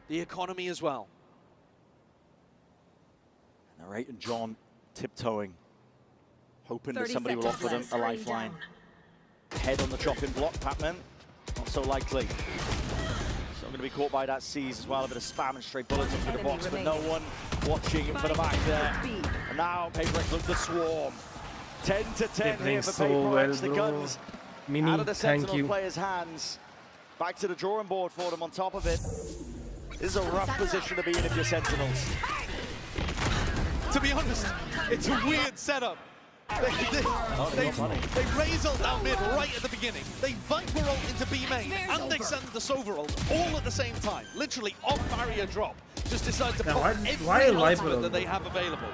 the economy as well. Narrate and John tiptoeing, hoping that somebody will offer them a lifeline. Head on the chopping block, Patman. Not so likely. So I'm going to be caught by that seize as well. A bit of spam and straight bullets into the box, but no one watching for the back there. And now PRX look the swarm. 10 to 10 here for PRX. The guns out of the Sentinel players' hands. Back to the drawing board for them on top of it. This is a rough position to be in if you're Sentinels. To be honest, it's a weird setup. They raise ult down mid right at the beginning. They Viper ult into B main, and they send the Sova ult all at the same time. Literally off barrier drop. Just decide to pop every ultimate that they have available.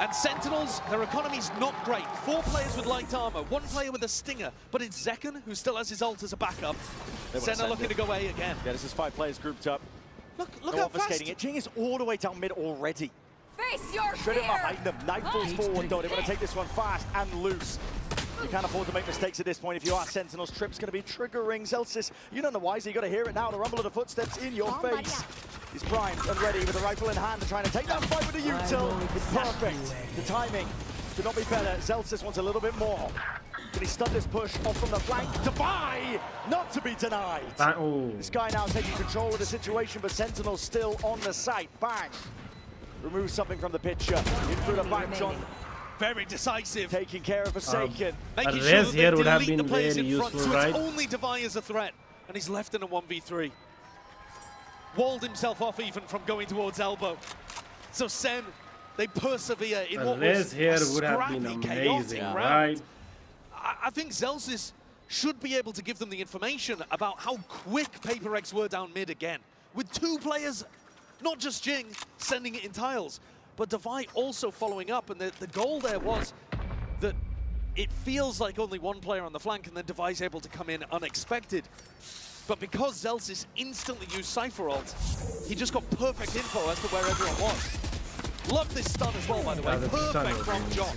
And Sentinels, their economy's not great. 4 players with light armor, 1 player with a stinger, but it's Zekken who still has his ult as a backup. Senna looking to go A again. Yeah, this is 5 players grouped up. Look how fast. It. Jing is all the way down mid already. Face your Straight up behind them. Knife falls forward though. They want to take this one fast and loose. You can't afford to make mistakes at this point if you are Sentinels. Trip's going to be triggering. Zelsis, you don't know why, so you got to hear it now. The rumble of the footsteps in your face. He's primed and ready with a rifle in hand and trying to take that fight with the util. It's perfect. The timing could not be better. Zelsis wants a little bit more. Can he stun this push off from the flank? Devi! Not to be denied. This guy now taking control of the situation, but Sentinels still on the site. Bang! Remove something from the picture. In through the back, John. Very decisive. Taking care of Forsaken. Making sure that they delete the players in front, so it's only Devi as a threat. And he's left in a 1v3. Walled himself off even from going towards elbow. So Sen, they persevere in what was here a would have scrappy, been chaotic amazing, round. right? I think Zelsis should be able to give them the information about how quick PRX were down mid again. With 2 players, not just Jing, sending it in tiles, but Devi also following up. And the goal there was that it feels like only 1 player on the flank, and then Devi's able to come in unexpected. But because Zelsis instantly used Cypher ult, he just got perfect info as to where everyone was. Love this stun as well, by the way. Perfect from John.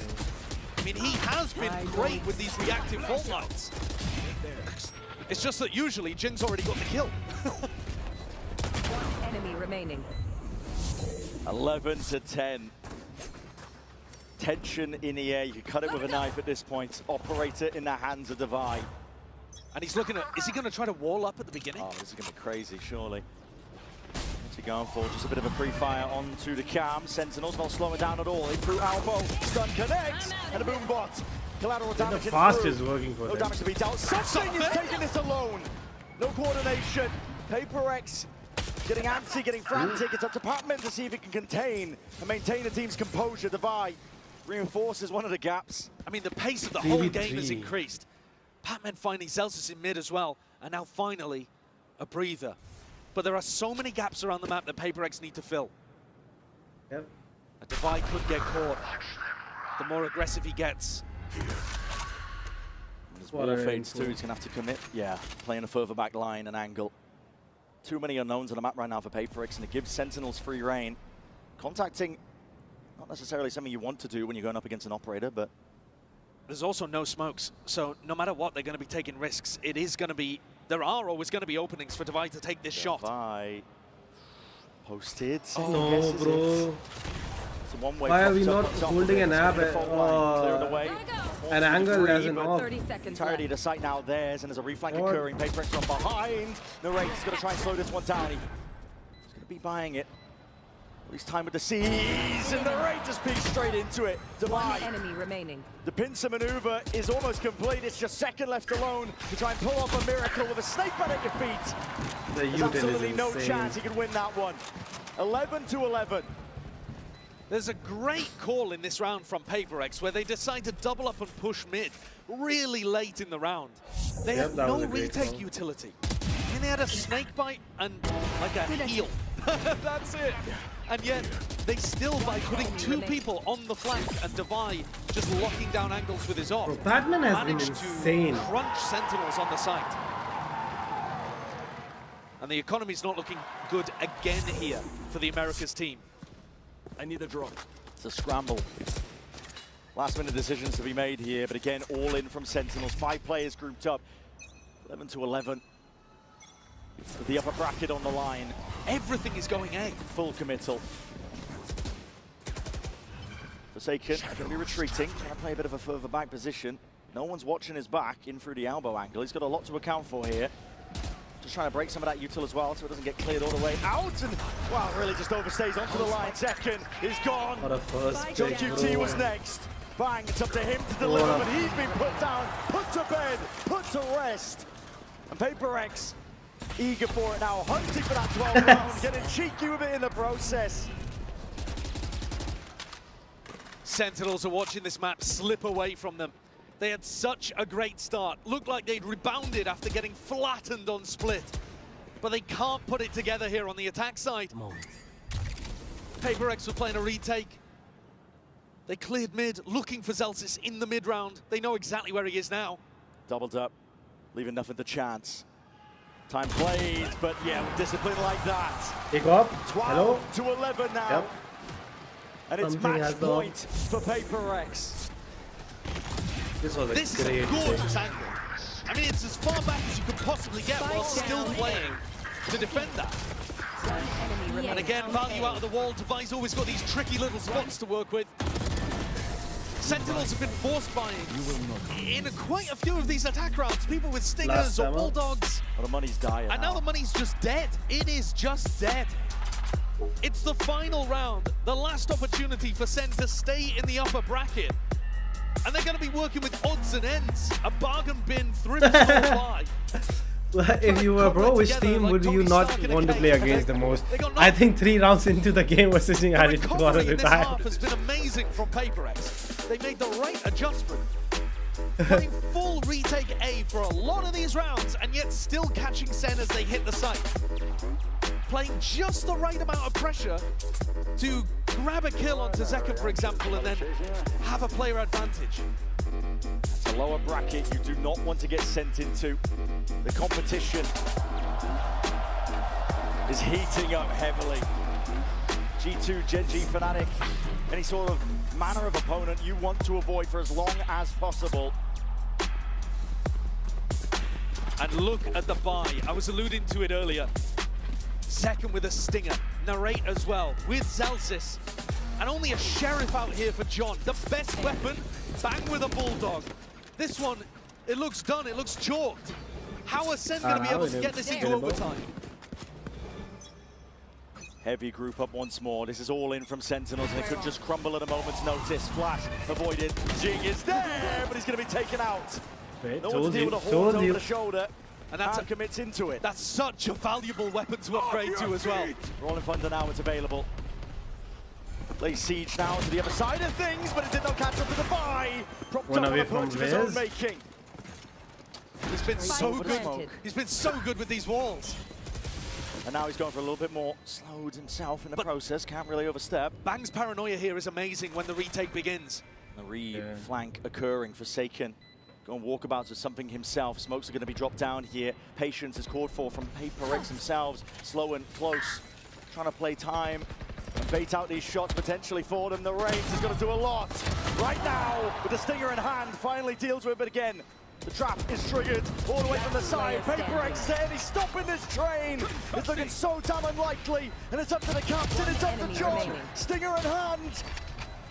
I mean, he has been great with these reactive fault lines. It's just that usually Jing's already got the kill. Enemy remaining. 11 to 10. Tension in the air. You can cut it with a knife at this point. Operator in the hands of Devi. And he's looking at, is he going to try to wall up at the beginning? Oh, this is going to be crazy, surely. What's he going for? Just a bit of a pre-fire onto the cam. Sentinels not slowing down at all. In through elbow. Stun connects. And a boom bot. Collateral damage. The fast is working for them. No damage to be dealt. Something is taking this alone. No coordination. PRX getting antsy, getting frantic. It's up to Patman to see if he can contain and maintain the team's composure. Devi reinforces one of the gaps. I mean, the pace of the whole game has increased. Patman finding Zelsis in mid as well, and now finally a breather. But there are so many gaps around the map that PRX need to fill. Yep. A Devi could get caught. The more aggressive he gets. As War fades too, he's going to have to commit. Yeah, playing a further back line and angle. Too many unknowns on the map right now for PRX, and it gives Sentinels free reign. Contacting, not necessarily something you want to do when you're going up against an operator, but there's also no smokes, so no matter what, they're going to be taking risks. It is going to be, there are always going to be openings for Devi to take this shot. Devi posted. Oh, no, bro. Why are we not holding an ab an angle as an off? Entirety of the site now theirs, and there's a reflank occurring. PRX from behind. Narrate's going to try and slow this one down. He's going to be buying it. He's time with the C's, and the Raid just peeks straight into it. One enemy remaining. The pincer maneuver is almost complete. It's just second left alone to try and pull off a miracle with a snake bite at your feet. There's absolutely no chance he can win that one. 11-11. There's a great call in this round from PRX where they decide to double up and push mid really late in the round. They had no retake utility. And they had a snake bite and like a heal. That's it. And yet, they still, by putting two people on the flank and Devi just locking down angles with his off, Batman has been managed insane. to crunch Sentinels on the site. And the economy's not looking good again here for the Americas team. I need a drop. It's a scramble. Last minute decisions to be made here, but again, all in from Sentinels. 5 players grouped up. 11-11. With the upper bracket on the line. Everything is going A. Full committal. Forsaken going to be retreating, trying to play a bit of a further back position. No one's watching his back in through the elbow angle. He's got a lot to account for here. Just trying to break some of that util as well, so it doesn't get cleared all the way out. And wow, really just overstays onto the line. Second is gone. What a first John pick, QT bro. was next. Bang, it's up to him to deliver, but he's been put down, put to bed, put to rest. And PRX eager for it now, hunting for that 12 round, getting cheeky with it in the process. Sentinels are watching this map slip away from them. They had such a great start. Looked like they'd rebounded after getting flattened on split. But they can't put it together here on the attack side. PRX were playing a retake. They cleared mid, looking for Zelsis in the mid round. They know exactly where he is now. Doubled up, leaving nothing to chance. Time played, but yeah, with discipline like that. Pick up. 12-11 now. Yep. And it's Something match point for PRX. This is a gorgeous angle. I mean, it's as far back as you could possibly get while still playing to defend that. And again, value out of the wall. Devi's always got these tricky little spots to work with. Sentinels have been forced by in quite a few of these attack rounds. People with stingers or bulldogs. Well, the money's dying. And now the money's just dead. It is just dead. It's the final round, the last opportunity for Sen to stay in the upper bracket. And they're going to be working with odds and ends. A bargain bin through the by. If you were pro, which team would you not want to play against the most? I think 3 rounds into the game was sitting at it to go this half has been amazing from PRX. They made the right adjustment. Playing full retake A for a lot of these rounds, and yet still catching Sen as they hit the site. Playing just the right amount of pressure to grab a kill onto Zekken, for example, and then have a player advantage. It's a lower bracket you do not want to get sent into. The competition is heating up heavily. G2, Genji, Fnatic, any sort of manner of opponent you want to avoid for as long as possible. And look at the buy. I was alluding to it earlier. Zekken with a stinger, Narrate as well, with Zelsis. And only a Sheriff out here for John. The best weapon, bang with a Bulldog. This one, it looks done, it looks chalked. How are Sen going to be able to get this into overtime? Heavy group up once more. This is all in from Sentinels, and it could just crumble at a moment's notice. Flash avoided. Jing is there, but he's going to be taken out. No one to deal with a horn over the shoulder. And that's commits into it. That's such a valuable weapon to upgrade to as well. Rolling Thunder now, it's available. Lays siege now to the other side of things, but it did not catch up to the buy. Propped up on a punch of his own making. He's been so good. He's been so good with these walls. And now he's going for a little bit more. Slowed himself in the process, can't really overstep. Bang's paranoia here is amazing when the retake begins. The re-flank occurring, Forsaken. Going walkabouts with something himself. Smokes are going to be dropped down here. Patience is called for from PRX themselves. Slow and close. Trying to play time and bait out these shots potentially for them. The range is going to do a lot. Right now, with the stinger in hand, finally deals with it again. The trap is triggered all the way from the side. PRX is there, and he's stopping this train. It's looking so damn unlikely. And it's up to the captain, it's up to John. Stinger in hand.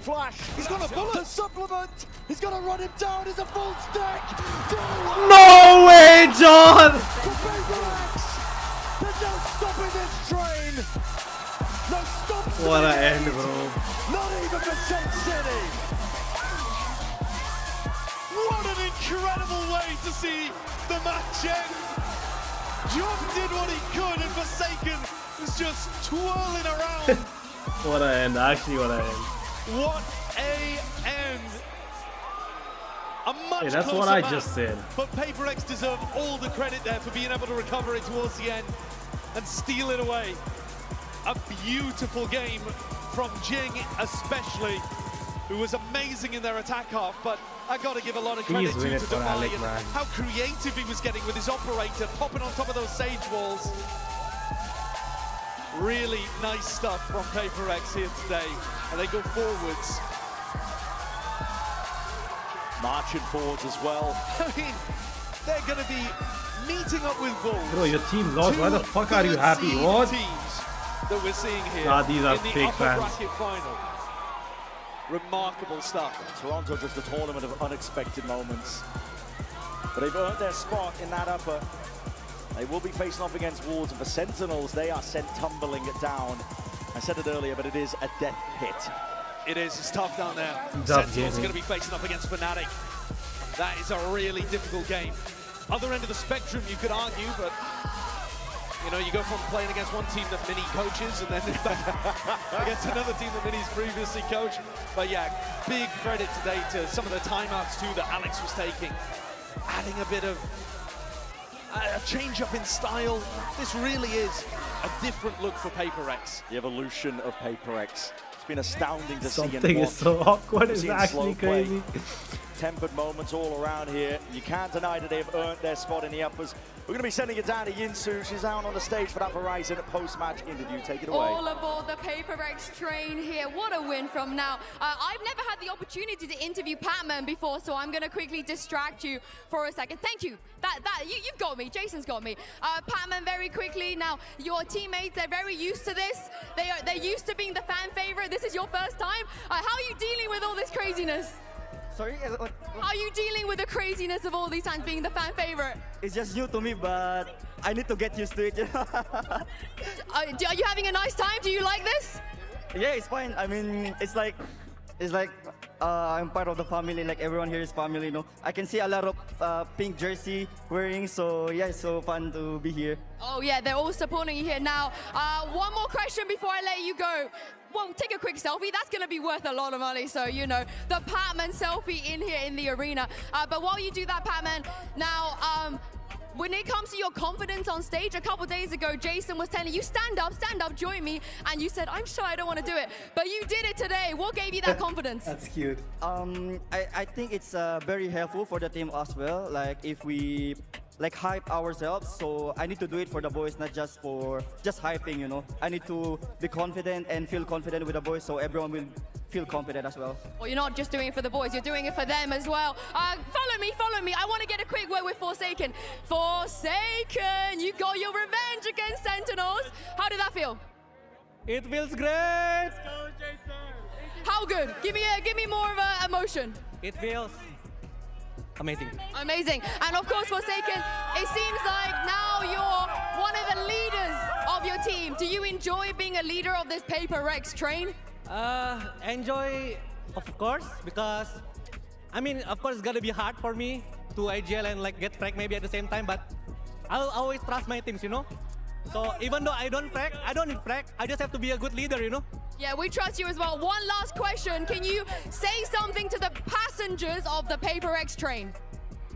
Flash, he's got a bullet. The supplement, he's going to run him down. It's a full stack. No way, John! There's no stopping this train. No stop What an end, bro. Not even for Sen City. What an incredible way to see the match end. John did what he could and Forsaken was just twirling around. What an end, actually what an end. What a end. A much Hey, that's closer what I match, just said. But PRX deserve all the credit there for being able to recover it towards the end and steal it away. A beautiful game from Jing especially, who was amazing in their attack half, but I gotta give a lot of credit Please win it to for Defy Alec, and man. how creative he was getting with his operator, popping on top of those sage walls. Really nice stuff from PRX here today, and they go forwards. Marching forwards as well. I mean, they're gonna be meeting up with Wolves. Bro, your team lost. Why the fuck are you happy? What? Teams that we're seeing here Nah, these are in the fake upper fans. bracket final. Remarkable stuff. Toronto just a tournament of unexpected moments. But they've earned their spot in that upper. They will be facing off against Wolves, and for Sentinels, they are sent tumbling down. I said it earlier, but it is a death pit. It is. It's tough down there. Tough Sentinels are game. going to be facing up against Fnatic. That is a really difficult game. Other end of the spectrum, you could argue, but you know, you go from playing against one team that Mini coaches and then against another team that Mini's previously coached. But yeah, big credit today to some of the timeouts too that Alex was taking, adding a bit of a change up in style. This really is a different look for PRX. The evolution of PRX. It's been astounding to see and Something watch. is so awkward. It's Seeing actually slow play. crazy. Tempered moments all around here. You can't deny that they've earned their spot in the uppers. We're going to be sending it down to Yinsu. She's out on the stage for that Verizon post-match interview. Take it away. All aboard the PRX train here. What a win from now. I've never had the opportunity to interview Patman before, so I'm going to quickly distract you for a second. Thank you. You've got me. Jason's got me. Patman, very quickly. Now, your teammates, they're very used to this. They're used to being the fan favorite. This is your first time. How are you dealing with all this craziness? Sorry? How are you dealing with the craziness of all these times being the fan favorite? It's just new to me, but I need to get used to it. Are you having a nice time? Do you like this? Yeah, it's fine. I mean, it's like I'm part of the family. Like everyone here is family, you know. I can see a lot of pink jersey wearing, so yeah, it's so fun to be here. Oh yeah, they're all supporting you here. Now, one more question before I let you go. Well, take a quick selfie. That's going to be worth a lot of money. So, you know, the Patman selfie in here in the arena. But while you do that, Patman, now, when it comes to your confidence on stage, a couple days ago, Jason was telling you, stand up, join me. And you said, I'm shy, I don't want to do it. But you did it today. What gave you that confidence? That's cute. I think it's very helpful for the team as well. Like if we hype ourselves, so I need to do it for the boys, not just for hyping, you know. I need to be confident and feel confident with the boys, so everyone will feel confident as well. Well, you're not just doing it for the boys, you're doing it for them as well. Follow me. I want to get a quick word with Forsaken. Forsaken, you got your revenge against Sentinels. How did that feel? It feels great. How good? Give me more of an emotion. It feels amazing. Amazing. And of course, Forsaken, it seems like now you're one of the leaders of your team. Do you enjoy being a leader of this PRX train? Enjoy, of course, because I mean, of course, it's gonna be hard for me to IGL and get frag maybe at the same time, but I'll always trust my teams, you know. So even though I don't need frag, I just have to be a good leader, you know. Yeah, we trust you as well. One last question. Can you say something to the passengers of the PRX train?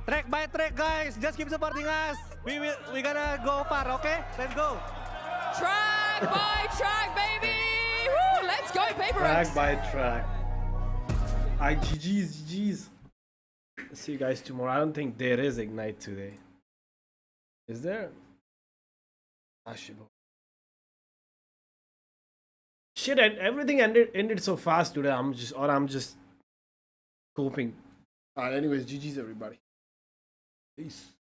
Track by track, guys. Just keep supporting us. We gonna go far, okay? Let's go. Track by track, baby. Woo, let's go, PRX. Track by track. GG's. See you guys tomorrow. I don't think there is Ignite today. Is there? Shit, and everything ended so fast today. I'm just coping. Anyways, GG's everybody. Peace.